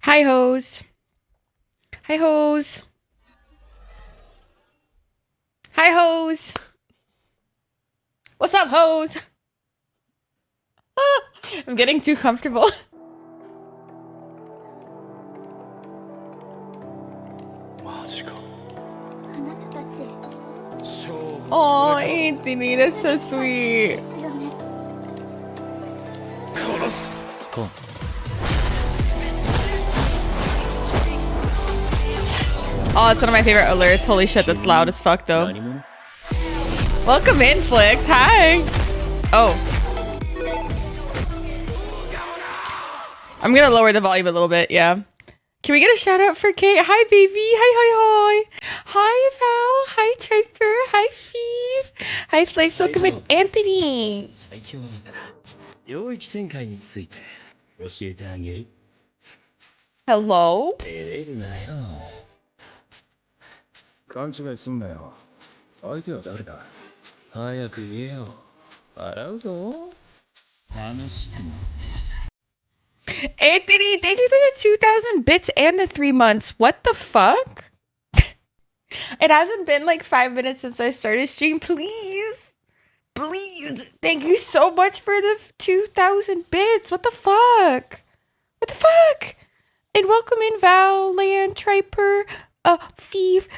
Hi, hoes. Hi, hoes. Hi, hoes. What's up, hoes? I'm getting too comfortable. Oh, Anthony, that's so sweet. Oh, it's one of my favorite alerts. Holy shit, that's loud as fuck, though. Welcome in, Flix. Hi. Oh. I'm gonna lower the volume a little bit, yeah. Can we get a shout out for Kate? Hi, baby. Hi, hi, hi. Hi, Val. Hi, Triper. Hi, Feeve. Hi, Flix. Welcome in, Anthony. Hello? Anthony, thank you for the 2,000 bits and the 3 months. What the fuck? It hasn't been like 5 minutes since I started stream. Please. Please. Thank you so much for the 2,000 bits. What the fuck? What the fuck? And welcome in Val, Land, Triper, Feeve,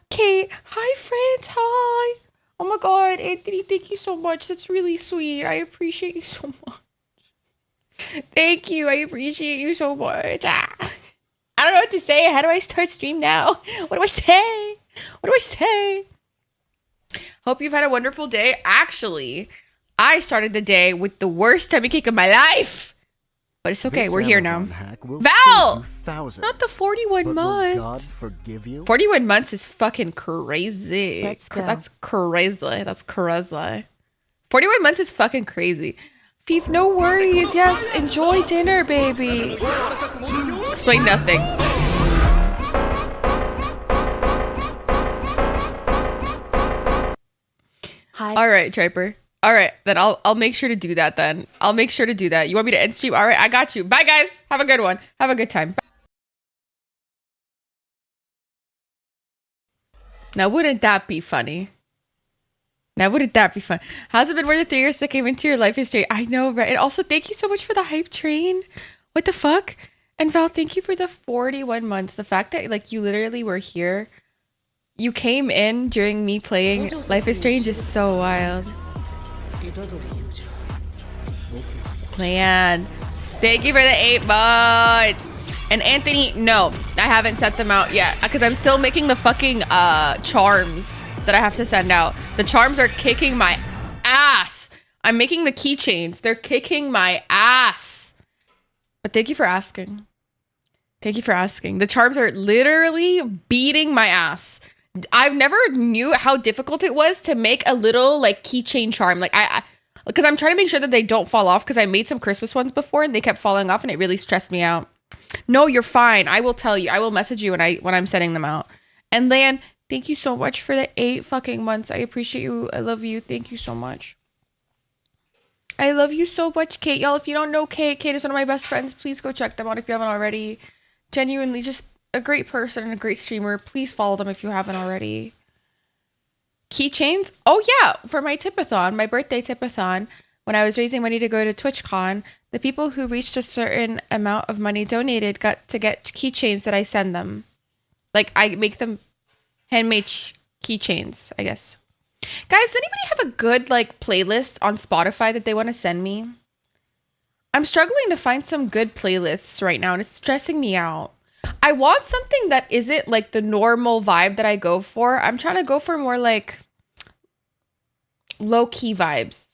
Kate. Hi, friends. Hi. Oh my god, Anthony, thank you so much. That's really sweet. I appreciate you so much. Thank you. I appreciate you so much. I don't know what to say. How do I start stream now? What do I say? What do I say? Hope you've had a wonderful day. Actually, I started the day with the worst tummy kick of my life. But it's okay. We're here now. Val! Not the 41 months. God forgive you? 41 months is fucking crazy. That's crazy. That's crazy. 41 months is fucking crazy. Feeve, no worries. Yes, enjoy dinner, baby. Explain nothing. Hi. All right, Triper. All right, then I'll make sure to do that then. I'll make sure to do that. You want me to end stream? All right, I got you. Bye, guys. Have a good one. Have a good time. Now, wouldn't that be funny? Now, wouldn't that be fun? How's it been worth the 3 years that came into your life history? I know, right? And also, thank you so much for the hype train. What the fuck? And Val, thank you for the 41 months. The fact that, like, you literally were here. You came in during me playing Life is Strange is so wild. Man. Thank you for the 8 months. And Anthony, no, I haven't set them out yet. Because I'm still making the fucking charms that I have to send out. The charms are kicking my ass. I'm making the keychains. They're kicking my ass. But thank you for asking. Thank you for asking. The charms are literally beating my ass. I've never knew how difficult it was to make a little like keychain charm. Like because I'm trying to make sure that they don't fall off because I made some Christmas ones before and they kept falling off and it really stressed me out. No, you're fine. I will tell you. I will message you when I'm sending them out. And Lan, thank you so much for the 8 fucking months. I appreciate you. I love you. Thank you so much. I love you so much, Kate. Y'all, if you don't know Kate, Kate is one of my best friends. Please go check them out if you haven't already. Genuinely just a great person and a great streamer. Please follow them if you haven't already. Keychains? Oh yeah, for my tipathon, my birthday tipathon, when I was raising money to go to TwitchCon, the people who reached a certain amount of money donated got to get keychains that I send them. Like, I make them handmade keychains, I guess. Guys, does anybody have a good, like, playlist on Spotify that they want to send me? I'm struggling to find some good playlists right now, and it's stressing me out. I want something that isn't, like, the normal vibe that I go for. I'm trying to go for more, like, low-key vibes.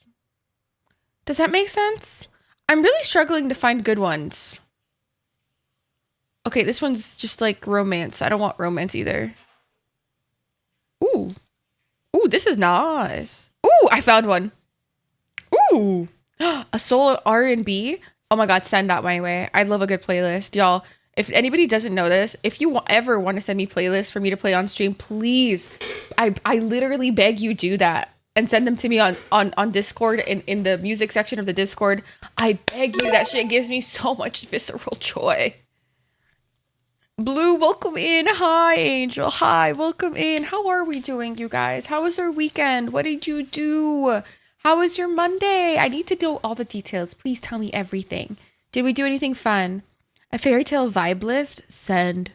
Does that make sense? I'm really struggling to find good ones. Okay, this one's just, like, romance. I don't want romance either. Ooh. Ooh, this is nice. Ooh, I found one. Ooh. A soul R&B. Oh my god, send that my way. I love a good playlist. Y'all, if anybody doesn't know this, if you ever want to send me playlists for me to play on stream, please, I literally beg you do that. And send them to me on Discord, in the music section of the Discord. I beg you, that shit gives me so much visceral joy. Blue, welcome in. Hi, Angel. Hi, welcome in. How are we doing, you guys? How was our weekend? What did you do? How was your Monday? I need to know all the details. Please tell me everything. Did we do anything fun? A fairy tale vibe list? Send.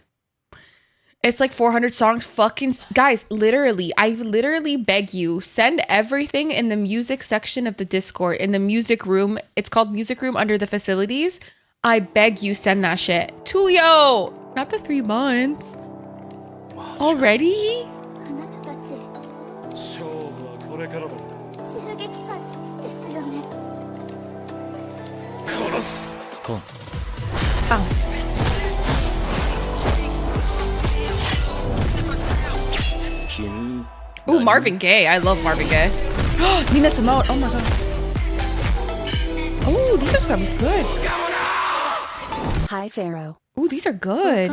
It's like 400 songs. Fucking guys, literally, I literally beg you, send everything in the music section of the Discord, in the music room. It's called music room under the facilities. I beg you, send that shit. Tulio, not the 3 months. Already? Cool. Oh. Ooh, Marvin Gaye. I love Marvin Gaye. Nina Simone. Oh my god. Oh, these are some good. Hi, Faroh. Ooh, these are good.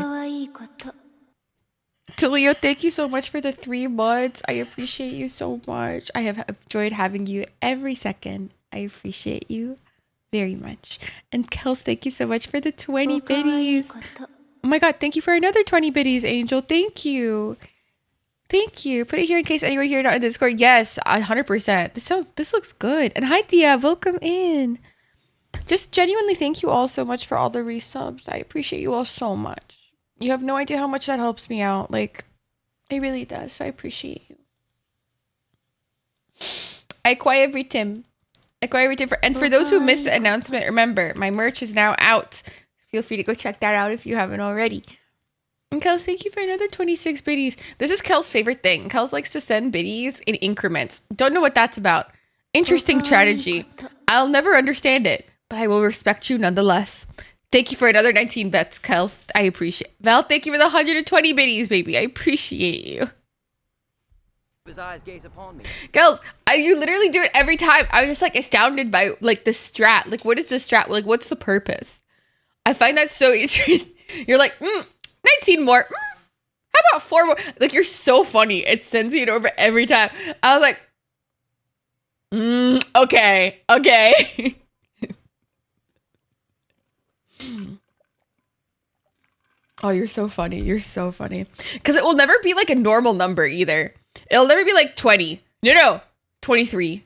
Tulio, thank you so much for the 3 months. I appreciate you so much. I have enjoyed having you every second. I appreciate you very much. And Kels, thank you so much for the 20 biddies. Oh my god, thank you for another 20 biddies, Angel. Thank you. Thank you. Put it here in case anyone here not in Discord. Yes, 100%. This looks good. And hi, Thea. Welcome in. Just genuinely thank you all so much for all the resubs. I appreciate you all so much. You have no idea how much that helps me out. Like, it really does. So I appreciate you. I acquire every Tim. And for those who missed the announcement, remember, my merch is now out. Feel free to go check that out if you haven't already. And Kels, thank you for another 26 biddies. This is Kel's favorite thing. Kels likes to send biddies in increments. Don't know what that's about. Interesting strategy. I'll never understand it, but I will respect you nonetheless. Thank you for another 19 bets, Kels. I appreciate it. Val, thank you for the 120 biddies, baby. I appreciate you. His eyes gaze upon me. Kels, you literally do it every time. I'm just like astounded by like the strat. Like, what is the strat? Like, what's the purpose? I find that so interesting. You're like, 19 more. How about 4 more? Like, you're so funny. It sends me it over every time. I was like, okay. Oh, you're so funny. You're so funny. Because it will never be like a normal number either. It'll never be like 20. No, 23.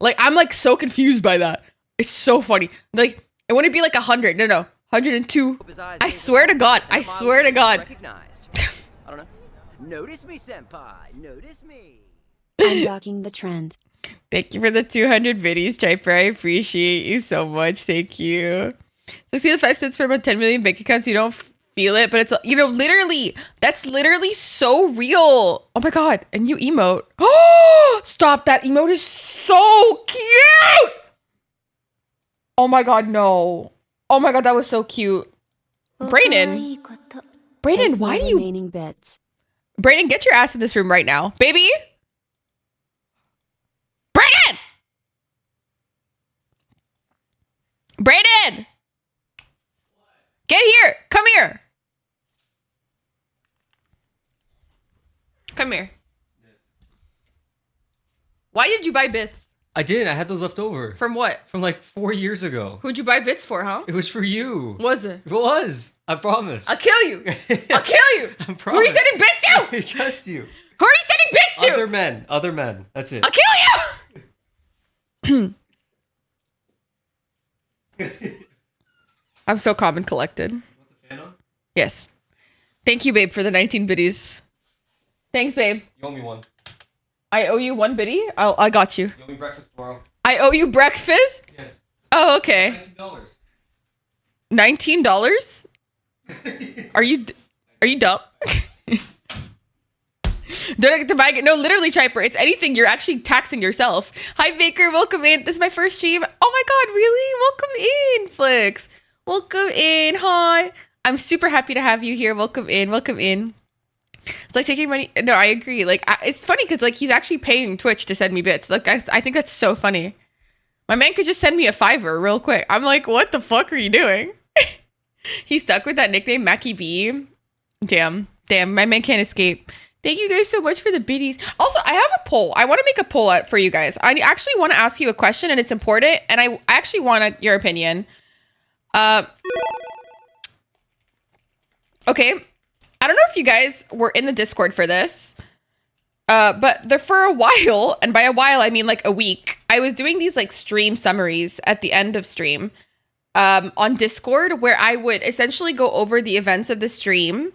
Like, I'm like so confused by that. It's so funny. Like, it wouldn't be like 100. No, 102. I swear to God. I don't know. Notice me, senpai. Notice me. I'm rocking the trend. Thank you for the 200 videos, Striper. I appreciate you so much. Thank you. So see the 5 cents for about 10 million bank accounts. You don't feel it, but it's, literally, that's literally so real. Oh my God. And you emote. Oh, stop. That emote is so cute. Oh my God, no. Oh my God, that was so cute. Brayden, why do you... Remaining bits. Brayden, get your ass in this room right now. Baby. Brayden! Get here. Come here. Come here. Why did you buy bits? I didn't. I had those left over. From what? From like 4 years ago. Who'd you buy bits for, huh? It was for you. Was it? It was. I promise. I'll kill you. I'll kill you. I Who are you promise. sending bits to? I trust you. Who are you sending bits to? Other men. That's it. I'll kill you. I'm so calm and collected. You want the fan on? Yes. Thank you, babe, for the 19 biddies. Thanks, babe. You owe me one. I owe you one biddy? I got you. You owe me breakfast tomorrow. I owe you breakfast? Yes. Oh, okay. $19. $19? Are you dumb? Don't get to buy it. No, literally, Triper. It's anything. You're actually taxing yourself. Hi, Baker. Welcome in. This is my first stream. Oh my God, really? Welcome in, Flix. Welcome in. Hi. I'm super happy to have you here. Welcome in. Welcome in. It's like taking money. No, I agree. Like, it's funny because like he's actually paying Twitch to send me bits. Like, I think that's so funny. My man could just send me a $5 real quick. I'm like, what the fuck are you doing? He's stuck with that nickname, Mackie B. Damn. My man can't escape. Thank you guys so much for the biddies. Also, I have a poll. I want to make a poll out for you guys. I actually want to ask you a question, and it's important, and I actually want your opinion. Okay. I don't know if you guys were in the Discord for this, but for a while, and by a while, I mean like a week, I was doing these like stream summaries at the end of stream on Discord, where I would essentially go over the events of the stream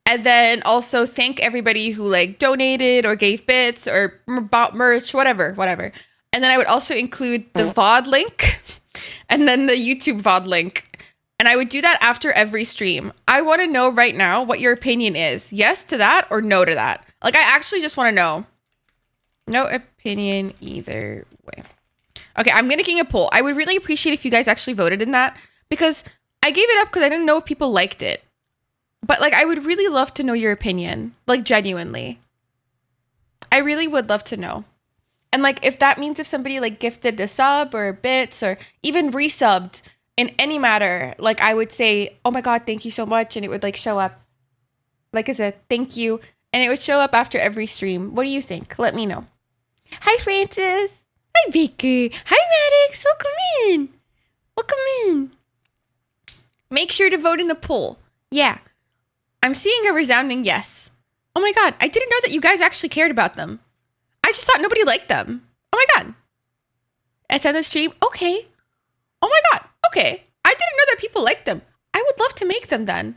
and then also thank everybody who like donated or gave bits or bought merch, whatever. And then I would also include the VOD link and then the YouTube VOD link. And I would do that after every stream. I want to know right now what your opinion is. Yes to that or no to that? Like, I actually just want to know. No opinion either way. Okay, I'm going to king a poll. I would really appreciate if you guys actually voted in that, because I gave it up because I didn't know if people liked it. But like, I would really love to know your opinion. Like, genuinely. I really would love to know. And like, if that means if somebody like gifted a sub or bits or even resubbed in any matter, like I would say, oh my God, thank you so much. And it would like show up. Like I said, thank you. And it would show up after every stream. What do you think? Let me know. Hi, Francis. Hi, Baker. Hi, Maddox. Welcome in. Welcome in. Make sure to vote in the poll. Yeah. I'm seeing a resounding yes. Oh my God. I didn't know that you guys actually cared about them. I just thought nobody liked them. Oh my God. Attend the stream. Okay. Oh my God. Okay. I didn't know that people liked them. I would love to make them then.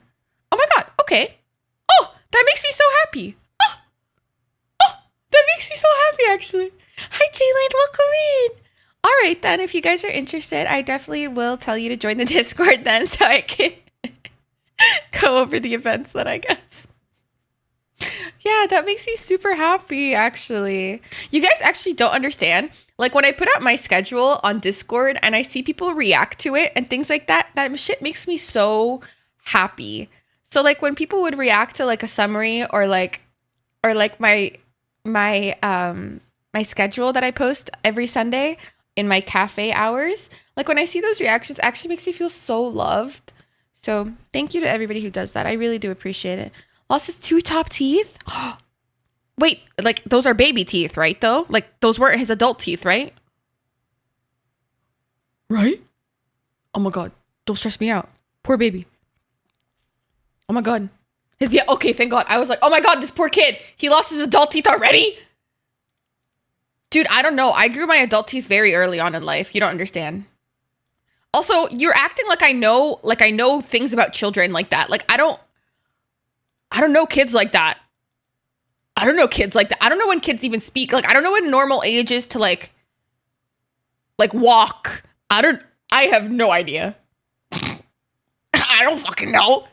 Oh my God. Okay. Oh, that makes me so happy. Oh, that makes me so happy, actually. Hi, Jayland. Welcome in. All right, then. If you guys are interested, I definitely will tell you to join the Discord then so I can go over the events then, I guess. Yeah, that makes me super happy, actually. You guys actually don't understand. Like, when I put out my schedule on Discord and I see people react to it and things like that, that shit makes me so happy. So, like, when people would react to, like, a summary or my schedule that I post every Sunday in my cafe hours, like, when I see those reactions, it actually makes me feel so loved. So, thank you to everybody who does that. I really do appreciate it. Lost his 2 top teeth? Wait, like, those are baby teeth, right, though? Like, those weren't his adult teeth, right? Right? Oh my God. Don't stress me out. Poor baby. Oh my God. Yeah, okay, thank God. I was like, oh my God, this poor kid. He lost his adult teeth already? Dude, I don't know. I grew my adult teeth very early on in life. You don't understand. Also, you're acting like I know things about children like that. Like, I don't know kids like that. I don't know kids like that. I don't know when kids even speak. Like, I don't know what normal age is to like walk. I have no idea. I don't fucking know.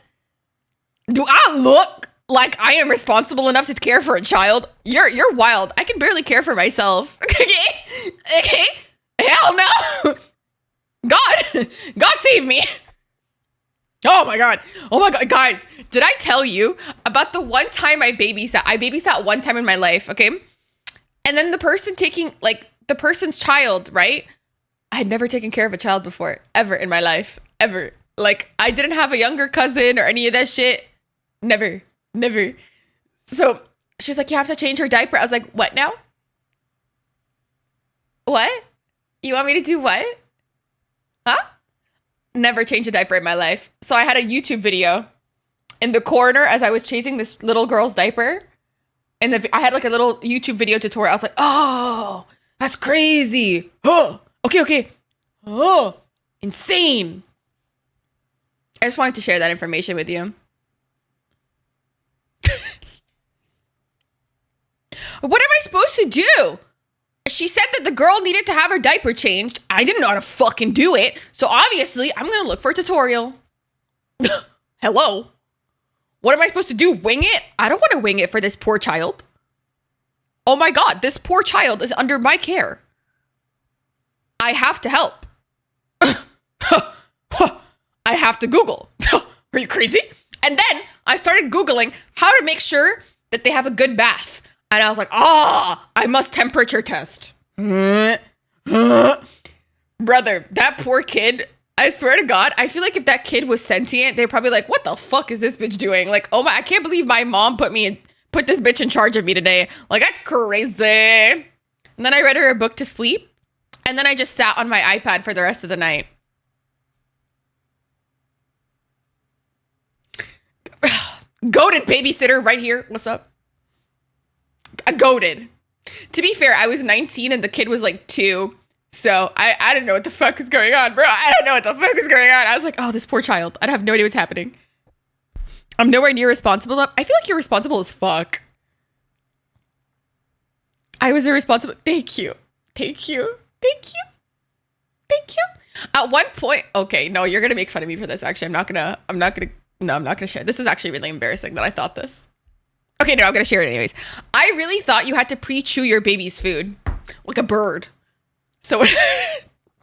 Do I look like I am responsible enough to care for a child? You're wild. I can barely care for myself. Okay? Hell no. God save me. Oh my God, guys, did I tell you about the one time I babysat? I babysat one time in my life, okay? And then the person taking, like, the person's child, right? I had never taken care of a child before, ever in my life, ever. Like, I didn't have a younger cousin or any of that shit. Never. So she's like, you have to change her diaper. I was like, what now? What? You want me to do what? Huh? Never changed a diaper in my life. So I had a YouTube video in the corner as I was changing this little girl's diaper. And I had like a little YouTube video tutorial. I was like, oh, that's crazy. Oh, okay. Oh, insane. I just wanted to share that information with you. What am I supposed to do? She said that the girl needed to have her diaper changed. I didn't know how to fucking do it. So obviously, I'm going to look for a tutorial. Hello? What am I supposed to do? Wing it? I don't want to wing it for this poor child. Oh my God, this poor child is under my care. I have to help. I have to Google. Are you crazy? And then I started Googling how to make sure that they have a good bath. And I was like, I must temperature test. Brother, that poor kid, I swear to God, I feel like if that kid was sentient, they'd probably like, what the fuck is this bitch doing? Like, oh my, I can't believe my mom put this bitch in charge of me today. Like, that's crazy. And then I read her a book to sleep. And then I just sat on my iPad for the rest of the night. Goated babysitter right here. What's up? Goated. To be fair, I was 19 and the kid was like 2. So I didn't know what the fuck was going on, bro. I don't know what the fuck was going on. I was like, oh, this poor child. I have no idea what's happening. I'm nowhere near responsible enough. I feel like you're responsible as fuck. I was irresponsible. Thank you. At one point, okay, no, you're gonna make fun of me for this. Actually, I'm not gonna share. This is actually really embarrassing that I thought this. Okay, no, I'm gonna share it anyways. I really thought you had to pre-chew your baby's food like a bird. So I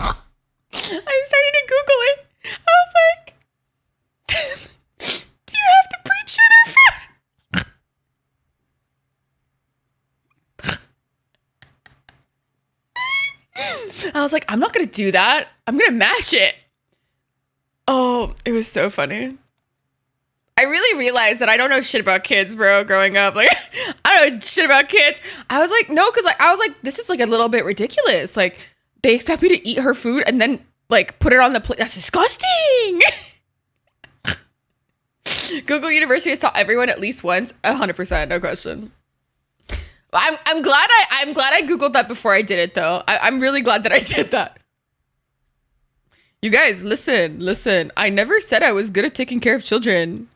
started to Google it. I was like, do you have to pre-chew their food? I was like, I'm not gonna do that. I'm gonna mash it. Oh, it was so funny. I really realized that I don't know shit about kids, bro, growing up. Like, I don't know shit about kids. I was like, no, because I was like, this is like a little bit ridiculous. Like, they expect me to eat her food and then like put it on the plate. That's disgusting. Google University has taught everyone at least once. 100%, no question. I'm glad I Googled that before I did it though. I'm really glad that I did that. You guys, listen. I never said I was good at taking care of children.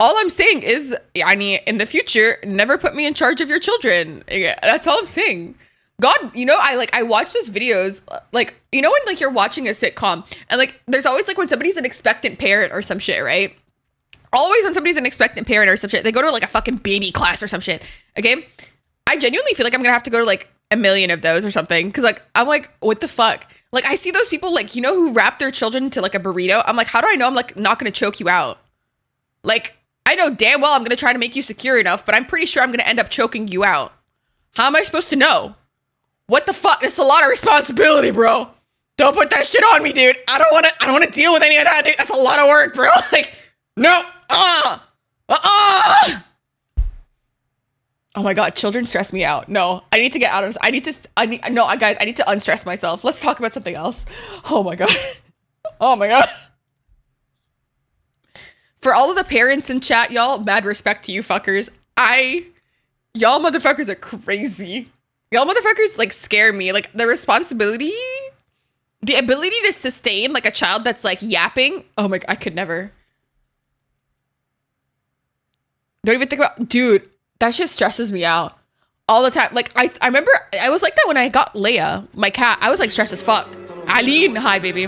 All I'm saying is, in the future, never put me in charge of your children. That's all I'm saying. God, you know, I watch those videos, like, you know when like you're watching a sitcom and like there's always like when somebody's an expectant parent or some shit, right? Always when somebody's an expectant parent or some shit, they go to like a fucking baby class or some shit. Okay? I genuinely feel like I'm gonna have to go to like a million of those or something. Cause like, I'm like, what the fuck? Like I see those people like, you know, who wrap their children to like a burrito. I'm like, how do I know I'm like not gonna choke you out? Like, I know damn well I'm gonna try to make you secure enough, but I'm pretty sure I'm gonna end up choking you out. How am I supposed to know? What the fuck? It's a lot of responsibility, bro. Don't put that shit on me, dude. I don't want to deal with any of that, dude. That's a lot of work, bro. Like, no. Oh my God, children stress me out. No, I need to get out of this. No, guys, I need to unstress myself. Let's talk about something else. Oh my God. Oh my God. For all of the parents in chat, y'all, mad respect to you fuckers. Y'all motherfuckers are crazy. Y'all motherfuckers like scare me. Like the responsibility, the ability to sustain like a child that's like yapping. Oh my God, I could never. Don't even think about, dude, that shit stresses me out all the time. Like I remember I was like that when I got Leia, my cat. I was like stressed as fuck. Aline, hi baby.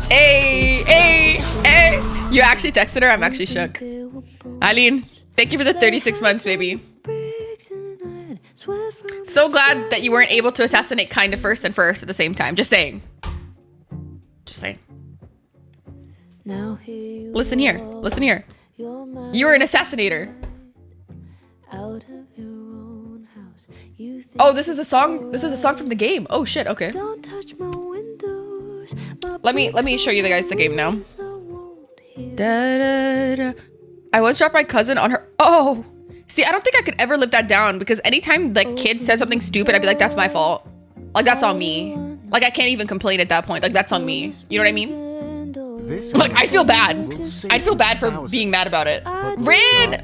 Hey. You actually texted her? I'm actually shook. Aline, thank you for the 36 months, baby. So glad that you weren't able to assassinate Kinda first and first at the same time. Just saying. Listen here. You were an assassinator. Oh, this is a song from the game. Oh shit, okay. Don't touch my window. Let me show you the guys the game now. Da, da, da. I once dropped my cousin on her. Oh, see, I don't think I could ever live that down because anytime like kid says something stupid, I'd be like, that's my fault. Like that's on me. Like I can't even complain at that point. Like that's on me. You know what I mean? Like I feel bad. I'd feel bad for being mad about it. Rin!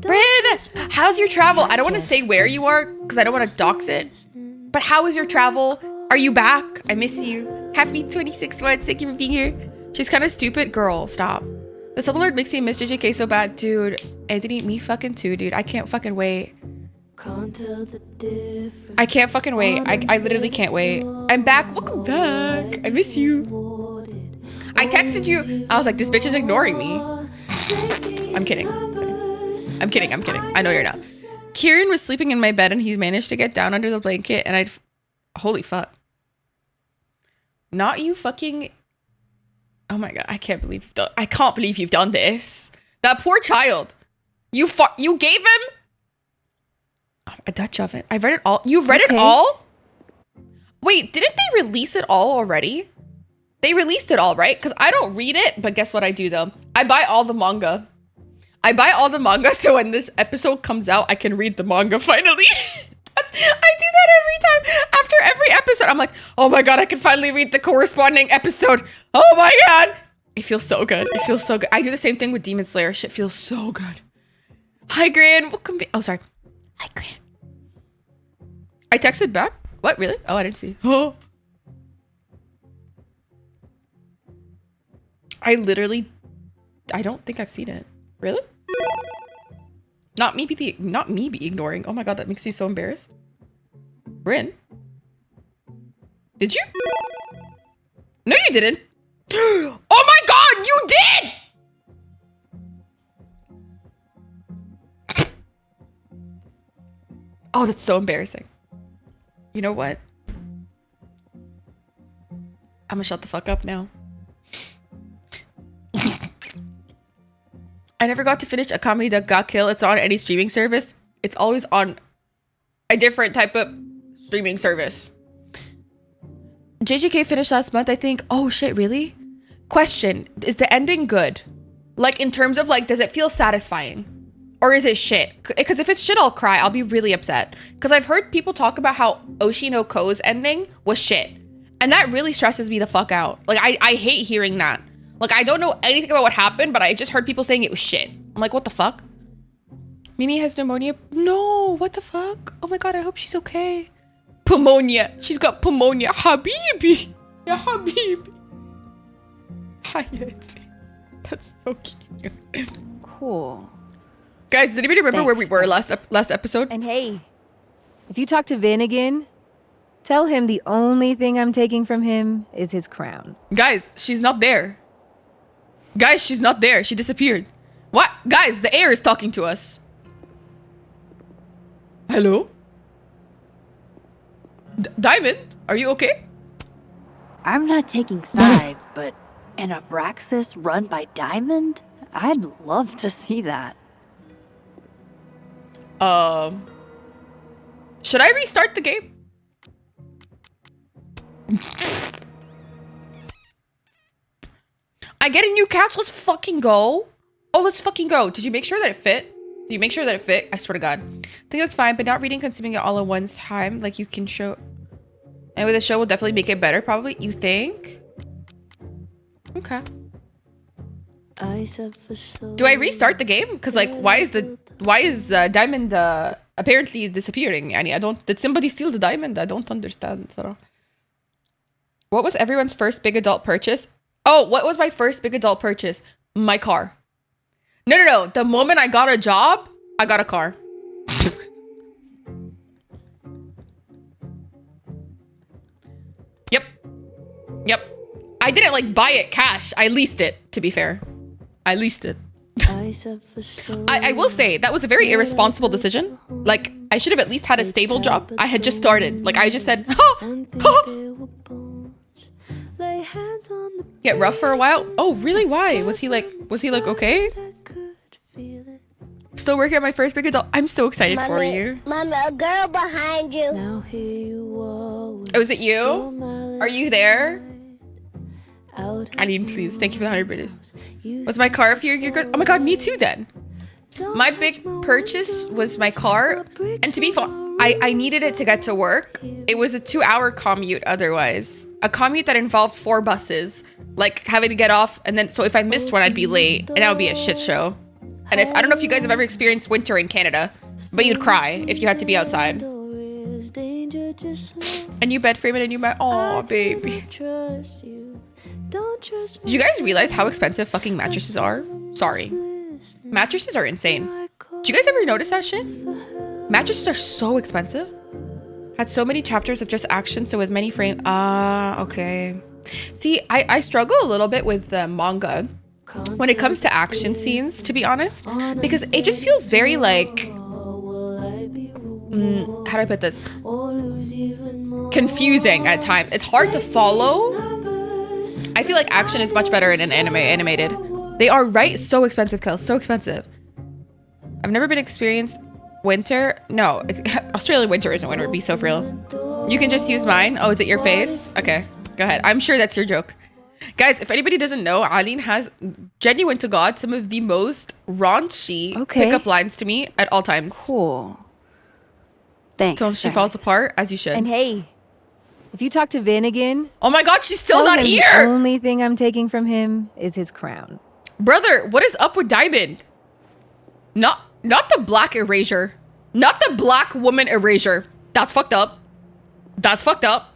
Rin! How's your travel? I don't want to say where you are because I don't want to dox it. But how is your travel? Are you back? I miss you. Happy 26 months. Thank you for being here. She's kind of stupid. Girl, stop. The sublord makes me miss JJK so bad. Dude, Anthony, me fucking too, dude. I can't fucking wait. I can't fucking wait. I literally can't wait. I'm back. Welcome back. I miss you. I texted you. I was like, this bitch is ignoring me. I'm kidding. I'm kidding. I'm kidding. I know you're not. Kieran was sleeping in my bed and he managed to get down under the blanket and holy fuck. Not you fucking... Oh my god, I can't believe you've done this. That poor child. You gave him a Dutch oven. I read it all. You've read it all? Wait, didn't they release it all already? They released it all, right? Because I don't read it, but guess what I do though? I buy all the manga. I buy all the manga so when this episode comes out, I can read the manga finally. I do that every time. After every episode, I'm like, oh my god, I can finally read the corresponding episode. Oh my god. It feels so good. It feels so good. I do the same thing with Demon Slayer. Shit feels so good. Hi, Gran. Welcome back. Oh, sorry. Hi, Gran. I texted back. What, really? Oh, I didn't see. Oh. I don't think I've seen it. Really? Not me be ignoring. Oh my god, that makes me so embarrassed. Bryn? Did you? No, you didn't. Oh my god, you did! Oh, that's so embarrassing. You know what? I'm gonna shut the fuck up now. I never got to finish a comedy that got killed. It's on any streaming service. It's always on a different type of streaming service. JJK finished last month, I think. Oh shit, really? Question, is the ending good? Like in terms of like, does it feel satisfying? Or is it shit? Because if it's shit, I'll cry. I'll be really upset. Because I've heard people talk about how Oshi no Ko's ending was shit. And that really stresses me the fuck out. Like I hate hearing that. Like, I don't know anything about what happened, but I just heard people saying it was shit. I'm like, what the fuck? Mimi has pneumonia. No, what the fuck? Oh my god, I hope she's okay. Pneumonia. She's got pneumonia. Habibi. Yeah, Habibi. Hayati. That's so cute. Cool. Guys, does anybody remember where we were last episode? And hey, if you talk to Vin again, tell him the only thing I'm taking from him is his crown. Guys, she's not there. Guys, she's not there. She disappeared. What? Guys, the air is talking to us. Hello? Diamond, are you okay? I'm not taking sides, but an Abraxas run by Diamond? I'd love to see that. Should I restart the game? I get a new couch. Let's fucking go. Oh, let's fucking go. Did you make sure that it fit? Did you make sure that it fit? I swear to God. I think it was fine, but not reading, consuming it all at one time. Like you can show. And with the show, will definitely make it better. Probably. You think? Okay. Do I restart the game? Because like, why is Diamond apparently disappearing? Annie, did somebody steal the diamond? I don't understand. So. What was everyone's first big adult purchase? Oh, what was my first big adult purchase? My car. No. The moment I got a job, I got a car. Yep. I didn't like buy it cash. I leased it, to be fair. I leased it. I will say that was a very irresponsible decision. Like, I should have at least had a stable job. I had just started. Like, I just said, Get rough for a while? Oh, really? Why? Was he like okay? Still working on my first big adult. I'm so excited for you. Mommy, a girl behind you. Oh, is it you? Are you there? Eileen, please. Thank you for the 100 British. Was my car a few years ago? Oh my god, me too then. My big purchase was my car. And to be fair, I needed it to get to work. It was a 2-hour commute otherwise. A commute that involved 4 buses. Like having to get off and then, so if I missed one, I'd be late. And that would be a shit show. And if, I don't know if you guys have ever experienced winter in Canada, but you'd cry if you had to be outside. And you bed frame it and you might, oh baby. Did you guys realize how expensive fucking mattresses are? Sorry. Mattresses are insane. Did you guys ever notice that shit? Mattresses are so expensive. Had so many chapters of just action, so with many frames. Okay. See, I struggle a little bit with the manga when it comes to action scenes, to be honest, because it just feels very like, how do I put this? Confusing at times. It's hard to follow. I feel like action is much better in an animated. They are right. So expensive, Kel. So expensive. I've never been experienced winter. No, Australian winter isn't winter. Be so real. You can just use mine. Oh, is it your face? Okay, go ahead. I'm sure that's your joke. Guys, if anybody doesn't know, Eileen has, genuine to God, some of the most raunchy pickup lines to me at all times. Cool. Thanks. Till she falls apart, as you should. And hey, if you talk to Vin again, oh my god, she's still tell not him here! The only thing I'm taking from him is his crown. Brother, what is up with Diamond? Not the black erasure. Not the black woman erasure. That's fucked up. That's fucked up.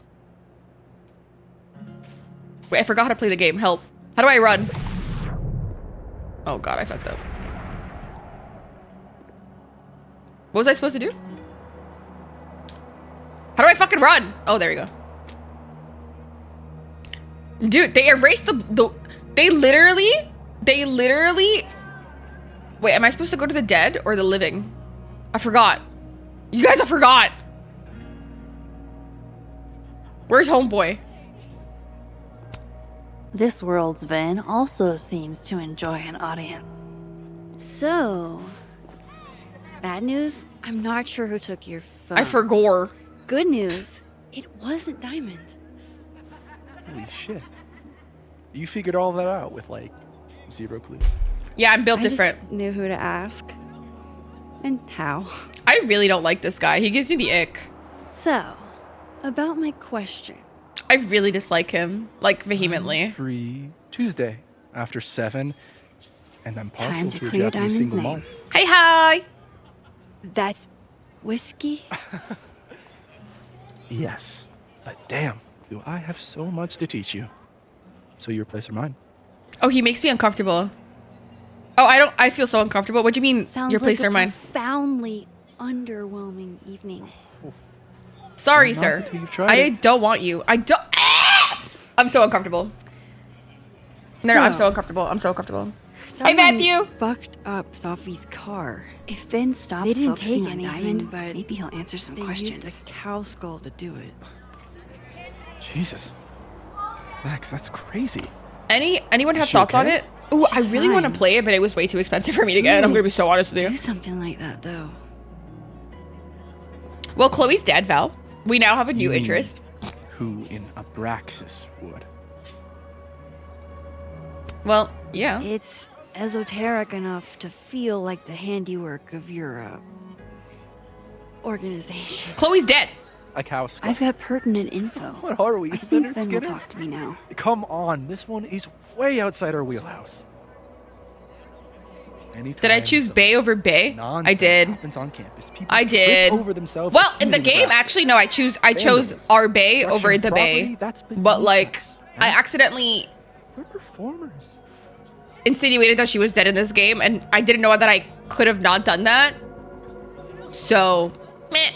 Wait, I forgot how to play the game. Help. How do I run? Oh god, I fucked up. What was I supposed to do? How do I fucking run? Oh, there we go. Dude, they erased the they literally wait, am I supposed to go to the dead or the living? I forgot. You guys, I forgot. Where's homeboy? This world's Vin also seems to enjoy an audience. So, bad news? I'm not sure who took your phone. I forgot. Good news, it wasn't Diamond. Holy shit. You figured all that out with like 0 clues. Yeah, I'm built I different. just knew who to ask. And how. I really don't like this guy. He gives me the ick. So, about my question. I really dislike him, like vehemently. Free Tuesday after 7, and I'm partial Time to to a clear Japanese Diamond's single name. malt. Hey, hi. That's whiskey? Yes, but damn, do I have so much to teach you. So your place or mine? Oh, he makes me uncomfortable. Oh, I feel so uncomfortable. What do you mean, Sounds your place like or mine? Profoundly underwhelming evening. Sorry, Well, not sir. until you've tried I it. don't want you. I don't. Ah! I'm so uncomfortable. No, I'm so uncomfortable. I'm so uncomfortable. Someone Matthew. fucked up Sophie's car. If Finn stops They didn't focusing take on anything, Diamond, but maybe he'll answer some They questions. used a cow skull to do it. Jesus. Max, that's crazy. Anyone have Is she thoughts on okay? it? Ooh, I She's really want to fine. play it, but it was way too expensive for me to get. I'm gonna be so honest with Do you. something like that, though. Well, Chloe's dead, Val. We now have a new You mean interest. Who in Abraxas would? Well, yeah. It's esoteric enough to feel like the handiwork of your, organization. Chloe's dead. A cow skull. I've got pertinent info. What are we? I think Leonard Finn will Skinner? talk to me now. Come on, this one is way outside our wheelhouse. Did I choose Bay over Bay? I did. Happens on campus. People I trip did. Over themselves Well, in the accusing game, Abraxas. actually, no. I chose Vandalism. our Bay Destruction over of the property, Bay. that's beneath But like, us. I accidentally We're performers. insinuated that she was dead in this game, and I didn't know that I could have not done that. So, meh.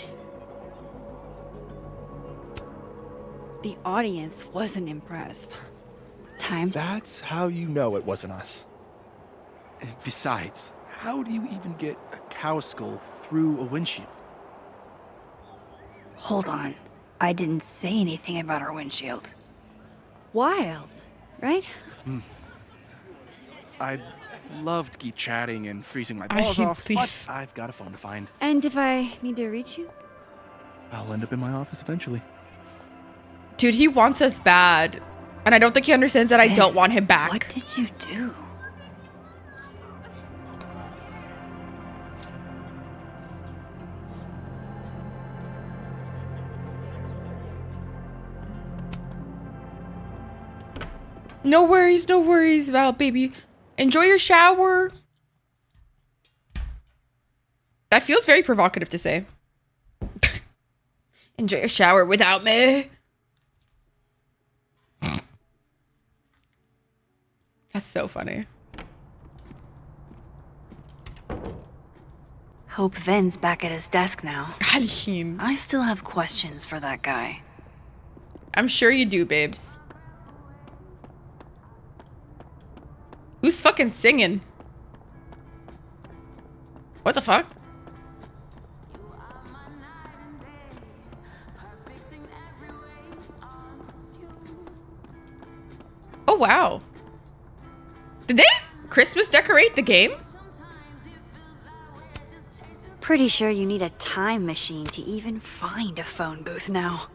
The audience wasn't impressed. Time. That's how you know it wasn't us. And besides, how do you even get a cow skull through a windshield? Hold on. I didn't say anything about our windshield. Wild, right? I'd love to keep chatting and freezing my I balls mean, off, please. but I've got a phone to find. And if I need to reach you? I'll end up in my office eventually. Dude, he wants us bad. And I don't think he understands that I don't want him back. What did you do? No worries, Val, baby. Enjoy your shower. That feels very provocative to say. Enjoy your shower without me. That's so funny. Hope Ven's back at his desk now. Halim. I still have questions for that guy. I'm sure you do, babes. Who's fucking singing? What the fuck? Oh, wow. Did they Christmas decorate the game? Pretty sure you need a time machine to even find a phone booth now.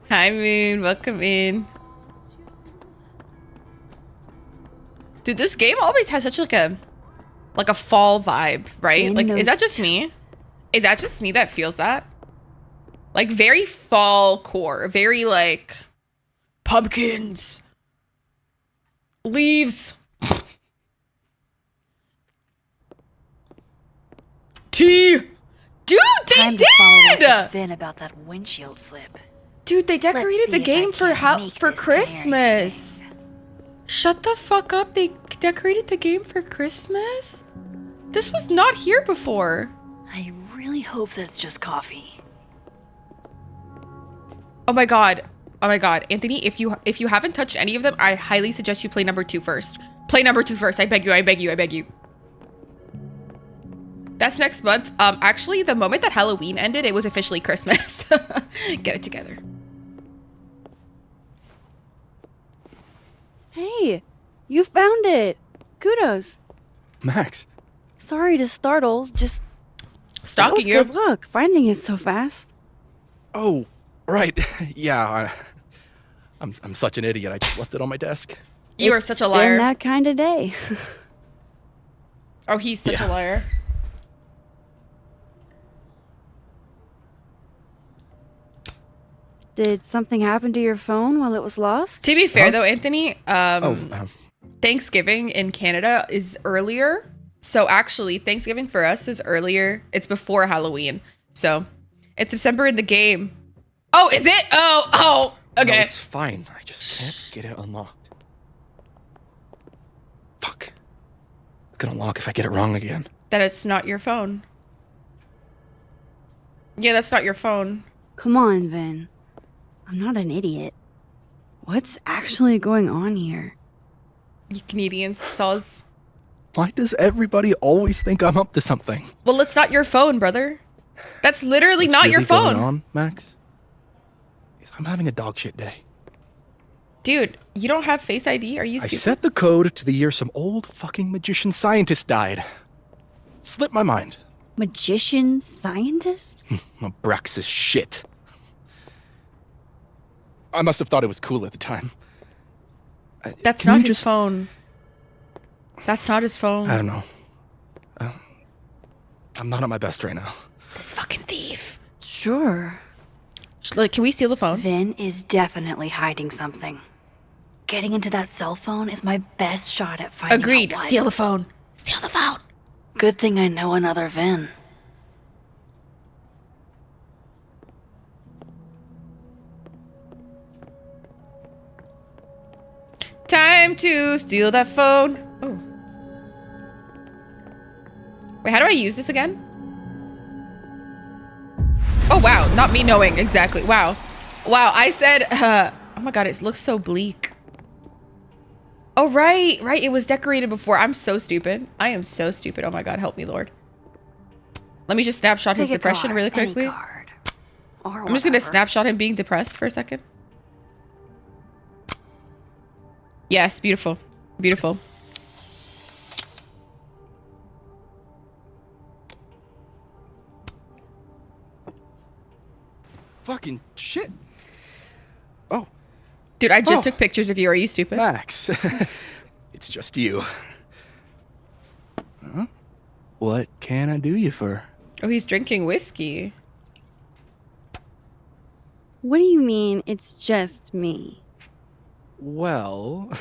Hi, Moon. Welcome in. Dude, this game always has such like a fall vibe, right? Like, is that just me? Is that just me that feels that? Like, very fall core. Very, like, pumpkins. Leaves. Tea. Dude, they Time to follow up did! with Vin about that windshield slip. Dude, they Let's decorated see the if game I for can't make this canary Christmas. sing. Shut the fuck up. They decorated the game for Christmas? This was not here before. I really hope that's just coffee. Oh my god. Oh my god. Anthony, if you haven't touched any of them, I highly suggest you play number 2 first. Play number 2 first. I beg you. I beg you. I beg you. That's next month. Actually, the moment that Halloween ended, it was officially Christmas. Get it together. Hey, you found it. Kudos. Max. Sorry to startle. Just Stalking you. good luck finding it so fast. Oh, right. Yeah, I'm such an idiot. I just left it on my desk. You are such a Been liar. that kind of day. Oh, he's such a liar. Did something happen to your phone while it was lost? To be fair though, Anthony, Oh, Thanksgiving in Canada is earlier. So actually, Thanksgiving for us is earlier. It's before Halloween. So it's December in the game. Oh, is it? Oh, okay. no, it's fine. I just can't get it unlocked. Fuck. It's gonna lock if I get it wrong again. That it's not your phone. Yeah, that's not your phone. Come on, Vin. I'm not an idiot. What's actually going on here? You Canadians, soz. Why does everybody always think I'm up to something? Well, it's not your phone, brother. That's literally What's not really your phone. going on, Max? I'm having a dog shit day. Dude, you don't have Face ID? Are you I stupid? set the code to the year some old fucking magician scientist died. Slipped my mind. Magician scientist? Abraxas shit. I must have thought it was cool at the time. That's Can not you his just- phone. That's not his phone. I don't know. I'm not at my best right now. This fucking thief. Sure. Like, can we steal the phone? Vin is definitely hiding something. Getting into that cell phone is my best shot at finding Agreed. out why. Steal the phone. Steal the phone. Good thing I know another Vin. Time to steal that phone. Oh. Wait, how do I use this again? Oh, wow. Not me knowing exactly. Wow. Wow. I said, oh my God, it looks so bleak. Oh, right. Right. It was decorated before. I'm so stupid. I am so stupid. Oh my God. Help me, Lord. Let me just snapshot his Pick a depression card, really any quickly. card. Or I'm just going to whatever. snapshot him being depressed for a second. Yes. Beautiful. Beautiful. fucking shit. Oh, Dude, I just Oh. took pictures of you. Are you stupid? Max. It's just you. Huh? What can I do you for? Oh, he's drinking whiskey. What do you mean it's just me? Well,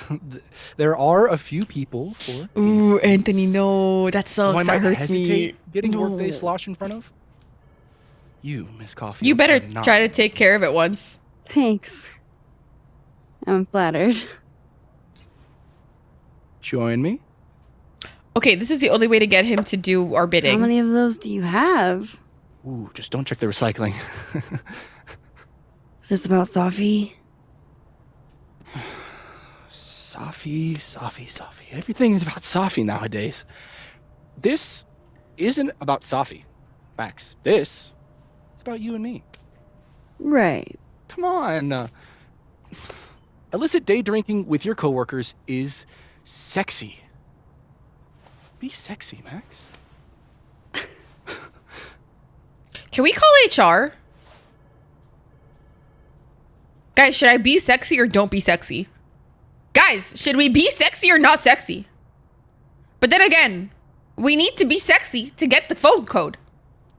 there are a few people for. Ooh, instance, Anthony, no. That who I sucks. might That hurts hesitate me. getting No. workday slosh in front of. You, Miss Coffee. You better try to take care of it once. Thanks. I'm flattered. join me. Okay, this is the only way to get him to do our bidding. How many of those do you have? Ooh, just don't check the recycling. Is this about Safi? Safi. Everything is about Safi nowadays. This isn't about Safi, Max. This is about you and me. Right. Come on. Illicit day drinking with your coworkers is sexy. Be sexy, Max. Can we call HR? Guys, should I be sexy or don't be sexy? Guys, should we be sexy or not sexy? But then again, we need to be sexy to get the phone code.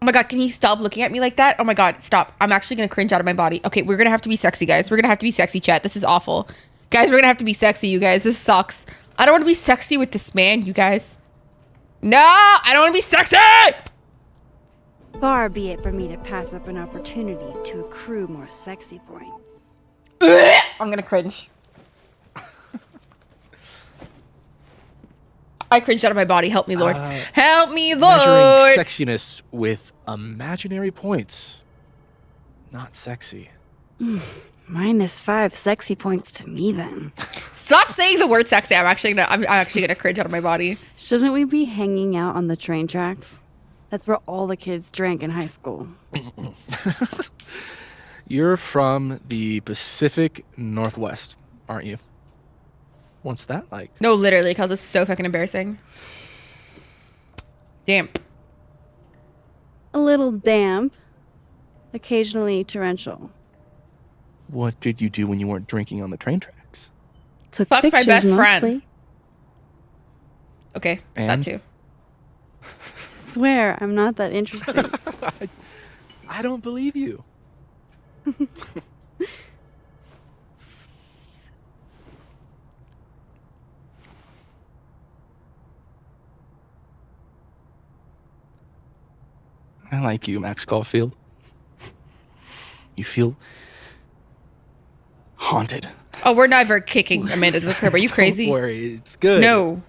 Oh my God, can he stop looking at me like that? Oh my God, stop. I'm actually gonna cringe out of my body. Okay, we're gonna have to be sexy, guys. We're gonna have to be sexy, chat. This is awful. Guys, we're gonna have to be sexy, you guys. This sucks. I don't wanna be sexy with this man, you guys. No, I don't wanna be sexy! Far be it for me to pass up an opportunity to accrue more sexy points. I'm gonna cringe. I cringed out of my body. Help me, Lord. Help me, Lord. Measuring sexiness with imaginary points. Not sexy. -5 sexy points to me then. Stop saying the word sexy. I'm actually gonna cringe out of my body. Shouldn't we be hanging out on the train tracks? That's where all the kids drank in high school. You're from the Pacific Northwest, aren't you? What's that like? No, literally, cause it's so fucking embarrassing. Damp. A little damp, occasionally torrential. What did you do when you weren't drinking on the train tracks? Took Fucked my pictures best friend. mostly. Okay, And? that too. Swear, I'm not that interesting. I don't believe you. I like you, Max Caulfield. You feel haunted. Oh, we're never kicking Amanda to the curb. Are you crazy? Don't worry, it's good. No.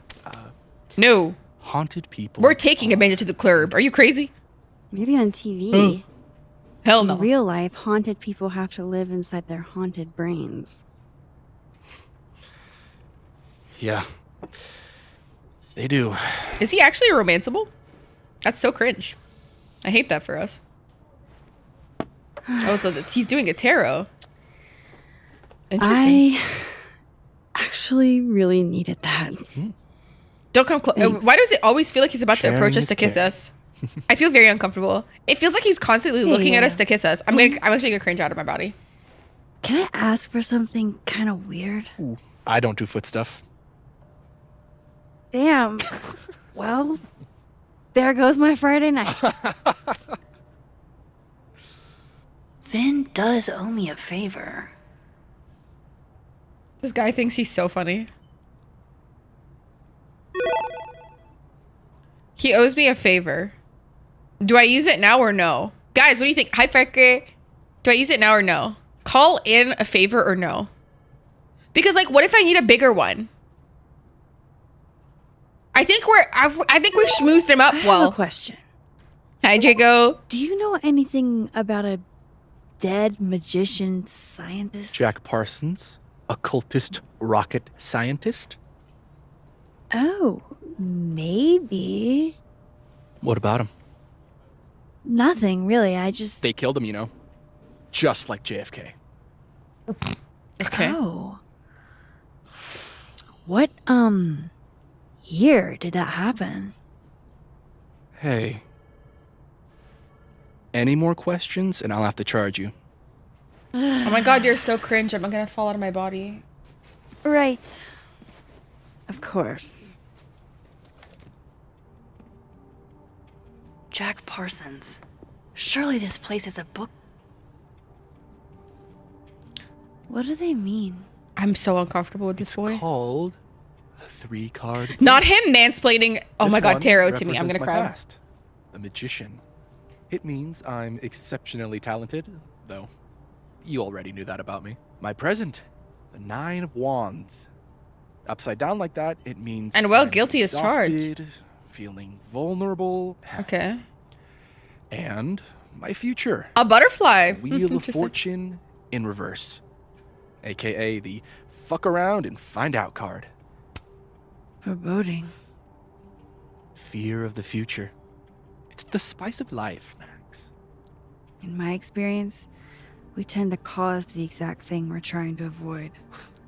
No. Haunted people. We're taking Amanda to the curb. Are you crazy? Maybe on TV. Hell In no. real life, haunted people have to live inside their haunted brains. Yeah. They do. Is he actually a romanceable? That's so cringe. I hate that for us. Oh, so he's doing a tarot. Interesting. I actually really needed that. Don't come close. Thanks. Why does it always feel like he's about to Sharing approach us is to kiss caring. us? I feel very uncomfortable. It feels like he's constantly looking at us to kiss us. I'm actually gonna cringe out of my body. Can I ask for something kind of weird? Ooh, I don't do foot stuff. Damn. Well, there goes my Friday night. Vin does owe me a favor. This guy thinks he's so funny. He owes me a favor. Do I use it now or no? Guys, what do you think? Hi, Parker. Do I use it now or no? Call in a favor or no? Because, like, what if I need a bigger one? I think we've schmoozed him up I have a well. question. Hi, Jago. Do you know anything about a dead magician scientist? Jack Parsons, occultist rocket scientist. Oh, maybe. What about him? Nothing, really. I just... They killed him, you know. Just like JFK. Okay. Oh. What, year did that happen? Hey. Any more questions and I'll have to charge you. Oh my god, you're so cringe. I'm gonna fall out of my body. Right. Of course. Jack Parsons. Surely this place is a book. What do they mean? I'm so uncomfortable with this It's boy. called a 3-card. Not him mansplaining. Oh This my god, one tarot to me. I'm represents gonna my cry. past, the magician. It means I'm exceptionally talented, though you already knew that about me. My present, the 9 of Wands. Upside down like that, it means And well, I'm guilty as charged. exhausted, feeling vulnerable, Okay. and my future. A butterfly. Wheel of Interesting. Fortune in reverse, aka the fuck around and find out card. Foreboding. Fear of the future. It's the spice of life, Max. In my experience, we tend to cause the exact thing we're trying to avoid.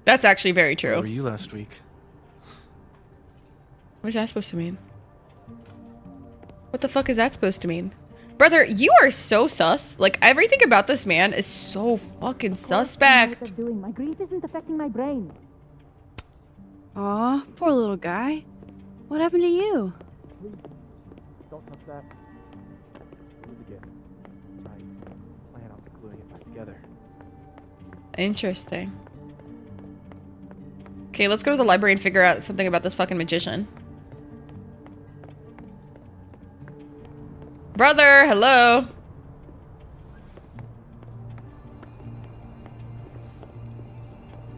That's actually very Where were true. you last week? What's that supposed to mean? What the fuck is that supposed to mean? Brother, you are so sus. Like, everything about this man is so fucking suspect. My grief isn't affecting my brain. Aw, poor little guy. What happened to you? Don't touch that. It was a gift. I plan on gluing it back together. Interesting. Okay, let's go to the library and figure out something about this fucking magician. Brother, hello.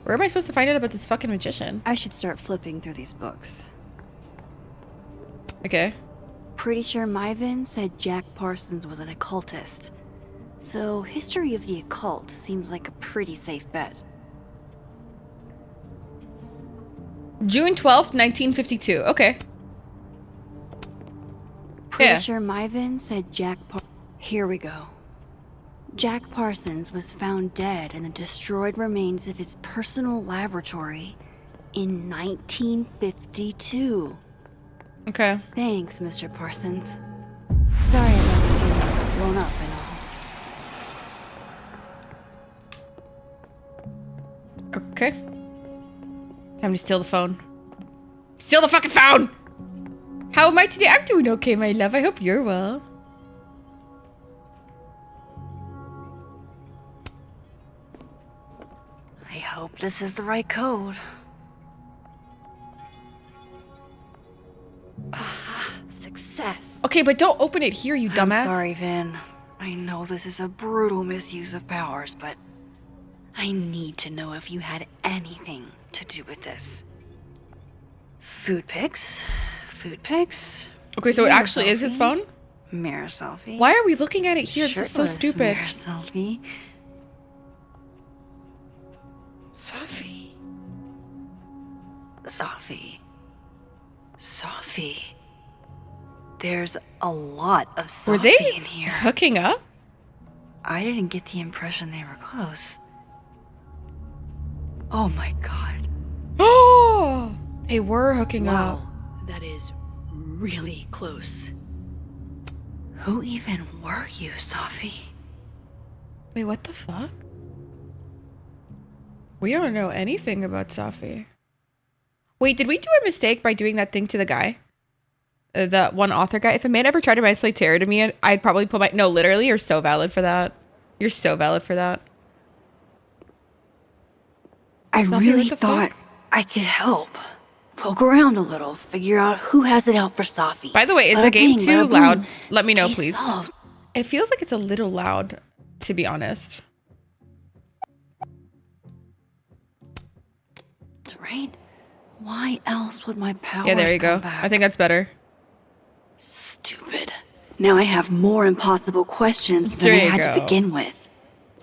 Where am I supposed to find out about this fucking magician? I should start flipping through these books. Okay. Pretty sure Myvin said Jack Parsons was an occultist. So, history of the occult seems like a pretty safe bet. June 12th, 1952. Okay. Pretty Yeah. sure Myvin said Here we go. Jack Parsons was found dead in the destroyed remains of his personal laboratory in 1952. Okay. Thanks, Mr. Parsons. Sorry about getting blown up and all. Okay. Time to steal the phone. Steal the fucking phone! How am I today? I'm doing okay, my love. I hope you're well. I hope this is the right code. Success. Okay, but don't open it here, you dumbass. I'm sorry, Vin. I know this is a brutal misuse of powers, but I need to know if you had anything to do with this. Food pics? Food pics? Okay, so it Mirror actually is his selfie? phone? Mirror selfie? Why are we looking at it here? This is so Shirtless stupid. Mirror selfie. Sophie. Sophie. Sophie. There's a lot of Were Sophie they in here. hooking up? I didn't get the impression they were close. Oh my god. Oh, they were hooking up. Wow, that is really close. Who even were you, Sophie? Wait, what the fuck? We don't know anything about Safi. Wait, did we do a mistake by doing that thing to the guy? The one author guy? If a man ever tried to mansplain tarot to me, I'd probably put my... No, literally, you're so valid for that. You're so valid for that. I Sophie, really what the thought fuck? I could help. Poke around a little, figure out who has it out for Sophie. By the way, is Bada the game bing, too bada boom. loud? Let me know, Case please. solved. It feels like it's a little loud, to be honest. Right? Why else would my powers Yeah, there you go. come back? I think that's better. Stupid. Now I have more impossible questions than There I you had go. to begin with.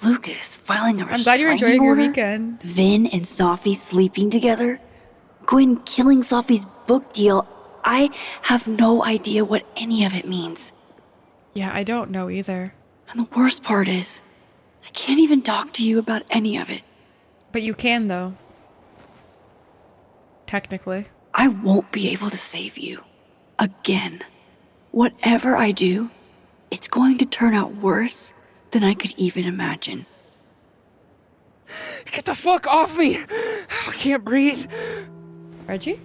Lucas filing a I'm glad you're restraining enjoying your order? weekend. Vin and Sophie sleeping together? Gwen killing Sophie's book deal? I have no idea what any of it means. Yeah, I don't know either. And the worst part is, I can't even talk to you about any of it. But you can, though. Technically. I won't be able to save you. Again. Whatever I do, it's going to turn out worse than I could even imagine. Get the fuck off me! I can't breathe. Reggie?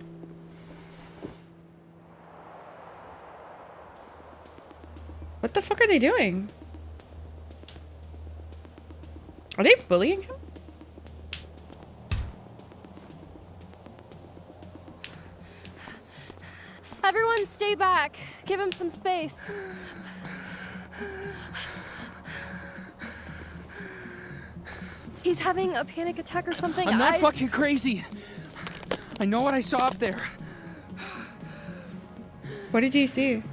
What the fuck are they doing? Are they bullying him? Everyone stay back. Give him some space. He's having a panic attack or something. I'm not fucking crazy. I know what I saw up there. What did you see?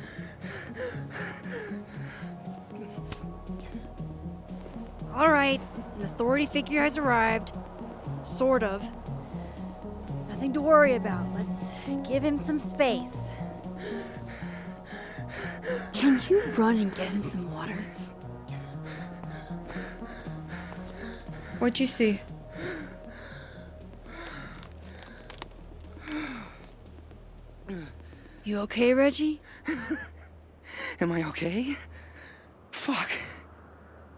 All right, an authority figure has arrived. Sort of. Nothing to worry about. Let's give him some space. Can you run and get him some water? What'd you see? You okay, Reggie? Am I okay? Fuck.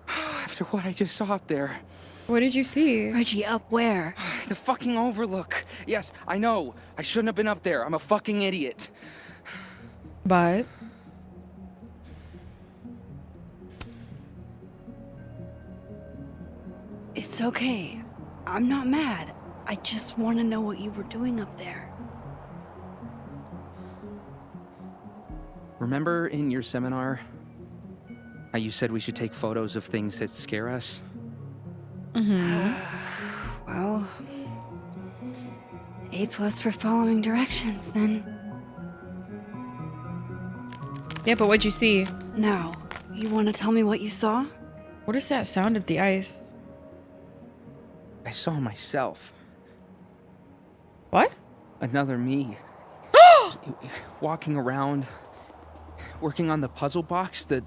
After what I just saw up there. What did you see? Reggie, up where? The fucking overlook. Yes, I know. I shouldn't have been up there. I'm a fucking idiot. But It's okay. I'm not mad. I just want to know what you were doing up there. Remember in your seminar how you said we should take photos of things that scare us? Well, A+ for following directions, then. yeah, but what'd you see? Now, you want to tell me what you saw? What is that sound of the ice? I saw myself. What? Another me. Walking around, working on the puzzle box, the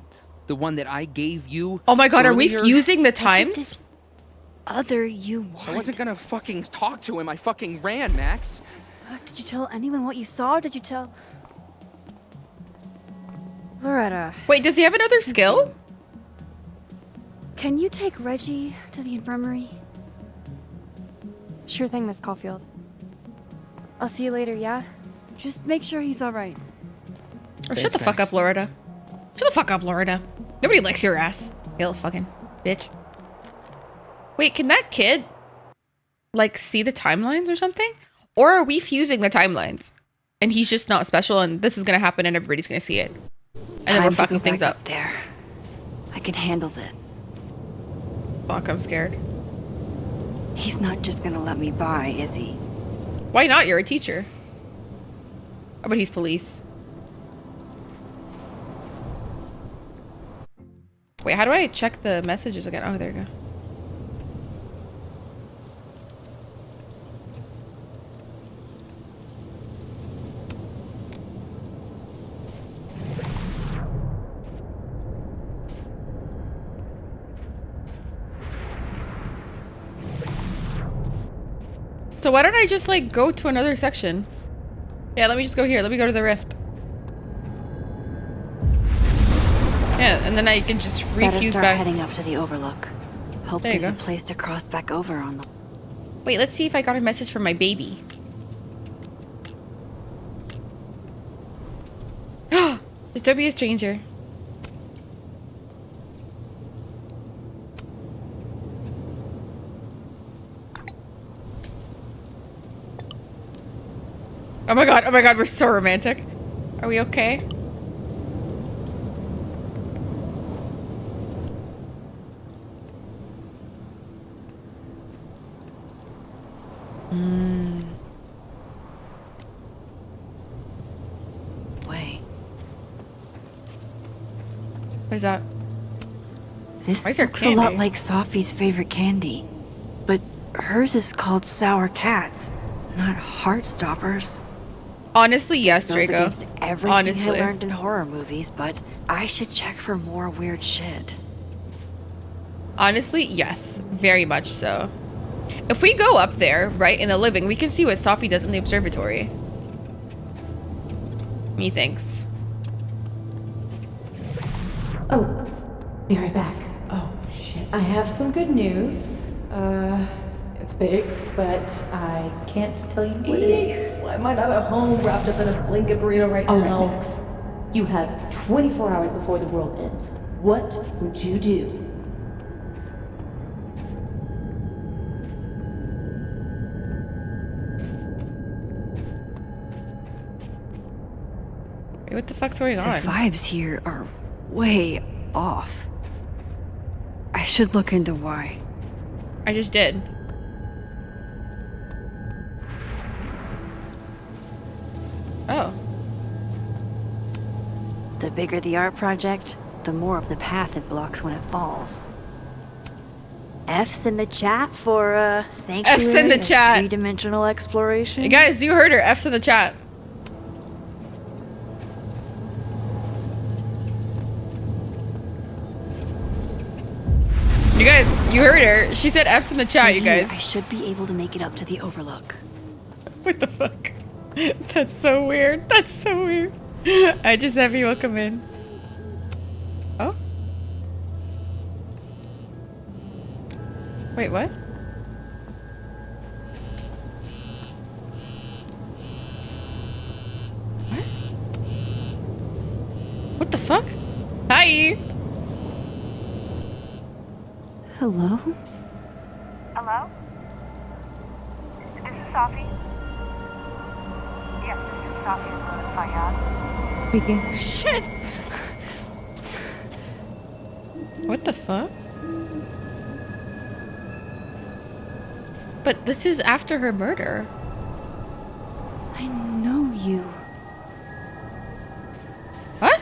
one that I gave you. Oh my god, are we earlier. fusing the What did times? this other you want? I wasn't gonna fucking talk to him. I fucking ran, Max. Did you tell anyone what you saw? Did you tell... Loretta, Wait, does he have another skill? can you take Reggie to the infirmary? Sure thing, Miss Caulfield. I'll see you later, yeah? Just make sure he's all right. Or shut the fuck up, Loretta. Shut the fuck up, Loretta. Nobody likes your ass. You little fucking bitch. Wait, can that kid, like, see the timelines or something? Or are we fusing the timelines? And he's just not special and this is gonna happen and everybody's gonna see it. And then we're Time to fucking go things back up. there. I can handle this. Fuck, I'm scared. He's not just gonna let me by, is he? Why not? You're a teacher. Oh, but he's police. Wait, how do I check the messages again? Oh, there you go. So why don't I just like go to another section? Yeah, let me just go here. Let me go to the rift. Yeah, and then I can just Better refuse start back. heading up to the overlook. Hope There you there's a go. place to cross back over on the... Wait, let's see if I got a message from my baby. Just don't be a stranger. Oh my god, we're so romantic. Are we okay? way. What is that? This Why is there looks a lot candy? like Sophie's favorite candy. But hers is called Sour Cats, not Heartstoppers. Honestly, yes, This goes Draco. against everything Honestly. I learned in horror movies, but I should check for more weird shit. Honestly, yes. Very much so. If we go up there, right, in the living, we can see what Sophie does in the observatory. Methinks. Oh, be right back. Oh, shit. I have some good news. It's big, but I can't tell you what it is. Why am I not at home wrapped up in a blanket burrito right now? Alright, Max. You have 24 hours before the world ends. What would you do? Wait, what the fuck's going The on? vibes here are way off. I should look into why. I just did. Oh. The bigger the art project, the more of the path it blocks when it falls. F's in the chat for sanctuary F's in the of chat. three-dimensional exploration. Hey guys, you heard her. F's in the chat. You guys, you heard her. She said F's in the chat, you From here, guys. I should be able to make it up to the Overlook. What the fuck? That's so weird. That's so weird. I just have you all come in. Oh? Wait, what? What? What the fuck? Hi! Hello? Hello? This is Safi? Yes, this is Safi Fayyad. Speaking. Shit! What the fuck? But this is after her murder. I know you. What?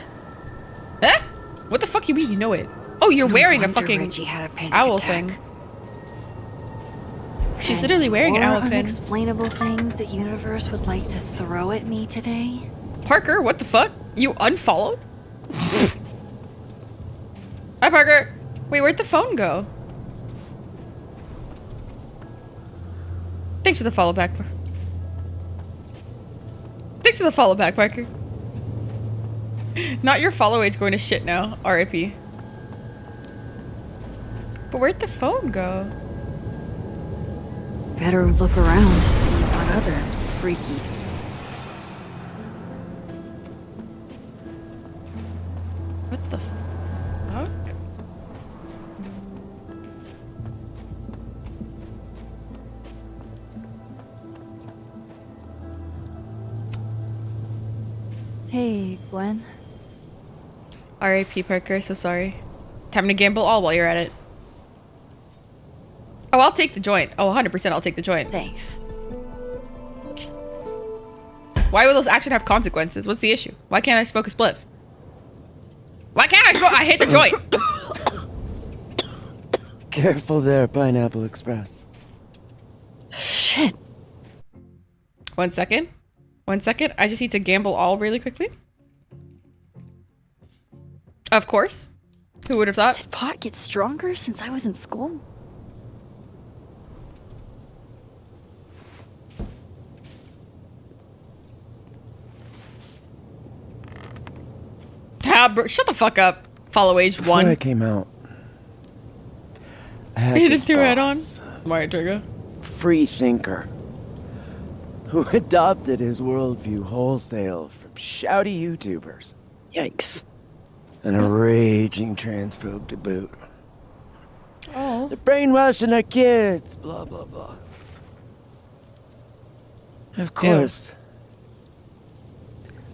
Huh? What the fuck you mean you know it? Oh, you're wearing a wonder fucking Reggie had a panic owl attack. thing. She's literally wearing an More owl pin. unexplainable things the universe would like to throw at me today. Parker, what the fuck? You unfollowed? Hi, Parker. Wait, where'd the phone go? Thanks for the follow back. Thanks for the follow back, Parker. Not your follow age going to shit now. RIP. But where'd the phone go? Better look around to see what other freaky. What the fuck? Hey, Gwen. RIP, Parker, so sorry. Time to gamble all while you're at it. Oh, I'll take the joint. Oh, 100% I'll take the joint. Thanks. Why will those actions have consequences? What's the issue? Why can't I smoke a spliff? Why can't I smoke? I hit the joint. Careful there, Pineapple Express. Shit. 1 second. 1 second. I just need to gamble all really quickly. Of course. Who would have thought? Did pot get stronger since I was in school? Shut the fuck up. Follow age Before I 1. came out, I had He this just threw it on. boss, Smart trigger. free thinker, who adopted his worldview wholesale from shouty YouTubers. Yikes. And a raging transphobe to boot. Oh. They're brainwashing our kids, blah, blah, blah. Of course,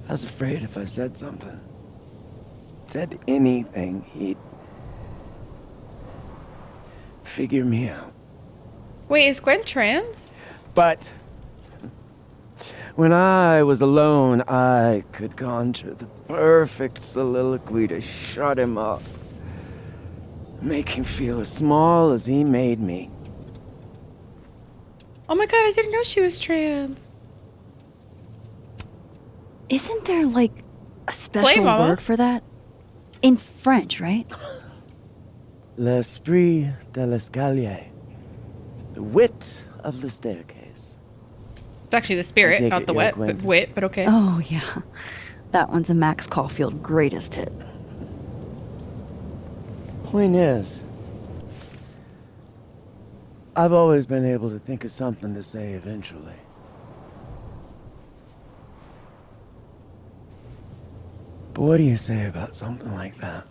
I was afraid if I said something, said anything, he'd figure me out. Wait, is Gwen trans? But when I was alone, I could conjure the perfect soliloquy to shut him up. Make him feel as small as he made me. Oh my god, I didn't know she was trans. Isn't there, like, a special Slay, Mama. word for that? In French, right? L'esprit de l'escalier. The wit of the staircase. It's actually the I spirit, take not it the you're wet, but acquainted. wit, but okay. Oh, yeah. That one's a Max Caulfield greatest hit. Point is, I've always been able to think of something to say eventually. But what do you say about something like that?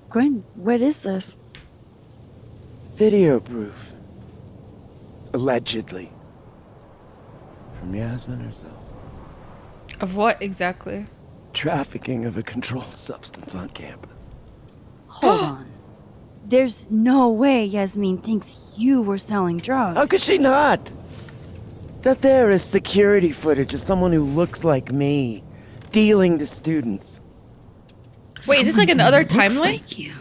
Gwen, what is this? Video proof. Allegedly. From Yasmin herself. Of what exactly? Trafficking of a controlled substance on campus. Hold on. There's no way Yasmin thinks you were selling drugs. How could she not? That there is security footage of someone who looks like me, dealing to students. Wait, is this like in the other Someone who looks timeline? like you.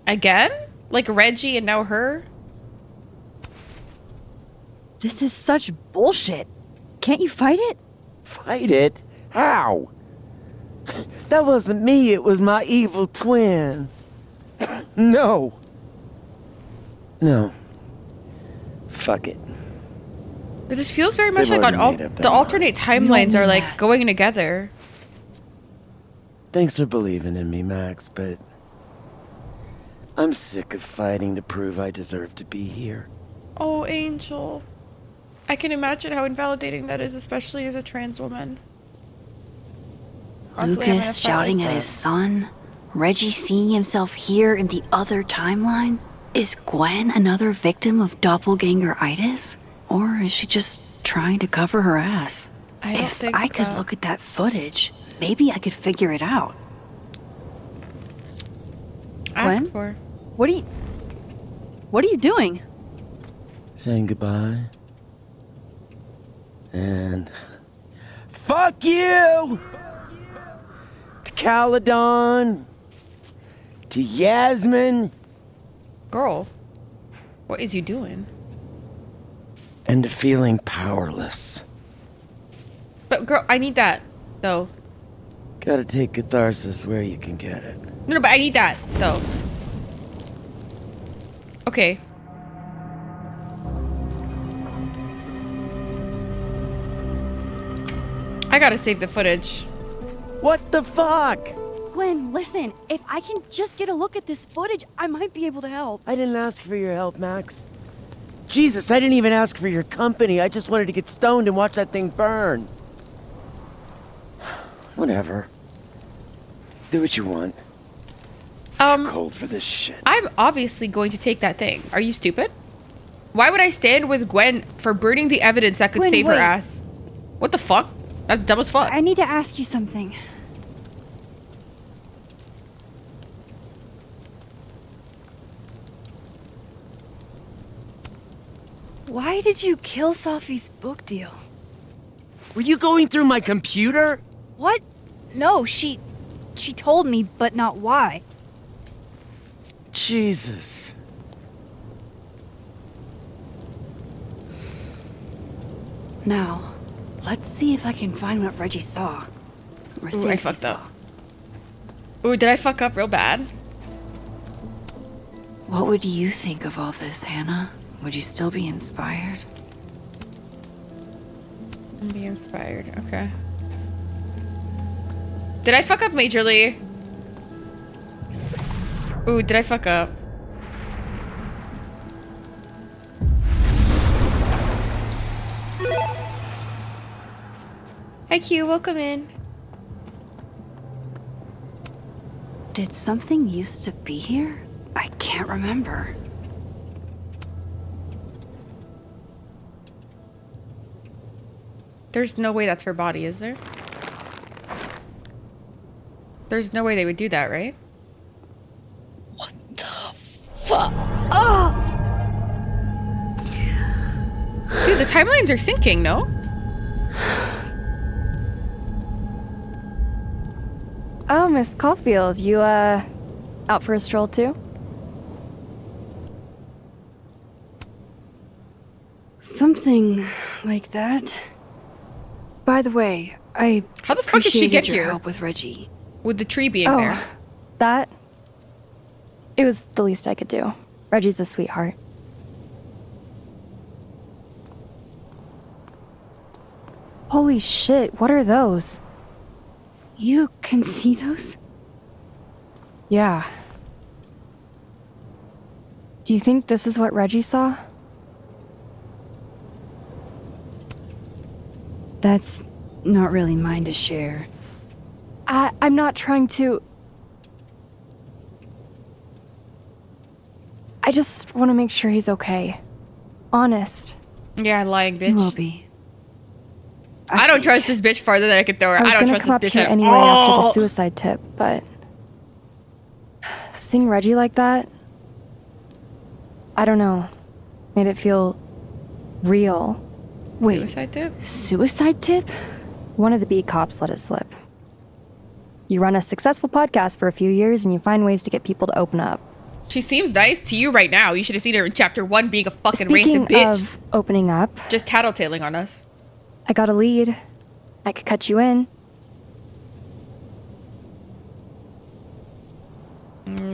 Again? Like Reggie and now her? This is such bullshit. Can't you fight it? Fight it? How? That wasn't me, it was my evil twin. No. No. Fuck it. It just feels very much They've like on already made up the their alternate timelines are like mad. going together. Thanks for believing in me, Max, but I'm sick of fighting to prove I deserve to be here. Oh, Angel. I can imagine how invalidating that is, especially as a trans woman. Honestly, I'm gonna Lucas fight shouting like at that. his son? Reggie seeing himself here in the other timeline? Is Gwen another victim of doppelganger-itis? Or is she just trying to cover her ass? I don't If think I could that- look at that footage, maybe I could figure it out. Ask Gwen? for. What are you doing? Saying goodbye. And fuck you! To Caledon. To Yasmin. Girl, what is you doing? And to feeling powerless. But girl, I need that, though. Gotta take catharsis where you can get it. No, but I need that, though. Okay. I gotta save the footage. What the fuck? Gwen, listen. If I can just get a look at this footage, I might be able to help. I didn't ask for your help, Max. Jesus, I didn't even ask for your company. I just wanted to get stoned and watch that thing burn. Whatever. Do what you want. It's too cold for this shit. I'm obviously going to take that thing. Are you stupid? Why would I stand with Gwen for burning the evidence that could Gwen, save her wait. ass? What the fuck? That's dumb as fuck. I need to ask you something. Why did you kill Safi's book deal? Were you going through my computer? What? No, she told me, but not why. Jesus. Now, let's see if I can find what Reggie saw. Or Ooh, I thinks he fucked saw. up. Ooh, did I fuck up real bad? What would you think of all this, Hannah? Would you still be inspired? Be inspired. Okay. Did I fuck up majorly? Ooh, did I fuck up? Hi Q, welcome in. Did something used to be here? I can't remember. There's no way that's her body, is there? There's no way they would do that, right? Fuck! Oh! Dude, the timelines are syncing, no? Oh, Miss Caulfield, you, out for a stroll too? Something like that. By the way, I How the fuck did she get appreciated your here? help with Reggie. With the tree being Oh, there. that? It was the least I could do. Reggie's a sweetheart. Holy shit, what are those? You can see those? Yeah. Do you think this is what Reggie saw? That's not really mine to share. I'm not trying to... I just want to make sure he's okay. Honest. Yeah, lying bitch. He will be. I don't trust this bitch farther than I can throw her. I was I don't gonna trust come up this bitch here at anyway all. after the suicide tip, but... Seeing Reggie like that... I don't know. Made it feel... real. Wait. Suicide tip? Suicide tip? One of the beat cops let it slip. You run a successful podcast for a few years and you find ways to get people to open up. She seems nice to you right now. You should have seen her in chapter 1 being a fucking Speaking rancid bitch. of opening up, Just tattletaling on us. I got a lead. I could cut you in.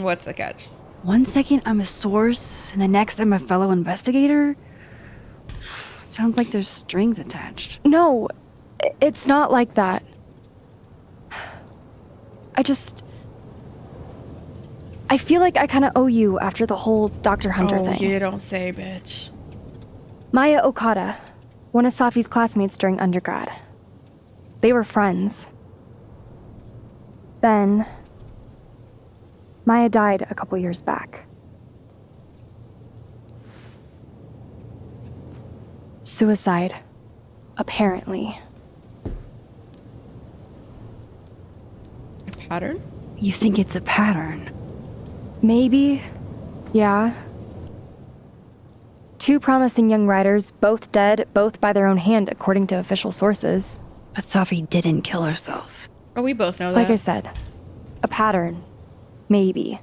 What's the catch? 1 second I'm a source, and the next I'm a fellow investigator? Sounds like there's strings attached. No, it's not like that. I feel like I kind of owe you after the whole Dr. Hunter thing. You don't say, bitch. Maya Okada, one of Safi's classmates during undergrad. They were friends. Then, Maya died a couple years back. Suicide, apparently. A pattern? You think it's a pattern? Maybe. Yeah. 2 promising young writers, both dead, both by their own hand, according to official sources. But Safi didn't kill herself. Oh, we both know that. Like I said, a pattern. Maybe.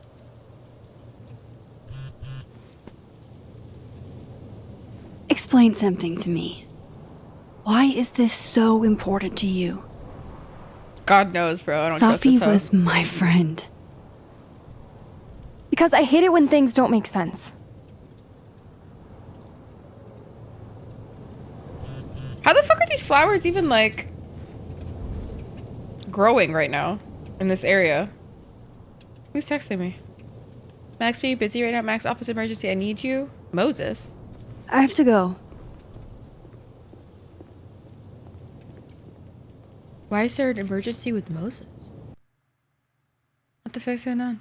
Explain something to me. Why is this so important to you? God knows, bro. I don't trust Safi this hoe. was my friend. Because I hate it when things don't make sense. How the fuck are these flowers even, like, growing right now in this area? Who's texting me? Max, are you busy right now? Max, office emergency. I need you. Moses. I have to go. Why is there an emergency with Moses? What the fuck's going on?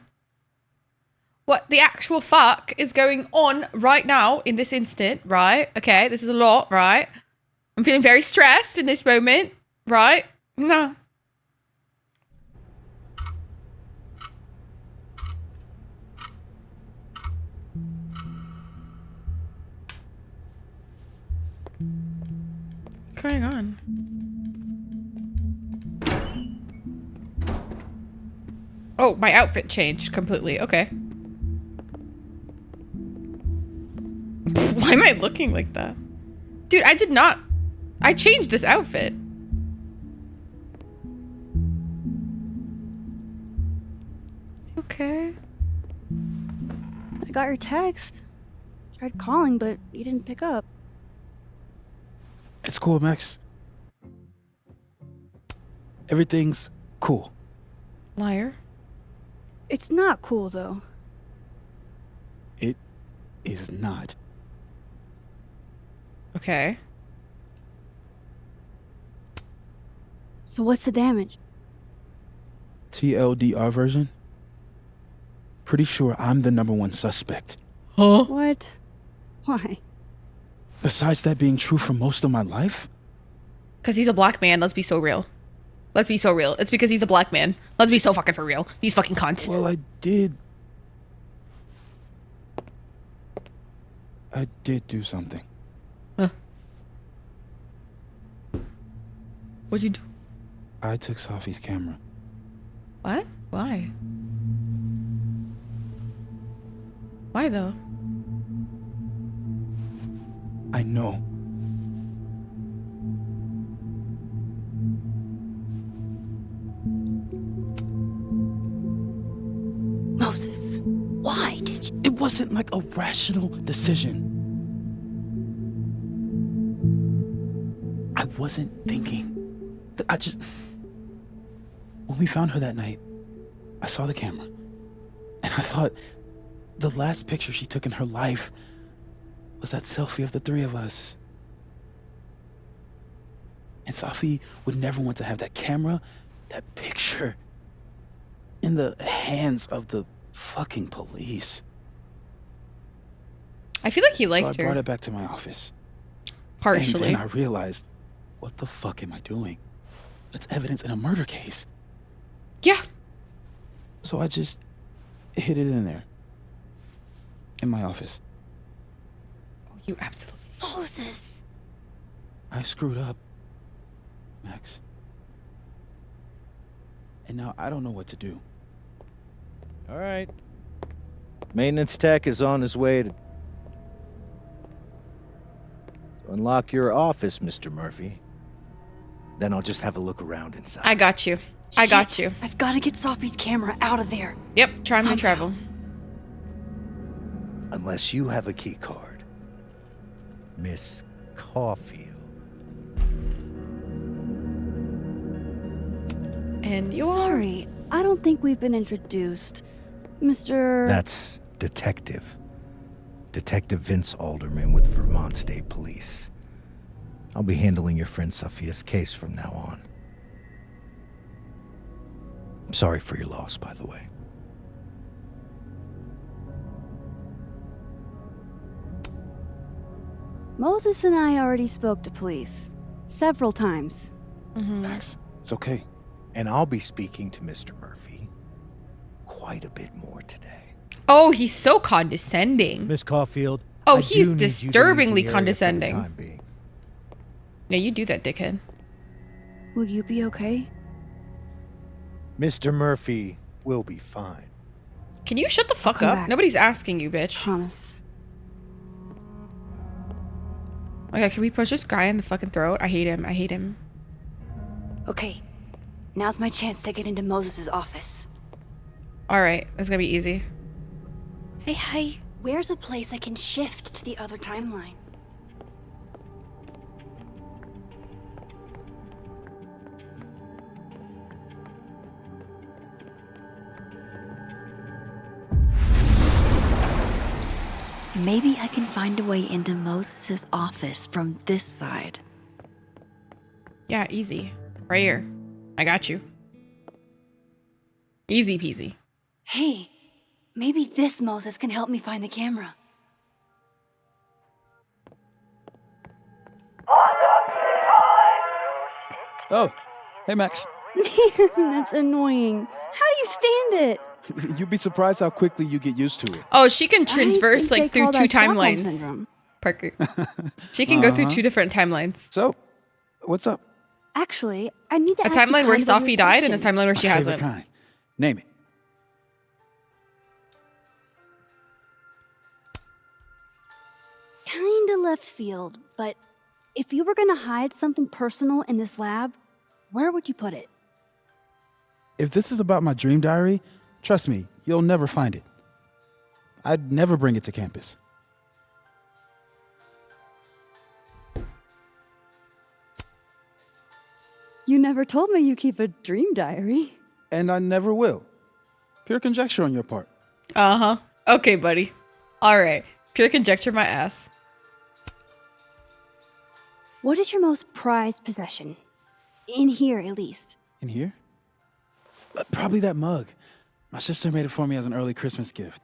What the actual fuck is going on right now in this instant, right? Okay, this is a lot, right? I'm feeling very stressed in this moment, right? No. What's going on? Oh, my outfit changed completely. Okay. Why am I looking like that? Dude, I did not. I changed this outfit. Is he okay? I got your text. Tried calling, but you didn't pick up. It's cool, Max. Everything's cool. Liar. It's not cool, though. It is not. Okay. So what's the damage? TLDR version? Pretty sure I'm the #1 suspect. Huh? What? Why? Besides that being true for most of my life? Because he's a black man. Let's be so real. Let's be so real. It's because he's a black man. Let's be so fucking for real. He's fucking cunt. Well, I did do something. Huh. What'd you do? I took Safi's camera. What? Why? Why though? I know. Moses, why did you? It wasn't like a rational decision. I wasn't thinking. When we found her that night, I saw the camera. And I thought the last picture she took in her life was that selfie of the 3 of us. And Safi would never want to have that camera, that picture, in the hands of the fucking police. I feel like he liked so I her. brought it back to my office. Partially. And then I realized, what the fuck am I doing? That's evidence in a murder case. Yeah. So I just hid it in there. In my office. Oh, you absolutely. Moses. I screwed up, Max. And now I don't know what to do. All right. Maintenance tech is on his way to unlock your office, Mr. Murphy. Then I'll just have a look around inside. I got you. I got you. I've got to get Sophie's camera out of there. Yep, time to travel. Unless you have a key card. Miss Caulfield. And you're... Sorry, I don't think we've been introduced. Mr. That's Detective. Detective Vince Alderman with Vermont State Police. I'll be handling your friend Sophia's case from now on. I'm sorry for your loss, by the way. Moses and I already spoke to police. Several times. Max, it's okay. And I'll be speaking to Mr. Murphy quite a bit more today. Oh, he's so condescending. Miss Caulfield. Oh, I he's do need you to leave disturbingly the area for the condescending. time being. Yeah, you do that, dickhead. Will you be okay? Mr. Murphy will be fine. Can you shut the fuck Come up? back. Nobody's asking you, bitch. Promise. Okay, can we push this guy in the fucking throat? I hate him. I hate him. Okay, now's my chance to get into Moses' office. All right, that's gonna be easy. Hey, where's a place I can shift to the other timeline? Maybe I can find a way into Moses' office from this side. Yeah, easy. Right here. I got you. Easy peasy. Hey, maybe this Moses can help me find the camera. Oh, hey Max. That's annoying. How do you stand it? You'd be surprised how quickly you get used to it. Oh, she can transverse think like they through call two that Stockholm timelines. syndrome. Parker. She can go through Uh-huh. two different timelines. So, what's up? Actually, I need to A ask you timeline where kind of a Safi weird died and a question. timeline where she My favorite hasn't. kind. Name it. Kinda left field, but if you were gonna hide something personal in this lab, where would you put it? If this is about my dream diary, trust me, you'll never find it. I'd never bring it to campus. You never told me you keep a dream diary. And I never will. Pure conjecture on your part. Uh-huh. Okay, buddy. All right. Pure conjecture my ass. What is your most prized possession? In here, at least. In here? Probably that mug. My sister made it for me as an early Christmas gift.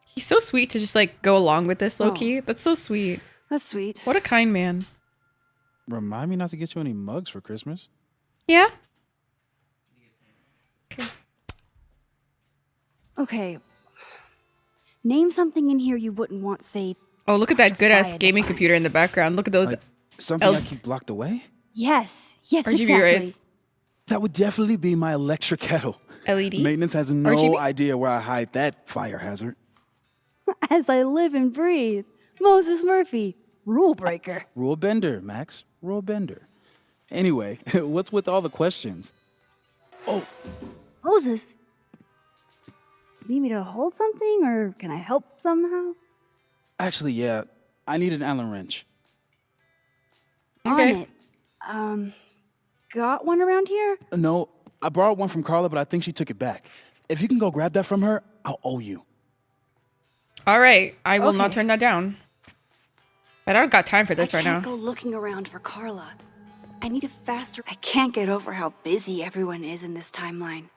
He's so sweet to just like go along with this, Oh. low-key. That's so sweet. That's sweet. What a kind man. Remind me not to get you any mugs for Christmas. Yeah? Okay. Name something in here you wouldn't want, say. Oh, look at that good-ass Fire gaming computer in the background. Look at those Something I keep locked away? Yes, RGB exactly. rates. That would definitely be my electric kettle. LED? Maintenance has no RGB? idea where I hide that fire hazard. As I live and breathe. Moses Murphy, rule breaker. Rule bender, Max. Rule bender. Anyway, what's with all the questions? Oh, Moses, you need me to hold something, or can I help somehow? actually, yeah. I need an Allen wrench. Okay. On it. Got one around here? No, I borrowed one from Carla, but I think she took it back. If you can go grab that from her, I'll owe you. All right. I will not Okay. turn that down. But I don't got time for this I right now. can't go looking around for Carla. I need a faster. I can't get over how busy everyone is in this timeline.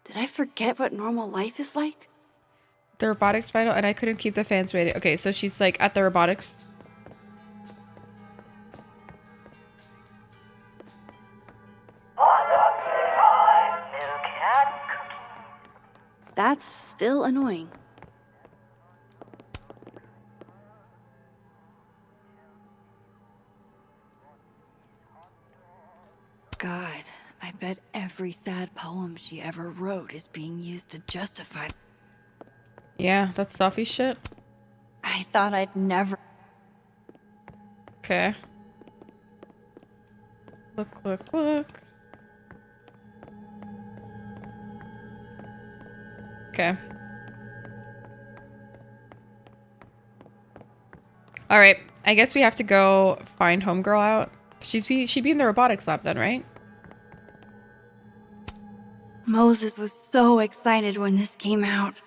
Did I forget what normal life is like? The robotics final, and I couldn't keep the fans waiting. Okay, so she's like at the robotics. That's still annoying. God, I bet every sad poem she ever wrote is being used to justify. Yeah, that's Sophie shit. I thought I'd never. Okay. Look. Okay. All right. I guess we have to go find Homegirl out. She'd be in the robotics lab then, right? Moses was so excited when this came out.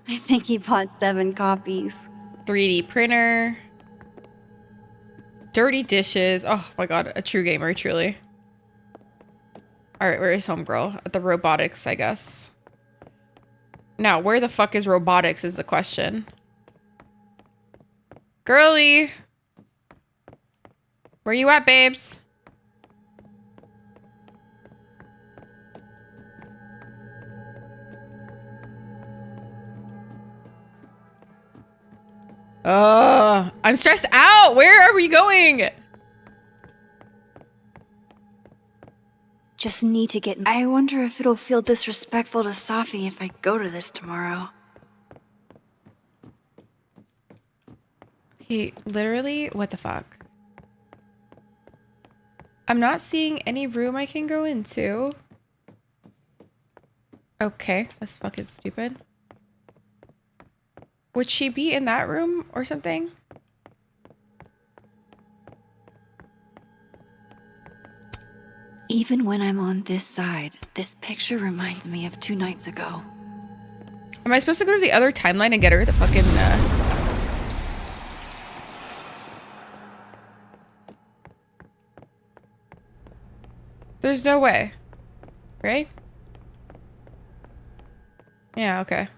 I think he bought 7 copies. 3D printer. Dirty dishes. Oh my god, a true gamer, truly. All right, where is Homegirl? At the robotics, I guess. Now, where the fuck is robotics is the question. Girly! Where you at, babes? I'm stressed out. Where are we going? Just need to get. I wonder if it'll feel disrespectful to Safi if I go to this tomorrow. Okay, literally, what the fuck? I'm not seeing any room I can go into. Okay, that's fucking stupid. Would she be in that room or something? Even when I'm on this side, this picture reminds me of 2 nights ago. Am I supposed to go to the other timeline and get her the fucking, There's no way. Right? Yeah, okay.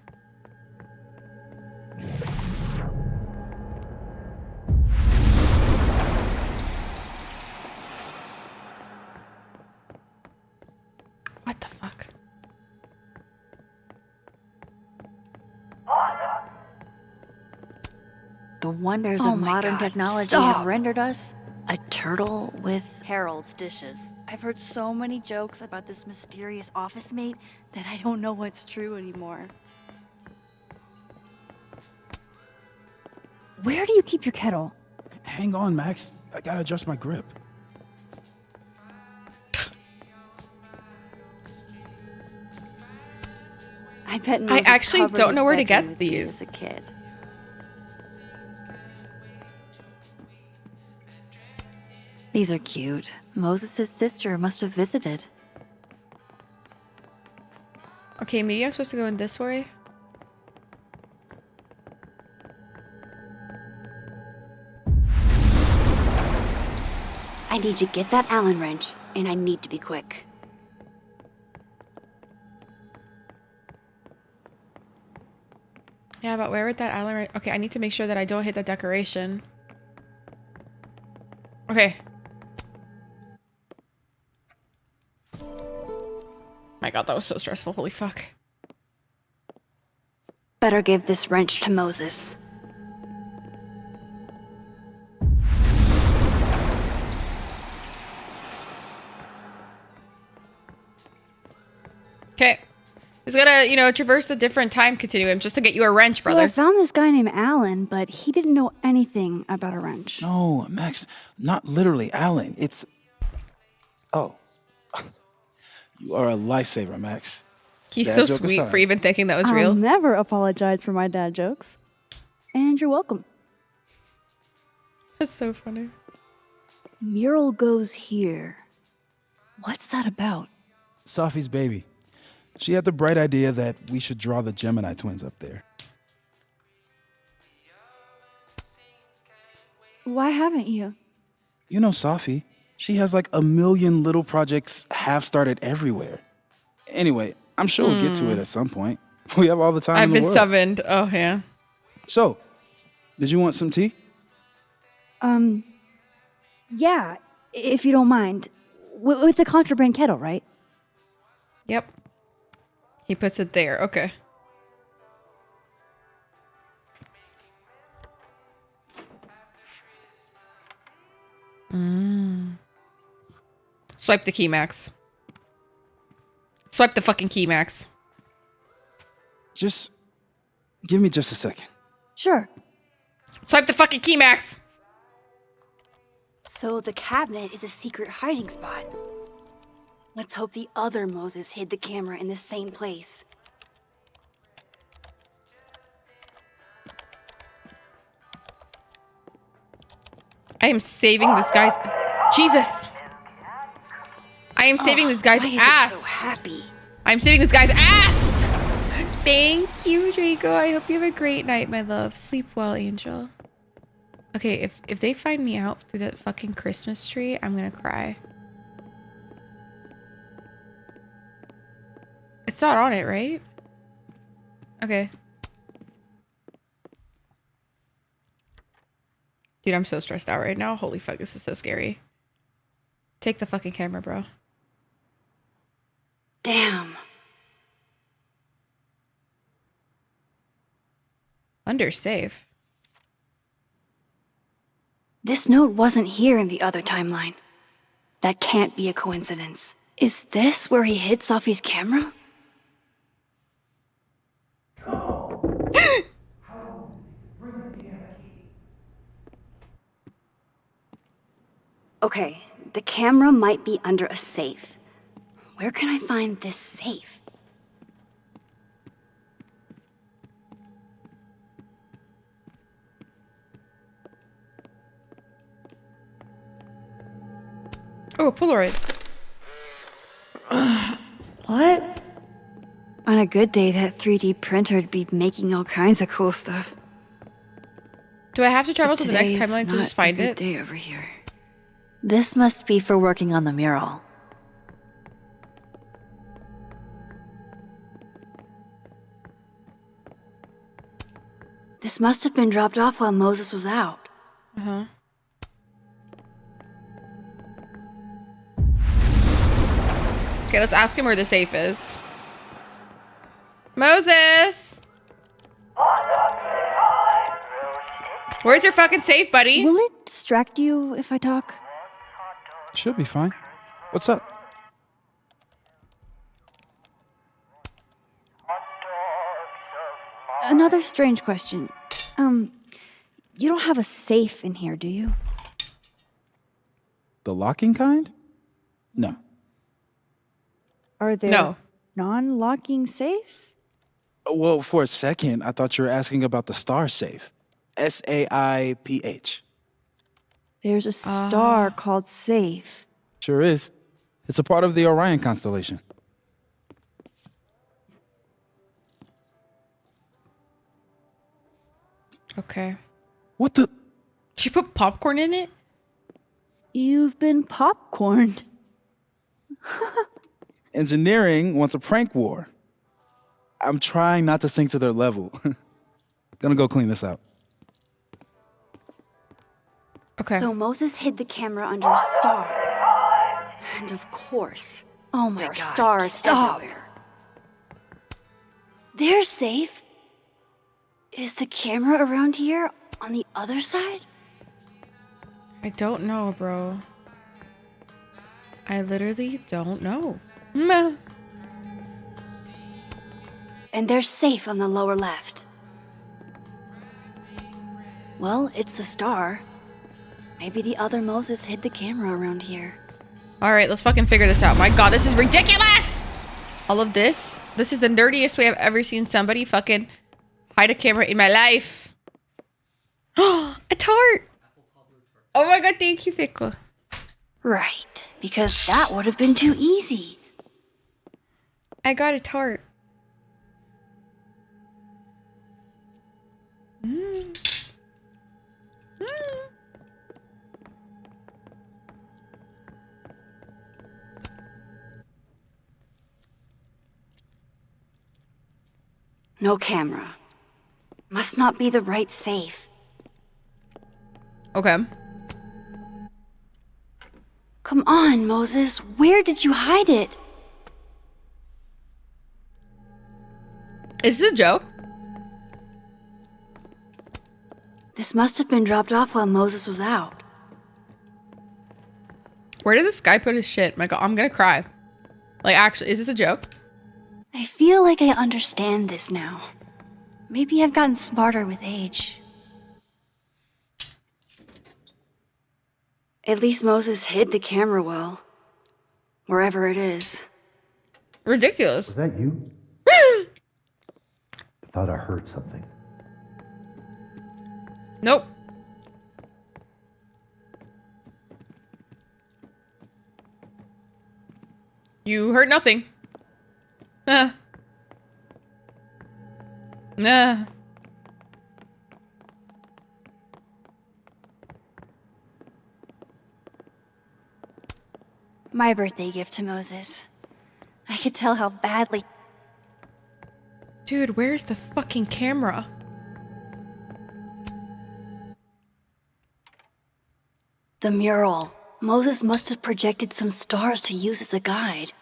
What the fuck? The wonders Oh of my modern God, technology stop. have rendered us a turtle with Harold's dishes. I've heard so many jokes about this mysterious office mate that I don't know what's true anymore. Where do you keep your kettle? Hang on, Max. I gotta adjust my grip. I bet I Moses actually covered don't his know where to bedroom get with these these. as a kid. These are cute. Moses' sister must have visited. Okay, maybe I'm supposed to go in this way. I need to get that Allen wrench, and I need to be quick. Yeah, but where would that Allen... Okay, I need to make sure that I don't hit the decoration. Okay. My god, that was so stressful. Holy fuck. Better give this wrench to Moses. Okay. He's gonna, you know, traverse the different time continuum just to get you a wrench, So I brother. found this guy named Alan, but he didn't know anything about a wrench. No, Max, not literally Alan. It's. Oh. You are a lifesaver, Max. He's Dad so joke sweet aside. for even thinking that was I'll real. never apologize for my dad jokes. And you're welcome. That's so funny. Mural goes here. What's that about? Safi's baby. She had the bright idea that we should draw the Gemini twins up there. Why haven't you? You know Safi. She has like a million little projects half started everywhere. Anyway, I'm sure we'll get to it at some point. We have all the time in I've the been world. summoned. Oh, yeah. So, did you want some tea? Yeah, if you don't mind. With the contraband kettle, right? Yep. He puts it there. Okay. Swipe the key, Max. Swipe the fucking key, Max. Just give me just a second. Sure. Swipe the fucking key, Max. So the cabinet is a secret hiding spot. Let's hope the other Moses hid the camera in the same place. I am saving this guy's... Jesus. I am saving this guy's Why is ass. it so happy? I'm saving this guy's ass. Thank you, Draco. I hope you have a great night, my love. Sleep well, angel. Okay, if they find me out through that fucking Christmas tree, I'm gonna cry. It's not on it, right? Okay. Dude, I'm so stressed out right now. Holy fuck, this is so scary. Take the fucking camera, bro. Damn. Under safe. This note wasn't here in the other timeline. That can't be a coincidence. Is this where he hid Sophie's camera? Okay, the camera might be under a safe. Where can I find this safe? Oh, Polaroid. What? On a good day, that 3D printer'd be making all kinds of cool stuff. Do I have to travel But to the next today's timeline to not just find a good it? day over here. This must be for working on the mural. This must have been dropped off while Moses was out. Uh-huh. Okay, let's ask him where the safe is. Moses! Where's your fucking safe, buddy? Will it distract you if I talk? Should be fine. What's up? Another strange question. You don't have a safe in here, do you? The locking kind? No. Are there No. non-locking safes? Well, for a second, I thought you were asking about the star safe. SAIPH. There's a star called Safe. Sure is. It's a part of the Orion constellation. Okay. What the? She put popcorn in it? You've been popcorned. Engineering wants a prank war. I'm trying not to sink to their level. Gonna go clean this out. Okay. So Moses hid the camera under a star. And of course, there are stars everywhere. They're safe. Is the camera around here on the other side? I don't know, bro. I literally don't know. Meh. And they're safe on the lower left. Well, it's a star. Maybe the other Moses hid the camera around here. All right, let's fucking figure this out. My God, this is ridiculous. All of this. This is the nerdiest way I've ever seen somebody fucking hide a camera in my life. A tart. Oh my God, thank you, Fickle. Right, because that would have been too easy. I got a tart. No camera. Must not be the right safe. Okay. Come on, Moses. Where did you hide it? Is this a joke? This must have been dropped off while Moses was out. Where did this guy put his shit? My God, I'm gonna cry. Like, actually, is this a joke? I feel like I understand this now. Maybe I've gotten smarter with age. At least Moses hid the camera well. Wherever it is. Ridiculous. Was that you? I thought I heard something. Nope. You heard nothing. Nah. Nah. My birthday gift to Moses. I could tell how badly... Dude, where's the fucking camera? The mural. Moses must have projected some stars to use as a guide.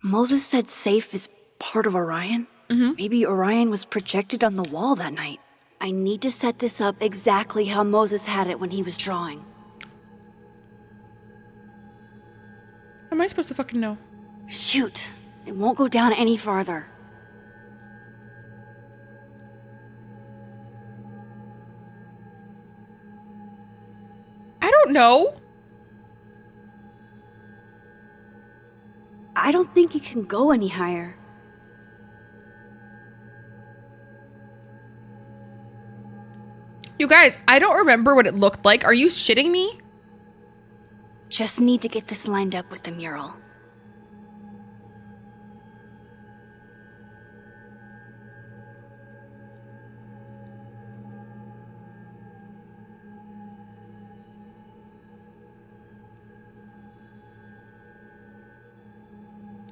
Moses said safe is part of Orion? Maybe Orion was projected on the wall that night. I need to set this up exactly how Moses had it when he was drawing. How am I supposed to fucking know? Shoot. It won't go down any farther. I don't know. I don't think it can go any higher. You guys, I don't remember what it looked like. Are you shitting me? Just need to get this lined up with the mural.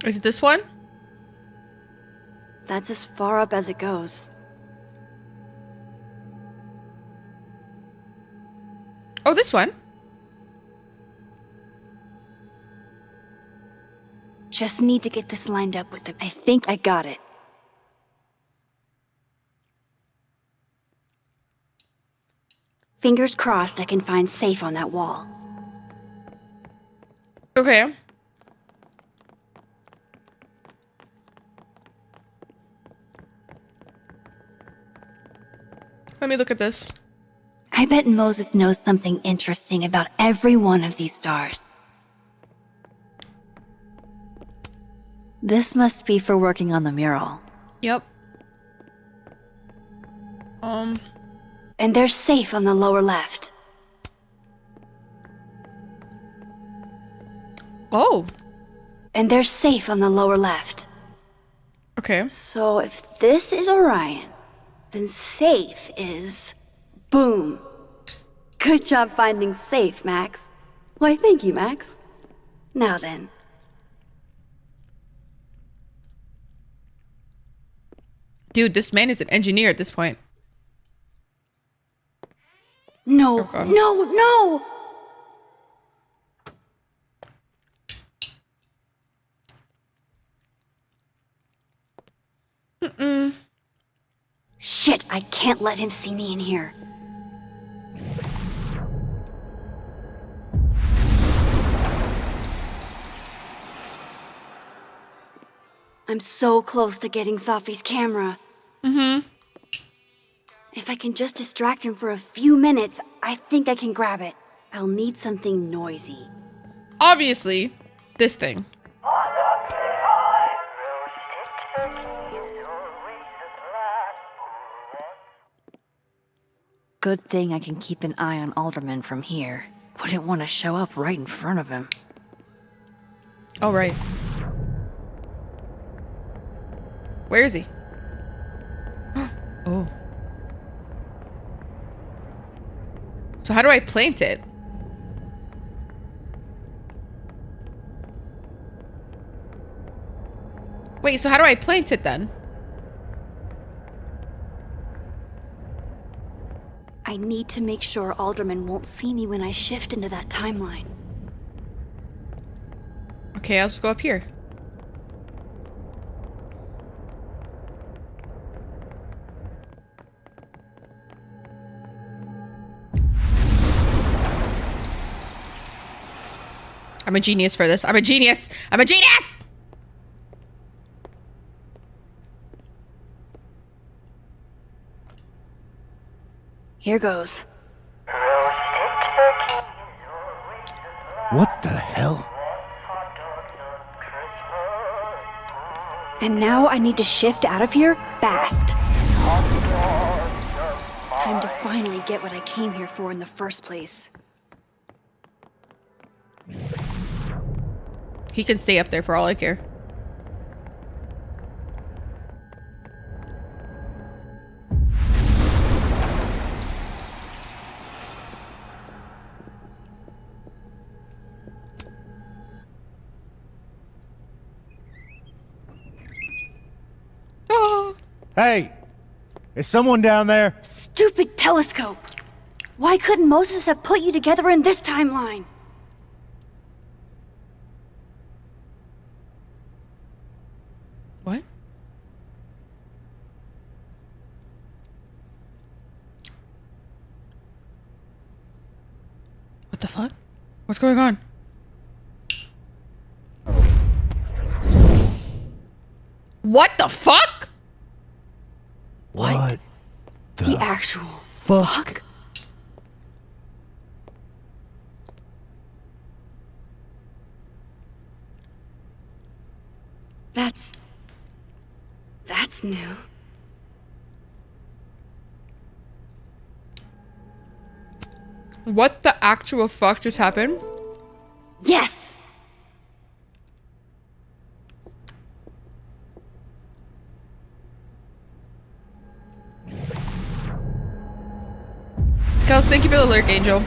Is it this one? That's as far up as it goes. Oh, this one? Just need to get this lined up with the... I think I got it. Fingers crossed I can find safe on that wall. Okay. Let me look at this. I bet Moses knows something interesting about every one of these stars. This must be for working on the mural. Yep. And they're safe on the lower left. Oh. And they're safe on the lower left. Okay. So if this is Orion, then safe is... boom. Good job finding safe, Max. Why, thank you, Max. Now then. Dude, this man is an engineer at this point. No, Oh, God. no! Shit, I can't let him see me in here. I'm so close to getting Safi's camera. If I can just distract him for a few minutes, I think I can grab it. I'll need something noisy. Obviously, this thing. Good thing I can keep an eye on Alderman from here. Wouldn't want to show up right in front of him. Oh, right. Where is he? Oh. So how do I plant it? Wait, so how do I plant it then? I need to make sure Alderman won't see me when I shift into that timeline. Okay, I'll just go up here. I'm a genius for this. I'm a genius. I'm a genius! Here goes. What the hell? And now I need to shift out of here fast. Time to finally get what I came here for in the first place. He can stay up there for all I care. Hey! Is someone down there? Stupid telescope! Why couldn't Moses have put you together in this timeline? What? What the fuck? What's going on? What the fuck? What the actual fuck? That's new. What the actual fuck just happened? Yes! Kels, thank you for the lurk, Angel.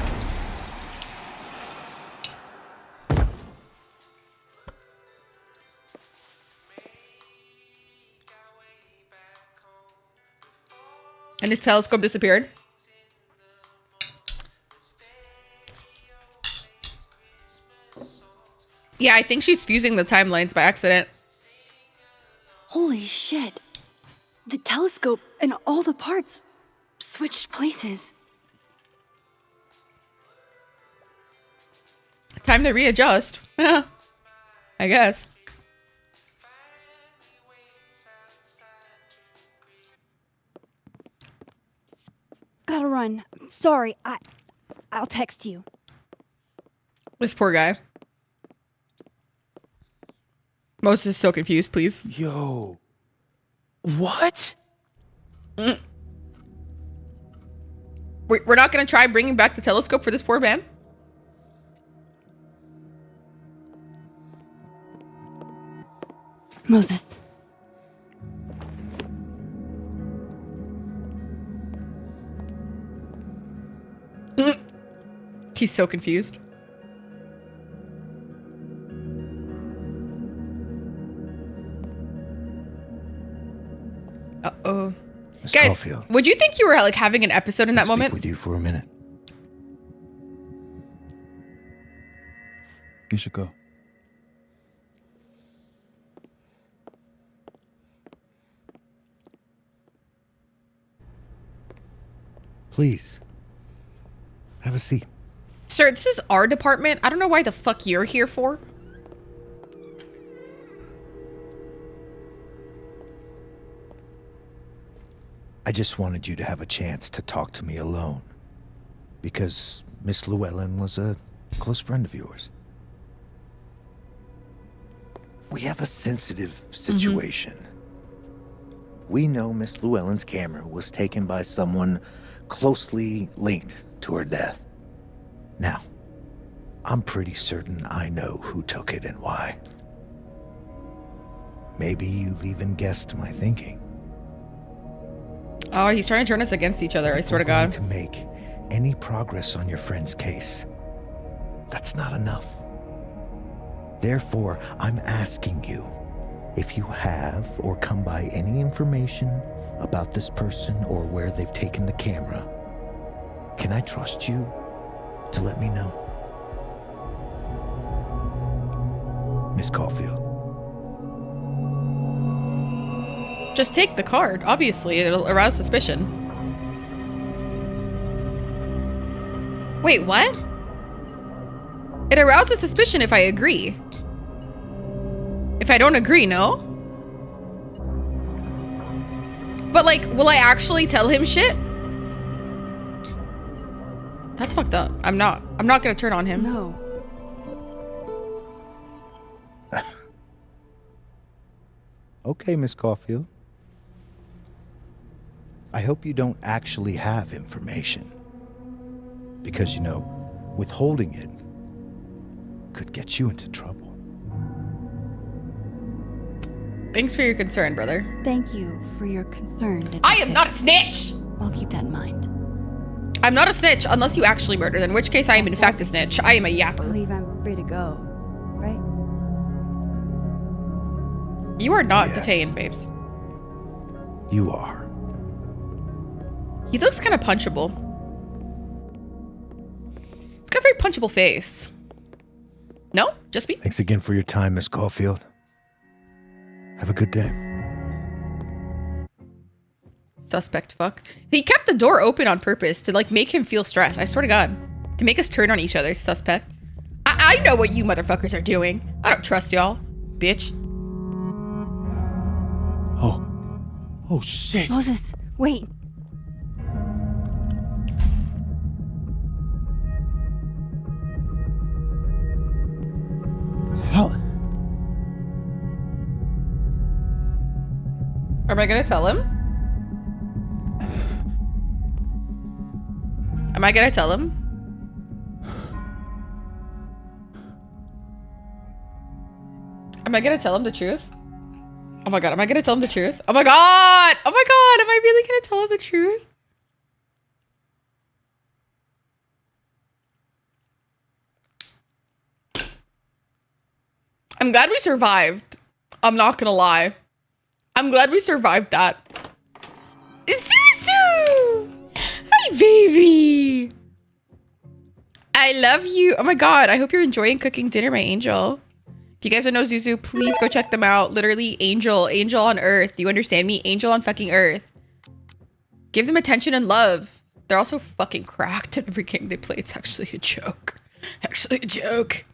And his telescope disappeared. Yeah, I think she's fusing the timelines by accident. Holy shit. The telescope and all the parts switched places. Time to readjust. I guess. Gotta run. Sorry, I'll text you. This poor guy. Moses is so confused, please. Yo. What? We're not gonna try bringing back the telescope for this poor man? Moses. He's so confused. Uh-oh. Miss Guys, Caulfield, would you think you were like having an episode in that speak moment? with you for a minute. You should go. Please. Have a seat. Sir, this is our department. I don't know why the fuck you're here for. I just wanted you to have a chance to talk to me alone. Because Miss Llewellyn was a close friend of yours. We have a sensitive situation. We know Miss Llewellyn's camera was taken by someone closely linked to her death. Now, I'm pretty certain I know who took it and why. Maybe you've even guessed my thinking. Oh, he's trying to turn us against each other, I swear to We're going God. to make any progress on your friend's case, that's not enough. Therefore, I'm asking you, if you have or come by any information about this person or where they've taken the camera, Can I trust you to let me know? Miss Caulfield. Just take the card. Obviously, it'll arouse suspicion. Wait, what? It arouses suspicion if I agree. If I don't agree, no? But like, will I actually tell him shit? That's fucked up. I'm not gonna turn on him. No. Okay, Miss Caulfield. I hope you don't actually have information. Because, you know, withholding it could get you into trouble. Thanks for your concern, brother. Thank you for your concern, detective. I am not a snitch! I'll keep that in mind. I'm not a snitch unless you actually murdered, in which case I am in fact a snitch. I am a I yapper. believe I'm free to go, right? You are not Yes. detained, babes. You are. He looks kind of punchable. He's got a very punchable face. No? Just me? Thanks again for your time, Miss Caulfield. Have a good day. Suspect fuck. He kept the door open on purpose to like make him feel stressed. I swear to God. To make us turn on each other, suspect. I know what you motherfuckers are doing. I don't trust y'all, bitch. Oh shit. Moses, wait. How? Am I gonna tell him? Am I gonna tell him? Am I gonna tell him the truth? Oh my God, am I gonna tell him the truth? Oh my God! Oh my God, am I really gonna tell him the truth? I'm glad we survived. I'm not gonna lie. I'm glad we survived that. Zuzu! Hi, baby! I love you. Oh my God, I hope you're enjoying cooking dinner, my angel. If you guys don't know Zuzu, please go check them out. Literally, angel on earth. Do you understand me? Angel on fucking earth. Give them attention and love. They're also fucking cracked in every game they play. It's actually a joke. Actually a joke.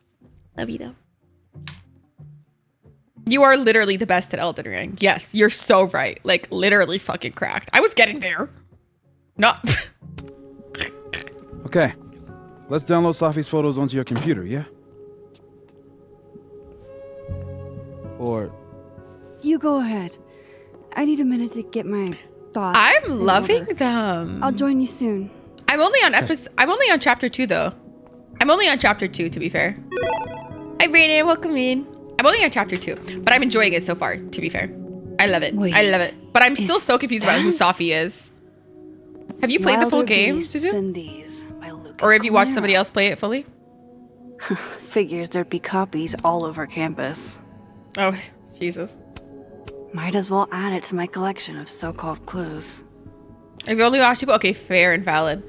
Love you though. You are literally the best at Elden Ring. Yes, you're so right. Like, literally fucking cracked. I was getting there. Not. Okay. Let's download Safi's photos onto your computer, yeah? Or... You go ahead. I need a minute to get my thoughts. I'm in loving order. them. I'll join you soon. I'm only on chapter 2 though. I'm only on chapter 2 to be fair. Hi Brandon, welcome in. I'm only on chapter 2, but I'm enjoying it so far, to be fair. I love it. Wait, I love it. But I'm still is so confused about who that- Safi is. Have you played the full Wilder game, Beasts Suzu? than these by Lucas Or have you watched Colnero. somebody else play it fully? Figures there'd be copies all over campus. Oh, Jesus. Might as well add it to my collection of so-called clues. Have you only watched people? Okay, fair and valid.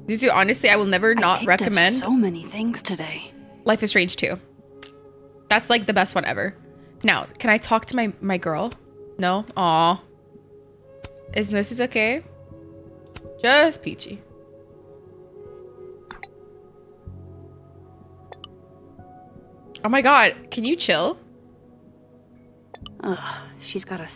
Suzu, honestly, I will never not picked up recommend so many things today. Life is Strange 2. That's like the best one ever. Now, can I talk to my girl? No? Aw. Is Mrs. okay? Just peachy. Oh my God, can you chill? Ugh, she's got a...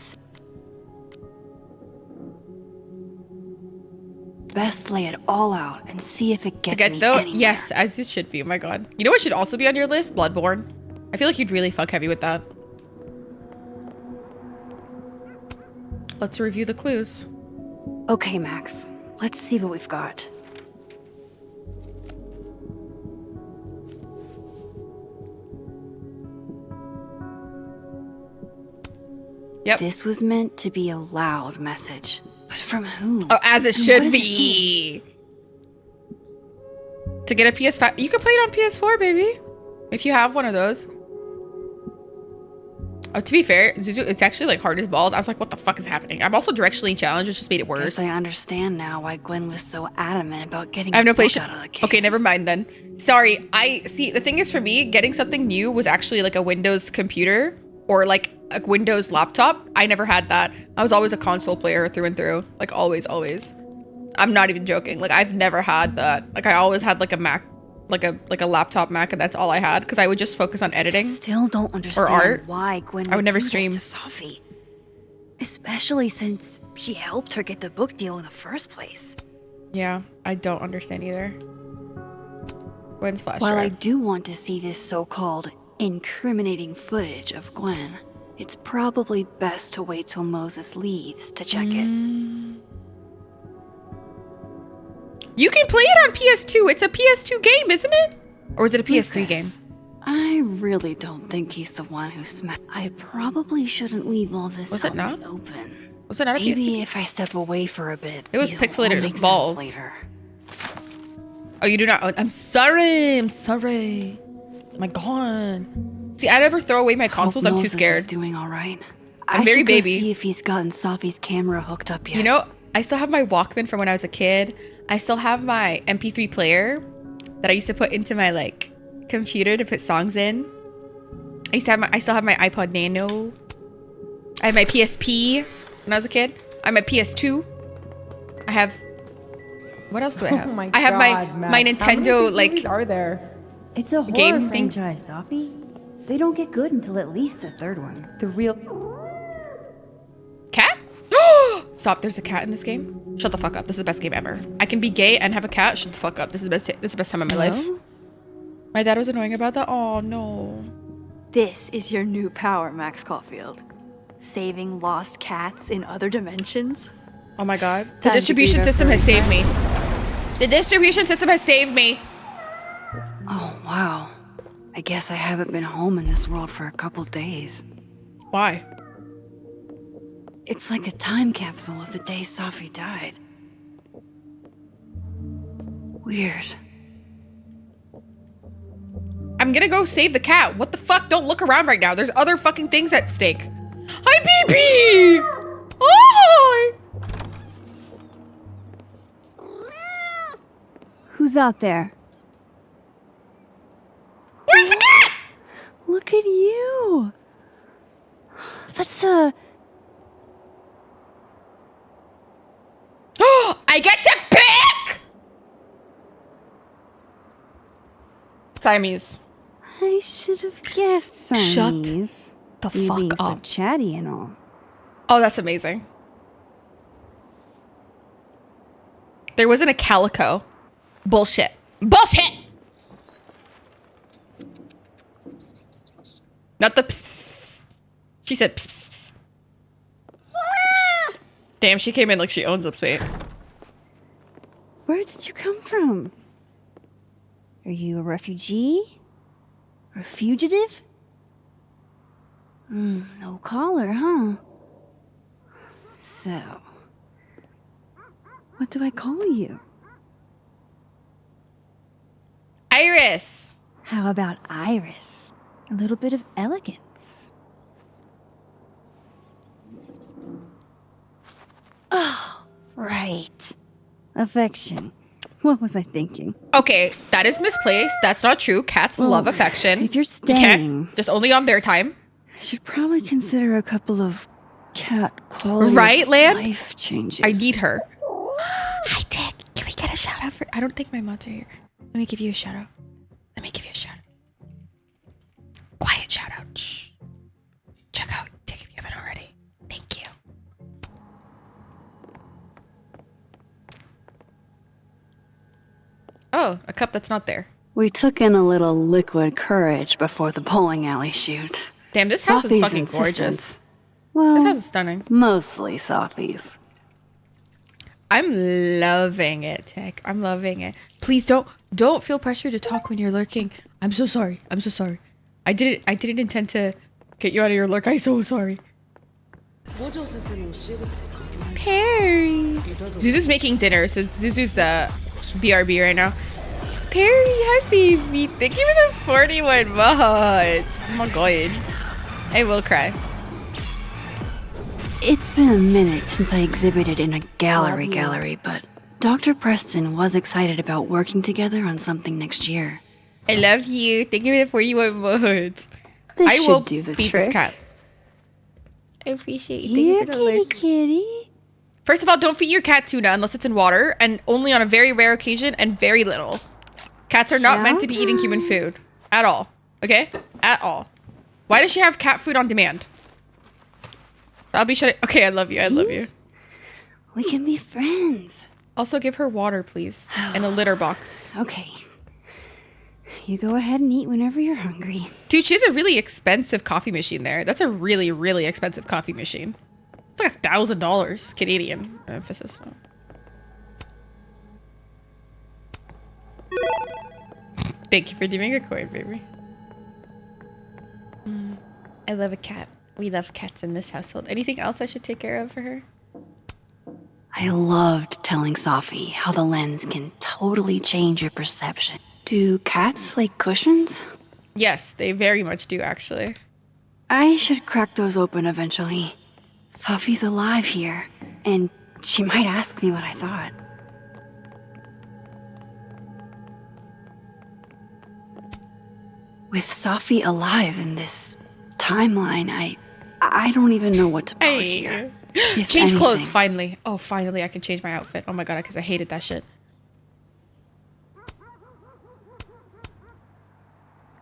Best lay it all out and see if it gets me anywhere. Yes, as it should be. Oh my God. You know what should also be on your list? Bloodborne. I feel like you'd really fuck heavy with that. Let's review the clues. Okay, Max. Let's see what we've got. Yep. This was meant to be a loud message. But from whom? Oh, as it And should what does it be. To get a PS5. You can play it on PS4, baby. If you have one of those. To be fair, Zuzu, it's actually like hard as balls. I was like, what the fuck is happening? I'm also directionally challenged, which just made it worse. Guess I understand now why Gwen was so adamant about getting I have no a book patience. out of the case. Okay, never mind then. Sorry. I see. The thing is, for me, getting something new was actually like a Windows computer or like a Windows laptop. I never had that. I was always a console player through and through. Like always, always. I'm not even joking. Like I've never had that. Like I always had like a Mac, like a laptop Mac, and that's all I had because I would just focus on editing. Still don't understand or art. why Gwen I would never do stream. this to Safi. Especially since she helped her get the book deal in the first place. Yeah, I don't understand either. Gwen's flash While I drive. do want to see this so-called incriminating footage of Gwen, it's probably best to wait till Moses leaves to check it. You can play it on PS2. It's a PS2 game, isn't it? Or is it a PS3 game? I really don't think he's the one who smashed. I probably shouldn't leave all this Was it not? open. Was it not a PS2 Maybe game? if I step away for a bit. It was these will pixelated all as make sense balls. later. Oh, you do not. Oh, I'm sorry. I'm sorry. Oh my god. See, I never throw away my consoles. I'm too Moses scared. Is doing all right. I'm I very should go baby. see if he's gotten Safi's camera hooked up yet. You know, I still have my Walkman from when I was a kid. I still have my MP3 player that I used to put into my like computer to put songs in. I still have my iPod Nano. I have my PSP when I was a kid. I have my PS2. I have. What else do I have? Oh my I have God, my Max. How many Nintendo movies like. are there? It's a horror game thing? franchise, Safi. They don't get good until at least the third one. The real. Cat? Stop, there's a cat in this game? Shut the fuck up. This is the best game ever. I can be gay and have a cat. Shut the fuck up. This is the best time of my life. My dad was annoying about that. Oh no. This is your new power, Max Caulfield. Saving lost cats in other dimensions. Oh my god. The Time to distribution beat her system for has a saved me. The distribution system has saved me. Oh, wow. I guess I haven't been home in this world for a couple days. Why? It's like a time capsule of the day Safi died. Weird. I'm gonna go save the cat. What the fuck? Don't look around right now. There's other fucking things at stake. Hi, BB! Oh! Who's out there? Where's the cat? Look at you. That's I get to pick! Siamese. I should have guessed Siamese. The You fuck being so up. chatty and all. Oh, that's amazing. There wasn't a calico. Bullshit. Bullshit! Not the pss, pss, pss. She said pss, pss, pss. Damn, she came in like she owns Lipspate. Where did you come from? Are you a refugee? Or a fugitive? No collar, huh? So, what do I call you? Iris! How about Iris? A little bit of elegance. Oh, right. Affection. What was I thinking? Okay, that is misplaced. That's not true. Cats love affection. If you're You staying, can't. Just only on their time. I should probably consider a couple of cat quality Right, of Lan? life changes. I need her. Hi, Dick. Can we get a shout out for... I don't think my mods are here. Let me give you a shout out. Let me give you a shout out. Quiet shout out. Shh. Check out Dick if you haven't already. Thank you. Oh, a cup that's not there. We took in a little liquid courage before the bowling alley shoot. Damn, this house is Safi's fucking gorgeous. insistence. Well, This house is stunning. mostly Safi's. I'm loving it, Tech. I'm loving it. Please don't feel pressure to talk when you're lurking. I'm so sorry. I'm so sorry. I didn't intend to get you out of your lurk. I'm so sorry. Perry. Zuzu's making dinner, so Zuzu's BRB right now. Perry, hi baby. Thank you for the 41 months. Oh my god. I will cry. It's been a minute since I exhibited in a gallery, but Dr. Preston was excited about working together on something next year. I love you. Thank you for the 41 modes. This I should will do the feed trick. this cat. I appreciate you. Thank you for the alert. kitty. First of all, don't feed your cat tuna unless it's in water, and only on a very rare occasion and very little. Cats are not meant to be eating human food. At all. Okay? At all. Why does she have cat food on demand? I'll be shutting. Okay, I love you. I love you. We can be friends. Also, give her water, please. And a litter box. Okay. You go ahead and eat whenever you're hungry. Dude, she has a really expensive coffee machine there. That's a really, really expensive coffee machine. It's like $1,000 Canadian. Emphasis. Thank you for giving a coin, baby. I love a cat. We love cats in this household. Anything else I should take care of for her? I loved telling Sophie how the lens can totally change your perception. Do cats like cushions? Yes, they very much do, actually. I should crack those open eventually. Sophie's alive here, and she might ask me what I thought. With Sophie alive in this timeline, I don't even know what to put here. If Change clothes, anything. finally. Oh, finally I can change my outfit. Oh my god, because I hated that shit.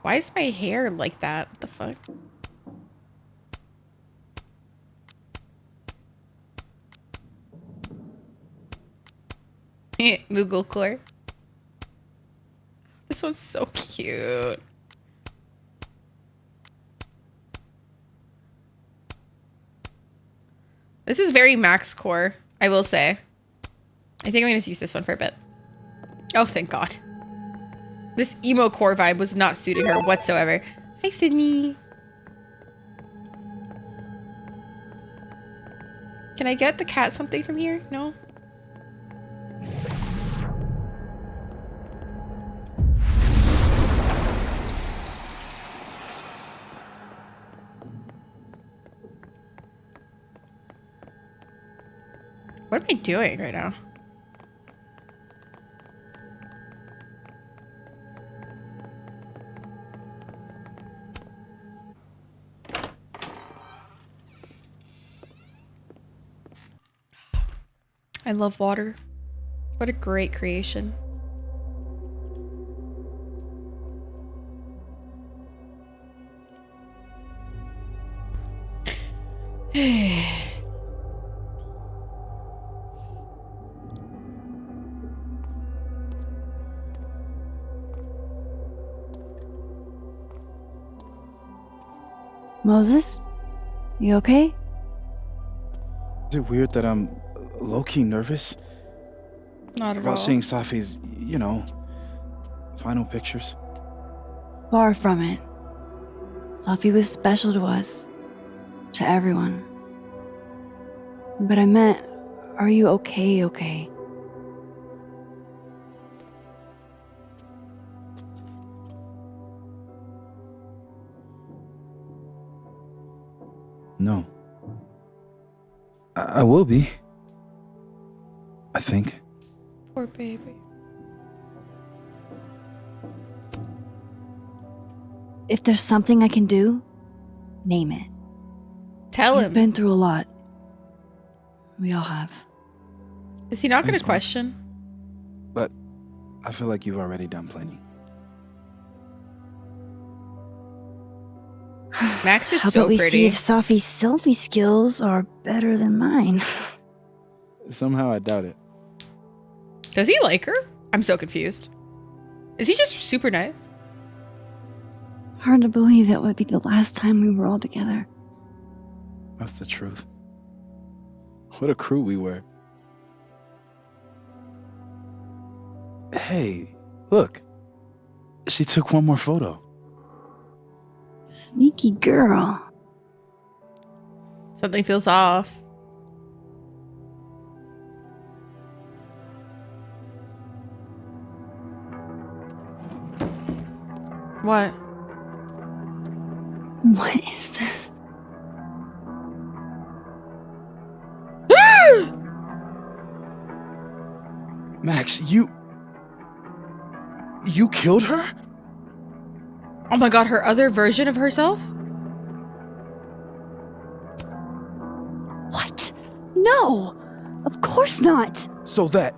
Why is my hair like that? What the fuck? Moogle core. This one's so cute. This is very max core, I will say. I think I'm gonna use this one for a bit. Oh, thank God. This emo core vibe was not suiting her whatsoever. Hi, Sydney. Can I get the cat something from here? No? What am I doing right now? I love water. What a great creation. Moses? You okay? Is it weird that I'm low-key nervous? Not at all. About seeing Safi's, final pictures? Far from it. Sophie was special to us. To everyone. But I meant, are you okay? No. I will be. I think. Poor baby. If there's something I can do, name it. Tell You've him. been through a lot. We all have. Is he not going Thanks, to Mom. question? But I feel like you've already done plenty. Max is How so about we see pretty. if Sophie's selfie skills are better than mine? Somehow I doubt it. Does he like her? I'm so confused. Is he just super nice? Hard to believe that would be the last time we were all together. That's the truth. What a crew we were. Hey, look. She took one more photo. Sneaky girl. Something feels off. What? What is this? Max, you killed her? Oh my god, her other version of herself? What? No! Of course not! So that...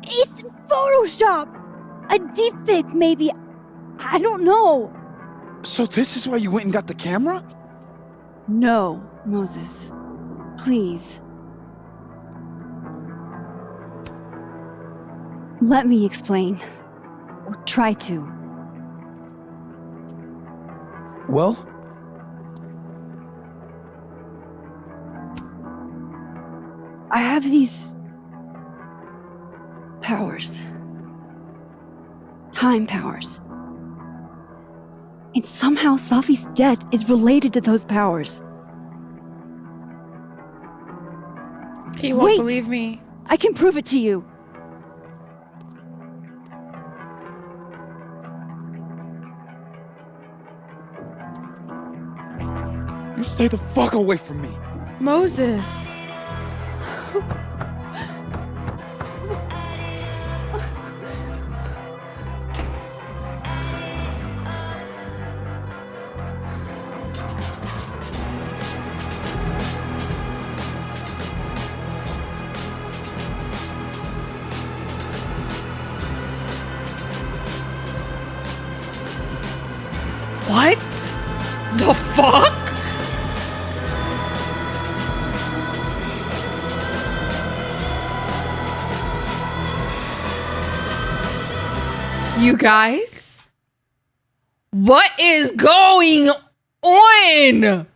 It's Photoshop! A deepfake, maybe. I don't know. So this is why you went and got the camera? No, Moses. Please. Let me explain. Or try to. Well? I have these... powers. Time powers. And somehow Safi's death is related to those powers. He won't believe me. I can prove it to you. You stay the fuck away from me. Moses. What the fuck? You guys? What is going on?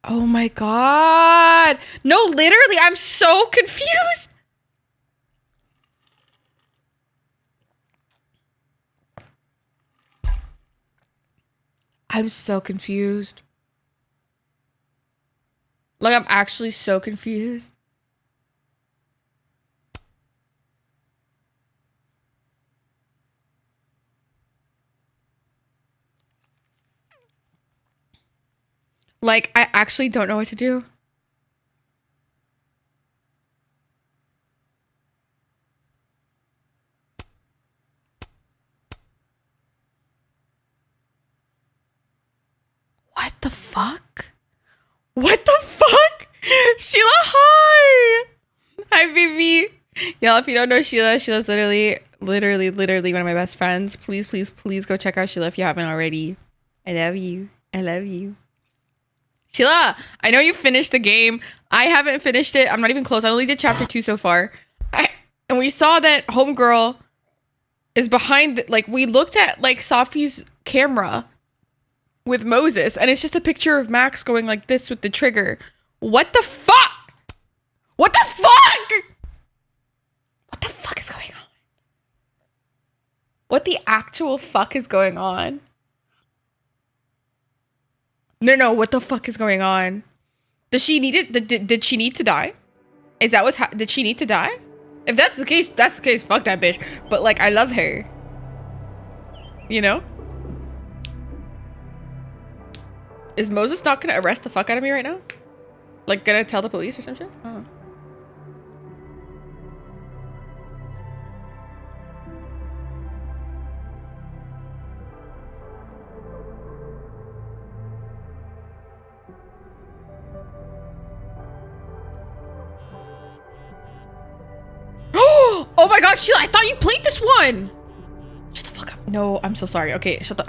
Oh my god. No, literally, I'm so confused. I'm so confused. Like, I'm actually so confused. Like, I actually don't know what to do. What the fuck? What the fuck? Sheila, hi! Hi, baby. Y'all, if you don't know Sheila, Sheila's literally one of my best friends. Please, please, please go check out Sheila if you haven't already. I love you. I love you. Sheila, I know you finished the game. I haven't finished it. I'm not even close. I only did chapter 2 so far. And we saw that homegirl is behind, like, we looked at, like, Safi's camera with Moses, and it's just a picture of Max going like this with the trigger. What the fuck? What the fuck? What the fuck is going on? What the actual fuck is going on? No, what the fuck is going on? Does she need it? Did she need to die? Is that what's did she need to die? If that's the case, fuck that bitch. But, like, I love her. You know? Is Moses not gonna arrest the fuck out of me right now? Like, gonna tell the police or some shit? I don't know. Oh my god, Sheila, I thought you played this one! Shut the fuck up. No, I'm so sorry. Okay, shut the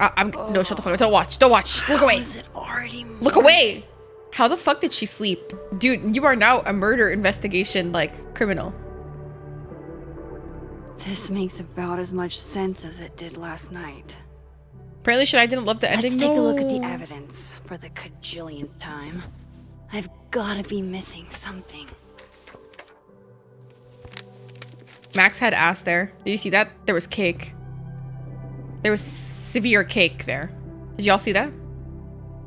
no, shut the fuck up. Don't watch. Don't watch. Look away. Is it already Look away. How the fuck did she sleep? Dude, you are now a murder investigation, like, criminal. This makes about as much sense as it did last night. Apparently, I didn't love the ending. Let's take a look at the evidence for the cajillionth time. I've gotta be missing something. Max had ass there. Did you see that? There was cake. There was severe cake there. Did y'all see that?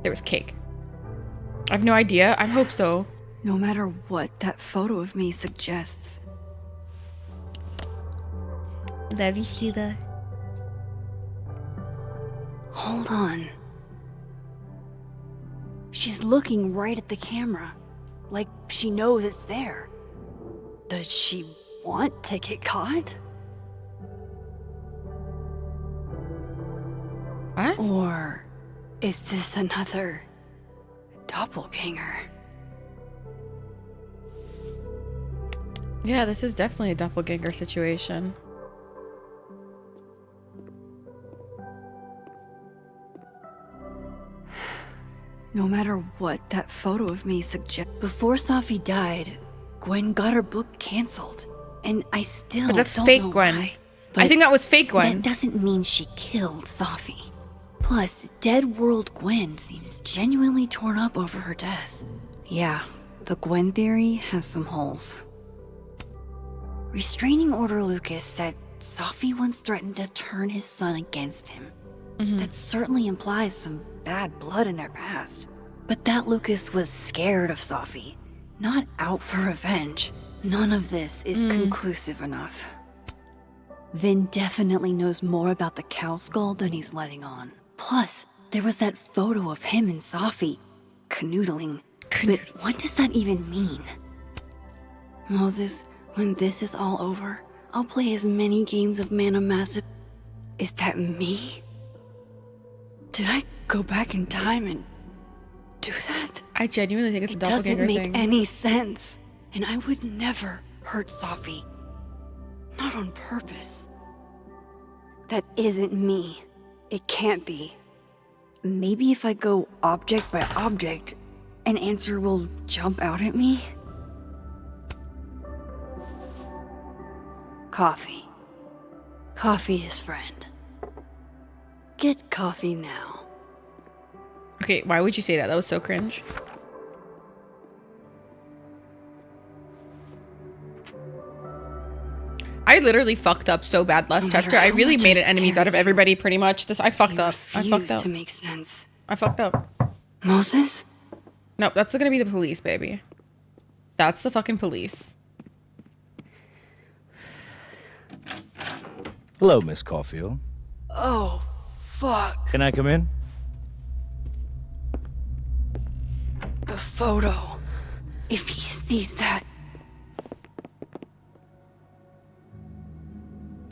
There was cake. I have no idea. I hope so. No matter what that photo of me suggests. Love you, Sheila. Hold on. She's looking right at the camera, like she knows it's there. Does she want to get caught? What? Or is this another doppelganger? Yeah, this is definitely a doppelganger situation. No matter what that photo of me suggests. Before Safi died, Gwen got her book canceled. And I still But that's don't fake know Gwen. why. I think that was fake Gwen. That doesn't mean she killed Safi. Plus, Dead World Gwen seems genuinely torn up over her death. Yeah, the Gwen theory has some holes. Restraining Order Lucas said Safi once threatened to turn his son against him. That certainly implies some bad blood in their past. But that Lucas was scared of Safi, not out for revenge. None of this is conclusive enough. Vin definitely knows more about the cow skull than he's letting on. Plus, there was that photo of him and Safi canoodling. But what does that even mean? Moses, when this is all over, I'll play as many games of Mana Massive. Is that me? Did I go back in time and do that? I genuinely think it's a It doppelganger doesn't make thing. any sense. And I would never hurt Safi. Not on purpose. That isn't me. It can't be. Maybe if I go object by object, an answer will jump out at me? Coffee. Coffee is friend. Get coffee now. Okay, why would you say that? That was so cringe. I literally fucked up so bad last No matter chapter. I how really much made I it enemies stare out of at you, everybody pretty much. I fucked up. I fucked Refuse up. to make sense. I fucked up. Moses? Nope, that's gonna be the police, baby. That's the fucking police. Hello, Miss Caulfield. Oh, fuck. Can I come in? The photo. If he sees that.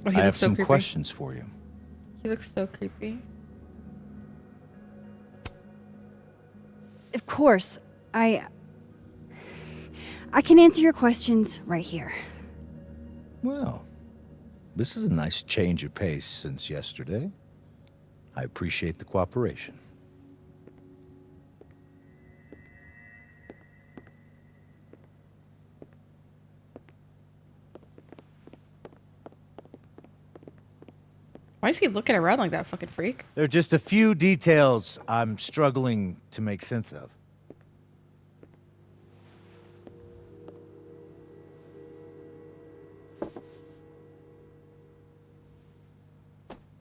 Oh, he I have looks so some creepy. questions for you. He looks so creepy. Of course. I can answer your questions right here. Well, this is a nice change of pace since yesterday. I appreciate the cooperation. Why is he looking around like that, fucking freak? There are just a few details I'm struggling to make sense of.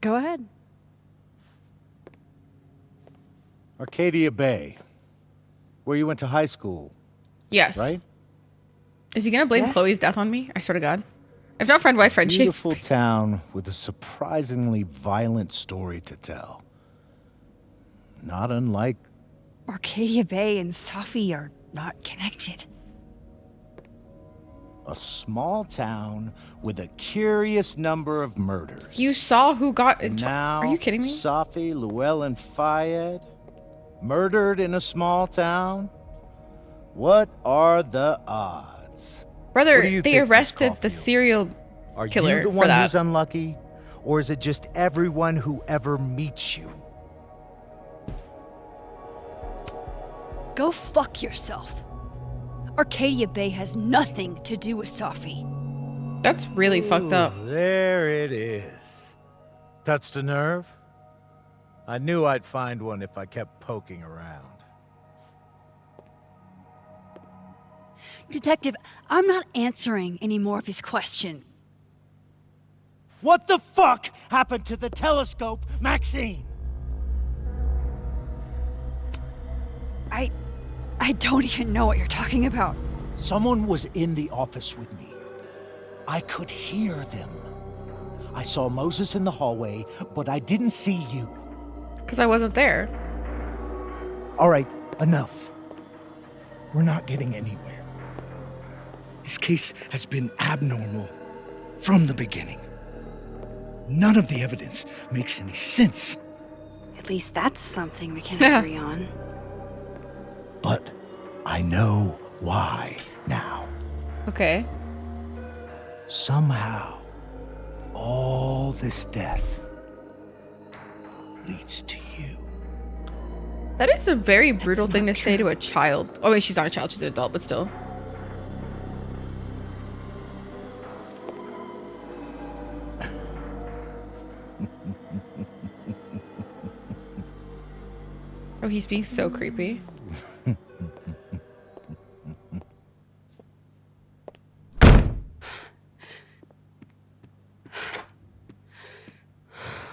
Go ahead. Arcadia Bay, where you went to high school, Yes. right? Is he gonna blame Yes. Chloe's death on me? I swear to God. If not friend, why friendship? Beautiful town with a surprisingly violent story to tell. Not unlike Arcadia Bay and Safi are not connected. a small town with a curious number of murders. You saw who got. And now, Are you kidding me? Safi, Llewellyn Fayed, murdered in a small town? What are the odds? Brother, What do you they think, Miss arrested the Caulfield? serial Are killer you the for one that. who's unlucky? Or is it just everyone who ever meets you? Go fuck yourself. Arcadia Bay has nothing to do with Safi. That's really fucked up. Ooh, there it is. Touched a nerve? I knew I'd find one if I kept poking around. Detective, I'm not answering any more of his questions. What the fuck happened to the telescope, Maxine? I I don't even know what you're talking about. Someone was in the office with me. I could hear them. I saw Moses in the hallway, but I didn't see you. Because I wasn't there. All right, enough. We're not getting anywhere. This case has been abnormal from the beginning. None of the evidence makes any sense. At least that's something we can agree on. But I know why now. Okay. Somehow, all this death leads to you. That is a very brutal thing to say to a child. Oh, wait, she's not a child. She's an adult, but still. Oh, he's being so creepy.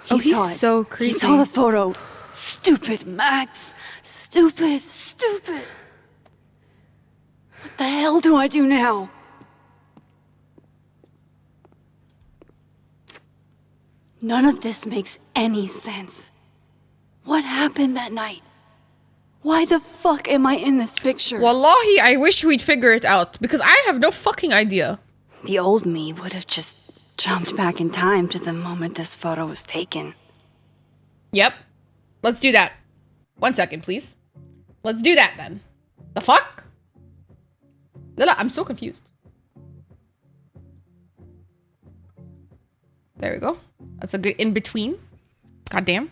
He saw it. So creepy. He saw the photo. Stupid, Max. Stupid, stupid. What the hell do I do now? None of this makes any sense. What happened that night? Why the fuck am I in this picture? Wallahi, I wish we'd figure it out because I have no fucking idea. The old me would have just jumped back in time to the moment this photo was taken. Yep. Let's do that. 1 second, please. Let's do that then. The fuck? Lila, I'm so confused. There we go. That's a good in-between. Goddamn.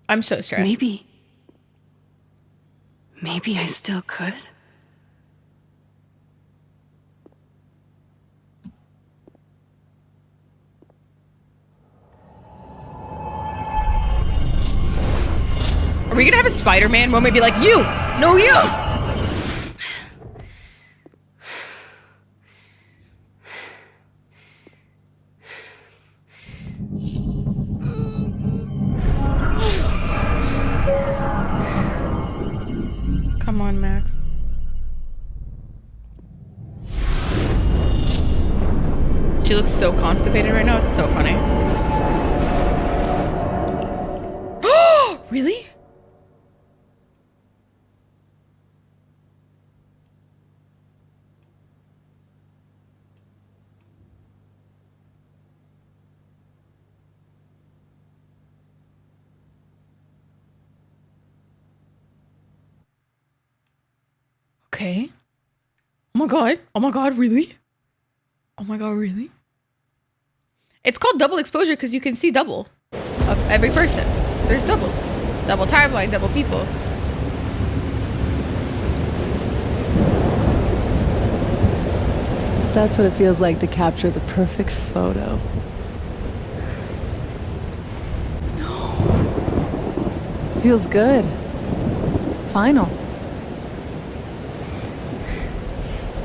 I'm so stressed. Maybe I still could. Are we gonna have a Spider-Man moment? Be like, you! No, you! Come on, Max. She looks so constipated right now. It's so funny. Really? Okay. Oh my god. Oh my god, really? Oh my god, really? It's called double exposure because you can see double of every person. There's doubles. Double timeline, double people. So that's what it feels like to capture the perfect photo. No. Feels good. Final.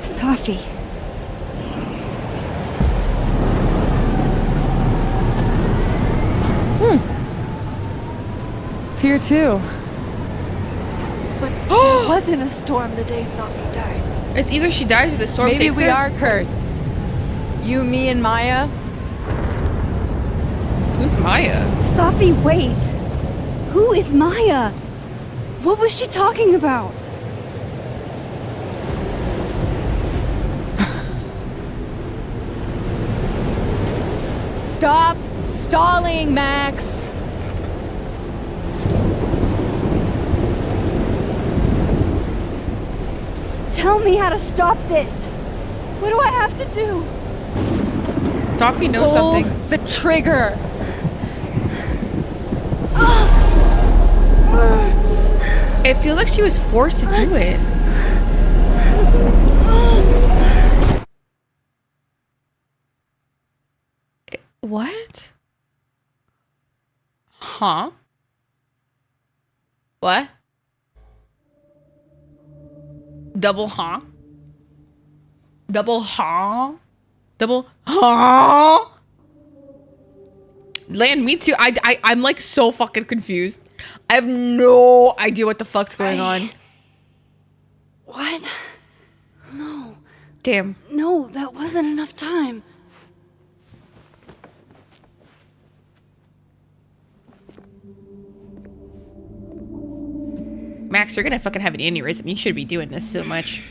Sophie. It's here too. But there wasn't a storm the day Sophie died. It's either she dies or the storm Maybe takes we her. are cursed. You, me, and Maya. Who's Maya? Sophie, wait. Who is Maya? What was she talking about? Stop stalling, Max. Tell me how to stop this. What do I have to do? Sophie knows Pull something. the trigger. It feels like she was forced to do it. What? Huh? What? Double huh? Double huh? Double huh? Land, me too. I'm like so fucking confused. I have no idea what the fuck's going on. What? No. Damn. No, that wasn't enough time. Max, you're gonna fucking have an aneurysm. You should be doing this so much.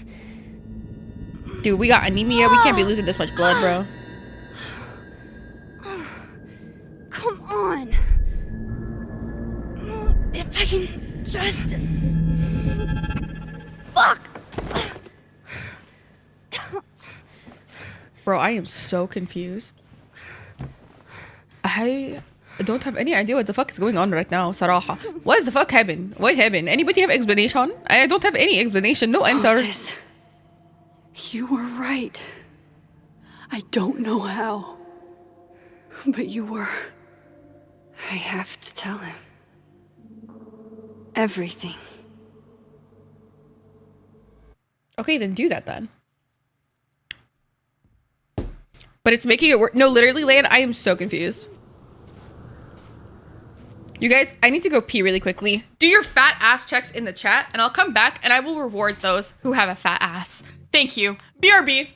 Dude, we got anemia. We can't be losing this much blood, bro. Come on. If I can just... Fuck. Bro, I am so confused. I don't have any idea what the fuck is going on right now, Saraha. What the fuck happened? What happened? Anybody have explanation? I don't have any explanation. No answers. Moses, you were right. I don't know how, but you were. I have to tell him. Everything. Okay, then do that then. But it's making it work. No, literally, Lan, I am so confused. You guys, I need to go pee really quickly. Do your fat ass checks in the chat, and I'll come back and I will reward those who have a fat ass. Thank you. BRB.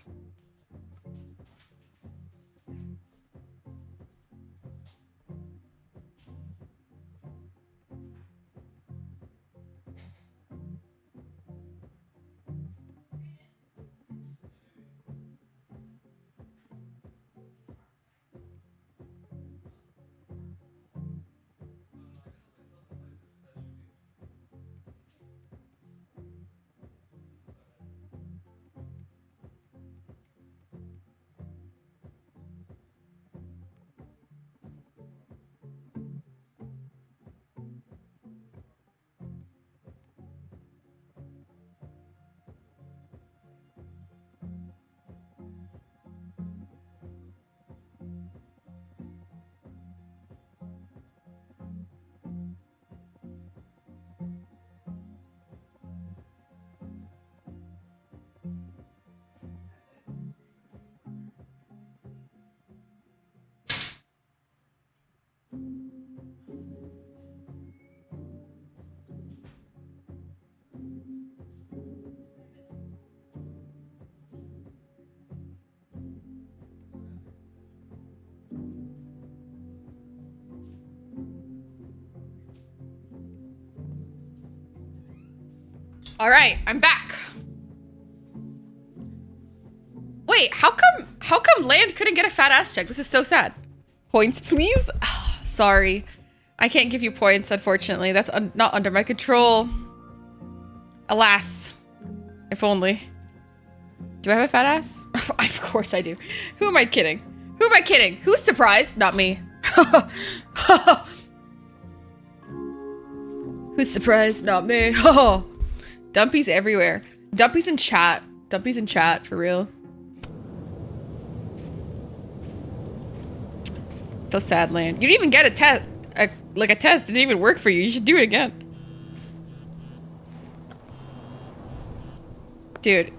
All right, I'm back. Wait, how come Land couldn't get a fat ass check? This is so sad. Points, please? Sorry. I can't give you points, unfortunately. That's not under my control. Alas. If only. Do I have a fat ass? Of course I do. Who am I kidding? Who am I kidding? Who's surprised? Not me. Who's surprised? Not me. Dumpy's everywhere. Dumpy's in chat. Dumpy's in chat, for real. So sad, Land. You didn't even get a test. Like a test didn't even work for you. You should do it again. Dude.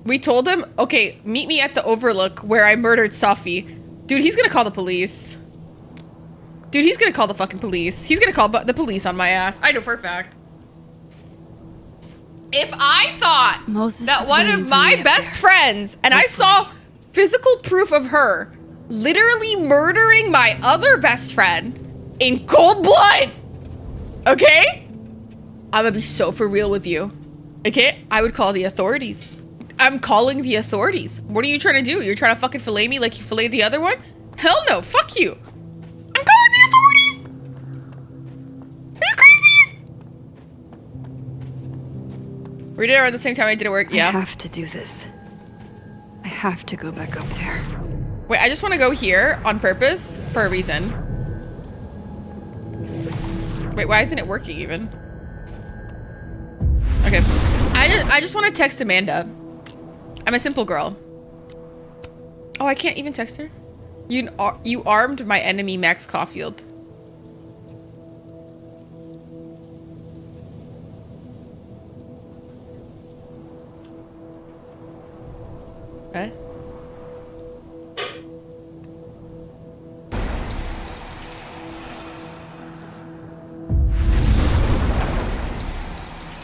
We told him, okay, meet me at the Overlook where I murdered Safi. Dude, he's gonna call the police. Dude, he's gonna call the fucking police. He's gonna call the police on my ass. I know for a fact. If I thought that one of my best friends, and I saw physical proof of her literally murdering my other best friend in cold blood, okay? I'm gonna be so for real with you, okay? I would call the authorities. I'm calling the authorities. What are you trying to do? You're trying to fucking fillet me like you filleted the other one? Hell no, fuck you. I'm calling the authorities. Are you crazy? We did it around the same time I did it work. Yeah. I have to do this. I have to go back up there. Wait, I just want to go here on purpose for a reason. Wait, why isn't it working even? Okay. I just want to text Amanda. I'm a simple girl. Oh, I can't even text her. You armed my enemy, Max Caulfield. What?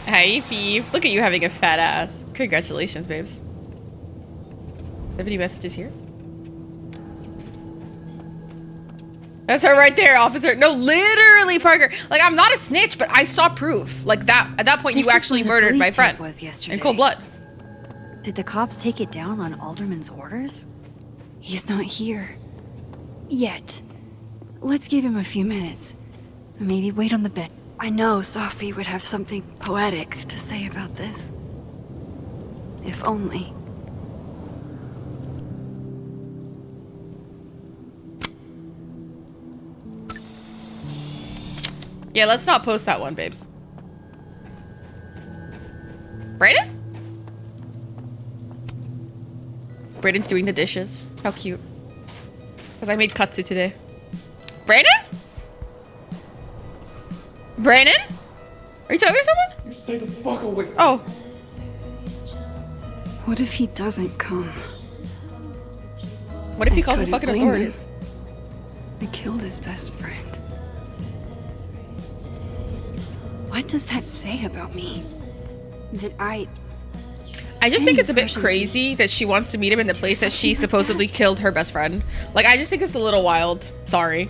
Hey, Fief. Look at you having a fat ass. Congratulations, babes. Have any messages here? That's her right there, officer. No, literally, Parker. Like, I'm not a snitch, but I saw proof. Like, that at that point, you actually murdered my friend. Was yesterday. In cold blood. Did the cops take it down on Alderman's orders? He's not here. Yet. Let's give him a few minutes. Maybe wait on the bed. I know Sophie would have something poetic to say about this. If only. Yeah, let's not post that one, babes. Brayden? Brayden's doing the dishes. How cute. Because I made katsu today. Brayden? Brayden? Are you talking to someone? You stay the fuck away. Oh. What if he doesn't come? What if he I calls the couldn't fucking blame him. authorities? I killed his best friend. What does that say about me? That I just think it's a bit crazy that she wants to meet him in the place that she supposedly killed her best friend. Like, I just think it's a little wild. Sorry.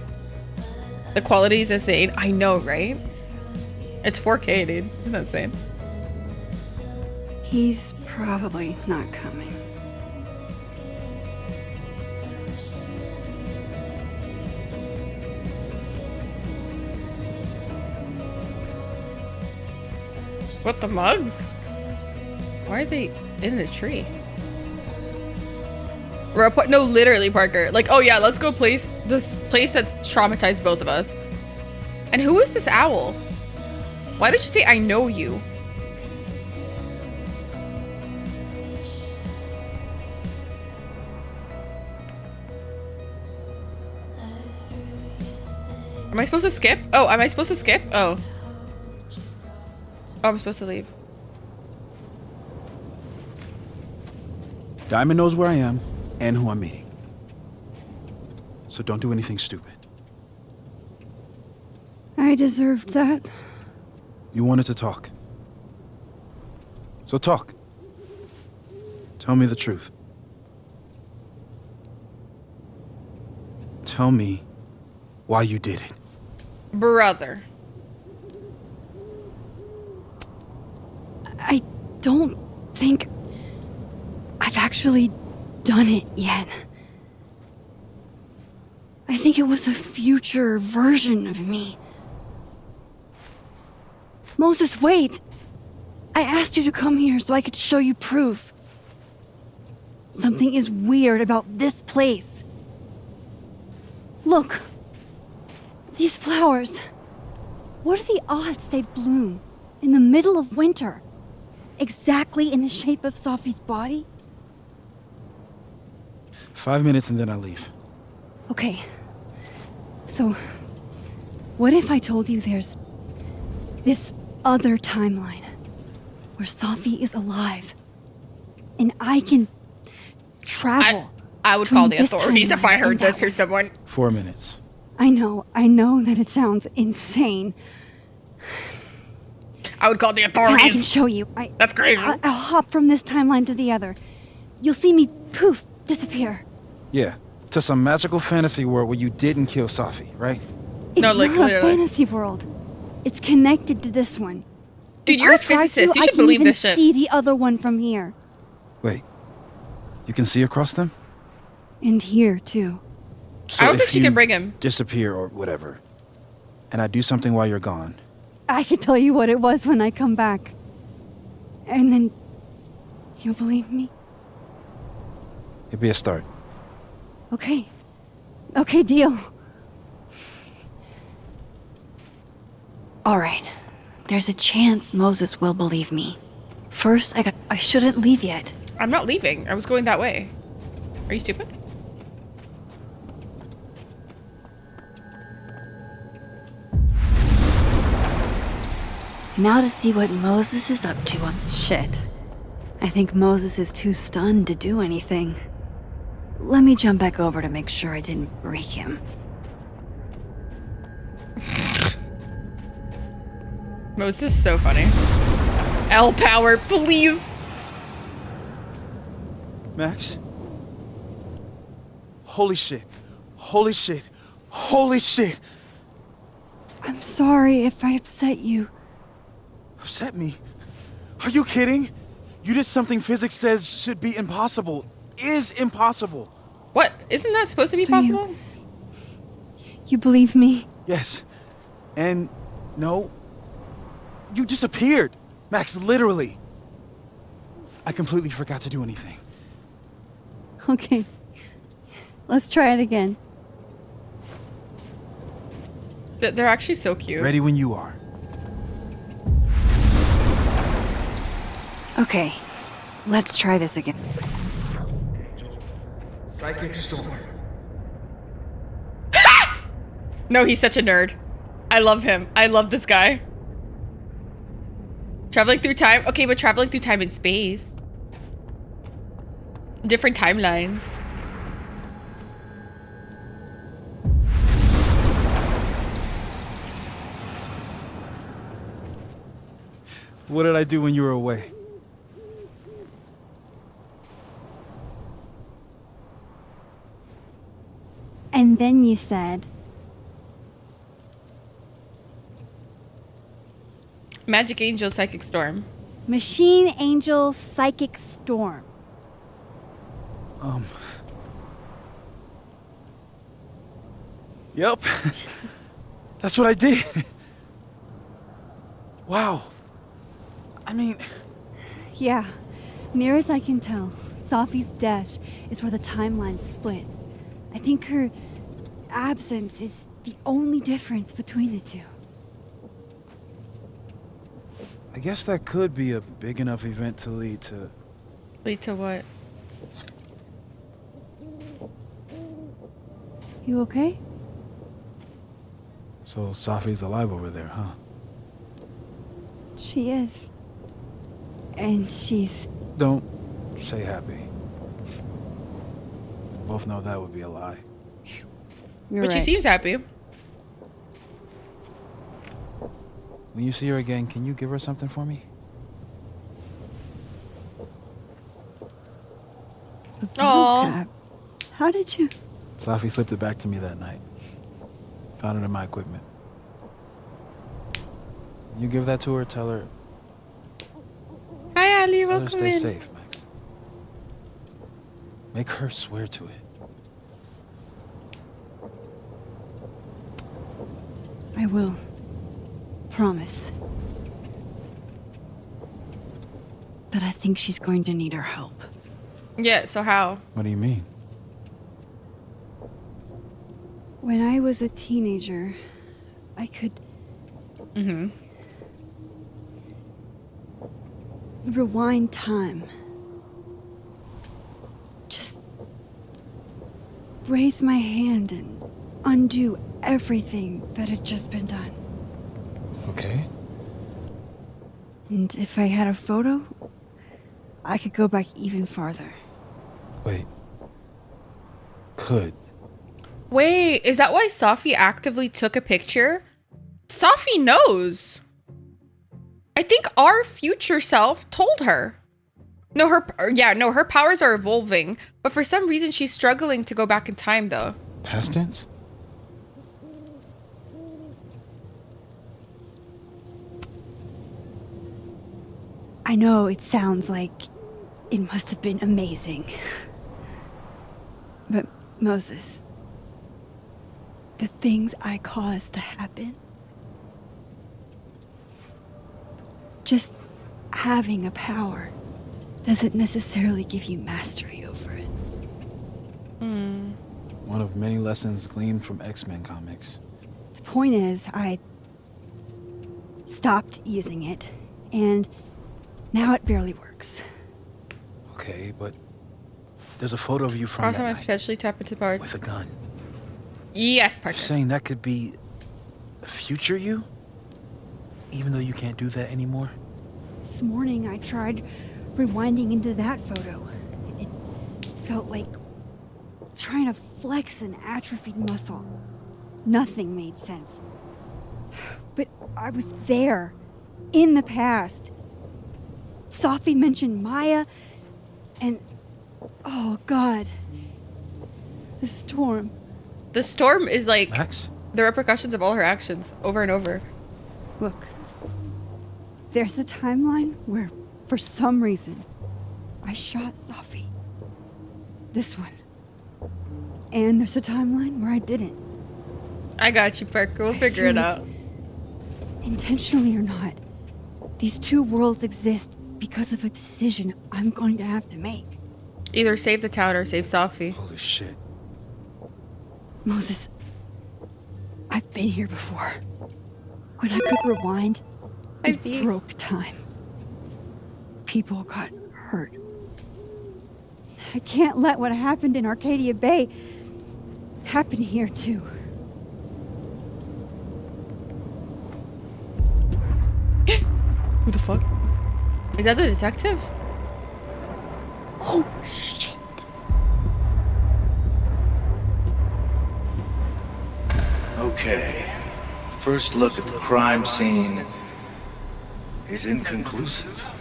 The quality is insane. I know, right? It's 4K, dude. Isn't that insane? He's probably not coming. What, the mugs? Why are they in the tree? No, literally, Parker. Like, oh yeah, let's go this place that's traumatized both of us. And who is this owl? Why did you say I know you? Am I supposed to skip? Oh, am I supposed to skip? Oh. Oh, I'm supposed to leave. Diamond knows where I am and who I'm meeting. So don't do anything stupid. I deserved that. You wanted to talk. So talk. Tell me the truth. Tell me why you did it. Brother. I don't think I've actually done it yet. I think it was a future version of me. Moses, wait! I asked you to come here so I could show you proof. Something is weird about this place. Look. These flowers. What are the odds they bloom in the middle of winter? Exactly in the shape of Sophie's body? 5 minutes and then I'll leave. Okay. So, what if I told you there's this other timeline where Sophie is alive and I can travel? I would call the authorities if I heard this or someone. 4 minutes. I know that it sounds insane. I would call the And authorities. I can show you. That's crazy. I'll hop from this timeline to the other. You'll see me poof, disappear. Yeah, to some magical fantasy world where you didn't kill Sophie, right? It's not a fantasy world. It's connected to this one. Dude, If you're I a try physicist. to, You I should can believe even this shit. see the other one from here. Wait, you can see across them? And here, too. So I don't if think she you can bring him. disappear or whatever, and I do something while you're gone, I can tell you what it was when I come back. And then you'll believe me? it'd be a start. Okay. Okay, deal. All right. There's a chance Moses will believe me. First, I shouldn't leave yet. I'm not leaving. I was going that way. Are you stupid? Now to see what Moses is up to on shit. I think Moses is too stunned to do anything. Let me jump back over to make sure I didn't break him. Moses is so funny. L power, please. Max? Holy shit. Holy shit. Holy shit. I'm sorry if I upset you. Upset me? Are you kidding? You did something physics says should be impossible. Is impossible. What? Isn't that supposed to be So possible? You believe me? Yes. And no. You disappeared. Max, literally. I completely forgot to do anything. Okay. Let's try it again. They're actually so cute. Ready when you are. Okay, let's try this again. Psychic storm. No, he's such a nerd. I love him. I love this guy. Traveling through time? Okay, but traveling through time and space. Different timelines. What did I do when you were away? And then you said, Magic Angel Psychic Storm. Machine Angel Psychic Storm. Yep. That's what I did. Wow. I mean... Yeah, near as I can tell, Sophie's death is where the timelines split. I think her absence is the only difference between the two. I guess that could be a big enough event to lead to... Lead to what? You okay? So Sophie's alive over there, huh? She is. And she's... Don't say happy. We both know that would be a lie. You're But she right. seems happy. When you see her again, can you give her something for me? Aww. How did you... Sophie slipped it back to me that night. Found it in my equipment. You give that to her, tell her... Hi, Ali. Tell her Welcome stay in. safe, Max. Make her swear to it. I will. Promise. But I think she's going to need our help. Yeah, so how? What do you mean? When I was a teenager, I could rewind time. Just raise my hand and undo everything that had just been done. Okay. And if I had a photo, I could go back even farther. Wait. Could. Wait, is that why Sophie actively took a picture? Sophie knows. I think our future self told her. No, her powers are evolving, but for some reason she's struggling to go back in time though. Past tense? I know it sounds like it must have been amazing. But Moses, the things I caused to happen, just having a power doesn't necessarily give you mastery over it. One of many lessons gleaned from X-Men comics. The point is, I stopped using it, and now it barely works. Okay, but there's a photo of you from Last that time I night potentially tap into power. with a gun. Yes, You're Parker. saying that could be a future you? Even though you can't do that anymore? This morning I tried rewinding into that photo. It felt like trying to flex an atrophied muscle. Nothing made sense. But I was there, in the past. Sophie mentioned Maya, and oh god, the storm. The storm is like Max? the repercussions of all her actions over and over. Look, there's a timeline where, for some reason, I shot Sophie. This one. And there's a timeline where I didn't. I got you, Parker. We'll figure it out. Intentionally or not, these two worlds exist because of a decision I'm going to have to make. Either save the town or save Sophie. Holy shit. Moses, I've been here before. When I could rewind, it broke time. People got hurt. I can't let what happened in Arcadia Bay happen here too. Who the fuck? Is that the detective? Oh, shit. Okay. First look at the crime scene is inconclusive.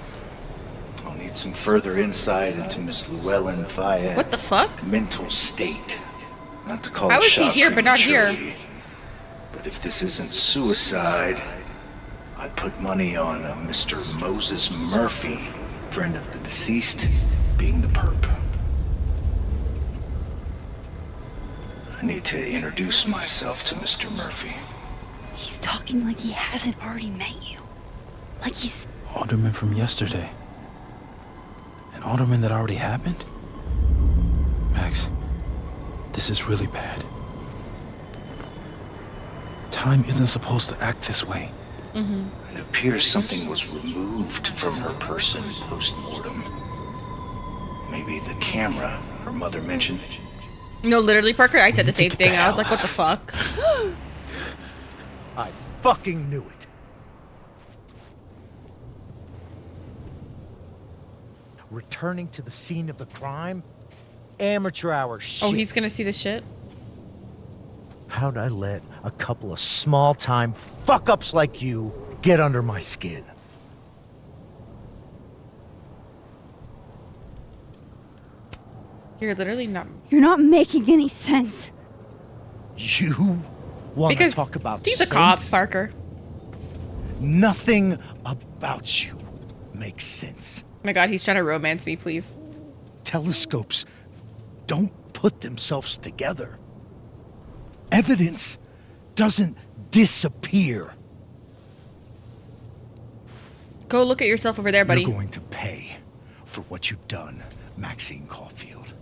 I'll need some further insight into Miss Llewellyn Fayette's What the fuck? mental state. Not to call How it is he shock here but not here? prematurely, but if this isn't suicide, I'd put money on a Mr. Moses Murphy, friend of the deceased, being the perp. I need to introduce myself to Mr. Murphy. He's talking like he hasn't already met you. Like he's... Alderman from yesterday. An alderman that already happened? Max, this is really bad. Time isn't supposed to act this way. It appears something was removed from her person post-mortem. Maybe the camera her mother mentioned. No, literally, Parker, I said the same thing. I was like, what the fuck? I fucking knew it. Returning to the scene of the crime? Amateur hour shit. Oh, he's gonna see the shit? How'd I let a couple of small-time fuck-ups like you get under my skin? You're literally not... You're not making any sense. You want to Because talk about he's a cop, sense? Parker. Nothing about you makes sense. Oh my god, he's trying to romance me, please. Telescopes don't put themselves together. Evidence doesn't disappear. Go look at yourself over there, buddy. You're going to pay for what you've done, Maxine Caulfield.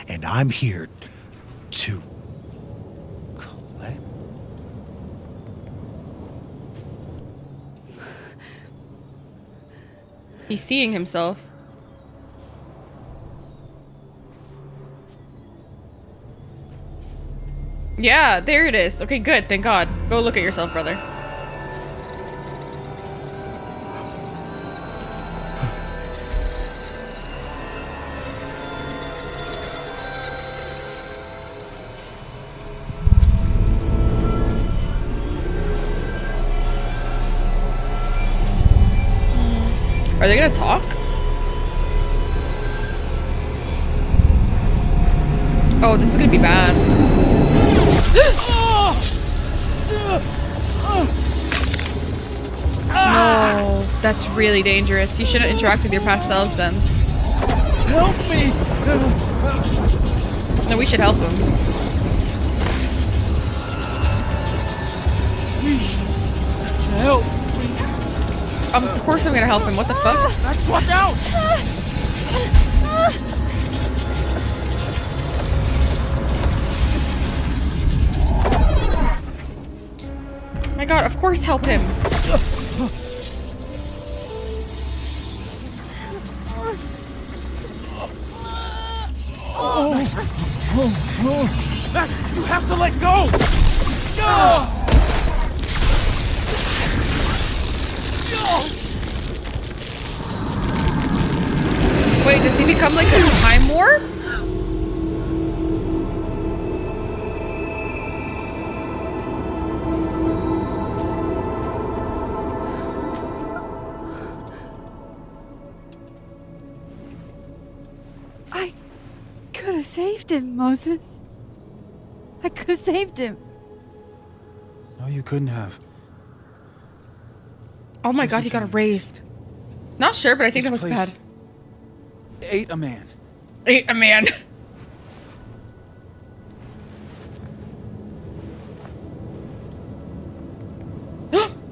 And I'm here to collect. He's seeing himself. Yeah, there it is. Okay, good. Thank God. Go look at yourself, brother. Are they gonna talk? Oh, this is gonna be bad. No, that's really dangerous. You shouldn't interact with your past selves then. Help me! No, we should help him. Help! Of course I'm gonna help him. What the fuck? Max, watch out! My God, of course help him. Max, you have to let go! Wait, does he become like a time warp? saved him, Moses. I could have saved him. No, you couldn't have. Oh my god, he got erased. Not sure, but I think This that was place bad. ate a man. Ate a man.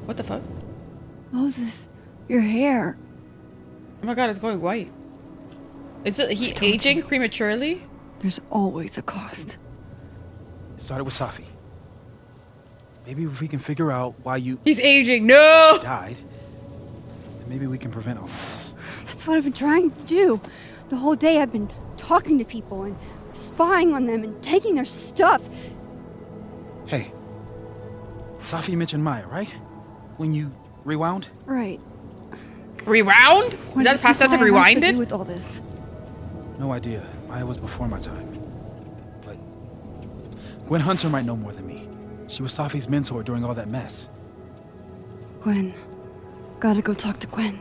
What the fuck? Moses, your hair. Oh my god, it's going white. Is it he aging prematurely? There's always a cost. It started with Safi. Maybe if we can figure out why you... He's aging. No! She died. Then maybe we can prevent all of this. That's what I've been trying to do. The whole day I've been talking to people and spying on them and taking their stuff. Hey. Safi mentioned Maya, right? When you rewound? Right. Rewound? Is that the past tense of rewinded? With all this. No idea. Maya was before my time. But Gwen Hunter might know more than me. She was Safi's mentor during all that mess. Gwen. Gotta go talk to Gwen.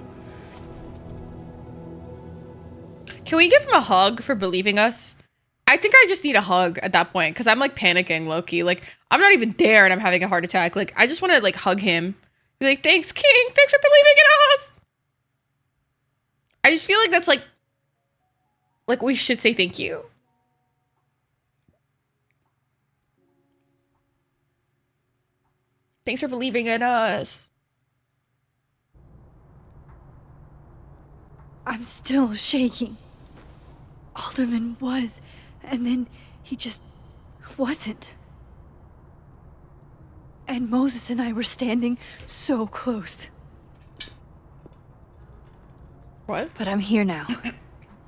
Can we give him a hug for believing us? I think I just need a hug at that point because I'm like panicking, Loki. Like I'm not even there and I'm having a heart attack. Like I just want to like hug him. Be like, thanks, King. Thanks for believing in us. I just feel like that's like we should say thank you. Thanks for believing in us. I'm still shaking. Alderman was, and then he just wasn't. And Moses and I were standing so close. What? But I'm here now.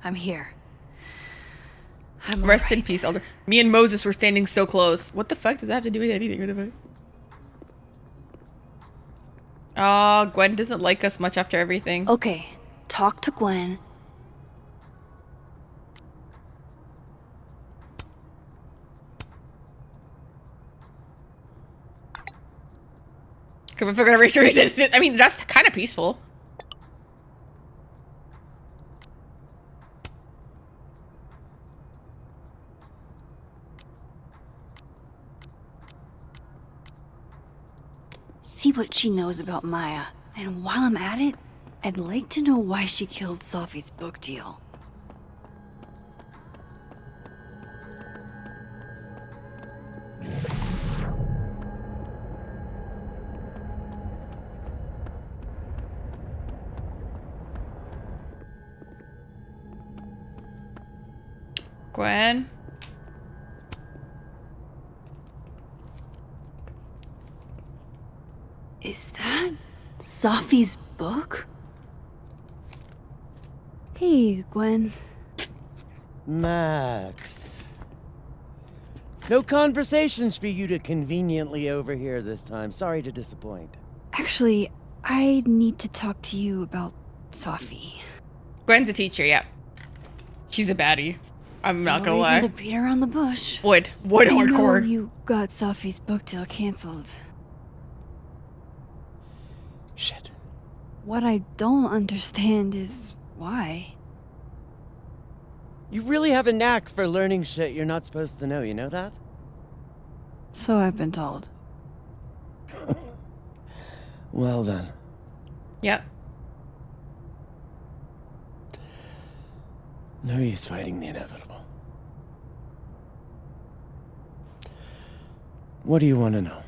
I'm here. I'm Rest in peace, Elder. Me and Moses were standing so close. What the fuck does that have to do with anything? What the fuck? Oh, Gwen doesn't like us much after everything. Okay, talk to Gwen. Because if we're gonna raise your resistance, I mean, that's kind of peaceful. See what she knows about Maya. And while I'm at it, I'd like to know why she killed Safi's book deal. Gwen? Is that Safi's book? Hey, Gwen. Max. No conversations for you to conveniently overhear this time. Sorry to disappoint. Actually, I need to talk to you about Safi. Gwen's a teacher, yeah. She's a baddie. I'm not gonna lie. To beat around the bush. Wood I know hardcore. you got Safi's book deal canceled. Shit. What I don't understand is why. You really have a knack for learning shit you're not supposed to know, you know that? So I've been told. Well then. Yep. No use fighting the inevitable. What do you want to know?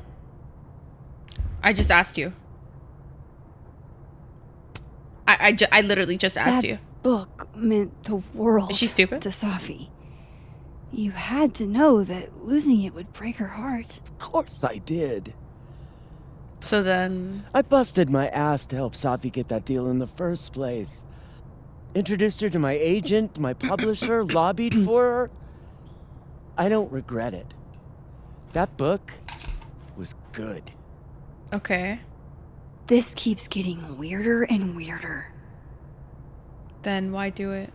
I just asked you. I literally just asked you. Book meant the world. Is she stupid? To Safi. You had to know that losing it would break her heart. Of course I did. So then... I busted my ass to help Safi get that deal in the first place. Introduced her to my agent, my publisher, lobbied for her. I don't regret it. That book was good. Okay. This keeps getting weirder and weirder. Then why do it?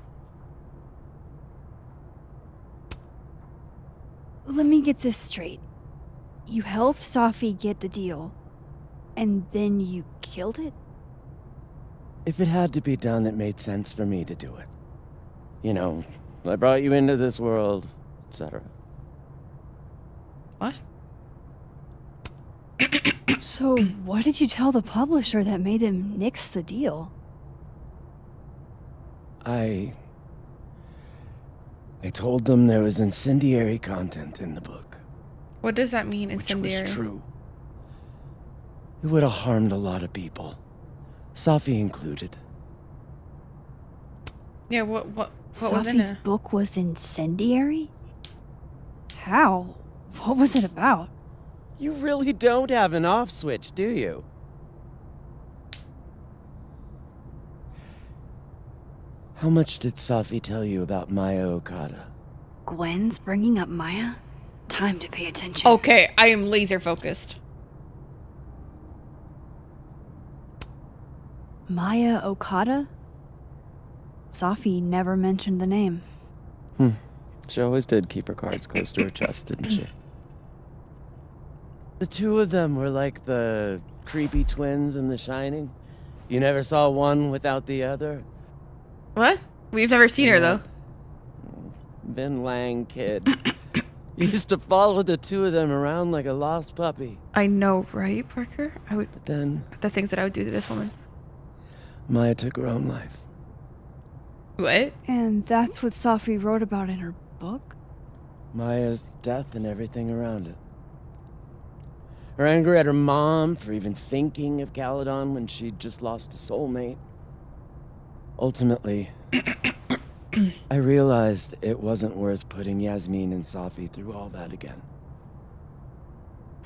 Let me get this straight. You helped Safi get the deal, and then you killed it? If it had to be done, it made sense for me to do it. You know, I brought you into this world, etc. What? So, what did you tell the publisher that made them nix the deal? I told them there was incendiary content in the book. What does that mean, incendiary? Which was true. It would have harmed a lot of people. Safi included. Yeah, what was in Safi's it? book was incendiary? How? What was it about? You really don't have an off switch, do you? How much did Safi tell you about Maya Okada? Gwen's bringing up Maya? Time to pay attention. Okay, I am laser focused. Maya Okada? Safi never mentioned the name. She always did keep her cards close to her chest, didn't she? The two of them were like the creepy twins in The Shining. You never saw one without the other. What? We've never seen her, though. Vin Lang kid. Used to follow the two of them around like a lost puppy. I know, right, Parker? I would. But then The things that I would do to this woman. Maya took her own life. What? And that's what Safi wrote about in her book? Maya's death and everything around it. Her anger at her mom for even thinking of Caledon when she'd just lost a soulmate. Ultimately, I realized it wasn't worth putting Yasmin and Safi through all that again.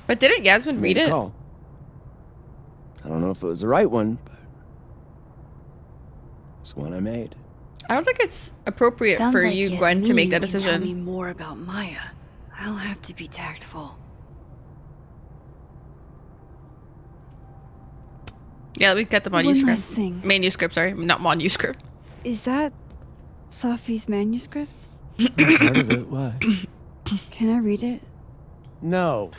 But didn't Yasmin read it? Call. I don't know if it was the right one, but it's one I made. I don't think it's appropriate Sounds for like you, Gwen, to make that Yasmin can tell me decision. more about Maya. I'll have to be tactful. Yeah, let me get the One manuscript. last thing. Manuscript, sorry. Not manuscript. Is that Safi's manuscript? Part of it, why? Can I read it? No.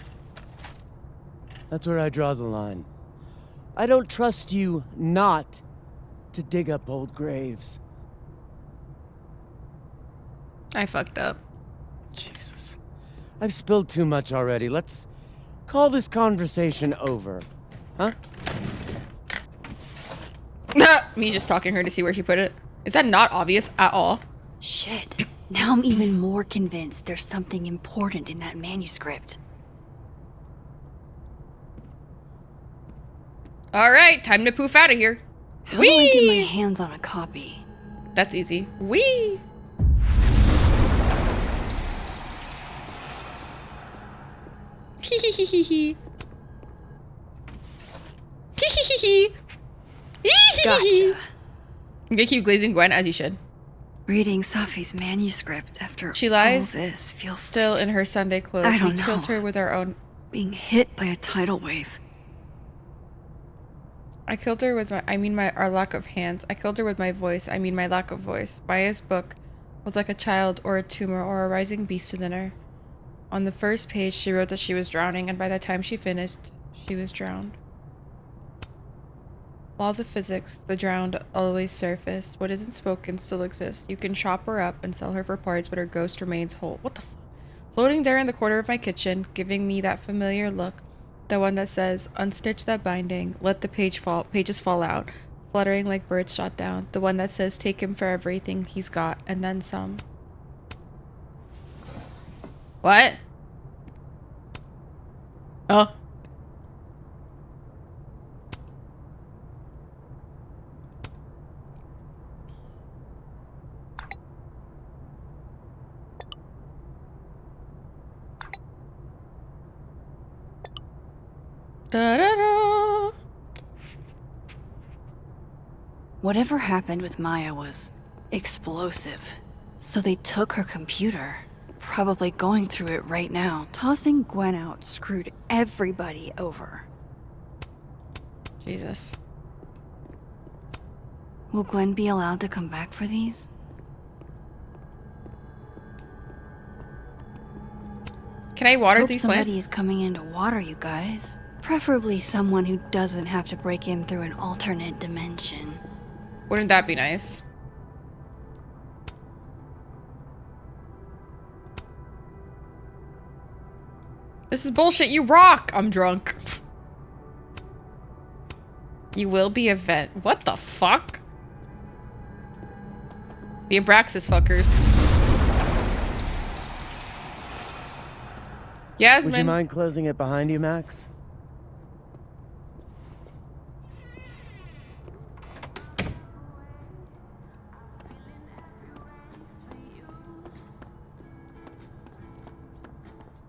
That's where I draw the line. I don't trust you not to dig up old graves. I fucked up. Jesus. I've spilled too much already. Let's call this conversation over. Huh? Me just talking her to see where she put it. Is that not obvious at all? Shit. Now I'm even more convinced there's something important in that manuscript. Alright, time to poof out of here. How do I get my Whee! hands on a copy? That's easy. Wee! Hee hee hee hee hee. Hee hee hee hee. Gotcha. You gonna keep glazing Gwen as you should. Reading Safi's manuscript after She lies all this feels still in her Sunday clothes. I don't We know. killed her with our own. being hit by a tidal wave. I killed her with our lack of hands. I killed her with my voice. I mean my lack of voice. Maya's book was like a child or a tumor or a rising beast within her. On the first page, she wrote that she was drowning, and by the time she finished, she was drowned. Laws of physics, the drowned always surface. What isn't spoken still exists. You can chop her up and sell her for parts, but her ghost remains whole. What the fuck? Floating there in the corner of my kitchen, giving me that familiar look. The one that says, unstitch that binding, let the pages fall out, fluttering like birds shot down. The one that says, take him for everything he's got, and then some. What? Oh. Da-da-da. Whatever happened with Maya was explosive. So they took her computer. Probably going through it right now. Tossing Gwen out screwed everybody over. Jesus. Will Gwen be allowed to come back for these? Can I water Hope these somebody plants? is coming in to water you guys. Preferably someone who doesn't have to break in through an alternate dimension. Wouldn't that be nice? This is bullshit. You rock. I'm drunk. You will be a vet. What the fuck? The Abraxas fuckers. Yasmin. Would you mind closing it behind you, Max?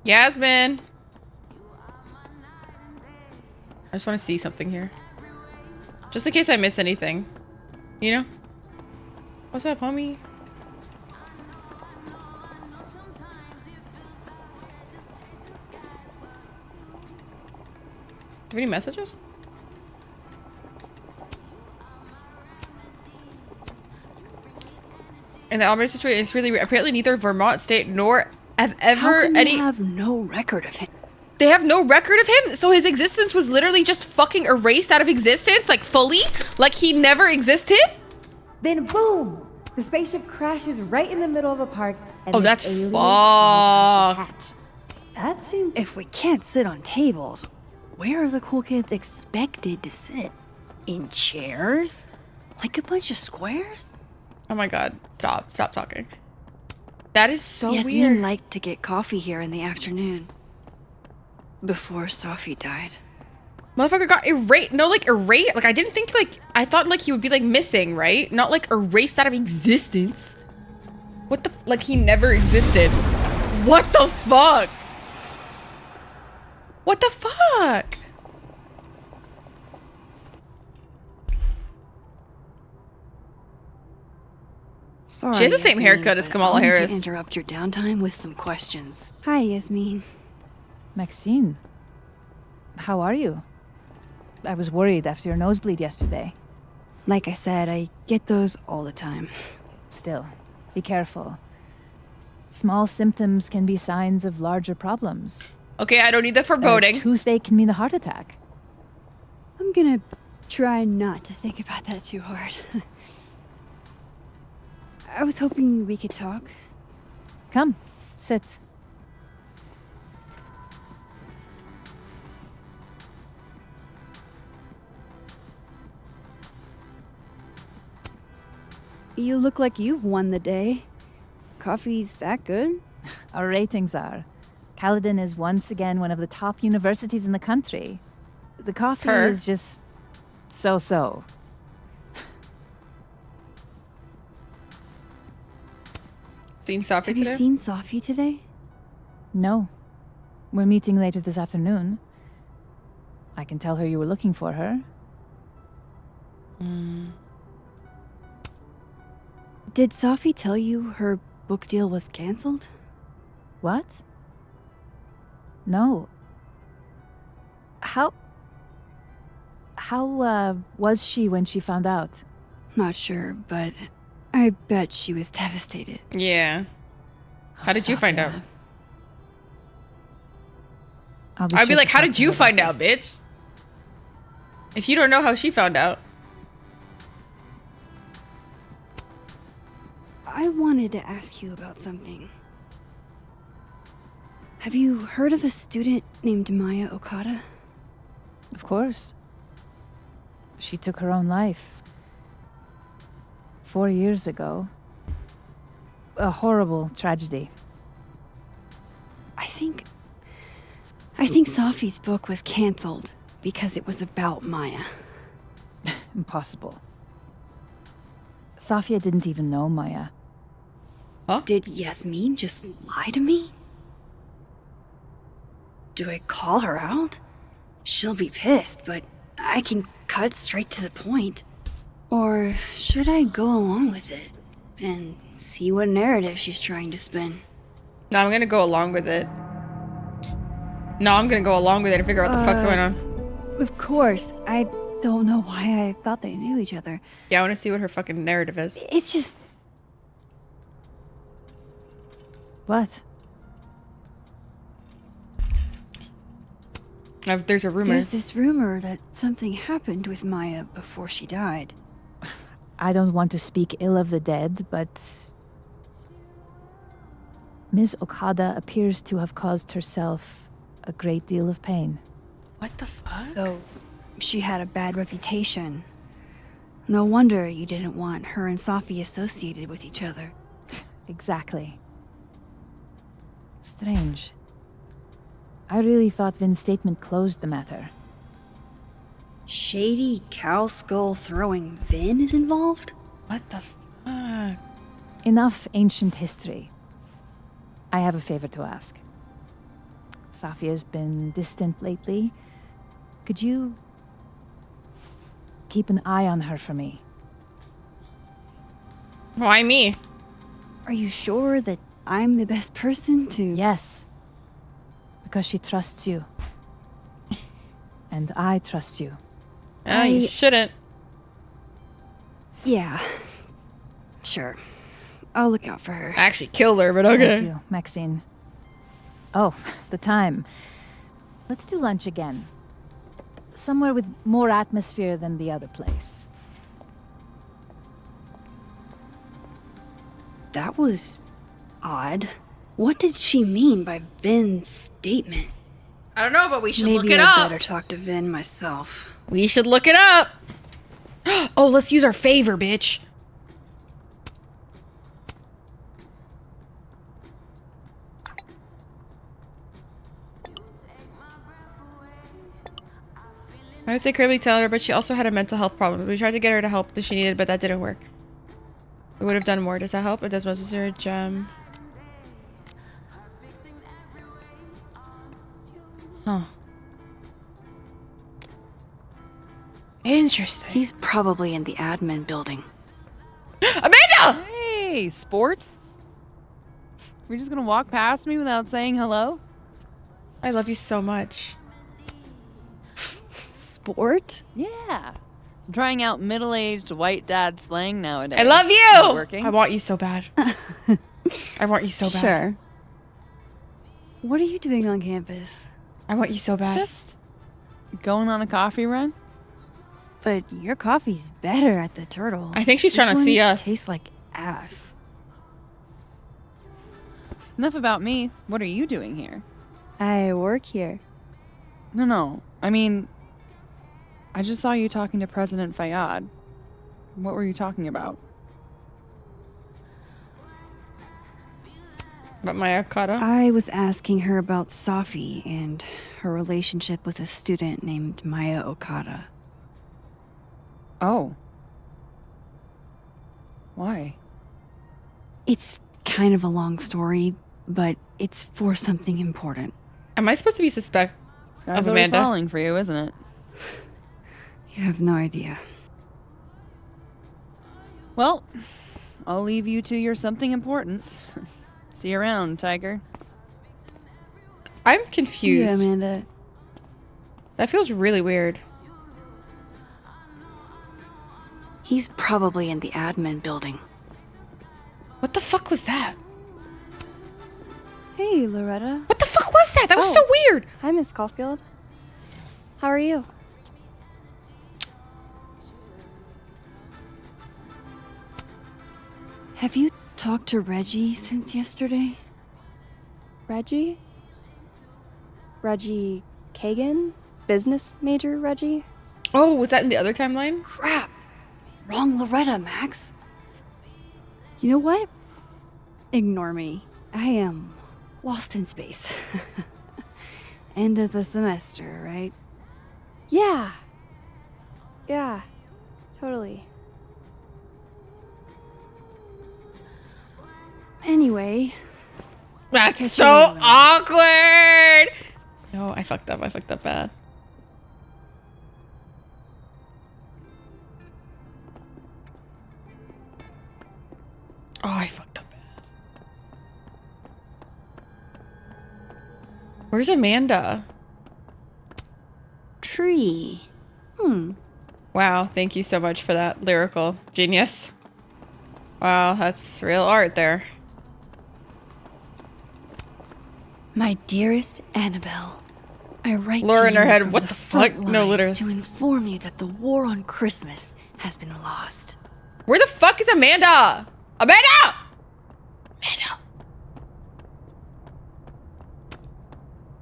Yasmin. I just want to see something here. Just in case I miss anything. You know? What's up, homie? Do we have any messages? And the Albert situation is really apparently neither Vermont State nor have ever How can any they have no record of him? They have no record of him? So his existence was literally just fucking erased out of existence? Like fully? Like he never existed? Then boom! The spaceship crashes right in the middle of a park. And Oh, the that's alien fucked. That seems... If we can't sit on tables, where are the cool kids expected to sit? In chairs? Like a bunch of squares? Oh my god. Stop. Stop talking. That is so Yasmin weird. liked to get coffee here in the afternoon. Before Sophie died. Motherfucker got erased. No, like erased. Like I didn't think like, I thought like he would be like missing, right? Not like erased out of existence. What the, like he never existed. What the fuck? What the fuck? Sorry, She has the same Yasmin, haircut as but Kamala I'll need Harris. to interrupt your downtime with some questions. Hi, Yasmin. Maxine, how are you? I was worried after your nosebleed yesterday. Like I said, I get those all the time. Still, be careful. Small symptoms can be signs of larger problems. Okay, I don't need the foreboding. A toothache can mean a heart attack. I'm gonna try not to think about that too hard. I was hoping we could talk. Come, sit. You look like you've won the day. Coffee's that good? Our ratings are. Caledon is once again one of the top universities in the country. The coffee Her. is just so-so. Seen Sophie Have today? you seen Sophie today? No. We're meeting later this afternoon. I can tell her you were looking for her. Did Sophie tell you her book deal was canceled? What? No. How was she when she found out? Not sure, but I bet she was devastated. Yeah. How did you find out? I'd be sure like, to how talk did to you her about find out, bitch? If you don't know how she found out. I wanted to ask you about something. Have you heard of a student named Maya Okada? Of course. She took her own life. 4 years ago. A horrible tragedy. I think Sophie's book was canceled because it was about Maya. Impossible. Safia didn't even know Maya. Huh? Did Yasmin just lie to me? Do I call her out? She'll be pissed, but I can cut straight to the point. Or should I go along with it and see what narrative she's trying to spin? No, I'm gonna go along with it. No, I'm gonna go along with it and figure out what the fuck's going on. Of course. I don't know why I thought they knew each other. Yeah, I wanna see what her fucking narrative is. It's just... What? There's a rumor. There's this rumor that something happened with Maya before she died. I don't want to speak ill of the dead, but Ms. Okada appears to have caused herself a great deal of pain. What the fuck? So, she had a bad reputation. No wonder you didn't want her and Sophie associated with each other. Exactly. Strange. I really thought Vin's statement closed the matter. Shady cow skull throwing Vin is involved? What the fuck? Enough ancient history. I have a favor to ask. Sophia's been distant lately. Could you keep an eye on her for me? Why me? Are you sure that I'm the best person to... Yes. Because she trusts you. And I trust you. You shouldn't. Yeah. Sure. I'll look out for her. I actually killed her, but okay. Thank you, Maxine. Oh, the time. Let's do lunch again. Somewhere with more atmosphere than the other place. That was odd. What did she mean by Vin's statement? I don't know, but we should Maybe look it I'd up. better talk to Vin myself. We should look it up. Oh, let's use our favor, bitch. I would say incredibly talented, but she also had a mental health problem. We tried to get her to help that she needed, but that didn't work. We would have done more. Does that help? It does most of her gem. Huh. Interesting. He's probably in the admin building. Amanda! Hey, sport. We're just gonna walk past me without saying hello? I love you so much. Sport? Yeah. I'm trying out middle-aged white dad slang nowadays. I love Is it you! working? I want you so bad. I want you so bad. Sure. What are you doing on campus? I want you so bad. Just going on a coffee run? But your coffee's better at the Turtle. I think she's trying to see us. Tastes like ass. Enough about me. What are you doing here? I work here. No. I mean, I just saw you talking to President Fayyad. What were you talking about? About my Okada? I was asking her about Safi and her relationship with a student named Maya Okada. Oh. Why? It's kind of a long story, but it's for something important. Am I supposed to be suspect This guy's of always Amanda? falling for you, isn't it? You have no idea. Well, I'll leave you to your something important. See you around, Tiger. I'm confused. Yeah, Amanda. That feels really weird. He's probably in the admin building. What the fuck was that? Hey, Loretta. What the fuck was that? That was so weird. Hi, Miss Caulfield. How are you? Have you talked to Reggie since yesterday? Reggie? Reggie Kagan? Business major Reggie? Oh, was that in the other timeline? Crap. Wrong Loretta, Max. You know what? Ignore me. I am lost in space. End of the semester, right? Yeah. Yeah. Totally. Anyway. That's catch so you later. awkward. No, I fucked up. I fucked up bad. Oh, I fucked up bad. Where's Amanda? Tree. Wow, thank you so much for that lyrical genius. Wow, that's real art there. My dearest Annabelle, I write Laura to in her you head, from what the the fuck? front No, lines literally. to inform you that the war on Christmas has been lost. Where the fuck is Amanda? Amanda!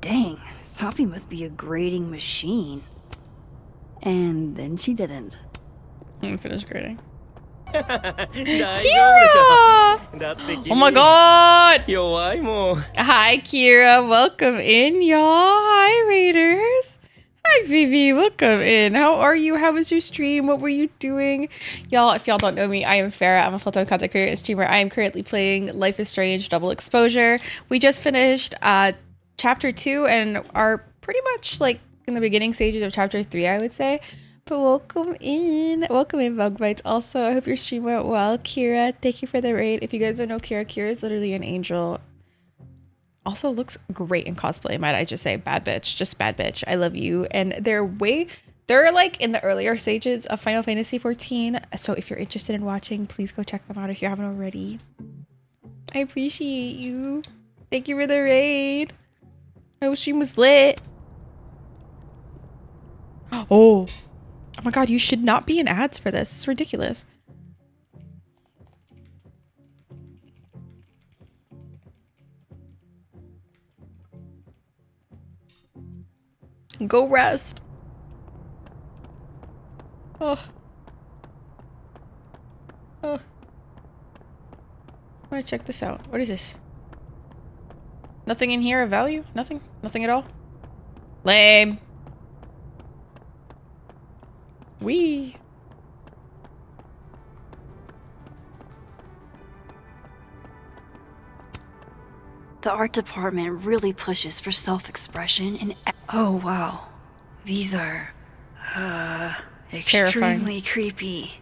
Dang, Sophie must be a grading machine. And then she didn't. I'm finished grading. Kira! Oh my god! 弱いもん。 Hi, Kira. Welcome in, y'all. Hi, Raiders. Hi, Vivi. Welcome in. How are you? How was your stream? What were you doing? Y'all, if y'all don't know me, I am Farah. I'm a full-time content creator and streamer. I am currently playing Life is Strange Double Exposure. We just finished Chapter 2 and are pretty much like in the beginning stages of Chapter 3, I would say. But welcome in. Welcome in, Bug Bites. Also, I hope your stream went well. Kira, thank you for the raid. If you guys don't know Kira, Kira is literally an angel. Also looks great in cosplay, might I just say. Bad bitch. Just bad bitch. I love you. And they're like in the earlier stages of Final Fantasy XIV. So if you're interested in watching, please go check them out if you haven't already. I appreciate you. Thank you for the raid. I wish stream was lit. Oh. Oh my god, you should not be in ads for this. It's ridiculous. Go rest. Oh. Oh. I want to check this out. What is this? Nothing in here of value? Nothing? Nothing at all? Lame. Wee. The art department really pushes for self-expression and oh wow. These are extremely creepy.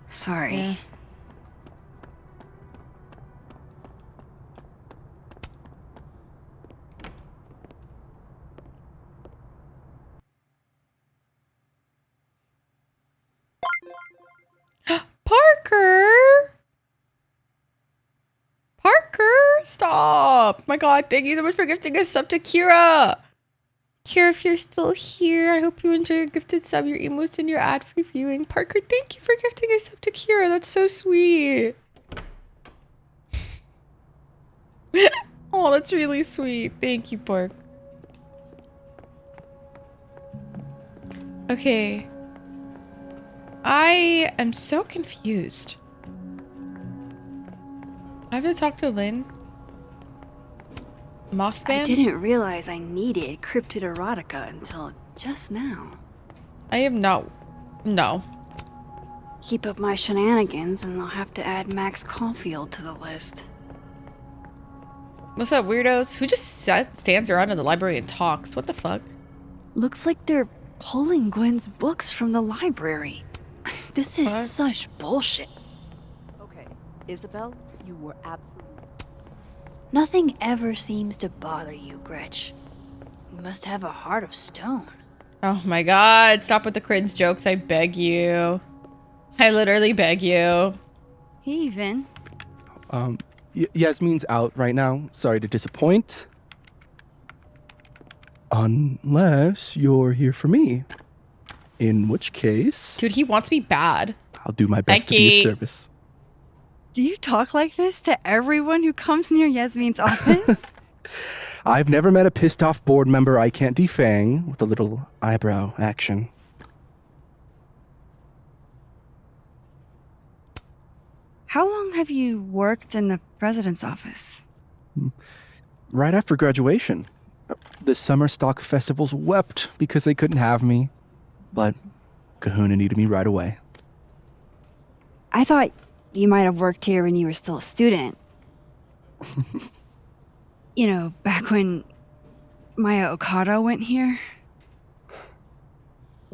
Sorry. Yeah. Parker! Parker! Stop! My god, thank you so much for gifting a sub to Kira! Kira, if you're still here, I hope you enjoy your gifted sub, your emotes, and your ad-free viewing. Parker, thank you for gifting a sub to Kira. That's so sweet. Oh, that's really sweet. Thank you, Park. Okay. I am so confused. I have to talk to Lynn. Mothman? I didn't realize I needed cryptid erotica until just now. I am not. No. Keep up my shenanigans and I'll have to add Max Caulfield to the list. What's up, weirdos? Who just stands around in the library and talks? What the fuck? Looks like they're pulling Gwen's books from the library. This is such bullshit. Okay, Isabel, you were absolutely... Nothing ever seems to bother you, Gretch. You must have a heart of stone. Oh my god, stop with the cringe jokes, I beg you. I literally beg you. Hey, Vin. Yasmin's out right now. Sorry to disappoint. Unless you're here for me. In which case... Dude, he wants me bad. I'll do my best to be of service. Do you talk like this to everyone who comes near Yasmin's office? I've never met a pissed off board member I can't defang with a little eyebrow action. How long have you worked in the president's office? Right after graduation. The summer stock festivals wept because they couldn't have me. But Kahuna needed me right away. I thought you might have worked here when you were still a student. You know, back when Maya Okada went here.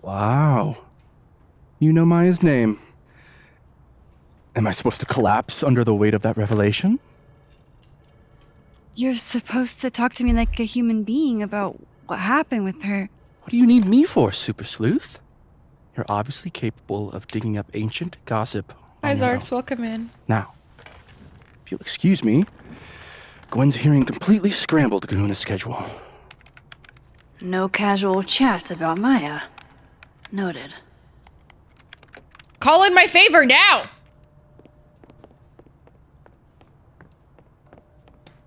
Wow. You know Maya's name. Am I supposed to collapse under the weight of that revelation? You're supposed to talk to me like a human being about what happened with her. What do you need me for, Super Sleuth? You're obviously capable of digging up ancient gossip. Hi, Zarks, welcome in. Now, if you'll excuse me, Gwen's hearing completely scrambled Kahuna's schedule. No casual chats about Maya. Noted. Call in my favor now!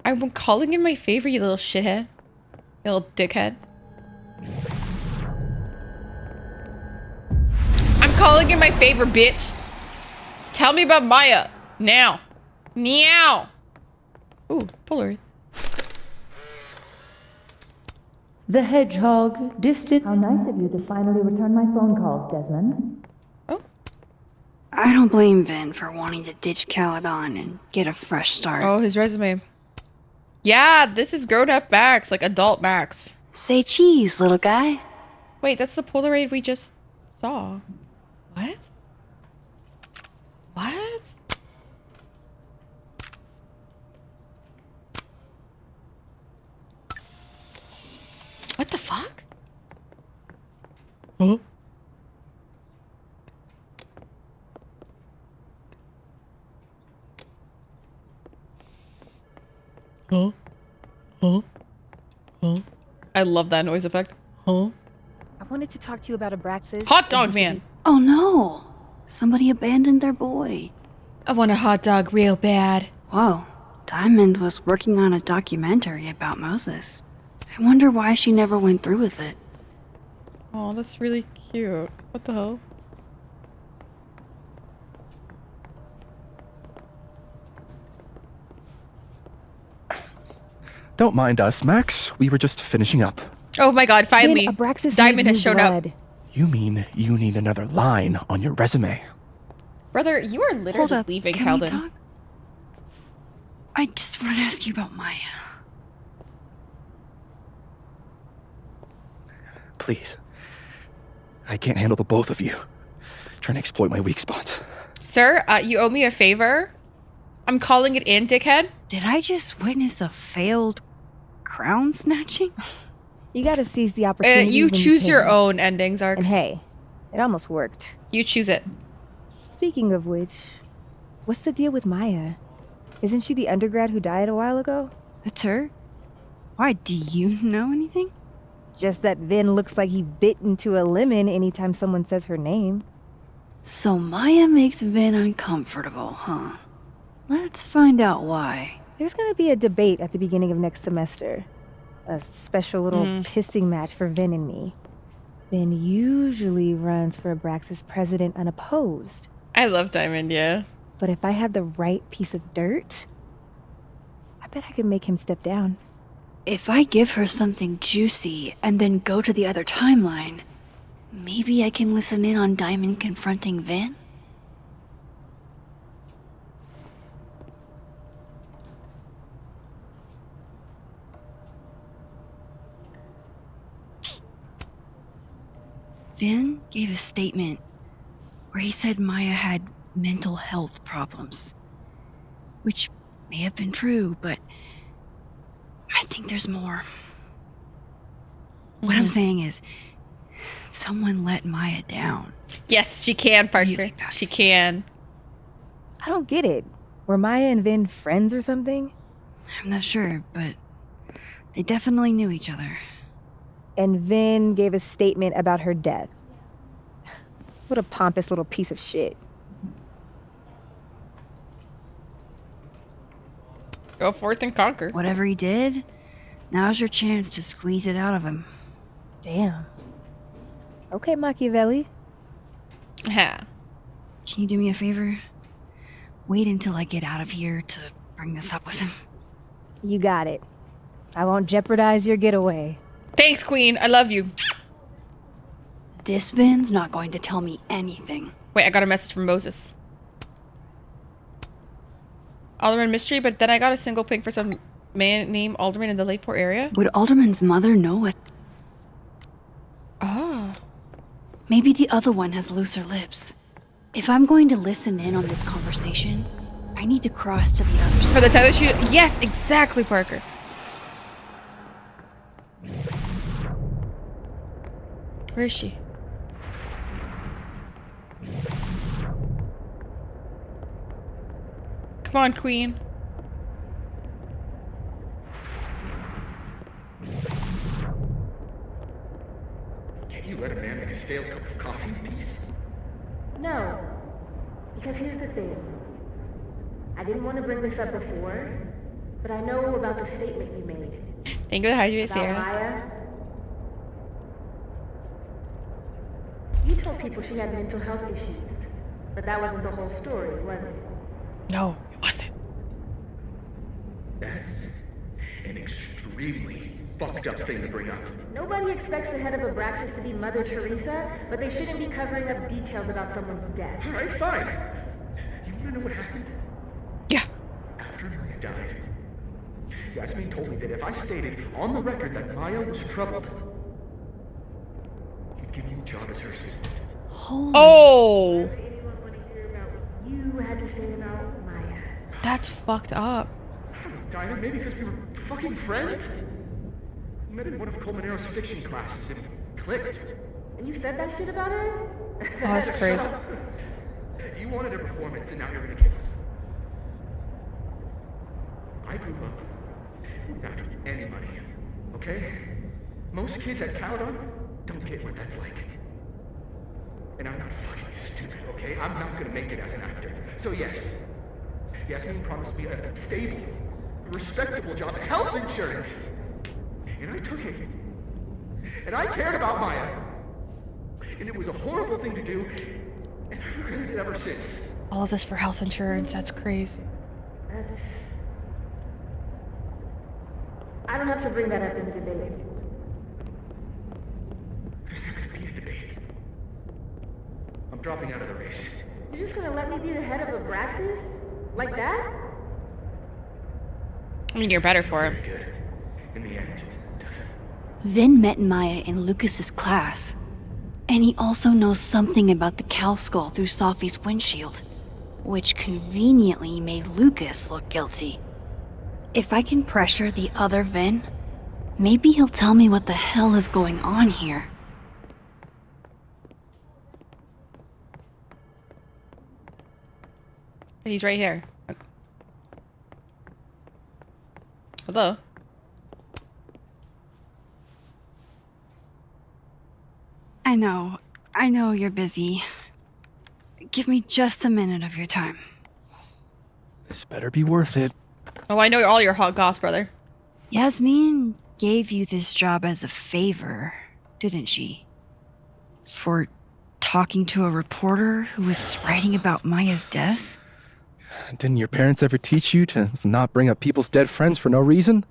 I'm calling in my favor, you little shithead. You little dickhead. calling in my favor, bitch. Tell me about Maya. Now. Meow. Ooh, Polaroid. The hedgehog, distant. How nice of you to finally return my phone calls, Desmond. I don't blame Vin for wanting to ditch Caledon and get a fresh start. Oh, his resume. Yeah, this is grown-up Max, like adult Max. Say cheese, little guy. Wait, that's the Polaroid we just saw. What? What? What the fuck? Huh? Huh? Huh? Huh? I love that noise effect. Huh? I wanted to talk to you about Abraxas. Hot dog man. Oh no! Somebody abandoned their boy. I want a hot dog real bad. Whoa. Diamond was working on a documentary about Moses. I wonder why she never went through with it. Oh, that's really cute. What the hell? Don't mind us, Max. We were just finishing up. Oh my god, finally. Abraxas Diamond has needs showed blood. up. You mean you need another line on your resume? Brother, you are literally Hold up. leaving Can we Calden. talk? I just want to ask you about Maya. Please. I can't handle the both of you. Trying to exploit my weak spots. Sir, you owe me a favor. I'm calling it in, dickhead. Did I just witness a failed crown snatching? You gotta seize the opportunity. You when choose your can. own endings, Arx. And hey, it almost worked. You choose it. Speaking of which, what's the deal with Maya? Isn't she the undergrad who died a while ago? That's her? Why, do you know anything? Just that Vin looks like he bit into a lemon anytime someone says her name. So Maya makes Vin uncomfortable, huh? Let's find out why. There's gonna be a debate at the beginning of next semester. A special little pissing match for Vin and me. Vin usually runs for Abraxas president unopposed. I love Diamond, yeah. But if I had the right piece of dirt, I bet I could make him step down. If I give her something juicy and then go to the other timeline, maybe I can listen in on Diamond confronting Vin? Vin gave a statement where he said Maya had mental health problems, which may have been true, but I think there's more. What I'm saying is, someone let Maya down. Yes, she can, Parker. She can. I don't get it. Were Maya and Vin friends or something? I'm not sure, but they definitely knew each other. And Vin gave a statement about her death. What a pompous little piece of shit. Go forth and conquer. Whatever he did, now's your chance to squeeze it out of him. Damn. Okay, Machiavelli. Ha. Can you do me a favor? Wait until I get out of here to bring this up with him. You got it. I won't jeopardize your getaway. Thanks, Queen. I love you. This Vin's not going to tell me anything. Wait, I got a message from Moses. Alderman mystery, but then I got a single ping for some man named Alderman in the Lakeport area. Would Alderman's mother know what? Oh. Maybe the other one has looser lips. If I'm going to listen in on this conversation, I need to cross to the other side. For the tether shoot? Yes, exactly, Parker. Where is she? Come on, Queen. Can't you let a man make a stale cup of coffee in peace? No. Because here's the thing. I didn't want to bring this up before, but I know about the statement you made. Thank you for the hydrate, About Sarah. Maya. You told people she had mental health issues, but that wasn't the whole story, was it? No, it wasn't. That's an extremely fucked up thing to bring up. Nobody expects the head of Abraxas to be Mother Teresa, but they shouldn't be covering up details about someone's death. Alright, fine. You wanna know what happened? Yeah. After Maria died, Yasmin told me that if I stated on the record that Maya was troubled, she'd give me a job as her assistant. Oh! You had to say about Maya. That's fucked up. I don't know, Dinah, maybe because we were fucking friends? We met in one of Colmenaro's fiction classes and clicked. And you said that shit about her? Oh, that's crazy. You wanted a performance and now you're gonna give it. I grew up without any money, okay? Most kids at Caledon don't get what that's like. And I'm not fucking stupid, okay? I'm not gonna make it as an actor. So yes, Yasmin promised me a stable, respectable job, health insurance. And I took it. And I cared about Maya. And it was a horrible thing to do, and I've regretted it ever since. All of this for health insurance. That's crazy. I don't have to bring that up in the debate. There's not gonna be a debate. I'm dropping out of the race. You're just gonna let me be the head of Abraxas? Like that? I mean, you're better for it. In the end, does it? Vin met Maya in Lucas's class. And he also knows something about the cow skull through Sophie's windshield, which conveniently made Lucas look guilty. If I can pressure the other Vin, maybe he'll tell me what the hell is going on here. He's right here. Hello? I know you're busy. Give me just a minute of your time. This better be worth it. Oh, I know all your hot goss, brother. Yasmin gave you this job as a favor, didn't she? For talking to a reporter who was writing about Maya's death? Didn't your parents ever teach you to not bring up people's dead friends for no reason?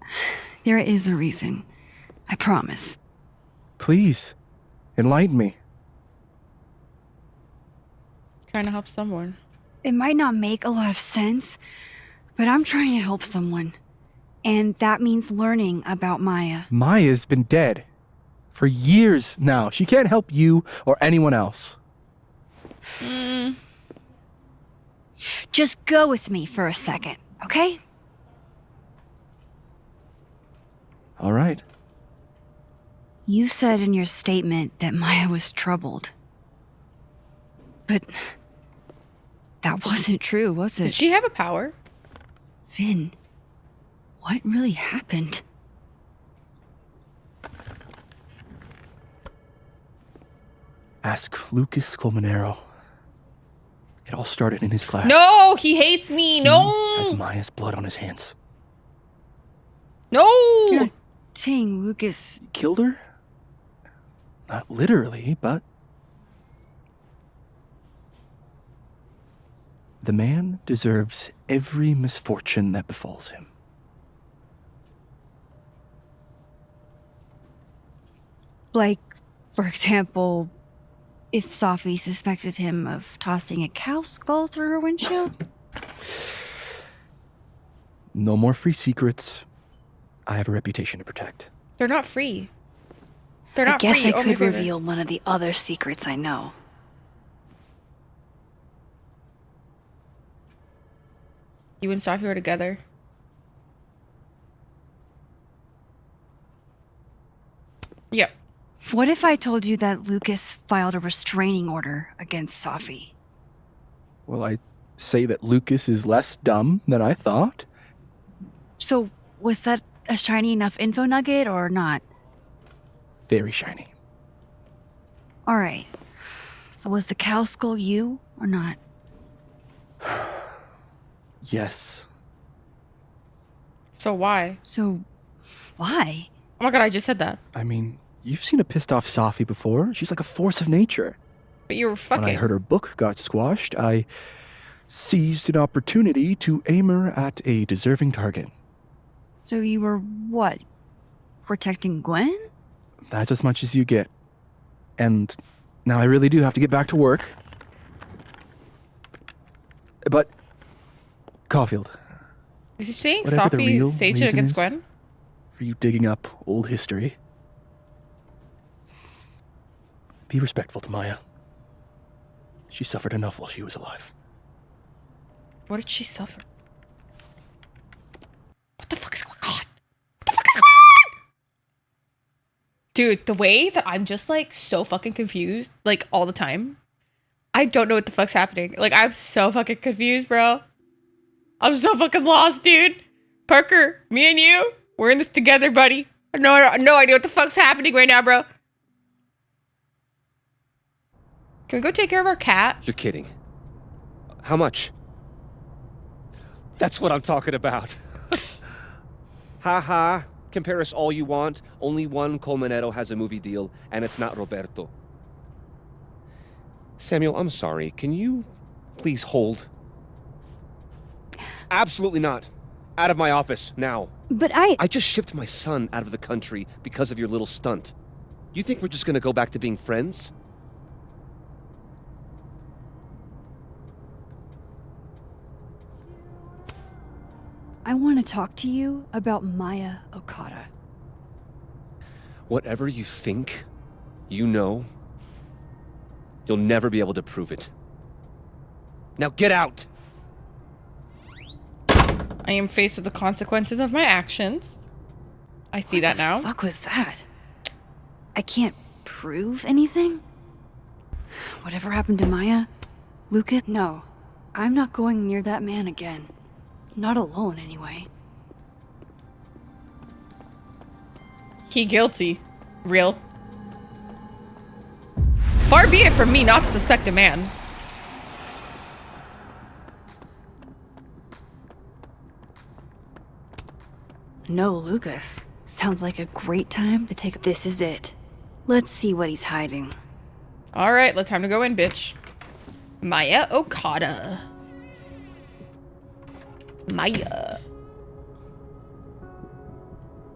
There is a reason. I promise. Please, enlighten me. Trying to help someone. It might not make a lot of sense, but I'm trying to help someone. And that means learning about Maya. Maya's been dead for years now. She can't help you or anyone else. Just go with me for a second, okay? All right. You said in your statement that Maya was troubled. But that wasn't true, was it? Did she have a power? Vin, what really happened? Ask Lucas Colmenero. It all started in his class. No, he hates me. No. He has Maya's blood on his hands. No. You're saying Lucas Killed her? Not literally, but... The man deserves every misfortune that befalls him. Like, for example, if Sophie suspected him of tossing a cow skull through her windshield? No more free secrets. I have a reputation to protect. They're not free. They're I not guess free. I Oh, my could favorite. reveal one of the other secrets I know. You and Sophie were together. Yep. What if I told you that Lucas filed a restraining order against Sophie? Will I say that Lucas is less dumb than I thought? So, was that a shiny enough info nugget or not? Very shiny. Alright. So was the cow skull you or not? Yes. So why? So, why? Oh my god, I just said that. I mean, you've seen a pissed off Sophie before. She's like a force of nature. But you were fucking. When I heard her book got squashed, I seized an opportunity to aim her at a deserving target. So you were what? Protecting Gwen? That's as much as you get. And now I really do have to get back to work. But, Caulfield. Is he saying whatever the Sophie real staged it reason against is Gwen? for you digging up old history, be respectful to Maya. She suffered enough while she was alive. What did she suffer? What the fuck is going on? What the fuck is going on? Dude, the way that I'm just like so fucking confused, like all the time. I don't know what the fuck's happening. Like, I'm so fucking confused, bro. I'm so fucking lost, dude. Parker, me and you, we're in this together, buddy. No idea what the fuck's happening right now, bro. Can we go take care of our cat? You're kidding. How much? That's what I'm talking about. Ha ha. Compare us all you want. Only one Colmenero has a movie deal, and it's not Roberto. Samuel, I'm sorry. Can you please hold? Absolutely not. Out of my office, now. But I just shipped my son out of the country because of your little stunt. You think we're just gonna go back to being friends? I want to talk to you about Maya Okada. Whatever you think, you know, you'll never be able to prove it. Now get out! I am faced with the consequences of my actions. I see that now. What the fuck was that? I can't prove anything? Whatever happened to Maya? Lucas? No. I'm not going near that man again. Not alone, anyway. He guilty. Real. Far be it from me not to suspect a man. No, Lucas. Sounds like a great time to take. This is it. Let's see what he's hiding. Alright, time to go in, bitch. Maya Okada. Maya.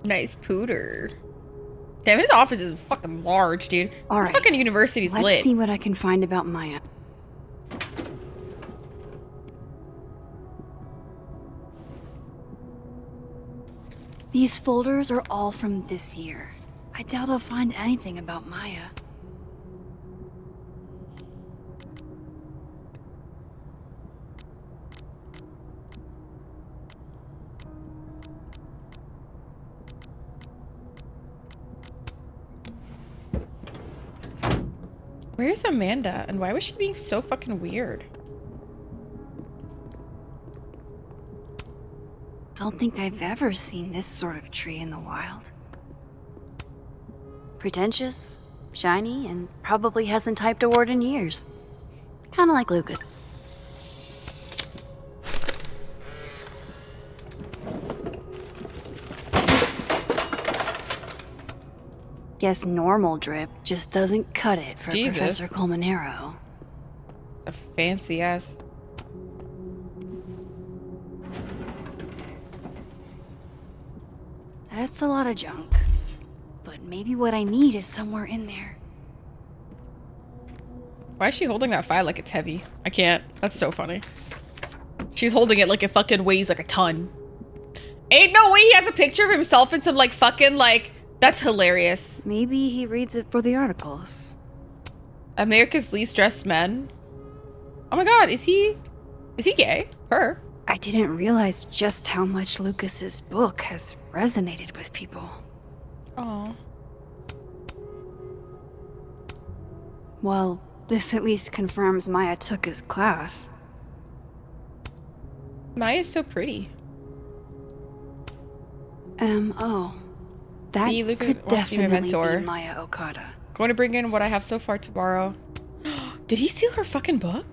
Nice pooter. Damn, his office is fucking large, dude. All This right, fucking university's let's lit. see what I can find about Maya. These folders are all from this year. I doubt I'll find anything about Maya. Where's Amanda? And why was she being so fucking weird? Don't think I've ever seen this sort of tree in the wild. Pretentious, shiny, and probably hasn't typed a word in years. Kinda like Lucas. Guess normal drip just doesn't cut it for Jesus. Professor Colmenero. A fancy ass. That's a lot of junk. But maybe what I need is somewhere in there. Why is she holding that file like it's heavy? I can't. That's so funny. She's holding it like it fucking weighs like a ton. Ain't no way he has a picture of himself in some like fucking like... That's hilarious. Maybe he reads it for the articles. America's least dressed men. Oh my god, is he gay? Her. I didn't realize just how much Lucas's book has resonated with people. Oh. Well, this at least confirms Maya took his class. Maya's so pretty. M.O. That Me, Luca could wants to be my definitely mentor. be Maya Okada. Going to bring in what I have so far tomorrow. Did he steal her fucking book?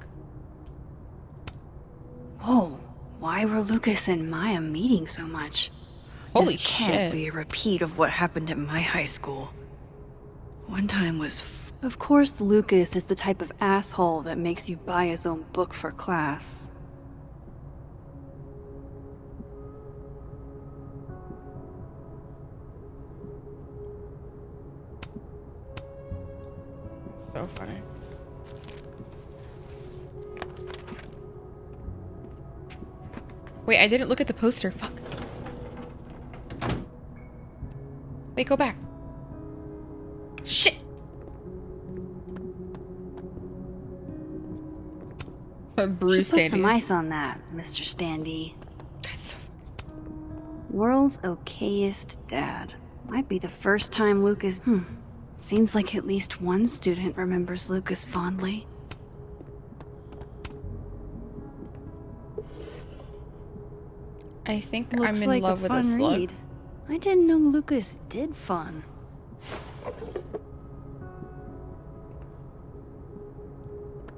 Whoa, why were Lucas and Maya meeting so much? Holy this can't shit. be a repeat of what happened at my high school. One time was Of course, Lucas is the type of asshole that makes you buy his own book for class. So funny. Wait, I didn't look at the poster. Fuck. Wait, go back. Shit. Bruce Should put some Standy. ice on that, Mr. Standy. That's so World's okayest dad. Might be the first time Lucas... Seems like at least one student remembers Lucas fondly. I think Looks I'm in like love a with a fun slug. read. I didn't know Lucas did fun.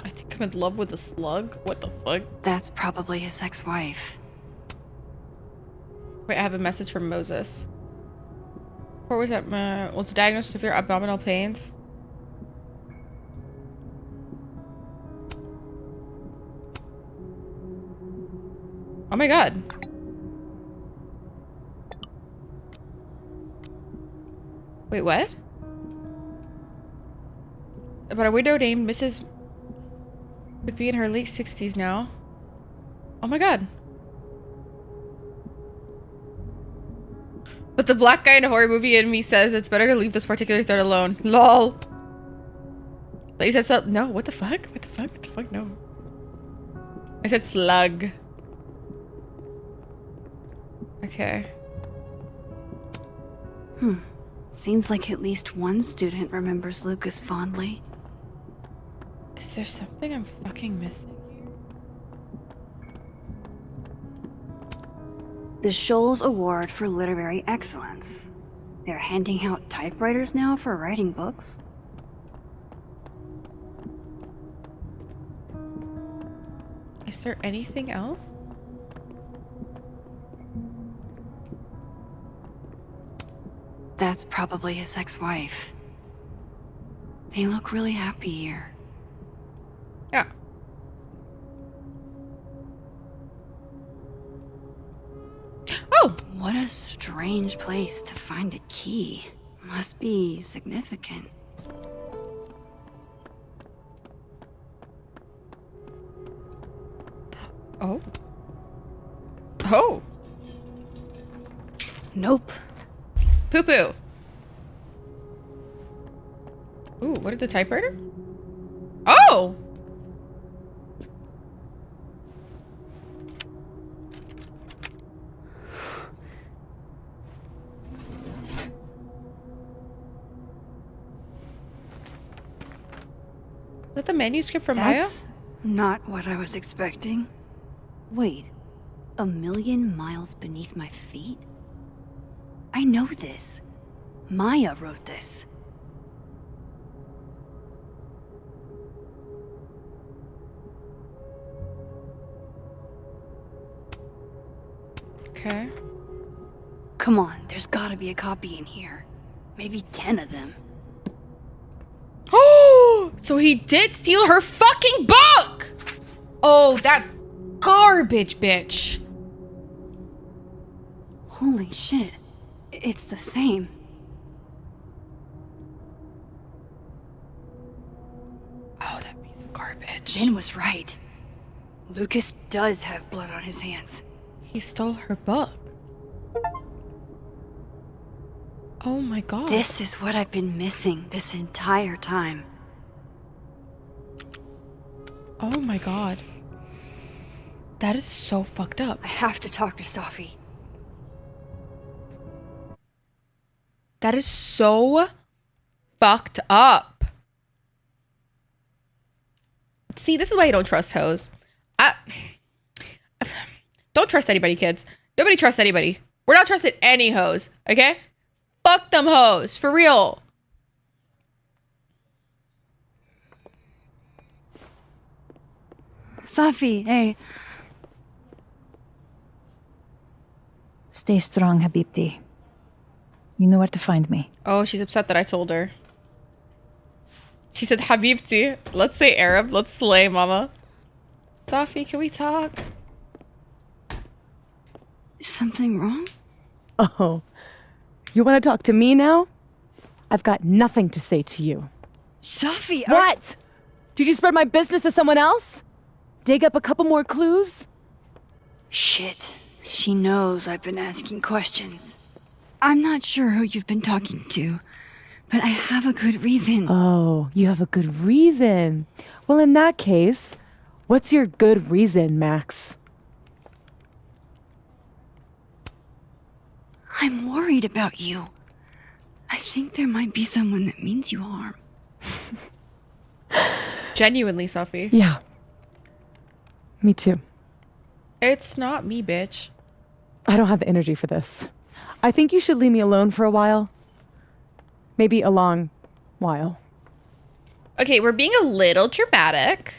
I think I'm in love with a slug. What the fuck? That's probably his ex-wife. Wait, I have a message from Moses. What was that? Was diagnosed with severe abdominal pains. Oh my god. Wait, what? But a widow named Mrs. would be in her late 60s now. Oh my god. But the black guy in a horror movie in me says it's better to leave this particular thread alone. LOL. Like, you said so. No, what the fuck? What the fuck? What the fuck? No. I said slug. Okay. Seems like at least one student remembers Lucas fondly. Is there something I'm fucking missing? The Scholes Award for Literary Excellence. They're handing out typewriters now for writing books. Is there anything else? That's probably his ex-wife. They look really happy here. Yeah. Oh! What a strange place to find a key. Must be significant. Oh. Oh. Nope. Poo-poo. Ooh, what did the typewriter? Oh! Is that the manuscript from Maya? That's not what I was expecting. Wait, 1,000,000 miles beneath my feet? I know this. Maya wrote this. Okay. Come on, there's gotta be a copy in here. Maybe 10 of them. Oh! So he did steal her fucking book! Oh, that garbage bitch. Holy shit. It's the same. Oh, that piece of garbage. Jen was right. Lucas does have blood on his hands. He stole her book. Oh my god. This is what I've been missing this entire time. Oh my god. That is so fucked up. I have to talk to Safi. That is so fucked up. See, this is why you don't trust hoes. Don't trust anybody, kids. Nobody trusts anybody. We're not trusting any hoes, okay? Fuck them hoes, for real. Safi, hey. Stay strong, Habibti. You know where to find me. Oh, she's upset that I told her. She said, Habibti. Let's say Arab. Let's slay, mama. Sophie, can we talk? Is something wrong? Oh, you want to talk to me now? I've got nothing to say to you. Sophie, What? Did you spread my business to someone else? Dig up a couple more clues? Shit. She knows I've been asking questions. I'm not sure who you've been talking to, but I have a good reason. Oh, you have a good reason. Well, in that case, what's your good reason, Max? I'm worried about you. I think there might be someone that means you harm. Genuinely, Sophie. Yeah. Me too. It's not me, bitch. I don't have the energy for this. I think you should leave me alone for a while. Maybe a long while. Okay, we're being a little dramatic.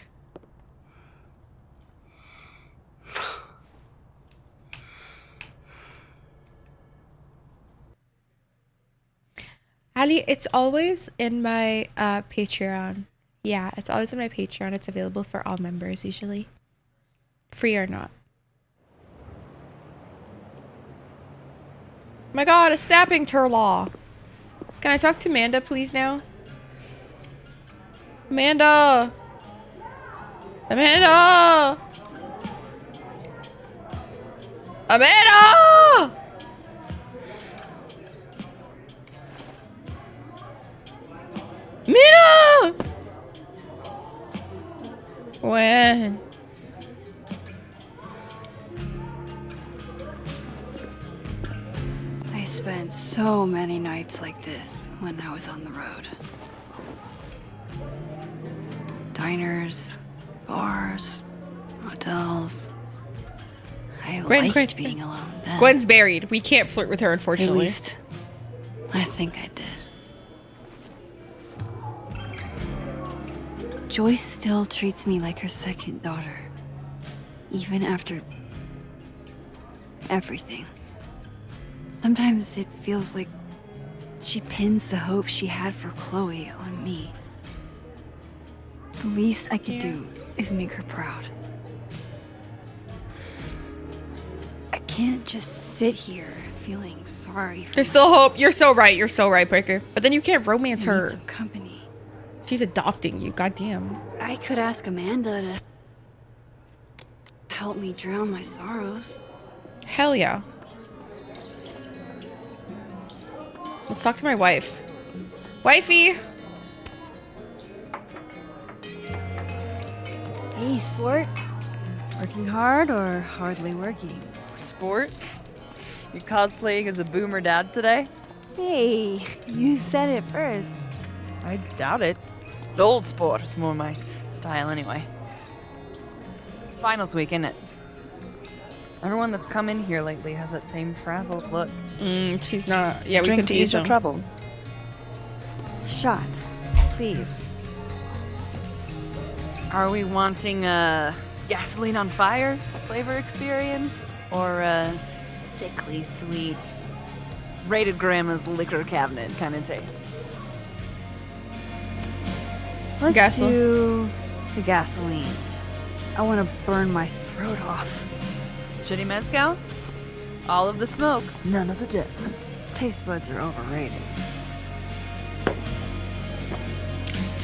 Ali, it's always in my Patreon. Yeah, it's always in my Patreon. It's available for all members usually. Free or not. Oh my god, a snapping turlaw. Can I talk to Amanda, please, now? Amanda! Amanda! Amanda! Amanda! When? I spent so many nights like this when I was on the road. Diners, bars, hotels. I liked being alone then. Gwen's buried. We can't flirt with her, At unfortunately. least, I think I did. Joyce still treats me like her second daughter. Even after everything. Sometimes it feels like she pins the hope she had for Chloe on me. The least I could do is make her proud. I can't just sit here feeling sorry for There's still hope. You're so right. You're so right, Breaker. But then you can't romance I need her. some company. She's adopting you. Goddamn. I could ask Amanda to help me drown my sorrows. Hell yeah. Let's talk to my wife. Wifey! Hey, sport. Working hard or hardly working? Sport? You cosplaying as a boomer dad today? Hey, you said it first. I doubt it. The old sport is more my style anyway. It's finals week, isn't it? Everyone that's come in here lately has that same frazzled look. She's not. Yeah, we Drink to confuse ease your them. troubles. Shot, please. Are we wanting a gasoline on fire flavor experience? Or a sickly sweet, rated grandma's liquor cabinet kind of taste? Let's Gasoline. do the gasoline. I want to burn my throat off. Shitty mezcal? All of the smoke, none of the dip. Taste buds are overrated.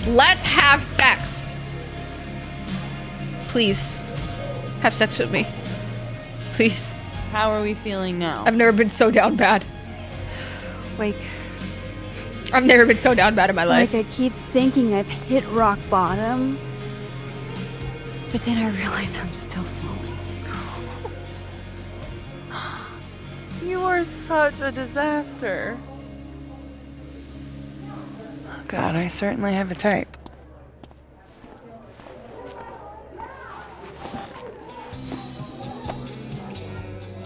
Let's have sex. Please. Have sex with me. Please. How are we feeling now? I've never been so down bad. Like, I've never been so down bad in my life. Like I keep thinking I've hit rock bottom, but then I realize I'm still falling. You are such a disaster. Oh God, I certainly have a type.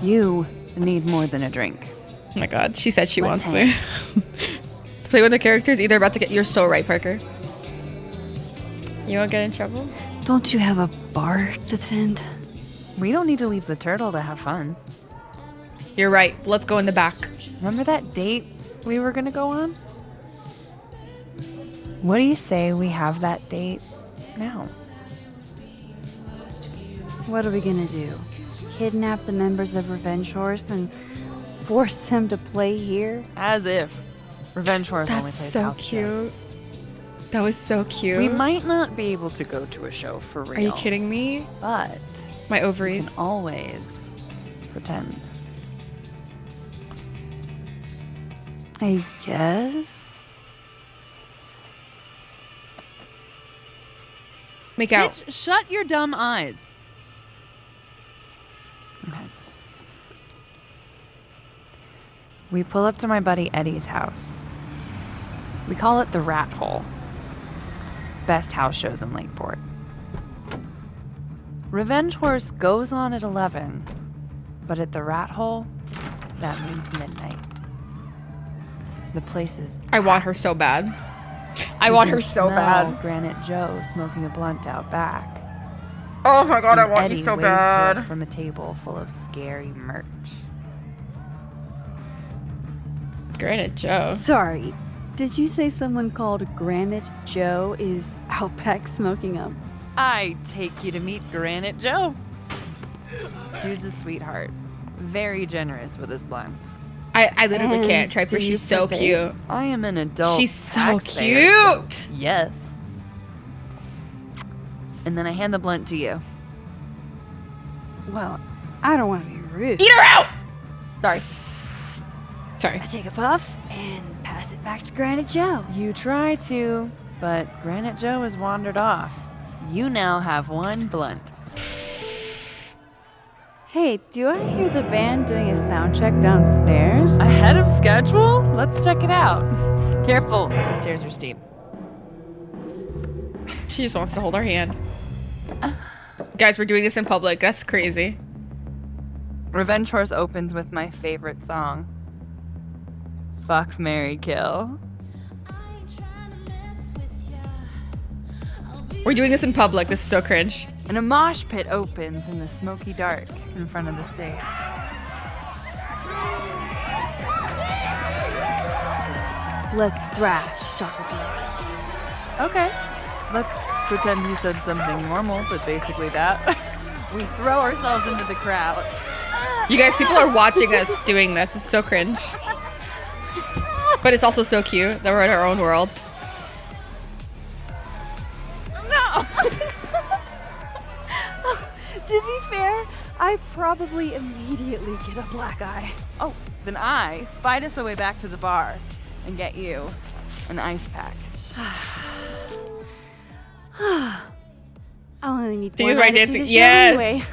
You need more than a drink. Oh my god, she said she Let's wants me. To play with the characters, either about to get. You're so right, Parker. You won't get in trouble? Don't you have a bar to tend? We don't need to leave the turtle to have fun. You're right. Let's go in the back. Remember that date we were gonna go on? What do you say we have that date now? What are we gonna do? Kidnap the members of Revenge Horse and force them to play here? As if. Revenge Horse only That's plays so house shows. cute. That was so cute. We might not be able to go to a show for real. Are you kidding me? But my ovaries we can always pretend. I guess. Make out. Bitch, shut your dumb eyes. Okay. We pull up to my buddy Eddie's house. We call it the Rat Hole. Best house shows in Lakeport. Revenge Horse goes on at 11, but at the Rat Hole, that means midnight. The place is I want her so bad. I want her so bad. Granite Joe smoking a blunt out back. Oh my god, I And want Eddie you so waves to us bad. from a table full of scary merch. Granite Joe. Sorry, did you say someone called Granite Joe is out back smoking up? I take you to meet Granite Joe. Dude's a sweetheart. Very generous with his blunts. I literally And can't. Triper, do you she's so partake? cute. I am an adult. She's so taxpayer, so cute. yes. And then I hand the blunt to you. Well, I don't want to be rude. Eat her out! Sorry. Sorry. I take a puff and pass it back to Granite Joe. You try to, but Granite Joe has wandered off. You now have one blunt. Hey, do I hear the band doing a sound check downstairs? Ahead of schedule? Let's check it out. Careful, the stairs are steep. She just wants to hold our hand. Guys, we're doing this in public. That's crazy. Revenge Horse opens with my favorite song. Fuck, marry, kill. We're doing this in public. This is so cringe. And a mosh pit opens in the smoky dark in front of the stage. Let's thrash, Chocolate Bear. Okay. Let's pretend you said something normal, but basically that. We throw ourselves into the crowd. You guys, people are watching us doing this. It's so cringe. But it's also so cute that we're in our own world. No! To be fair, I probably immediately get a black eye. Oh, then I fight us a way back to the bar and get you an ice pack. I only need Do one you right eye to see dancing? the show Yes. anyway.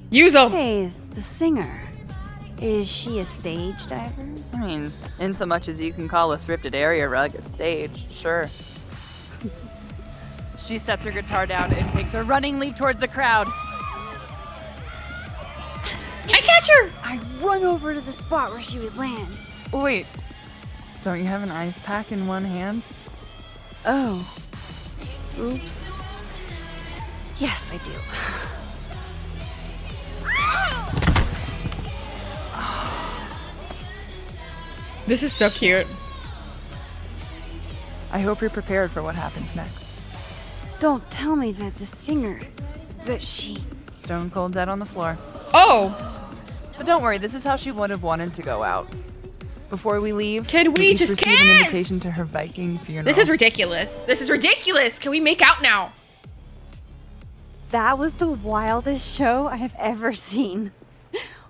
Use them. Hey, the singer. Is she a stage diver? I mean, in so much as you can call a thrifted area rug a stage, sure. She sets her guitar down and takes a running leap towards the crowd. I catch her! I run over to the spot where she would land. Wait, don't you have an ice pack in one hand? Oh. Oops. Yes, I do. This is so cute. I hope you're prepared for what happens next. Don't tell me that the singer, that she... Stone cold dead on the floor. Oh! But don't worry, this is how she would have wanted to go out. Before we leave, Can we each just receive an kiss? invitation to her Viking funeral. This is ridiculous. This is ridiculous. Can we make out now? That was the wildest show I have ever seen.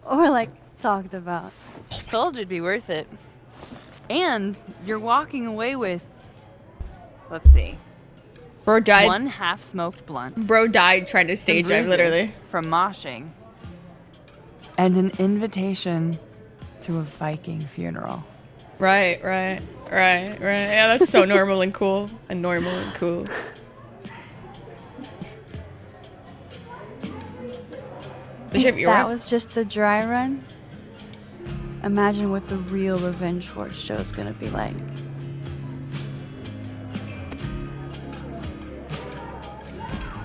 Or, like, talked about. Told you it'd be worth it. And you're walking away with, let's see, Bro died. one half-smoked blunt. Bro died trying to some stage dive, bruises literally. from moshing, and an invitation to a Viking funeral. Right. Yeah, that's so normal and cool. And normal and cool. Does she have That earwax? was just a dry run. Imagine what the real Revenge Horse show is gonna be like.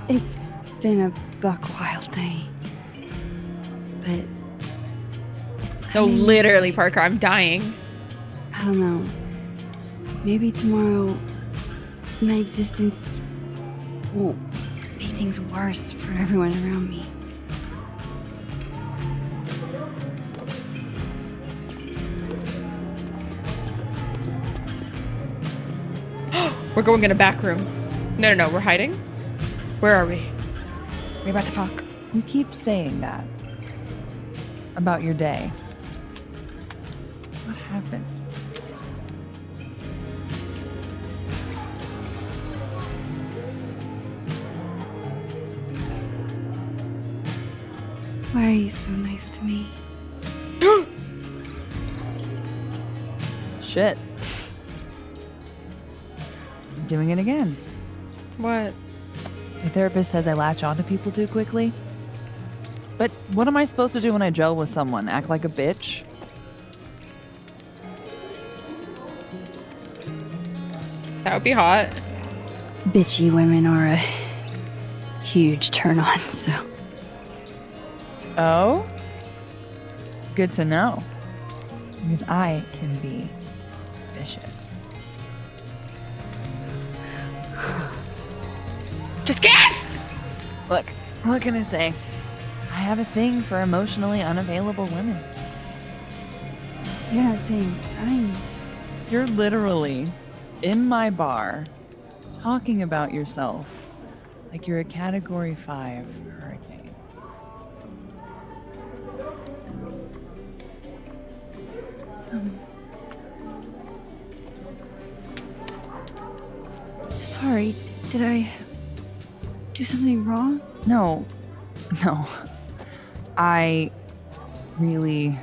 It's been a buck wild day. But No, literally, Parker, I'm dying. I don't know. Maybe tomorrow my existence won't make things worse for everyone around me. We're going in a back room. No, we're hiding? Where are we? We about to fuck? You keep saying that. About your day. What happened? Why are you so nice to me? Shit. Doing it again. What? My therapist says I latch onto people too quickly. But what am I supposed to do when I gel with someone? Act like a bitch? That would be hot. Bitchy women are a huge turn on, so. Oh? Good to know. Because I can be vicious. Just kiss! Look, what can I say? I have a thing for emotionally unavailable women. You're not saying I'm... You're literally in my bar talking about yourself like you're a Category 5 hurricane. Sorry, did I do something wrong? No. I really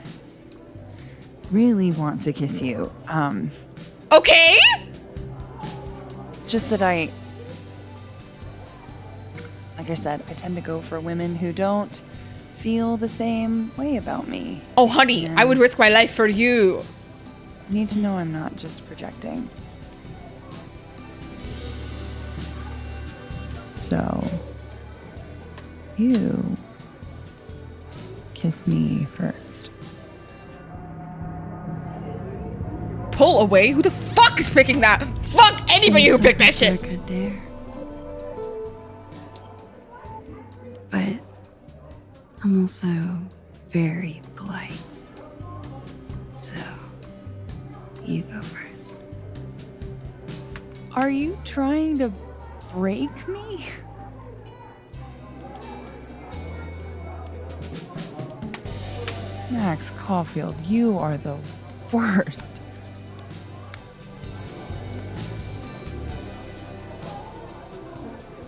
want to kiss you. Okay? It's just that like I said, I tend to go for women who don't feel the same way about me. Oh, honey, I would risk my life for you. You need to know I'm not just projecting. So, you kiss me first. Pull away? Who the fuck is picking that? Fuck anybody who picked that shit. Good there. But I'm also very polite. So, you go first. Are you trying to break me? Max Caulfield, you are the worst.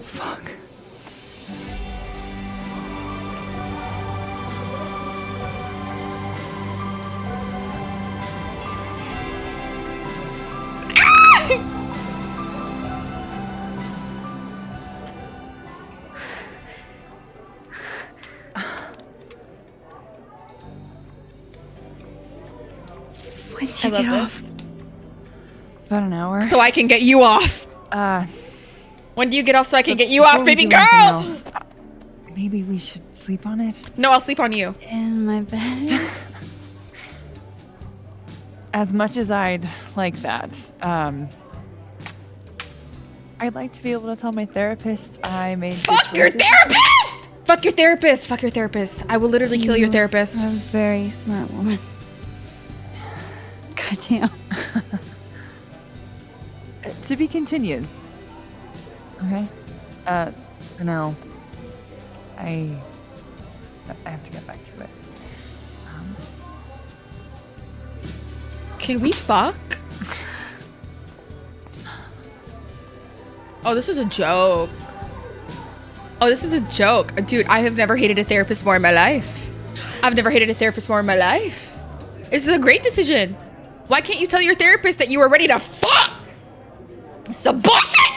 Fuck. When do you get off? About an hour. So I can get you off. When do you get off so I can get you off, baby girl? Maybe we should sleep on it. No, I'll sleep on you. In my bed. As much as I'd like that, I'd like to be able to tell my therapist I made good Fuck your choices. therapist! Fuck your therapist. Fuck your therapist. I will literally kill your therapist. You're a very smart woman. Goddamn. To be continued. Okay. For now, I have to get back to it. Can we fuck? Oh, this is a joke. Oh, this is a joke. Dude, I have never hated a therapist more in my life. I've never hated a therapist more in my life. This is a great decision. Why can't you tell your therapist that you are ready to fuck? It's some bullshit!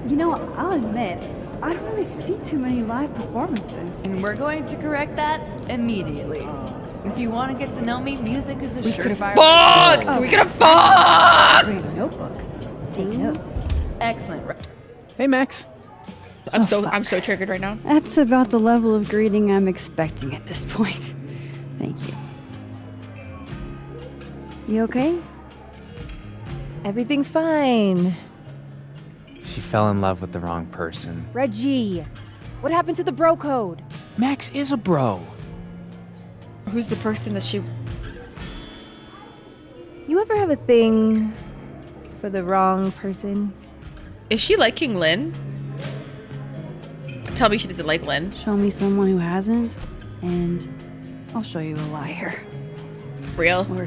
You know, I'll admit, I don't really see too many live performances. And we're going to correct that immediately. If you want to get to know me, music is a We could have surefire. fucked! We could have fucked! Bring a notebook. Take notes. Excellent. Hey, Max. I'm so triggered right now. That's about the level of greeting I'm expecting at this point. Thank you. You okay? Everything's fine. She fell in love with the wrong person. Reggie, what happened to the bro code? Max is a bro. Who's the person that she... You ever have a thing for the wrong person? Is she liking Lynn? Tell me she doesn't like Lynn. Show me someone who hasn't, and I'll show you a liar. Real? Or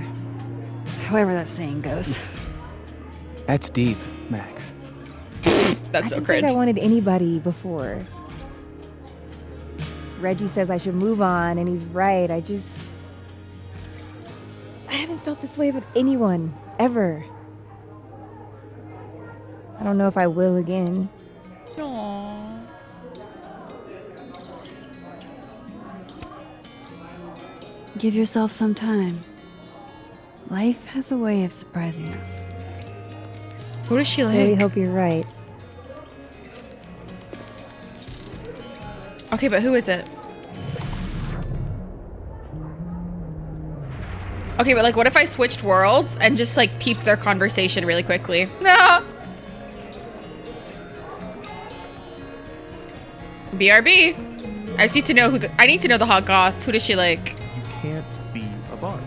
however that saying goes. That's deep, Max. That's so I don't cringe. think I wanted anybody before. Reggie says I should move on, and he's right. I haven't felt this way about anyone, ever. I don't know if I will again. Aww. Give yourself some time. Life has a way of surprising us. Who does she I like? really hope you're right. Okay, but who is it? Okay, but like, what if I switched worlds and just like peeped their conversation really quickly? No. BRB. I just need to know I need to know the hot goss. Who does she like? You can't be a bard.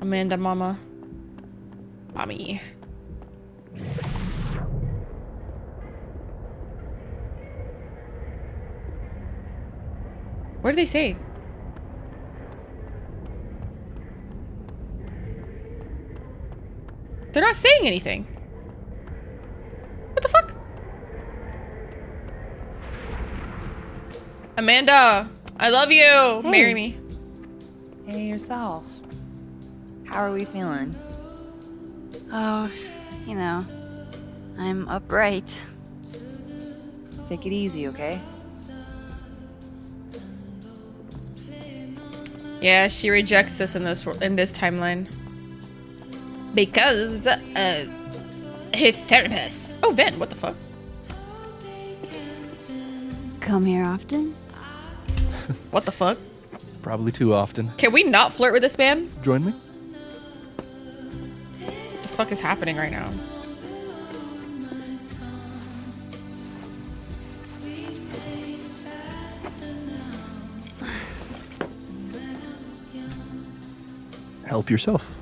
Amanda, mama. Mommy. What do they say? They're not saying anything. What the fuck? Amanda, I love you. Hey. Marry me. Hey, yourself. How are we feeling? Oh, you know, I'm upright. Take it easy, okay? Yeah, she rejects us in this timeline because her therapist. Oh, Vin, what the fuck? Come here often? What the fuck? Probably too often. Can we not flirt with this man? Join me? What the fuck is happening right now? Help yourself.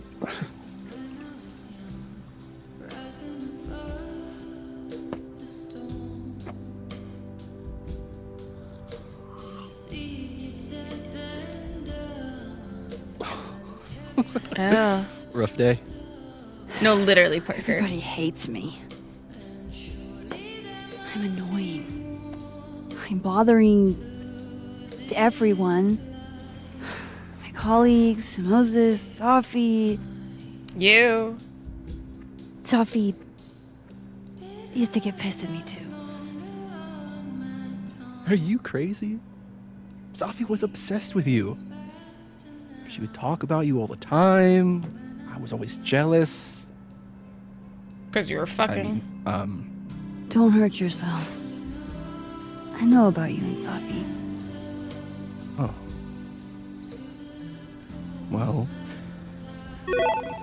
Yeah. Rough day. No, literally, Parker. Everybody hates me. I'm annoying. I'm bothering everyone. My colleagues, Moses, Toffee. You. Toffee used to get pissed at me too. Are you crazy? Safi was obsessed with you. She would talk about you all the time. I was always jealous. Because you were fucking. Don't hurt yourself. I know about you and Safi. Oh. Well,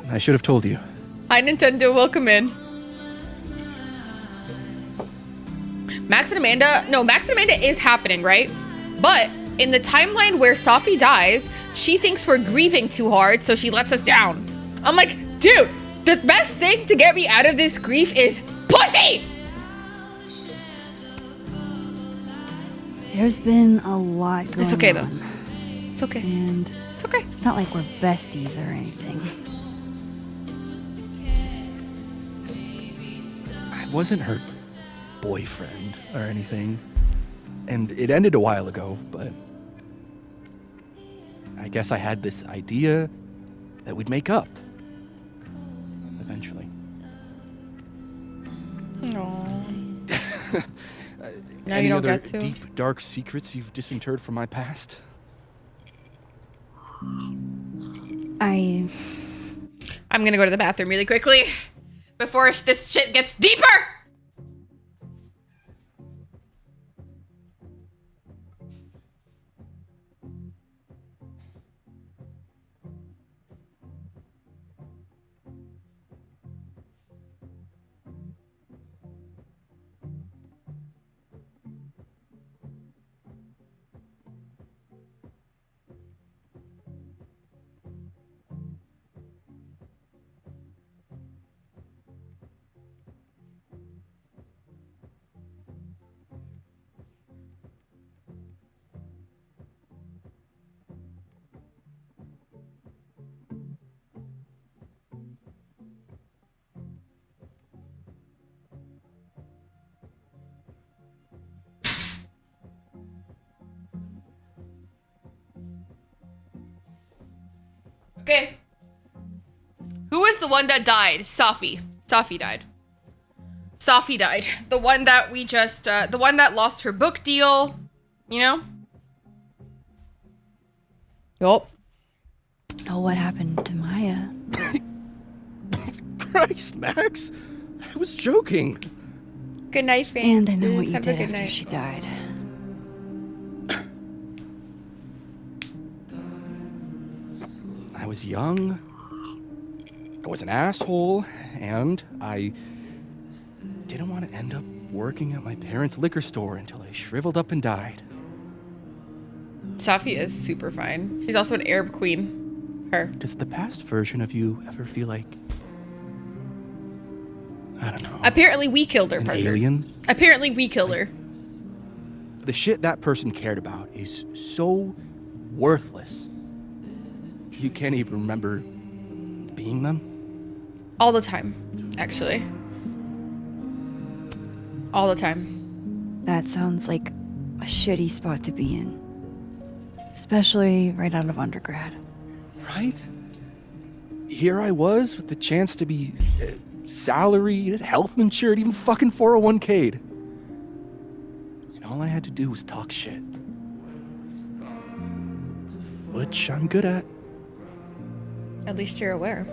I should have told you. Hi, Nintendo. Welcome in. Max and Amanda. No, Max and Amanda is happening, right? But in the timeline where Safi dies, she thinks we're grieving too hard, so she lets us down. I'm like, dude, the best thing to get me out of this grief is pussy! There's been a lot going on. It's okay, though. It's okay. And it's okay. It's not like we're besties or anything. I wasn't her boyfriend or anything. And it ended a while ago, but I guess I had this idea that we'd make up. Eventually. No. Now Any you don't other get to. deep, dark secrets you've disinterred from my past? I'm gonna go to the bathroom really quickly before this shit gets deeper. Okay. Who is the one that died? Safi. Safi died. Safi died. The one that we just, the one that lost her book deal. You know? Yup. Oh, what happened to Maya? Christ, Max. I was joking. Good night, fans. And I know what you Have a did good after night. she died. I was young. I was an asshole, and I didn't want to end up working at my parents' liquor store until I shriveled up and died. Safi is super fine. She's also an Arab queen. Her. Does the past version of you ever feel like, I don't know, Apparently we killed her, an partner. alien? Apparently we killed her. The shit that person cared about is so worthless. You can't even remember being them. All the time, actually. All the time. That sounds like a shitty spot to be in. Especially right out of undergrad. Right? Here I was with the chance to be salaried, health insured, even fucking 401k'd. And all I had to do was talk shit. Which I'm good at. At least you're aware.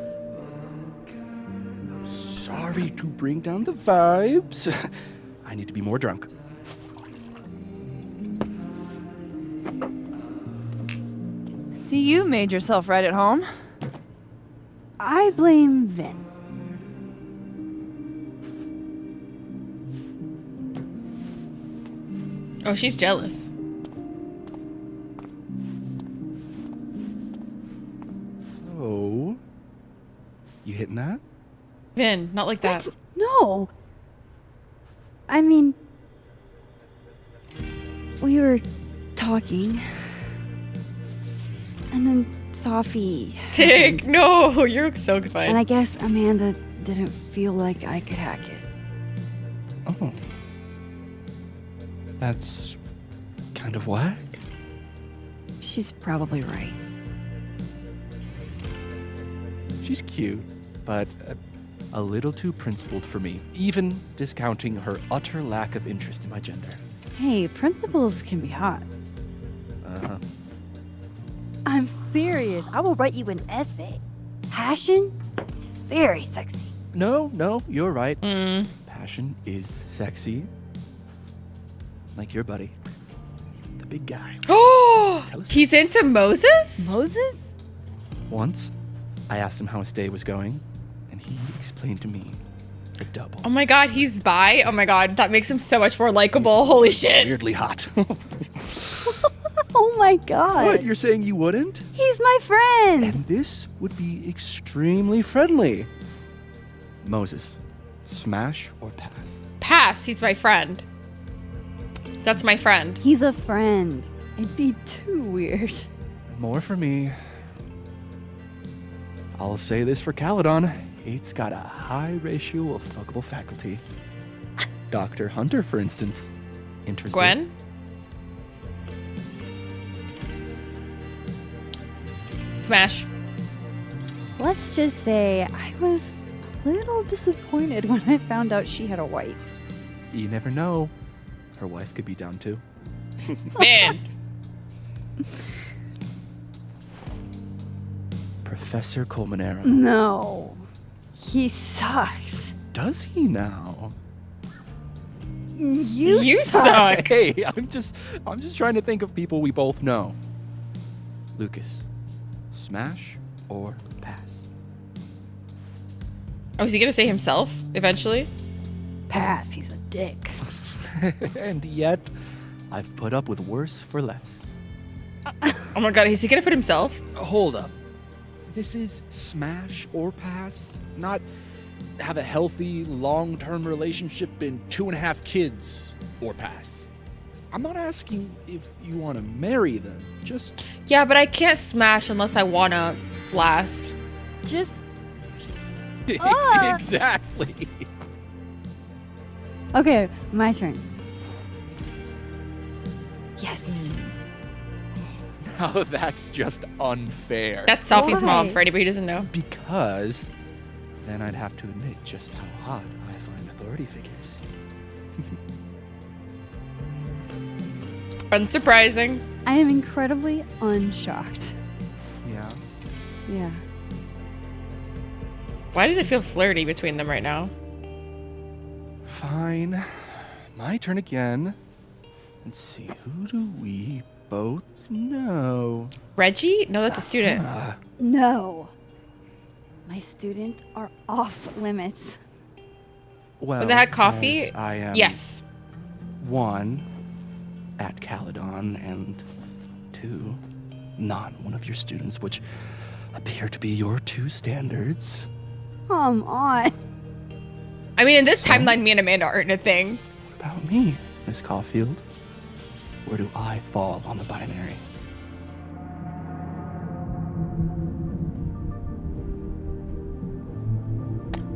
Sorry to bring down the vibes. I need to be more drunk. See, you made yourself right at home. I blame Vin. Oh, she's jealous. Oh. You hitting that? Vin, not like that. No. I mean, we were talking, and then Safi. Tick, no, you're so fine. And I guess Amanda didn't feel like I could hack it. Oh. That's kind of whack. She's probably right. She's cute, but a little too principled for me, even discounting her utter lack of interest in my gender. Hey, principals can be hot. Uh-huh. I'm serious. I will write you an essay. Passion is very sexy. No, you're right. Passion is sexy. Like your buddy. The big guy. Oh, he's into Moses? Moses? Once, I asked him how his day was going, and he explained to me a double. Oh my god, he's bi? Oh my god, that makes him so much more likable. Holy shit. Weirdly hot. Oh my god. What, you're saying you wouldn't? He's my friend. And this would be extremely friendly. Moses, smash or pass? Pass, he's my friend. That's my friend. He's a friend. It'd be too weird. More for me. I'll say this for Caledon. It's got a high ratio of fuckable faculty. Dr. Hunter, for instance. Interesting. Gwen? Smash. Let's just say I was a little disappointed when I found out she had a wife. You never know. Her wife could be down too. Man. Professor Colmenero. No. He sucks. Does he now? You suck. Hey, I'm just trying to think of people we both know. Lucas, smash or pass? Oh, is he gonna say himself eventually? Pass, he's a dick. And yet, I've put up with worse for less. Oh my god, is he gonna put himself? Hold up. This is smash or pass, not have a healthy, long-term relationship and 2.5 kids or pass. I'm not asking if you want to marry them, just... Yeah, but I can't smash unless I wanna last. Just... Exactly. Okay, my turn. Yasmin. Now that's just unfair. That's Sophie's mom, Why? for anybody who doesn't know. Because then I'd have to admit just how hot I find authority figures. Unsurprising. I am incredibly unshocked. Yeah. Yeah. Why does it feel flirty between them right now? Fine. My turn again. Let's see, who do we both know? Reggie? No, that's a student. No. My students are off limits. Well, they had coffee? as I am Yes. 1, at Caledon, and 2, not one of your students, which appear to be your 2 standards. Come on. I mean, in this timeline, me and Amanda aren't a thing. What about me, Miss Caulfield? Where do I fall on the binary?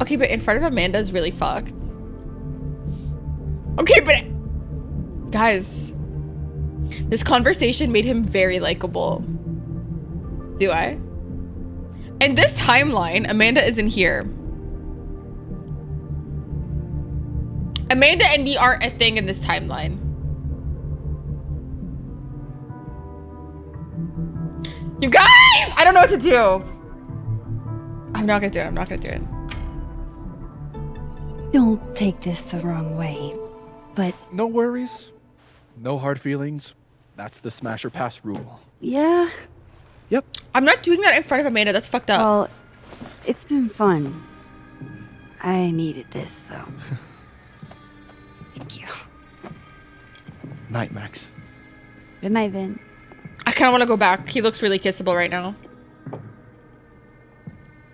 Okay, but in front of Amanda is really fucked. Okay, but guys, this conversation made him very likable. Do I? In this timeline, Amanda isn't here. Amanda and me aren't a thing in this timeline. You guys! I don't know what to do. I'm not gonna do it. I'm not gonna do it. Don't take this the wrong way, but No worries. No hard feelings. That's the smash or pass rule. yeah, Yep. I'm not doing that in front of Amanda. That's fucked up. well, it's been fun. I needed this, so. Thank you. Night, Max. Good night, Vin. I kind of want to go back. He looks really kissable right now.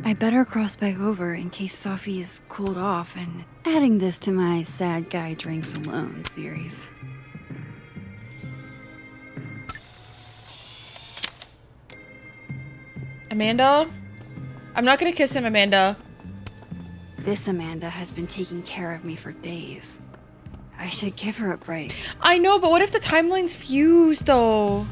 I better cross back over in case Sophie is cooled off and adding this to my sad guy drinks alone series. Amanda? I'm not gonna kiss him, Amanda. This Amanda has been taking care of me for days. I should give her a break. I know, but what if the timeline's fused, though?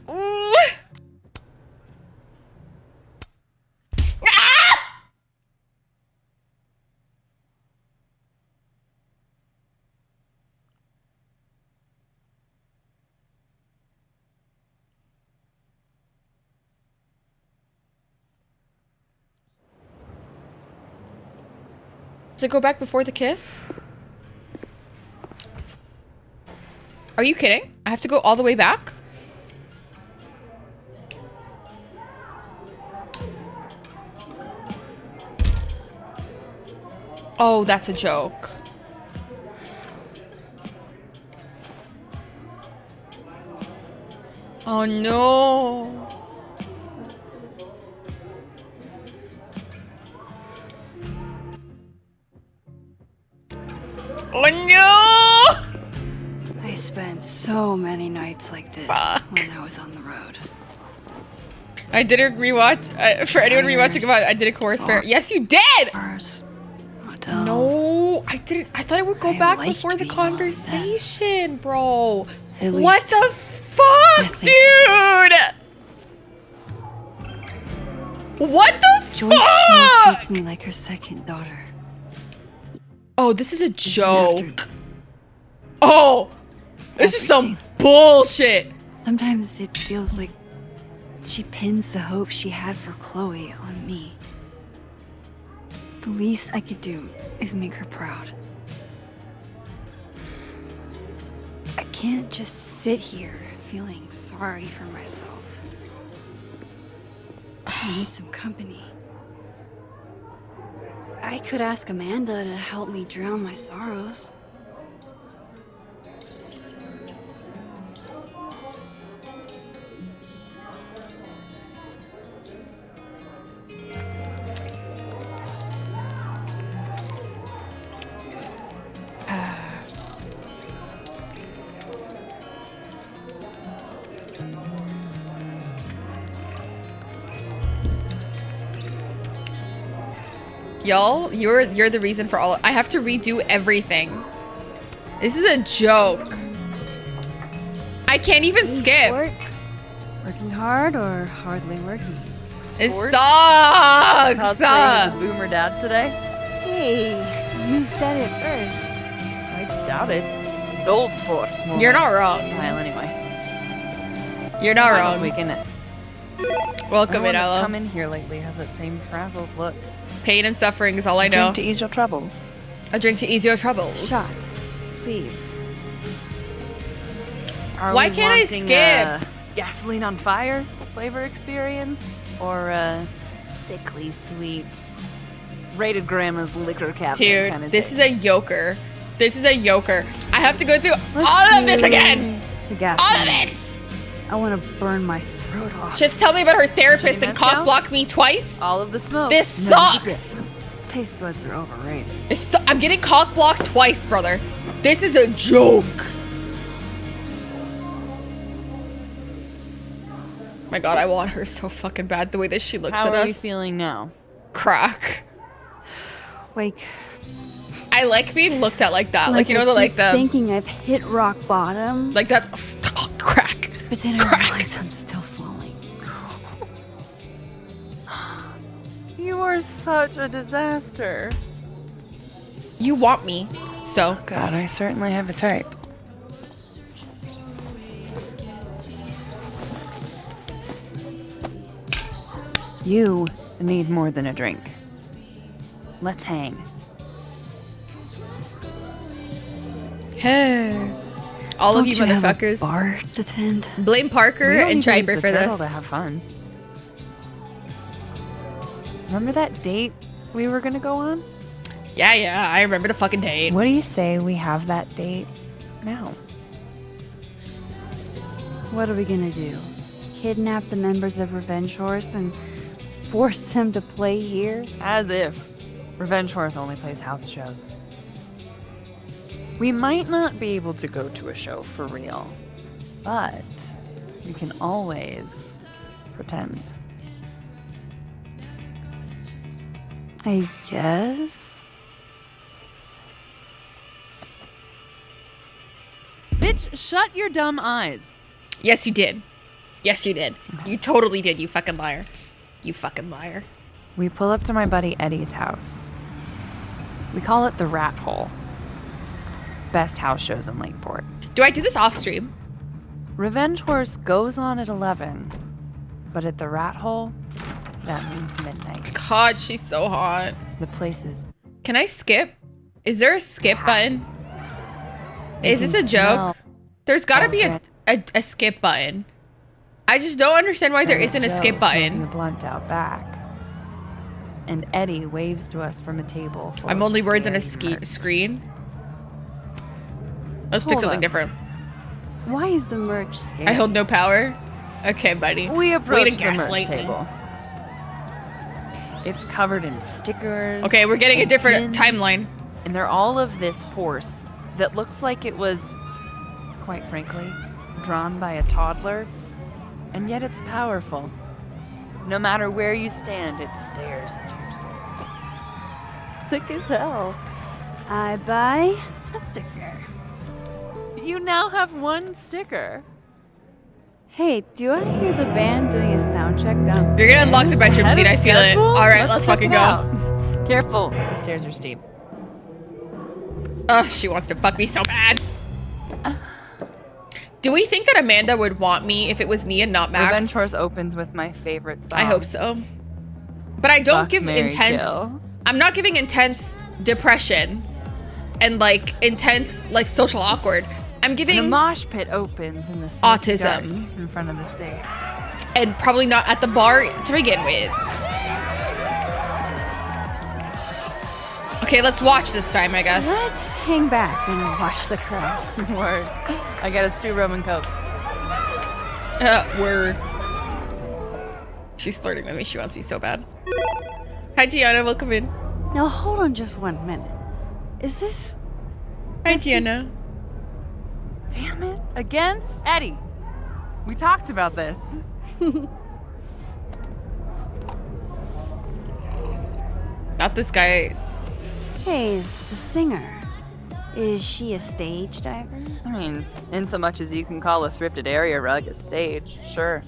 Ooh. Ah! Does it go back before the kiss? Are you kidding? I have to go all the way back? Oh, that's a joke. Oh no. Oh no! I spent so many nights like this when I was on the road. I did a rewatch. For anyone rewatching about, I did a chorus fair. Yes, you did. No, I didn't. I thought it would go back before the conversation, bro. At What least the fuck, dude? What the Joyce still fuck? treats me like her second daughter. Oh, this is a joke. Oh, this is some bullshit. Sometimes it feels like she pins the hope she had for Chloe on me. The least I could do is make her proud. I can't just sit here feeling sorry for myself. I need some company. I could ask Amanda to help me drown my sorrows. Y'all, you're the reason for all. I have to redo everything. This is a joke. I can't even skip. Working hard or hardly working? It Sport? sucks. Cosplaying as a boomer dad today? Hey, you said it first. I doubt it. Old sport. is more You're my not wrong. Style anyway. You're not Finals wrong. week, innit? Welcome Everyone in, that's Ella. come in here lately has that same frazzled look. Pain and suffering is all I know. Drink to ease your troubles. A drink to ease your troubles. Shot, please. Are Why we can't I wanting, skip? Gasoline on fire flavor experience or sickly sweet rated grandma's liquor cabinet Dude, kind of this thing? is a yoker. This is a yoker. I have to go through all of this again. All of it. I want to burn my throat off. Just tell me about her therapist and Mezcal? cock block me twice. All of the smoke. This No, you sucks. Taste buds are overrated. I'm getting cock blocked twice, brother. This is a joke. My God, I want her so fucking bad. The way that she looks How at are us. you feeling now? Crack. Like, I like being looked at like that. Like you know, I the like keep the thinking I've hit rock bottom. like that's crack. But then I realize I'm still falling. You are such a disaster. You want me, so. God, I certainly have a type. You need more than a drink. Let's hang. Hey. All Don't of you you have a motherfuckers. bar to tend? Blame Parker We don't and need to leave Triper the for turtle this. to have fun. Remember that date we were gonna go on? Yeah, I remember the fucking date. What do you say we have that date now? What are we gonna do? Kidnap the members of Revenge Horse and force them to play here? As if Revenge Horse only plays house shows. We might not be able to go to a show for real, but we can always pretend. I guess. Bitch, shut your dumb eyes. Yes, you did. Yes, you did. You totally did, you fucking liar. You fucking liar. We pull up to my buddy Eddie's house. We call it the Rat Hole. Best house shows in Lakeport. Do I do this off stream? Revenge Horse goes on at 11, but at the Rat Hole, that means midnight. God, she's so hot. The place is. Can I skip? Is there a skip button? Is this a joke? There's gotta be a skip button. I just don't understand why there isn't a skip Smoking button. the blunt out back. And Eddie waves to us from a table. full I'm of only words on a scary screen. Let's pick Hold something up. different. Why is the merch scary? I hold no power. Okay, buddy. We Way approach to the merch gaslight me. table. It's covered in stickers. Okay, we're getting a and different pins, timeline. And they're all of this horse that looks like it was, quite frankly, drawn by a toddler. And yet it's powerful. No matter where you stand, it stares into your soul. Sick as hell. I buy a sticker. You now have one sticker. Hey, do I hear the band doing a sound check downstairs? You're gonna unlock the bedroom Ahead seat. of I feel it. schedule? All right, let's check fucking it go. out. Careful, the stairs are steep. Ugh, she wants to fuck me so bad. Do we think that Amanda would want me if it was me and not Max? Revenge Horse opens with my favorite song. I hope so. But I don't Fuck, give marry, intense. kill. I'm not giving intense depression and like intense like social awkward. I'm And giving a mosh pit opens in the smoky autism. dark in front of the stage. and probably not at the bar to begin with. Okay, let's watch this time, I guess. Let's hang back and watch the crowd. Word. I got us 2 Roman Cokes. Word. She's flirting with me. She wants me so bad. Hi, Gianna. Welcome in. Now hold on just 1 minute. Is this... Hi, Gianna. Damn it. Again? Eddie. We talked about this. Not this guy. Hey, the singer. Is she a stage diver? I mean, in so much as you can call a thrifted area rug a stage, sure.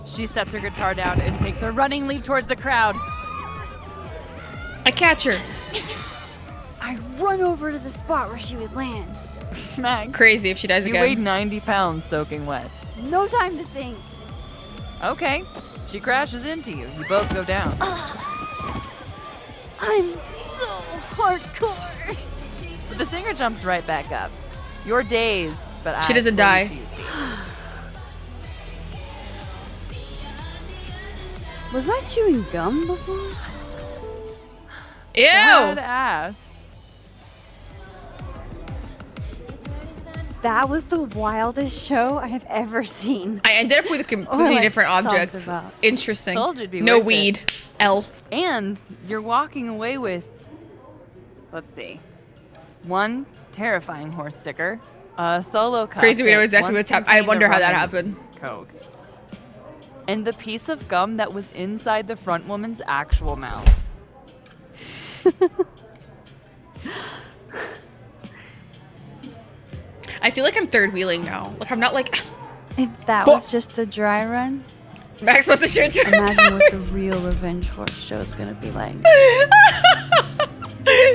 She sets her guitar down and takes a running leap towards the crowd. I catch her. I run over to the spot where she would land. Mag. Crazy if she dies You again. weighed 90 pounds soaking wet. No time to think. Okay. She crashes into you. You both go down. I'm so hardcore. But the singer jumps right back up. You're dazed, but She doesn't die. Was I chewing gum before? Ew! Badass. That was the wildest show I have ever seen. I ended up with a completely I different talked object. about. Interesting. Told you it'd be No worth weed. it. L. And you're walking away with, let's see, 1 terrifying horse sticker, a solo cup. Crazy, we know that exactly once what's happening. I contained wonder a how that rubbing happened. Coke. And the piece of gum that was inside the front woman's actual mouth. I feel like I'm third wheeling now. Like I'm not like If that was just a dry run, Max wants to shoot too. imagine what the real revenge horse show is gonna be like.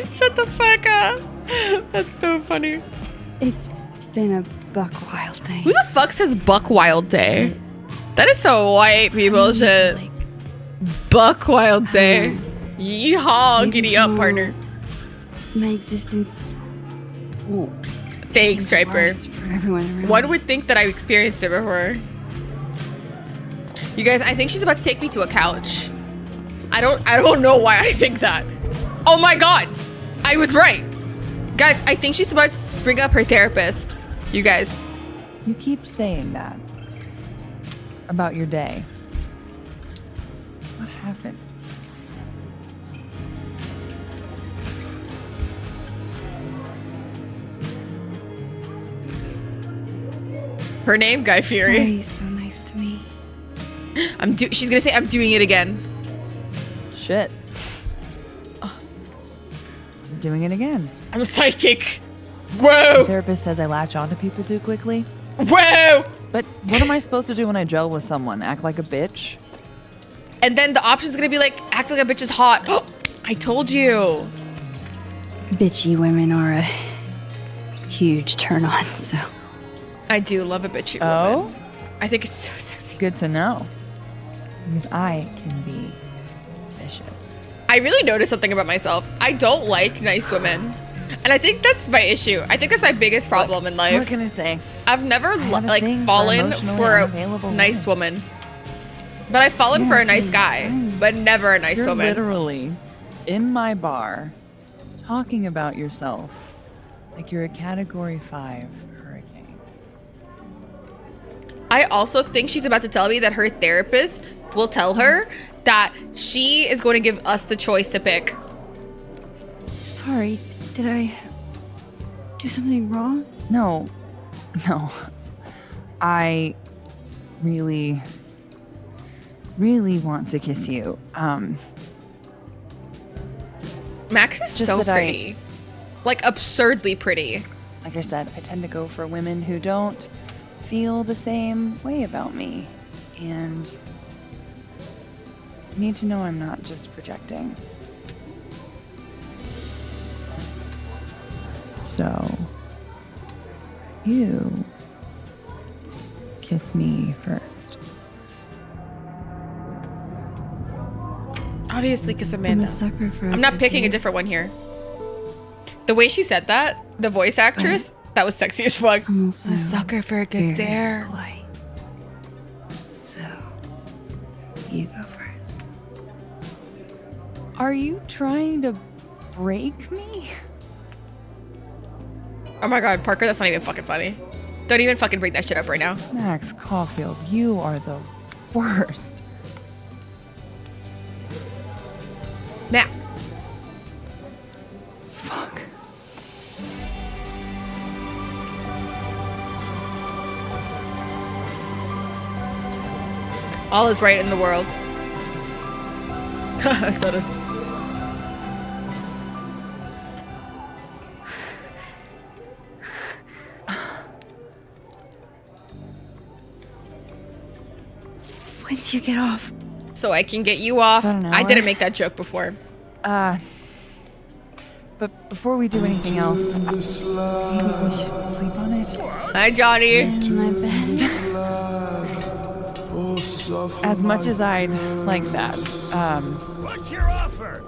Shut the fuck up. That's so funny. It's been a buck wild day. Who the fuck says Buck Wild Day? That is so white people shit. Buck Wild Day. Yeehaw, giddy up, partner. My existence won't Thanks, Striper. worse for everyone around. One would think that I experienced it before. You guys, I think she's about to take me to a couch. I don't know why I think that. Oh my god. I was right. Guys, I think she's about to bring up her therapist. You guys. You keep saying that about your day. What happened? Her name, Guy Fieri. He's so nice to me. She's gonna say I'm doing it again. Shit. I'm doing it again. I'm psychic. Whoa. The therapist says I latch onto people too quickly. Whoa. But what am I supposed to do when I gel with someone? Act like a bitch? And then the option's gonna be like, act like a bitch is hot. I told you. Bitchy women are a huge turn on, so. I do love a bitchy woman. I think it's so sexy. Good to know. Because I can be vicious. I really noticed something about myself. I don't like nice women. And I think that's my issue. I think that's my biggest problem in life. What can I say? I've never have a like thing for fallen emotionally for a unavailable nice woman. But I've fallen Yeah, for a nice same. guy, but never a nice You're woman. literally in my bar talking about yourself like you're a Category 5 hurricane. I also think she's about to tell me that her therapist will tell her that she is going to give us the choice to pick. Sorry, did I do something wrong? No. I really want to kiss you. Max is Just so that pretty. Like absurdly pretty. Like I said, I tend to go for women who don't feel the same way about me. And you need to know I'm not just projecting. So, you kiss me first. Obviously, kiss I'm Amanda. a sucker for I'm not picking a different one here. The way she said that, the voice actress, that was sexy as fuck. I'm also a sucker for a good dare. polite. So, you go first. Are you trying to break me? Oh my god, Parker, that's not even fucking funny. Don't even fucking bring that shit up right now. Max Caulfield, you are the worst. Mac. Fuck. All is right in the world. Soda. When do you get off? So I can get you off. About an I didn't hour. make that joke before. But before we do anything else, maybe we should sleep on it. Hi, Johnny. In my bed. As much as I'd like that, What's your offer?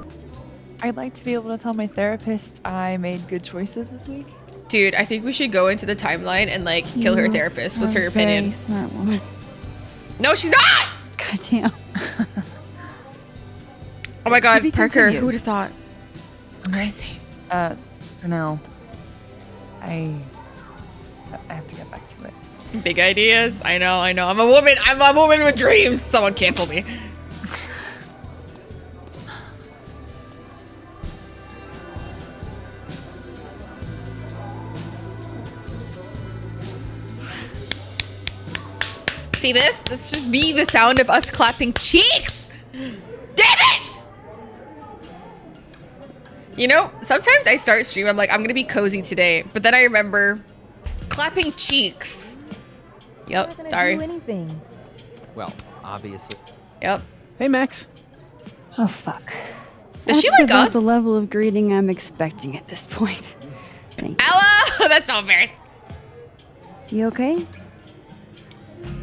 I'd like to be able to tell my therapist I made good choices this week. Dude, I think we should go into the timeline and like kill her therapist. What's her opinion? Very smart woman. No, she's not! God damn. Oh my god, be Parker, continued. who would have thought? Crazy. For now, I have to get back to it. Big ideas. I know. I'm a woman. I'm a woman with dreams. Someone cancel me. See this? This should be the sound of us clapping cheeks. Damn it! You know, sometimes I start stream, I'm like, I'm gonna be cozy today, but then I remember clapping cheeks. Yep, sorry. Do anything. Well, obviously. Yep. Hey, Max. Oh, fuck. Does she That's like about us? the level of greeting I'm expecting at this point. Thank you. Ella! That's so embarrassing. You okay?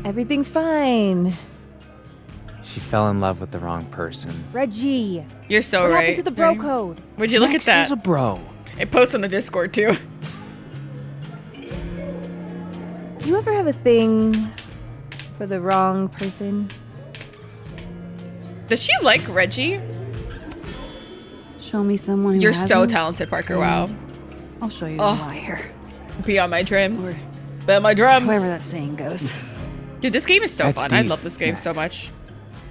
Everything's fine. She fell in love with the wrong person. Reggie. You're so what right. happened to the bro code? Would you look Max at that? is a bro. It posts on the Discord too. You ever have a thing for the wrong person? Does she like Reggie? Show me someone who You're so hasn't, talented, Parker. Wow. I'll show you Oh. the liar. Beyond my dreams. Beyond my drums. However that saying goes. Dude, this game is so That's fun. I deep, love this game Max. so much.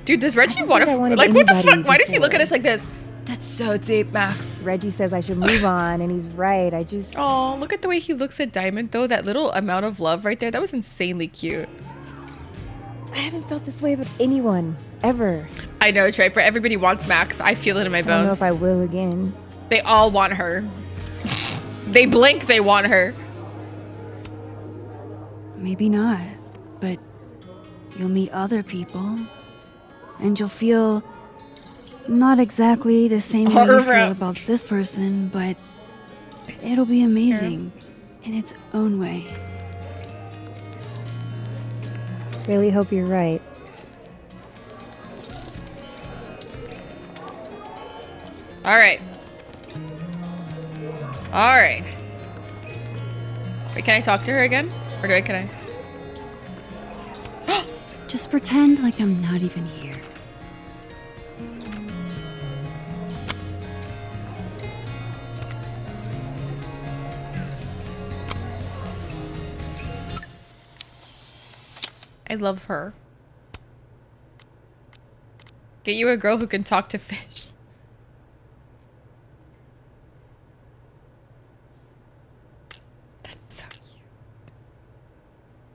Dude, does Reggie don't want think I to wanted like what the anybody fuck? Why does he look at before. us like this? That's so deep, Max. Reggie says I should move on, and he's right. I just. Oh, look at the way he looks at Diamond though. That little amount of love right there. That was insanely cute. I haven't felt this way about anyone ever. I know, Triper. Everybody wants Max. I feel it in my I don't know bones. if I will again. They all want her. They blink, they want her. Maybe not, but you'll meet other people, and you'll feel not exactly the same way you feel about this person, but it'll be amazing in its own way. Really hope you're right. All right. All right. Wait, can I talk to her again? Or can I? Just pretend like I'm not even here. I love her. Get you a girl who can talk to fish. That's so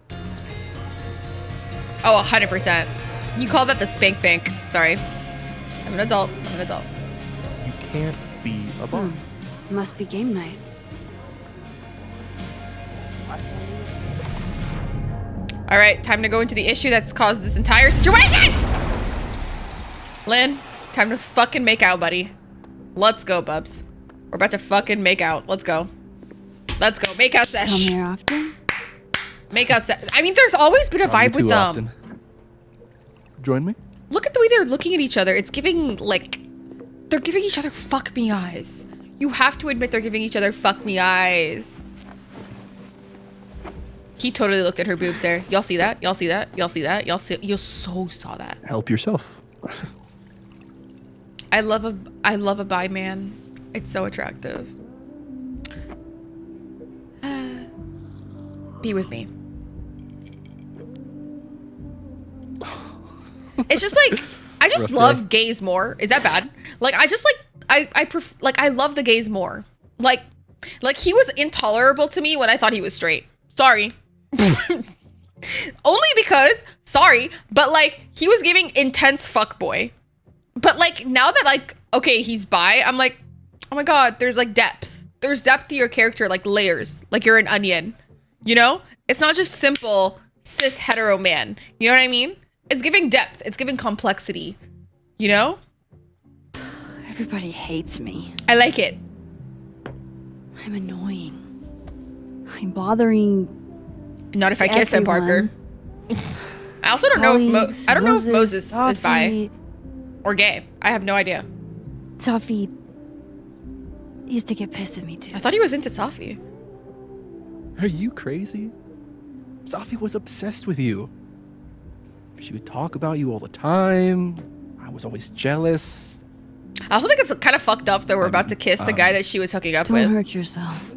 cute. Oh, 100%. You call that the spank bank. Sorry. I'm an adult. I'm an adult. You can't be a bum. Must be game night. All right, time to go into the issue that's caused this entire situation. Lynn, time to fucking make out, buddy. Let's go, bubs. We're about to fucking make out. Let's go. Let's go. Make out sesh. Come here often? Make out sesh. I mean, there's always been a vibe with them. Often. Join me? Look at the way they're looking at each other. It's giving, like, they're giving each other fuck me eyes. You have to admit they're giving each other fuck me eyes. He totally looked at her boobs there. Y'all see that? Y'all see that? Y'all see that? You so saw that. Help yourself. I love a bi man. It's so attractive. Be with me. It's just like I just Rough love day. gays more. Is that bad? Like I just like I love the gays more. Like he was intolerable to me when I thought he was straight. Sorry. Only because sorry, but like he was giving intense fuckboy. But like now that like okay, he's bi, I'm like, oh my god, there's like depth. There's depth to your character, like layers. Like you're an onion. You know? It's not just simple cis hetero man. You know what I mean? it's giving depth. It's giving complexity. You know? Everybody hates me. I like it. I'm annoying. I'm bothering. Not if I kiss him, Parker. I also don't know if I don't know if Moses is bi or gay. I have no idea. Safi used to get pissed at me too. I thought he was into Safi. Are you crazy? Safi was obsessed with you. She would talk about you all the time. I was always jealous. I also think it's kind of fucked up that we're about to kiss the guy that she was hooking up Don't with. hurt yourself.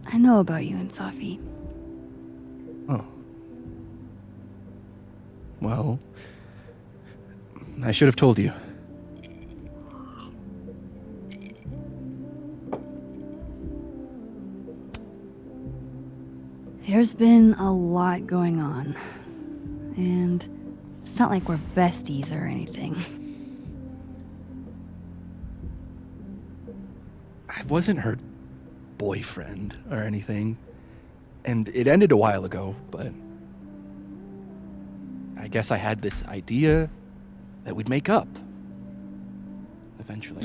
I know about you and Safi. Oh. Well, I should have told you. There's been a lot going on. And it's not like we're besties or anything. I wasn't her boyfriend or anything. And it ended a while ago, but I guess I had this idea that we'd make up. Eventually.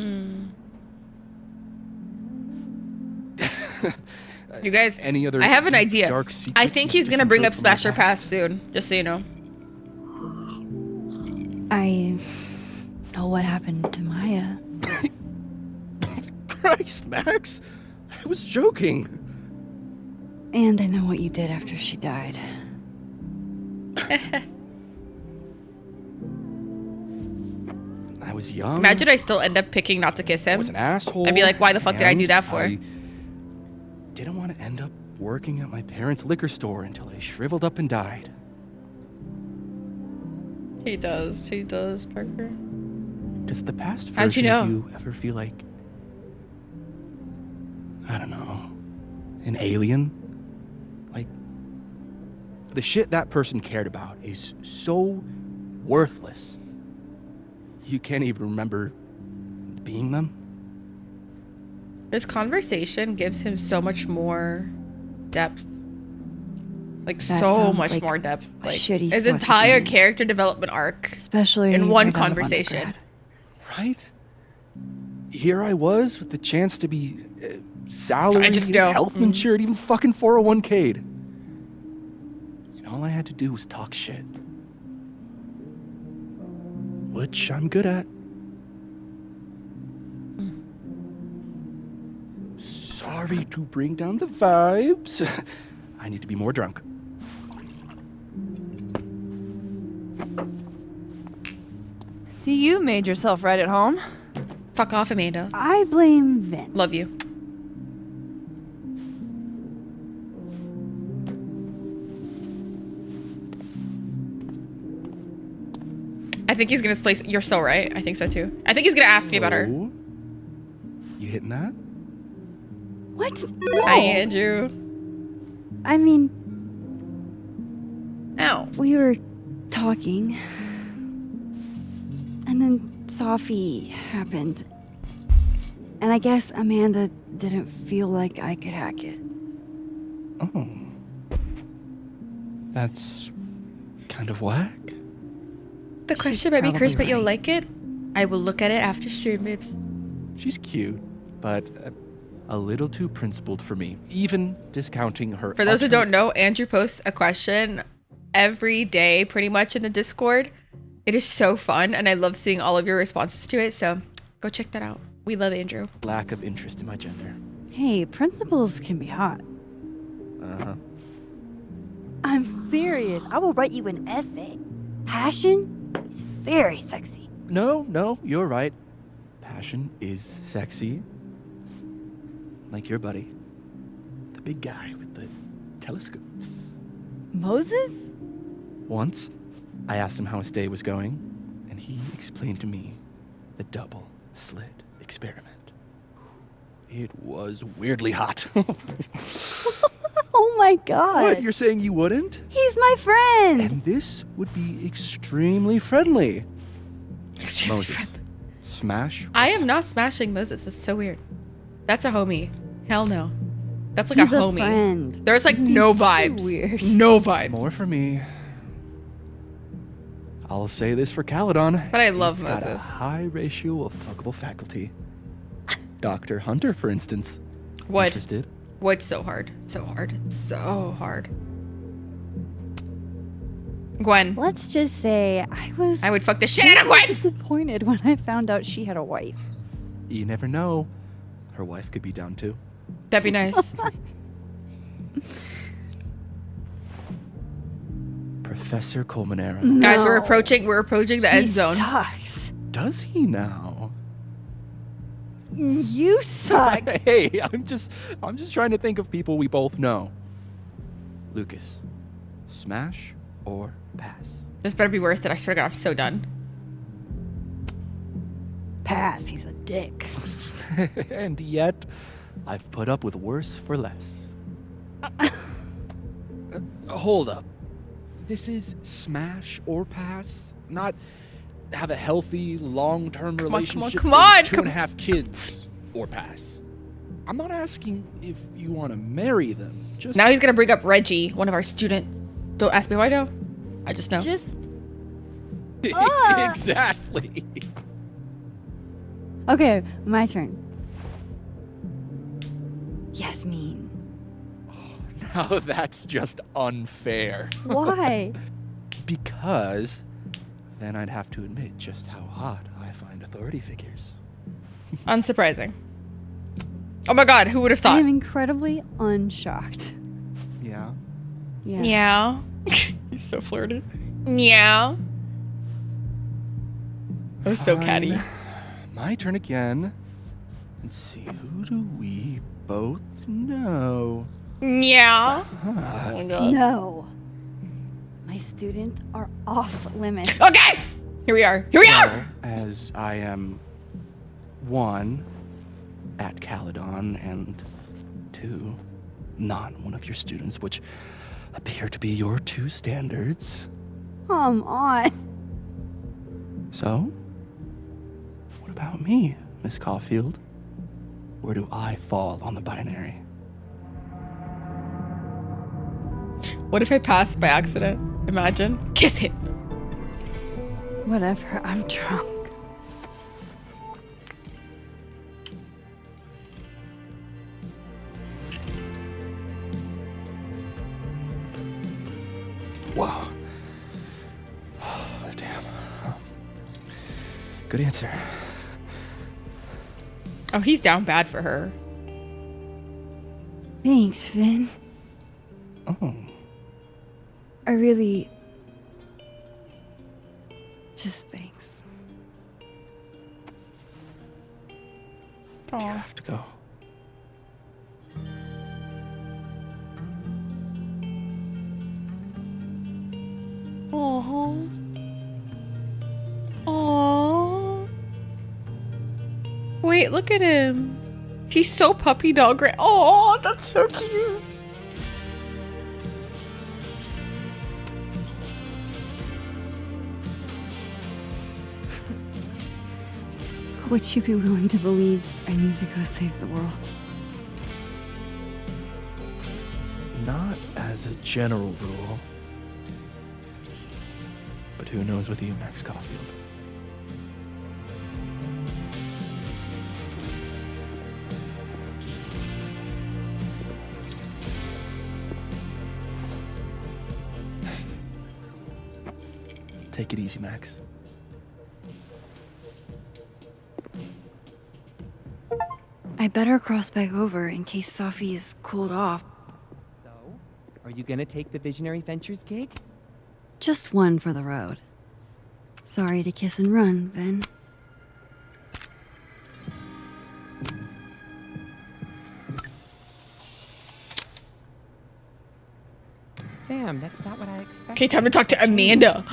You guys, Any other I have an idea. dark secrets I think he's gonna bring up Smash or Pass soon, just so you know. I know what happened to Maya. Christ, Max! I was joking. And I know what you did after she died. I was young. Imagine I still end up picking not to kiss him. I was an asshole. I'd be like, why the fuck did I do that for? I didn't want to end up working at my parents' liquor store until I shriveled up and died. He does, Parker. Does the past version How'd you know? of you ever feel like, I don't know, an alien? Like, the shit that person cared about is so worthless. You can't even remember being them. This conversation gives him so much more depth. Like That so sounds much like more depth. a Like shitty his slut entire to me. character development arc. Especially in one right out of conversation. undergrad. Right? Here I was with the chance to be salaried, I just know. health insured, even fucking 401k'd. And all I had to do was talk shit. Which I'm good at. Sorry to bring down the vibes. I need to be more drunk. See, you made yourself right at home. Fuck off, Amanda. I blame Vin. Love you. I think he's gonna place. You're so right. I think so too. I think he's gonna ask me about her. Oh. You hitting that? What? No. Hi, Andrew. I mean, Ow. we were talking. And then Safi happened. And I guess Amanda didn't feel like I could hack it. Oh. That's kind of whack. The question might be cursed, but you'll like it. I will look at it after stream, babes. She's cute, but a little too principled for me, even discounting her. For those who don't know, Andrew posts a question every day, pretty much, in the Discord. It is so fun, and I love seeing all of your responses to it, so go check that out. We love Andrew. Lack of interest in my gender. Hey, principles can be hot. Uh-huh. I'm serious. I will write you an essay. Passion is very sexy. No, you're right. Passion is sexy. Like your buddy. The big guy with the telescopes. Moses? Once, I asked him how his day was going, and he explained to me the double slit experiment. It was weirdly hot. Oh my god. What, you're saying you wouldn't? He's my friend. And this would be extremely friendly. Extremely Moses, friendly. smash? I am not smashing Moses. That's so weird. That's a homie. Hell no. That's like He's a a homie. friend. There's like no vibes. weird. No vibes. More for me. I'll say this for Caledon. But I love it's got a Moses. high ratio of fuckable faculty. Dr. Hunter, for instance. Would. Interested? Would so hard. So hard. So hard. Gwen. Let's just say I would fuck the shit out of Gwen! disappointed when I found out she had a wife. You never know. Her wife could be down too. That'd be nice. Professor Colmenero. Guys, we're approaching the end zone. Sucks. Does he now? You suck. Hey, I'm just trying to think of people we both know. Lucas, smash or pass? This better be worth it. I swear to God, I'm so done. Pass. He's a dick. And yet, I've put up with worse for less. Hold up. This is smash or pass? Not have a healthy, long-term relationship come on, with 2.5 kids or pass. I'm not asking if you want to marry them. Just Now he's gonna bring up Reggie, one of our students. Don't ask me why I know. I just know. Just exactly. Okay, my turn. Yasmin. Now that's just unfair. Why? Because then I'd have to admit just how hot I find authority figures. Unsurprising. Oh my God, who would have I thought? am incredibly unshocked. Yeah. Yeah. He's so flirty. Yeah. That was so catty. Fine. My turn again. Let's see, who do we both know? Yeah. Oh my God. No. My students are off limits. Okay. Here we are. Here we are. As I am 1 at Caledon and 2 not one of your students, which appear to be your 2 standards. Come on. So, what about me, Miss Caulfield? Where do I fall on the binary? What if I passed by accident? Imagine. Kiss him. Whatever, I'm drunk. Wow. Damn. Good answer. Oh, he's down bad for her. Thanks, Finn. Oh. I really... Just thanks. You have to go. Oh. Oh. Wait, look at him. He's so puppy dog. Oh, that's so cute. Would you be willing to believe I need to go save the world? Not as a general rule. But who knows with you, Max Caulfield? Take it easy, Max. I better cross back over in case Safi is cooled off. So, are you gonna take the Visionary Ventures gig? Just one for the road. Sorry to kiss and run, Ben. Damn, that's not what I expected. Okay, time to talk to Amanda.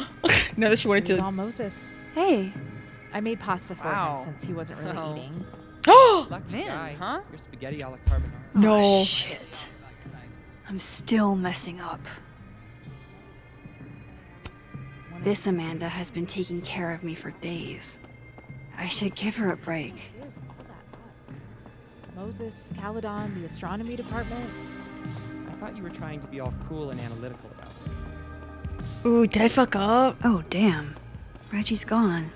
Now that she wanted It was to. all Moses. Hey. I made pasta for him since he wasn't really So- eating. Oh! Lucky guy. huh? Your spaghetti a la carbonara. No. Oh, shit. I'm still messing up. This Amanda has been taking care of me for days. I should give her a break. Moses, Caledon, the astronomy department. I thought you were trying to be all cool and analytical about this. Ooh, did I fuck up? Oh, damn. Reggie's gone.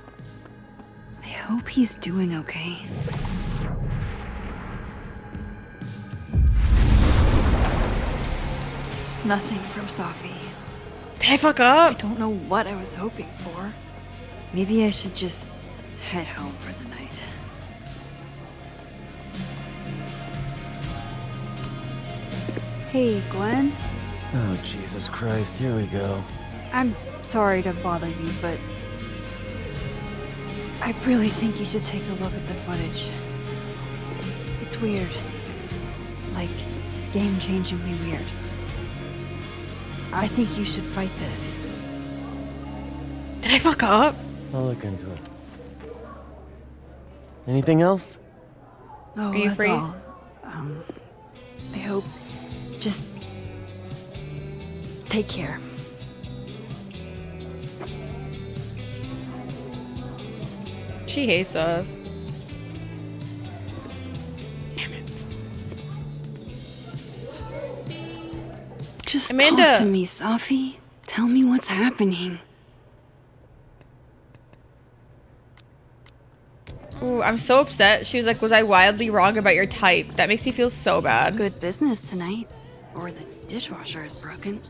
I hope he's doing okay. Nothing from Safi. Did I fuck up? I don't know what I was hoping for. Maybe I should just head home for the night. Hey, Glenn. Oh, Jesus Christ, here we go. I'm sorry to bother you, but I really think you should take a look at the footage. It's weird. Like, game-changingly weird. I think you should fight this. Did I fuck up? I'll look into it. Anything else? Oh, Are you that's free? all. I hope. Just take care. She hates us. Damn it. Just Amanda. talk to me, Safi. Tell me what's happening. Ooh, I'm so upset. She was like, was I wildly wrong about your type? That makes me feel so bad. Good business tonight. Or the dishwasher is broken.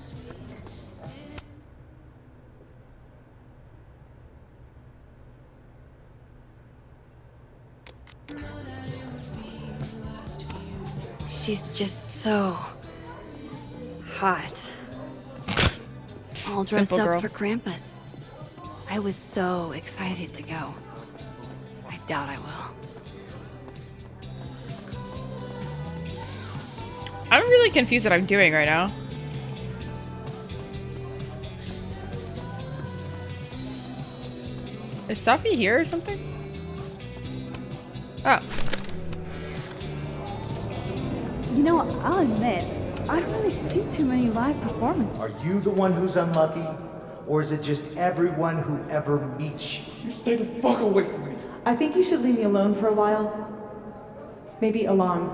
She's just so hot. All dressed Simple up girl. for Krampus. I was so excited to go. I doubt I will. I'm really confused what I'm doing right now. Is Safi here or something? Oh. You know, I'll admit, I don't really see too many live performances. Are you the one who's unlucky? Or is it just everyone who ever meets you? You stay the fuck away from me. I think you should leave me alone for a while. Maybe a long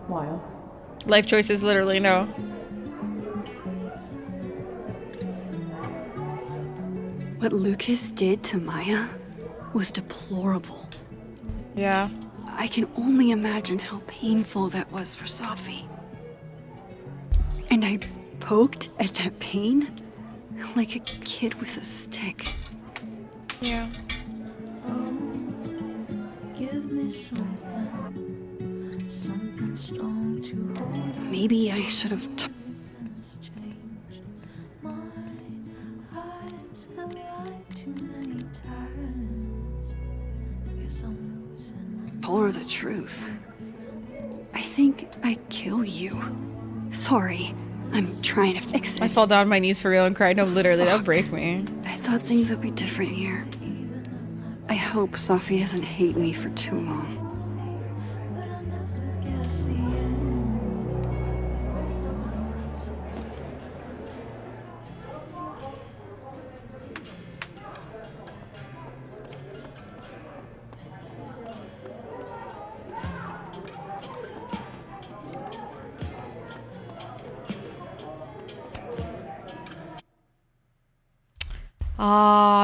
while. Life choices, literally, no. What Lucas did to Maya was deplorable. Yeah. I can only imagine how painful that was for Safi. And I poked at that pain like a kid with a stick. Yeah. Give me something strong to hold. Maybe I should have My eyes have lied too many times. Guess I'm losing. told her the truth. I think I'd kill you. Sorry, I'm trying to fix it. I fall down on my knees for real and cry. No, literally, that'll break me. I thought things would be different here. I hope Safi doesn't hate me for too long.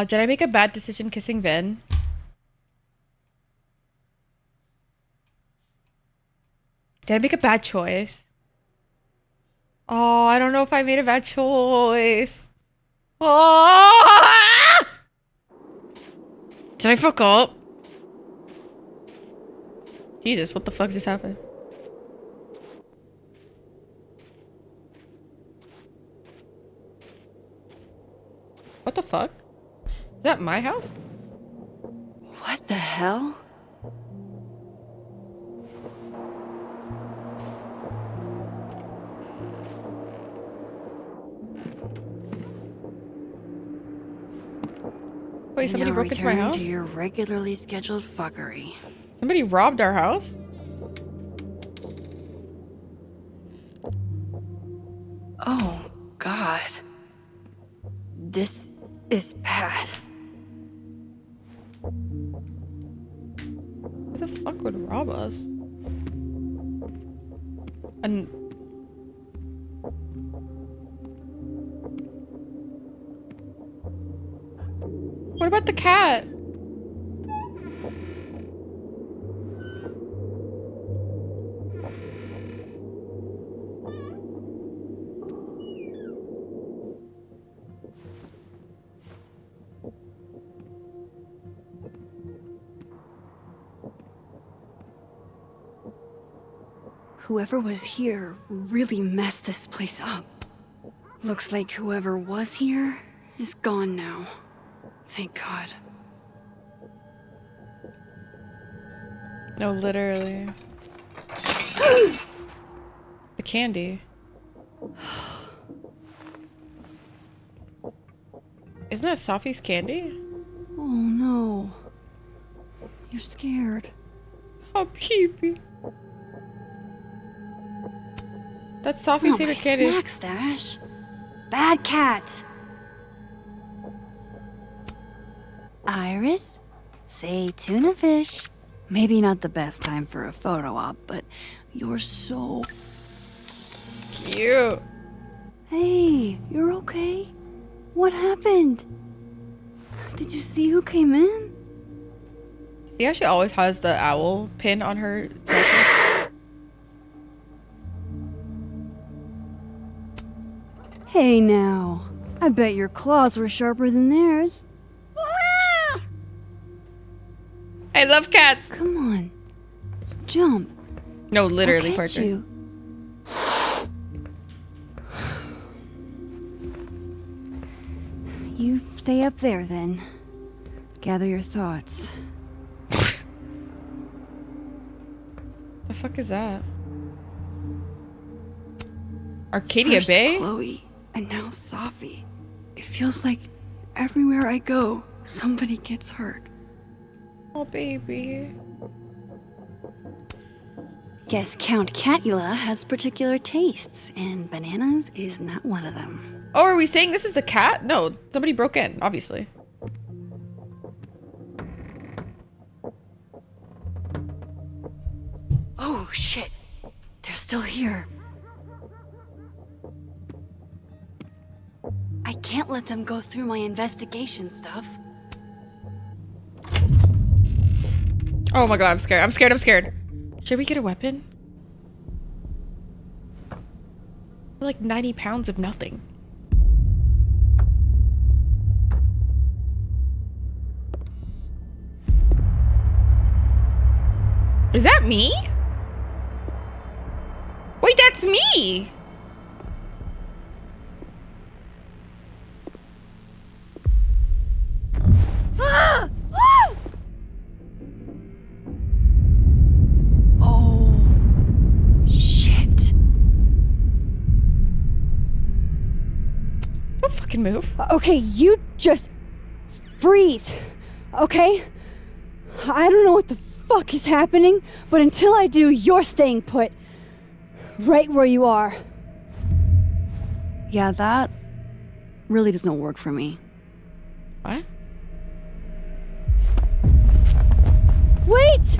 Did I make a bad decision kissing Vin? Did I make a bad choice? Oh, I don't know if I made a bad choice. Oh! Did I fuck up? Jesus, what the fuck just happened? What the fuck? Is that my house? What the hell? Wait, somebody Now broke into my return house? to your regularly scheduled fuckery. Somebody robbed our house? Oh, God. This is bad. Who the fuck would rob us? And What about the cat? Whoever was here really messed this place up. Looks like whoever was here is gone now. Thank God. No, literally. The candy. Isn't that Safi's candy? Oh no. You're scared. Oh, baby. That's Safi's Not favorite my candy. snack stash. Bad cat. Iris, say tuna fish. Maybe not the best time for a photo op, but you're so cute. Hey, you're okay? What happened? Did you see who came in? See how she always has the owl pin on her jacket? Hey now. I bet your claws were sharper than theirs. I love cats. Come on. Jump. No, literally, I'll catch Parker. you. You stay up there then. Gather your thoughts. The fuck is that? Arcadia First Bay? Chloe, and now Safi. It feels like everywhere I go, somebody gets hurt. Oh, baby. Guess Count Catula has particular tastes, and bananas is not one of them. Oh, are we saying this is the cat? No, somebody broke in, obviously. Oh, shit. They're still here. I can't let them go through my investigation stuff. Oh my god, I'm scared. I'm scared. I'm scared. Should we get a weapon? Like 90 pounds of nothing. Is that me? Wait, that's me! Ah! Ah! Oh, shit. Don't fucking move. Okay, you just freeze. Okay? I don't know what the fuck is happening, but until I do, you're staying put. Right where you are. Yeah, that really doesn't work for me. What? Wait!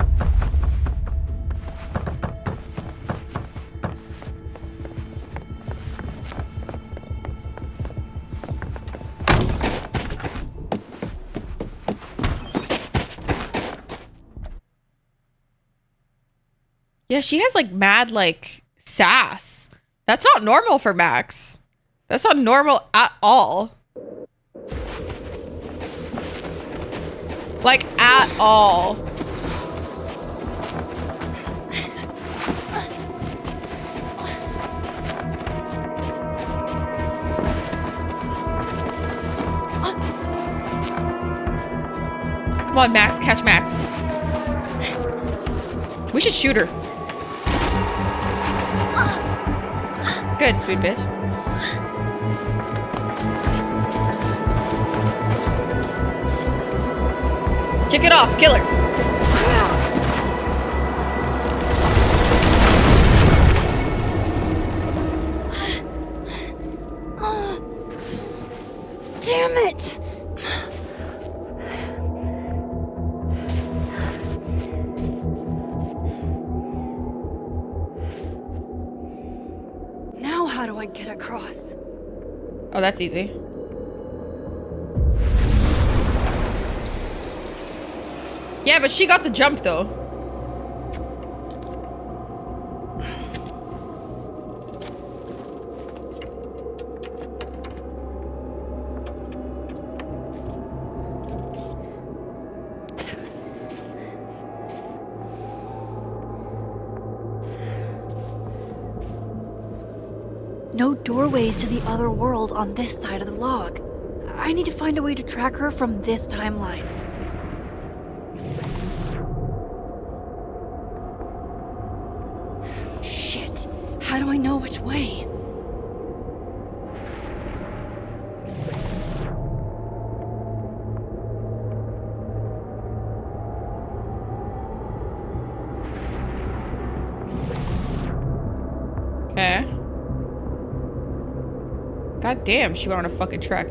Yeah, she has like mad like sass. That's not normal for Max. That's not normal at all. Like at all. Come on, Max, catch Max. We should shoot her. Good, sweet bitch. Kick it off, kill her. Damn it! Now how do I get across? Oh, that's easy. Yeah, but she got the jump though. No doorways to the other world on this side of the log. I need to find a way to track her from this timeline. Shit. How do I know which way? Okay. God damn, she went on a fucking trek.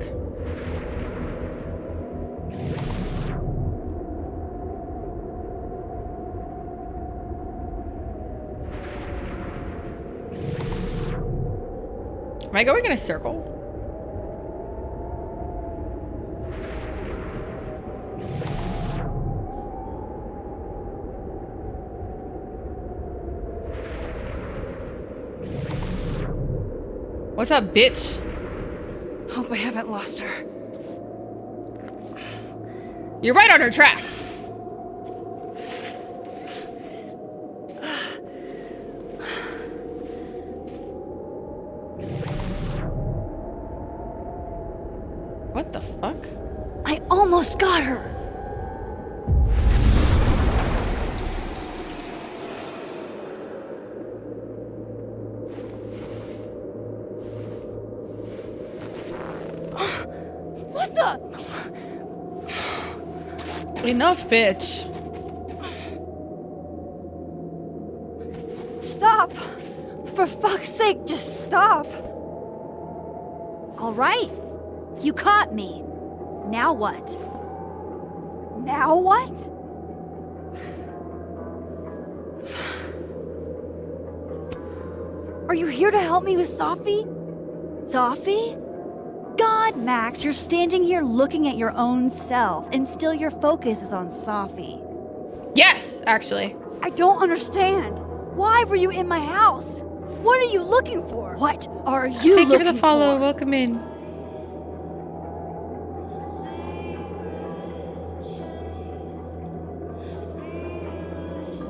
Am I going in a circle? What's up, bitch? Hope I haven't lost her. You're right on her tracks. What the fuck? I almost got her! What the? Enough, bitch. Stop! For fuck's sake, just stop! All right. You caught me. Now what? Now what? Are you here to help me with Safi? Safi? God, Max, you're standing here looking at your own self, and still your focus is on Safi. Yes, actually. I don't understand. Why were you in my house? What are you looking for? What are you Thank you for looking the follow. for? Welcome in.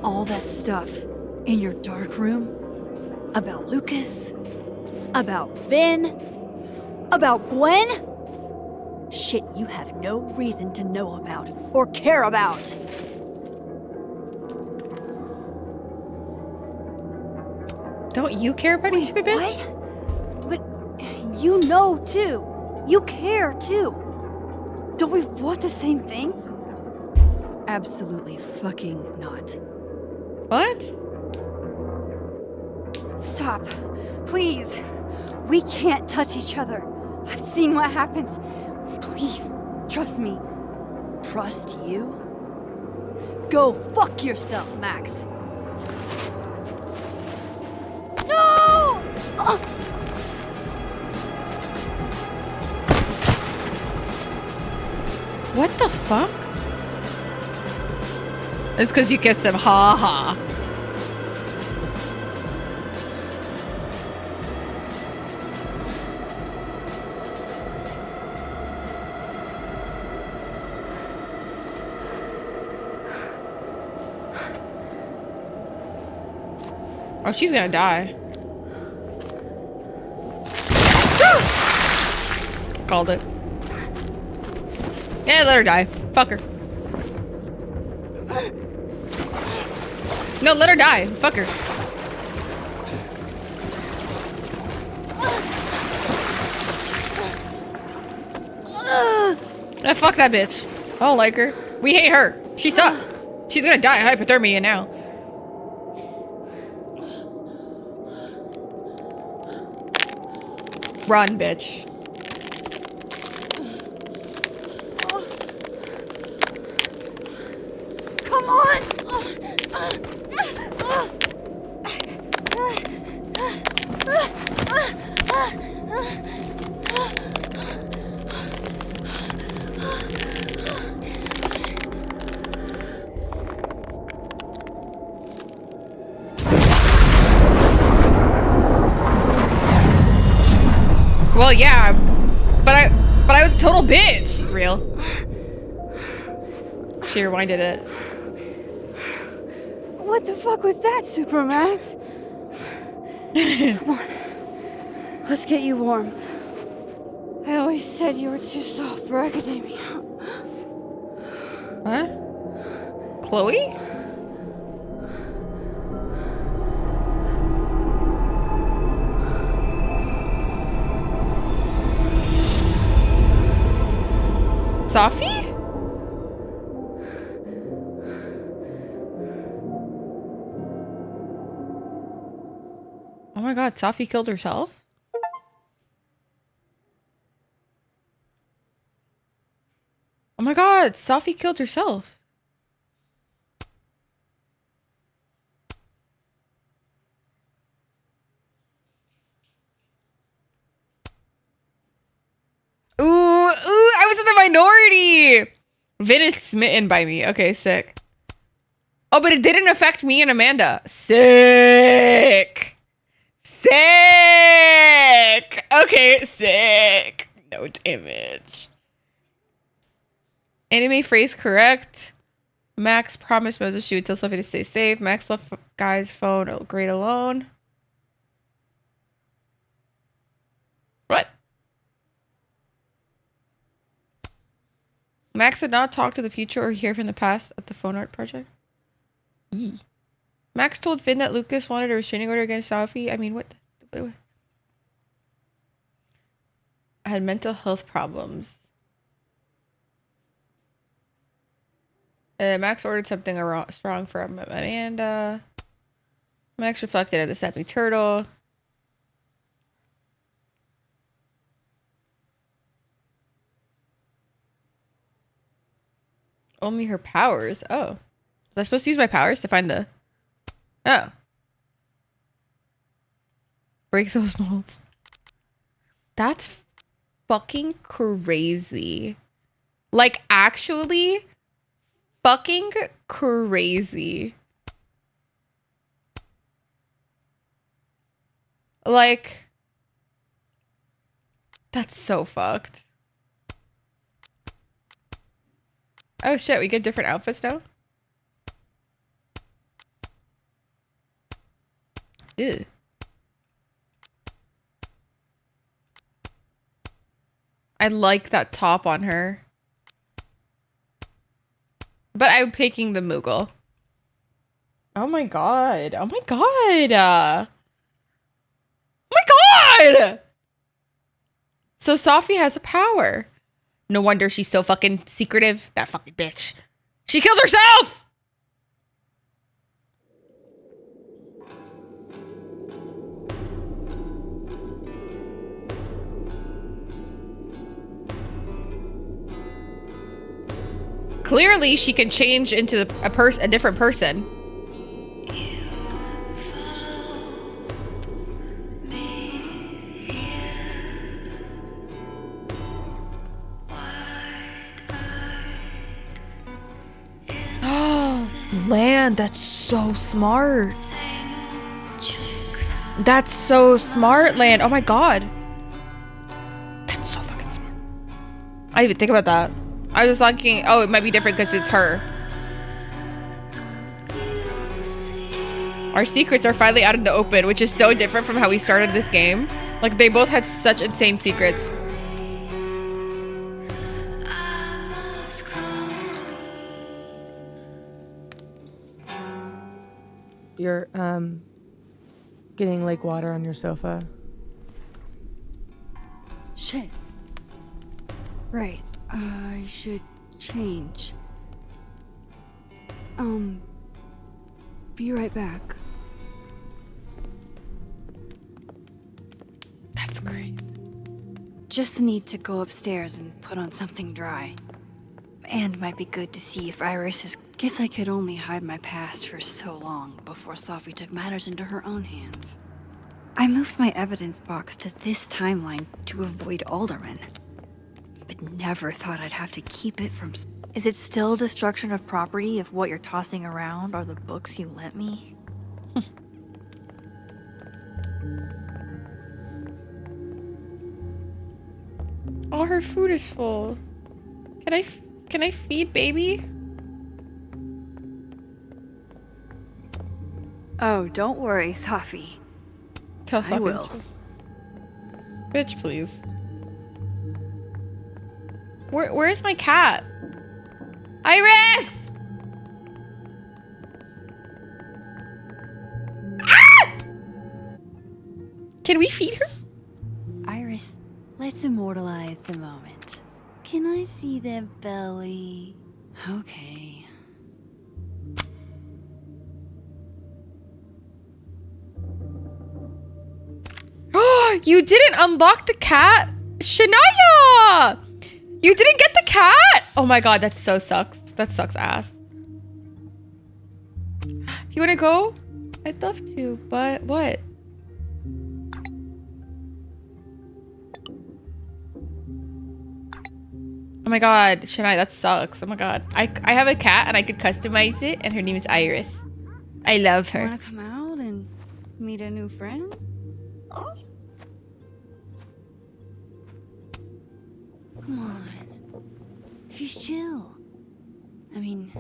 All that stuff in your dark room about Lucas, about Vin, about Gwen? Shit you have no reason to know about or care about. Don't you care about each other, bitch? What? But you know too. You care too. Don't we want the same thing? Absolutely fucking not. What? Stop. Please. We can't touch each other. I've seen what happens. Please, trust me. Trust you? Go fuck yourself, Max. No! What the fuck? It's because you kissed him. Ha ha. Oh, she's gonna die. Called it. Yeah, let her die. Fuck her. No, let her die. Fuck her. Fuck that bitch. I don't like her. We hate her. She sucks. She's gonna die of hypothermia now. Run, bitch. Come on! Well, yeah, but I was a total bitch. Real. She rewinded it. What the fuck was that, Supermax? Come on. Let's get you warm. I always said you were too soft for academia. What? Chloe? Safi? Oh my god, Safi killed herself? Oh my god, Safi killed herself. Ooh, I was in the minority. Vin is smitten by me. Okay, sick. Oh, but it didn't affect me and Amanda. Sick. Sick. Okay, sick. Note image. Anime phrase correct. Max promised Moses she would tell Sophie to stay safe. Max left guy's phone great alone. What? Max did not talk to the future or hear from the past at the phone art project. Yee. Max told Finn that Lucas wanted a restraining order against Sophie. I mean, what? I had mental health problems. Max ordered something strong from Amanda. Max reflected at the snapping turtle. Only her powers. Oh. Was I supposed to use my powers to find the... Oh. Break those molds. That's fucking crazy. Like, actually... fucking crazy. Like... that's so fucked. Oh shit, we get different outfits now? Ew. I like that top on her. But I'm picking the Moogle. Oh my god. Oh my god. Oh my god! So Safi has a power. No wonder she's so fucking secretive. That fucking bitch. She killed herself! Clearly, she can change into a different person. Oh, Land, that's so smart. That's so smart, Land. Oh my god. That's so fucking smart. I didn't even think about that. I was thinking, oh, it might be different because it's her. Our secrets are finally out in the open, which is so different from how we started this game. Like, they both had such insane secrets. You're, getting lake water on your sofa. Shit. Right. I should change. Be right back. That's great. Just need to go upstairs and put on something dry. And might be good to see if Iris is... Guess I could only hide my past for so long before Sophie took matters into her own hands. I moved my evidence box to this timeline to avoid Alderman. But never thought I'd have to keep it from... Is it still destruction of property if what you're tossing around are the books you lent me? All her food is full. Can I feed baby? Oh, don't worry, Safi. Tell I Safi. will. Bitch, please. Where's my cat? Iris! Ah! Can we feed her? Iris, let's immortalize the moment. Can I see their belly? Okay. You didn't unlock the cat? Shania! You didn't get the cat? Oh my god, that so sucks. That sucks ass. If you want to go, I'd love to, but what? Oh my god, Shania, that sucks. Oh my god. I have a cat and I could customize it and her name is Iris. I love her. Wanna come out and meet a new friend? Come on. She's chill. I mean,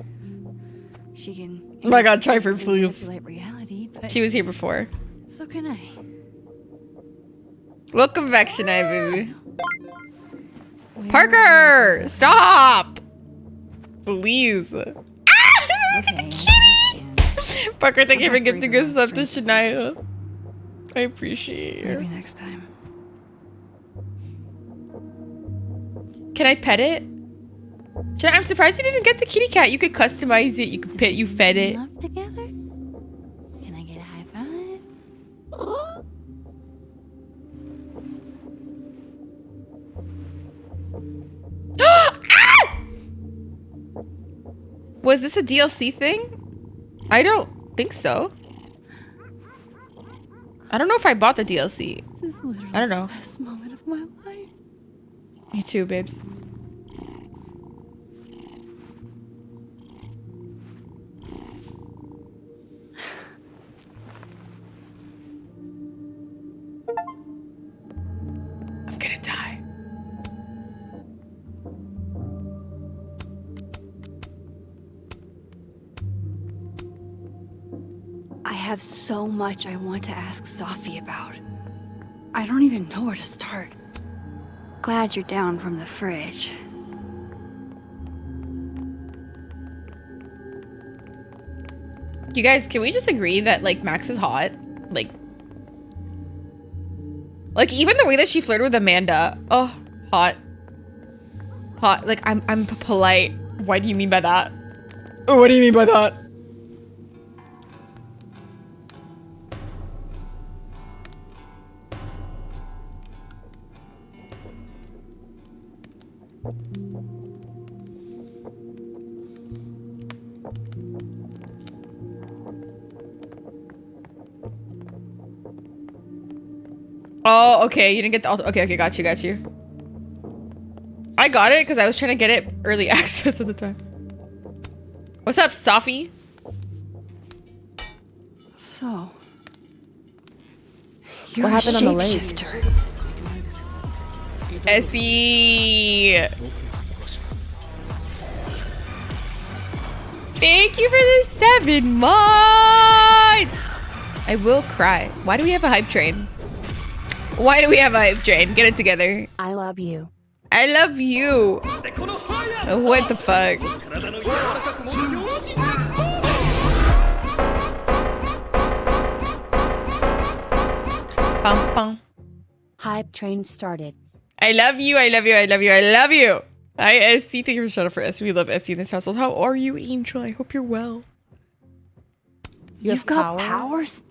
she can. Oh my god, try for please. Manipulate reality, but She was here before. so can I. Welcome back, Shania, baby. Parker! Stop! Please. Okay. Parker, thank you for gifting us stuff to Shania. I appreciate it. Maybe next time. Can I pet it? Shania, I'm surprised you didn't get the kitty cat. You could customize it. You could pet. You fed it. Up together? Can I get a high five? Ah! Was this a DLC thing? I don't think so. I don't know if I bought the DLC. This is literally I don't know. the best moment of my life. Me too, babes. I'm gonna die. I have so much I want to ask Safi about. I don't even know where to start. Glad you're down from the fridge. You guys, can we just agree that like Max is hot? Like even the way that she flirted with Amanda. Oh, hot. Hot. Like I'm polite. What do you mean by that? Oh, what do you mean by that? Oh, okay. You didn't get the okay, got you. I got it because I was trying to get it early access at the time. What's up, Safi? So, What happened on the lake? Essie. Thank you for the 7 months. I will cry. Why do we have a hype train? Why do we have a hype train? Get it together. I love you. I love you. What the fuck? Bum, bum. Hype train started. I love you. I love you. I love you. I love you. Hi, SC. Thank you for shut up for SC. We love SC in this household. How are you, Angel? I hope you're well. You've got powers?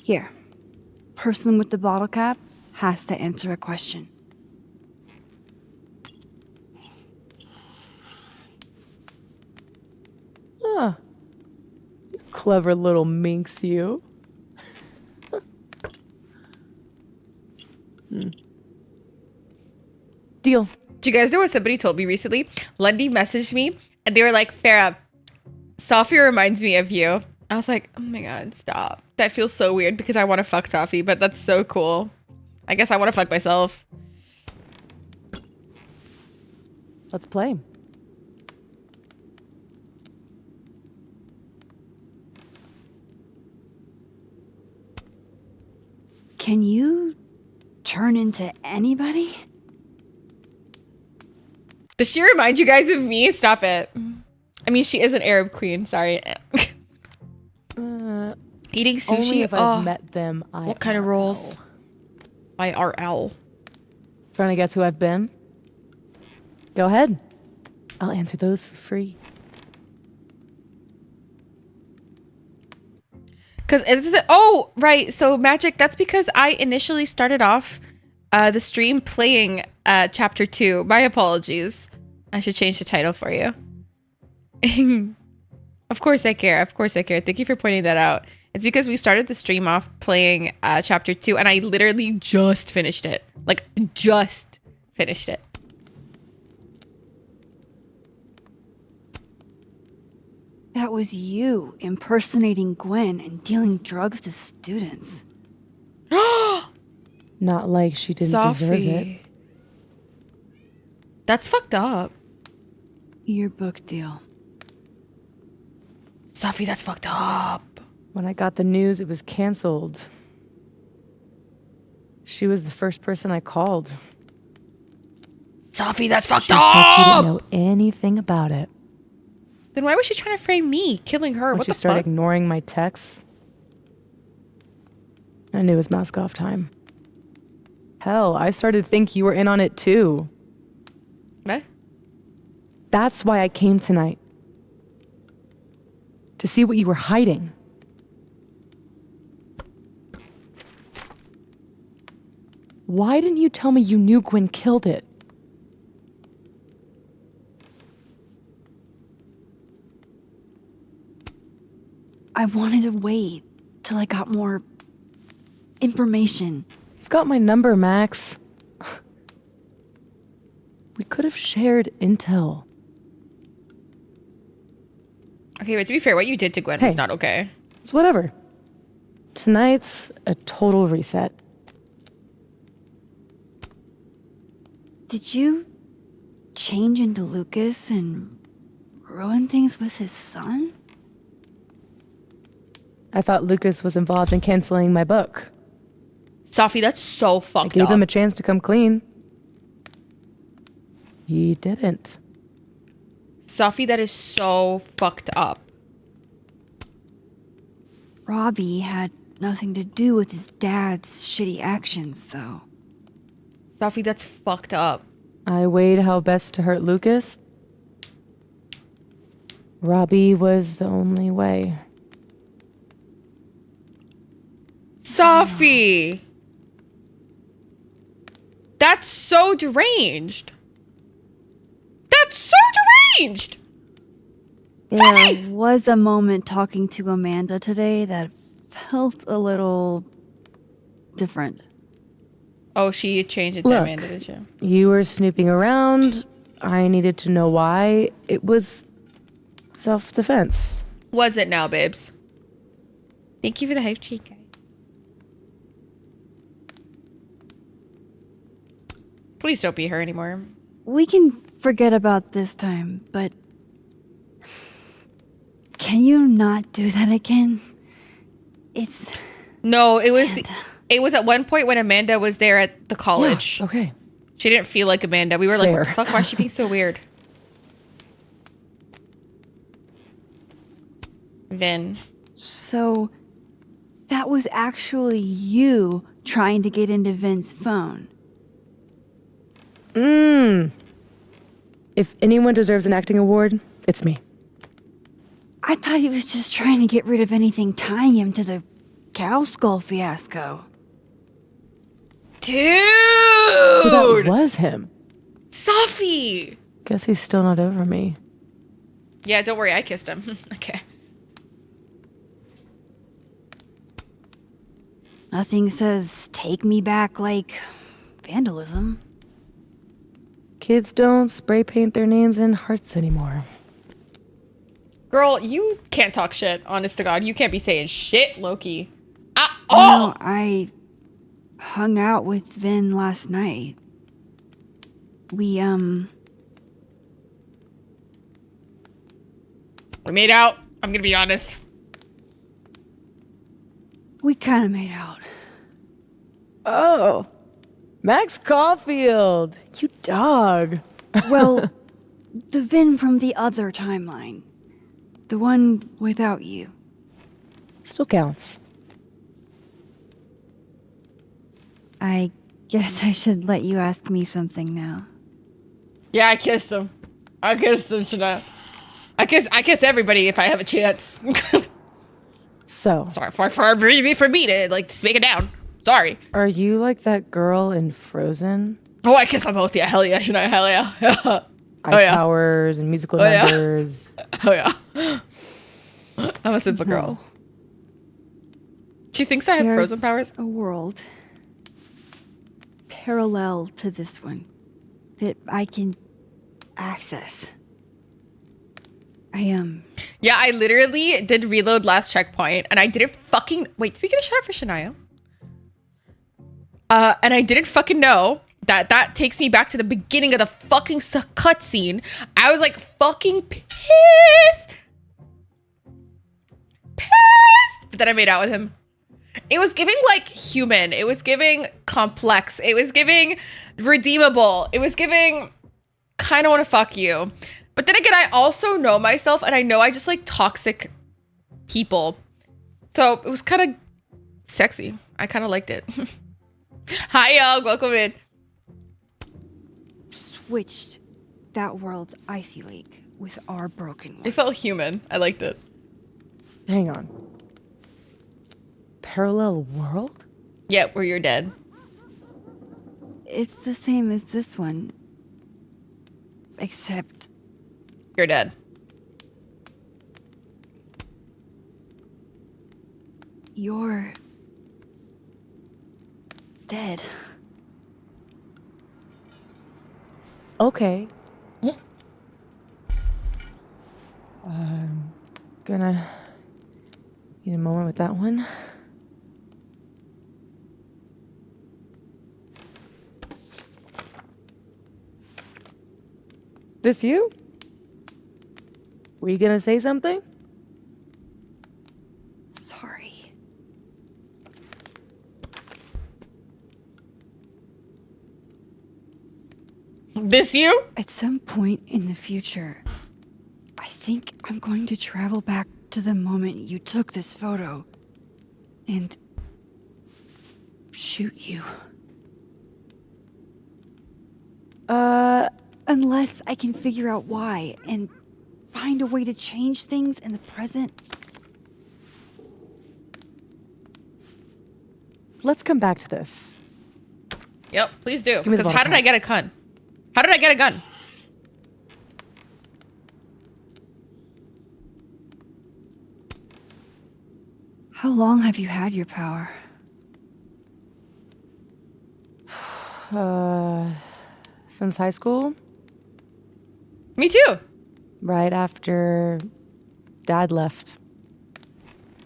Here. Person with the bottle cap has to answer a question. Huh. Clever little minx, you. Deal. Do you guys know what somebody told me recently? Lundy messaged me and they were like, Farah, Safi reminds me of you. I was like, oh my god, stop. That feels so weird because I want to fuck Toffee, but that's so cool. I guess I want to fuck myself. Let's play. Can you turn into anybody? Does she remind you guys of me? Stop it. I mean, she is an Arab queen. Sorry. Eating sushi. Only if I've met them. What kind of rolls? IRL. Trying to guess who I've been? Go ahead. I'll answer those for free. Because it's the oh right. So Magic. That's because I initially started off the stream playing chapter 2. My apologies. I should change the title for you. Of course I care. Of course I care. Thank you for pointing that out. It's because we started the stream off playing chapter 2 and I literally just finished it. Like, just finished it. That was you impersonating Gwen and dealing drugs to students. Not like she didn't deserve it. That's fucked up. Your book deal. Sophie, that's fucked up. When I got the news, it was canceled. She was the first person I called. Sophie, that's fucked She up! said she didn't know anything about it. Then why was she trying to frame me, killing her? When What she the started fuck? ignoring my texts, I knew it was mask off time. Hell, I started to think you were in on it too. What? That's why I came tonight. To see what you were hiding. Why didn't you tell me you knew Gwen killed it? I wanted to wait till I got more information. You've got my number, Max. We could have shared intel. Okay, but to be fair, what you did to Gwen Hey. was not okay. It's whatever. Tonight's a total reset. Did you change into Lucas and ruin things with his son? I thought Lucas was involved in canceling my book. Sophie, that's so I fucked gave up. him a chance to come clean. He didn't. Sophie, that is so fucked up. Robbie had nothing to do with his dad's shitty actions, though. Sophie, that's fucked up. I weighed how best to hurt Lucas. Robbie was the only way. Sophie! That's so deranged. That's so deranged! There was a moment talking to Amanda today that felt a little different. Oh, she changed it to Look, Amanda, did you? You were snooping around. I needed to know why. It was self-defense. Was it now, babes? Thank you for the hype cheek, guys. Please don't be her anymore. We can forget about this time, but can you not do that again? It's No, it was it was at one point when Amanda was there at the college. Yeah, okay. She didn't feel like Amanda. We were like, what the Fair. fuck? Why is she being so weird? Vin. so that was actually you trying to get into Vin's phone. If anyone deserves an acting award, it's me. I thought he was just trying to get rid of anything tying him to the cow skull fiasco. Dude! So that was him. Sophie! Guess he's still not over me. Yeah, don't worry. I kissed him. Okay. Nothing says take me back like vandalism. Kids don't spray paint their names in hearts anymore. Girl, you can't talk shit. Honest to God, you can't be saying shit, Loki. No, I hung out with Vin last night. We made out. I'm gonna be honest. We kind of made out. Oh, Max Caulfield, you dog. Well, the Vin from the other timeline. The one without you. Still counts. I guess I should let you ask me something now. Yeah, I kissed him. I kissed him, Shana. I kiss everybody if I have a chance. So. Sorry for me to like just make it down. Sorry. Are you like that girl in Frozen? Oh, I kiss on both. Yeah, hell yeah, Shana. Hell yeah. Ice powers and musical numbers. Oh yeah. I'm a simple girl. She thinks I have There's frozen powers. A world parallel to this one that I can access. Yeah, I literally did reload last checkpoint and I didn't fucking wait. Did we get a shout out for Shania? And I didn't fucking know that takes me back to the beginning of the fucking cutscene. I was like fucking pissed. But then I made out with him. It was giving like human. It was giving complex. It was giving redeemable. It was giving kind of want to fuck you. But then again, I also know myself and I know I just like toxic people. So it was kind of sexy. I kind of liked it. Hi, y'all. Welcome in. Switched that world's icy lake with our broken one. It felt human. I liked it. Hang on. Parallel world? Yeah, where you're dead. It's the same as this one. Except... You're dead. You're... dead. Okay. I'm gonna need a moment with that one. This you? Were you gonna say something? Sorry. This you? At some point in the future, I think I'm going to travel back to the moment you took this photo and shoot you. Unless I can figure out why and find a way to change things in the present. Let's come back to this. Yep, please do. Give me the Because how did I get a gun? How did I get a gun? How long have you had your power? Since high school? Me too. Right after Dad left.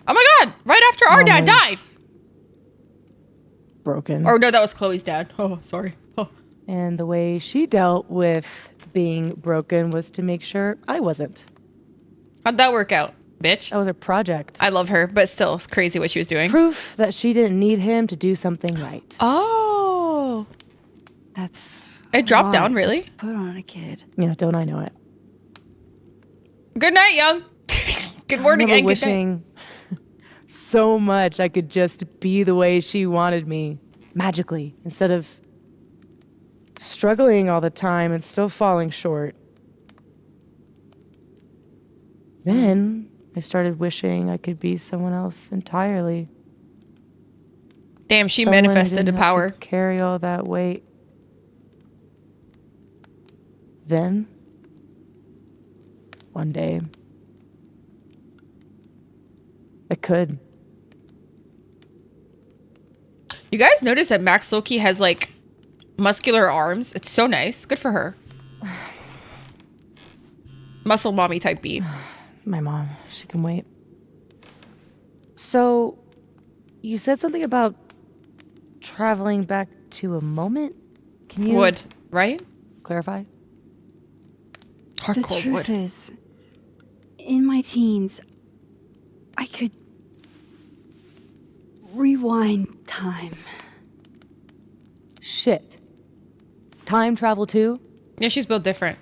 Oh my god! Right after our dad died! Broken. Or no, that was Chloe's dad. Oh, sorry. Oh. And the way she dealt with being broken was to make sure I wasn't. How'd that work out, bitch? That was a project. I love her, but still, it's crazy what she was doing. Proof that she didn't need him to do something right. Oh. That's... It dropped down, really? Put on a kid. Yeah, don't I know it? Good night, young. Good morning and good night. Wishing so much I could just be the way she wanted me, magically, instead of struggling all the time and still falling short. Then I started wishing I could be someone else entirely. Damn, she Someone manifested the didn't have power. to carry all that weight. Then, one day, I could. You guys notice that Max Loki has like muscular arms? It's so nice. Good for her. Muscle mommy type beat. My mom. She can wait. So, you said something about traveling back to a moment? Can you... Would, right? Clarify? The truth is, in my teens, I could rewind time. Shit. Time travel too? Yeah, she's built different.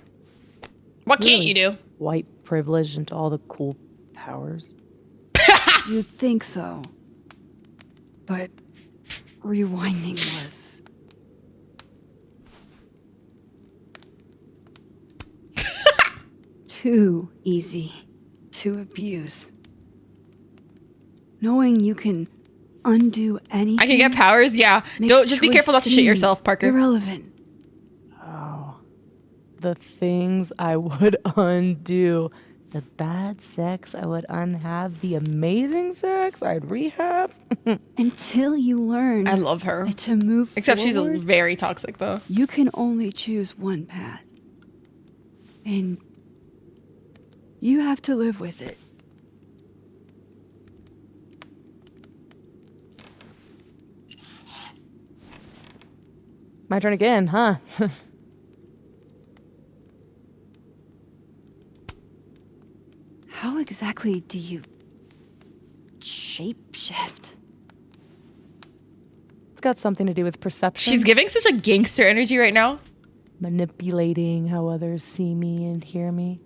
What can't you do? White privilege and all the cool powers. You'd think so. But rewinding was... too easy to abuse. Knowing you can undo anything... I can get powers? Yeah. Don't just be careful not to shit yourself, Parker. Irrelevant. Oh. The things I would undo. The bad sex I would unhave. The amazing sex I'd rehab. Until you learn... I love her. That to move Except forward, she's very toxic, though. You can only choose one path. And you have to live with it. My turn again, huh? How exactly do you shapeshift? It's got something to do with perception. She's giving such a gangster energy right now. Manipulating how others see me and hear me.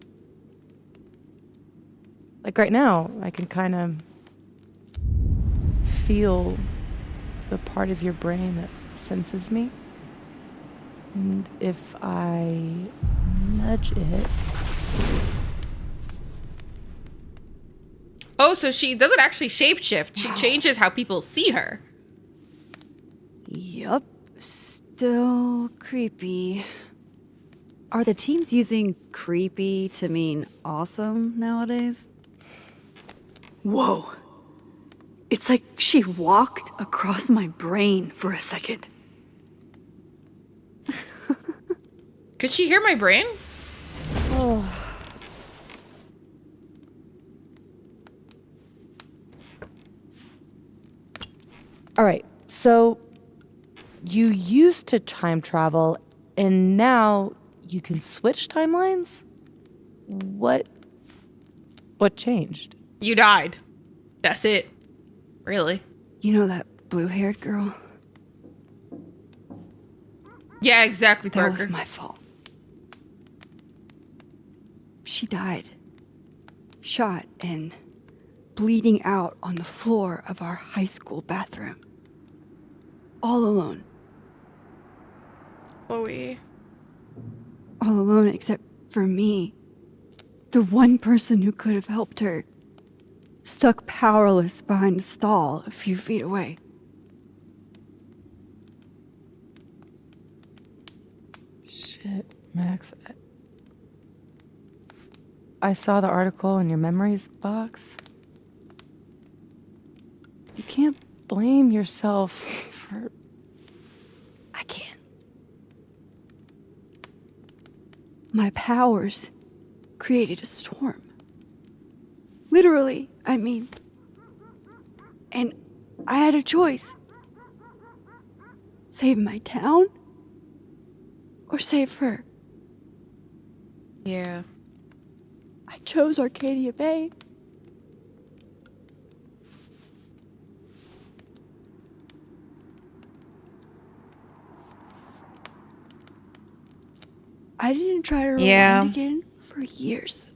Like right now, I can kind of feel the part of your brain that senses me. And if I nudge it... Oh, so she doesn't actually shapeshift. She changes how people see her. Yup. Still creepy. Are the teams using creepy to mean awesome nowadays? Whoa. It's like she walked across my brain for a second. Could she hear my brain? Oh. All right, so you used to time travel, and now you can switch timelines? What changed? You died. That's it. Really. You know that blue-haired girl? Yeah, exactly, That Parker. was my fault. She died. Shot and bleeding out on the floor of our high school bathroom. All alone. Chloe. All alone except for me. The one person who could have helped her. Stuck powerless behind a stall a few feet away. Shit, Max. I saw the article in your memories box. You can't blame yourself for... I can't. My powers created a storm. Literally, I mean. And I had a choice. Save my town or save her. Yeah. I chose Arcadia Bay. I didn't try to rewind again for years.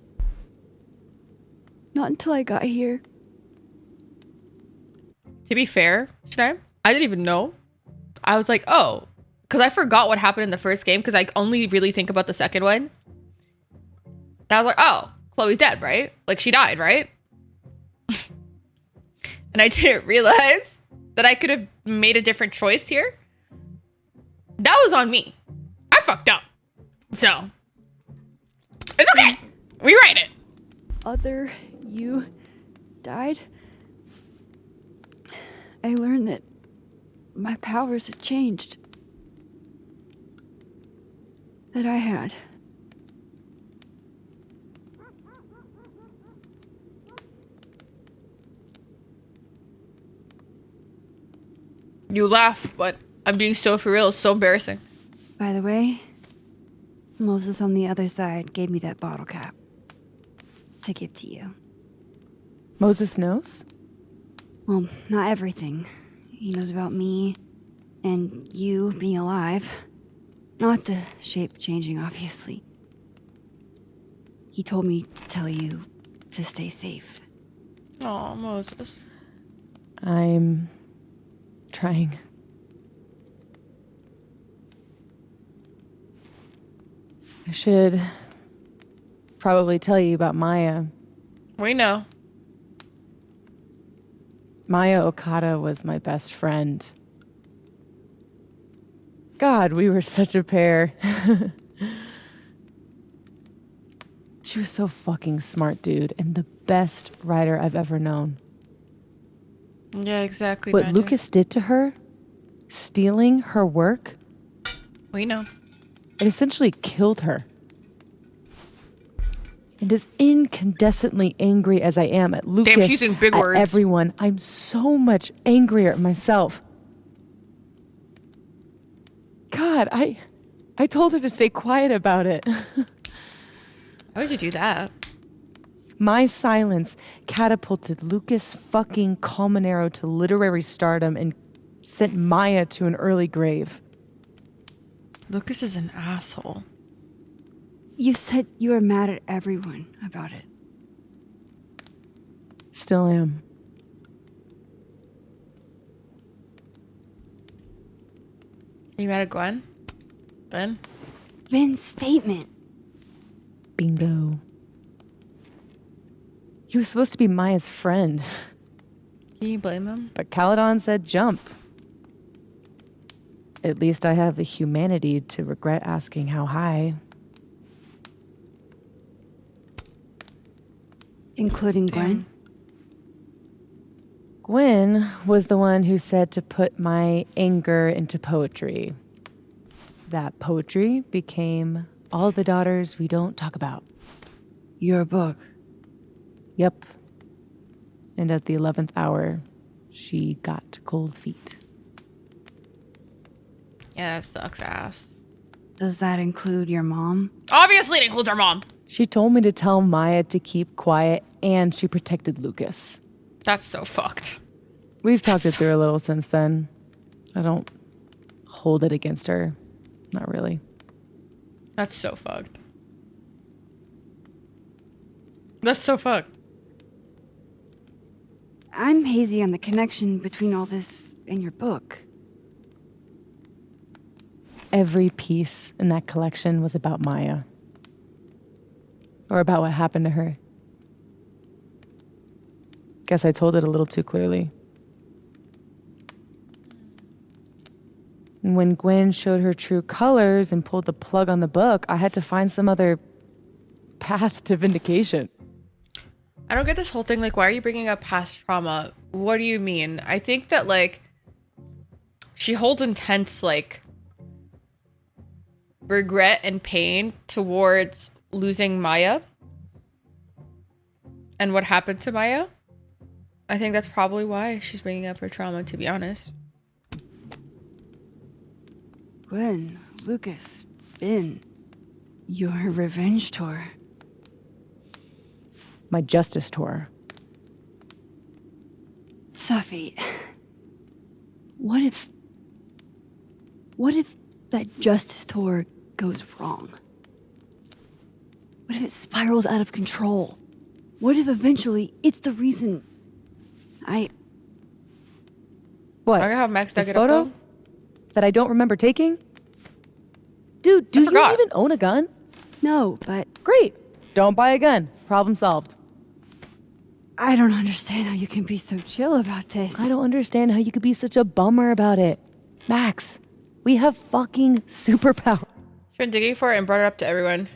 Not until I got here. To be fair, I didn't even know. I was like, oh, because I forgot what happened in the first game because I only really think about the second one. And I was like, oh, Chloe's dead, right? Like she died, right? And I didn't realize that I could have made a different choice here. That was on me. I fucked up. So, it's okay. We write it. Other you died. I learned that my powers had changed. That I had You laugh, but I'm being so for real. It's so embarrassing. By the way, Moses on the other side gave me that bottle cap to give to you. Moses knows? Well, not everything. He knows about me and you being alive. Not the shape changing, obviously. He told me to tell you to stay safe. Oh, Moses. I'm trying. I should probably tell you about Maya. We know. Maya Okada was my best friend. God, we were such a pair. She was so fucking smart, dude, and the best writer I've ever known. Yeah, exactly. What Magic. Lucas did to her, stealing her work, We know. it essentially killed her. And as incandescently angry as I am at Lucas, Damn, she's using big at words. everyone, I'm so much angrier at myself. God, I told her to stay quiet about it. Why would you do that? My silence catapulted Lucas fucking Colmenero to literary stardom and sent Maya to an early grave. Lucas is an asshole. You said you were mad at everyone about it. Still am. Are you mad at Gwen? Ben? Vin's statement. Bingo. He was supposed to be Maya's friend. Can you blame him? But Caledon said jump. At least I have the humanity to regret asking how high. Including Gwen? Gwen was the one who said to put my anger into poetry. That poetry became All the Daughters We Don't Talk About. Your book? Yep. And at the 11th hour, she got cold feet. Yeah, that sucks ass. Does that include your mom? Obviously it includes our mom. She told me to tell Maya to keep quiet, and she protected Lucas. That's so fucked. We've talked it through a little since then. I don't hold it against her. Not really. That's so fucked. That's so fucked. I'm hazy on the connection between all this and your book. Every piece in that collection was about Maya. Or about what happened to her. Guess I told it a little too clearly. And when Gwen showed her true colors and pulled the plug on the book, I had to find some other path to vindication. I don't get this whole thing. Like, why are you bringing up past trauma? What do you mean? I think that, like, she holds intense, like, regret and pain towards losing Maya and what happened to Maya. I think that's probably why she's bringing up her trauma, to be honest. Gwen, Lucas, Ben, your revenge tour. My justice tour. Safi, what if that justice tour goes wrong? What if it spirals out of control? What if eventually it's the reason What? I have Max dug This it up, photo? though. That I don't remember taking? Dude, do you even own a gun? No, but... Great. Don't buy a gun. Problem solved. I don't understand how you can be so chill about this. I don't understand how you could be such a bummer about it. Max, we have fucking superpower. She's been digging for it and brought it up to everyone.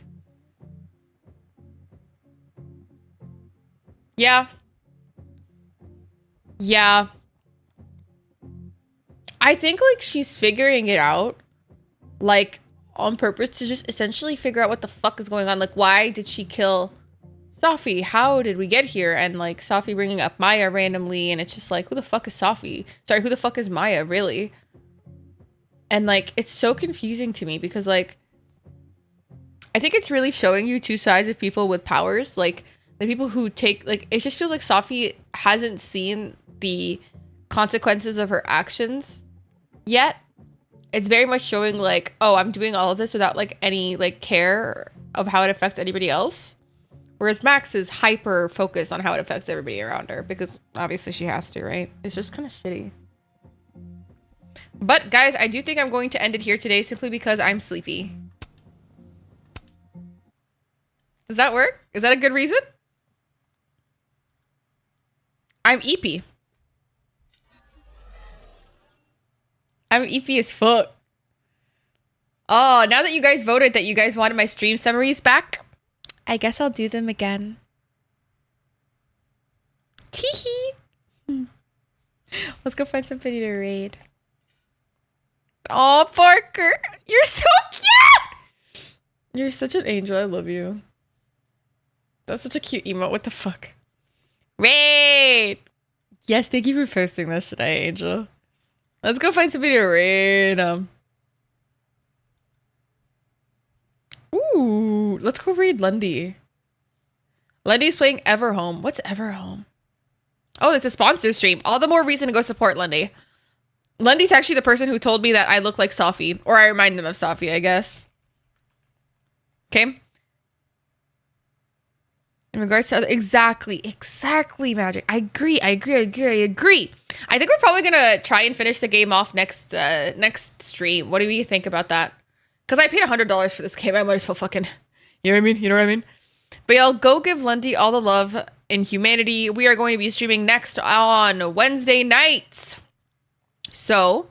Yeah. Yeah. I think, like, she's figuring it out, like, on purpose to just essentially figure out what the fuck is going on. Like, why did she kill Safi, how did we get here? And like Safi bringing up Maya randomly, and it's just like, who the fuck is Safi? Sorry, who the fuck is Maya, really? And like, it's so confusing to me because like, I think it's really showing you two sides of people with powers. Like the people who take, like, it just feels like Safi hasn't seen the consequences of her actions yet. It's very much showing like, oh, I'm doing all of this without like any like care of how it affects anybody else. Whereas Max is hyper focused on how it affects everybody around her because obviously she has to, right? It's just kind of shitty. But guys, I do think I'm going to end it here today simply because I'm sleepy. Does that work? Is that a good reason? I'm eepy. I'm eepy as fuck. Oh, now that you guys voted that you guys wanted my stream summaries back, I guess I'll do them again. Teehee. Let's go find somebody to raid. Oh, Parker. You're so cute. You're such an angel. I love you. That's such a cute emote. What the fuck? Raid. Yes, thank you for posting this today, Angel. Let's go find somebody to raid. Ooh, let's go raid Lundy. Lundy's playing Everhome. What's Everhome? Oh, it's a sponsor stream. All the more reason to go support Lundy. Lundy's actually the person who told me that I look like Safi. Or I remind them of Safi, I guess. Okay. In regards to exactly Magic. I agree. I think we're probably gonna try and finish the game off next stream. What do you think about that? Because I paid $100 for this game. I might as well fucking, you know what I mean? But y'all go give Lundy all the love and humanity. We are going to be streaming next on Wednesday nights. So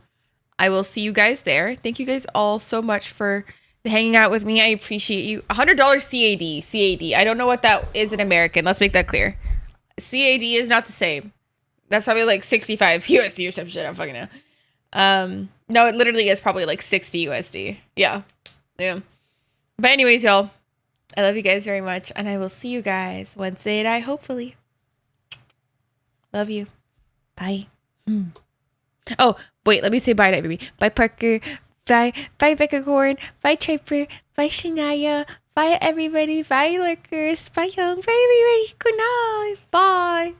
I will see you guys there. Thank you guys all so much for hanging out with me. I appreciate you. $100 CAD. I don't know what that is in American. Let's make that clear. CAD is not the same. That's probably like 65 USD or some shit. I don't fucking know. No, it literally is probably like 60 USD. Yeah. But anyways, y'all, I love you guys very much, and I will see you guys Wednesday night, hopefully. Love you. Bye. Oh, wait, let me say bye night, baby. Bye, Parker. Bye, Becca Corn. Bye, Triper. Bye, Shania. Bye, everybody. Bye, Lurkers. Bye, Young. Bye, everybody. Good night. Bye.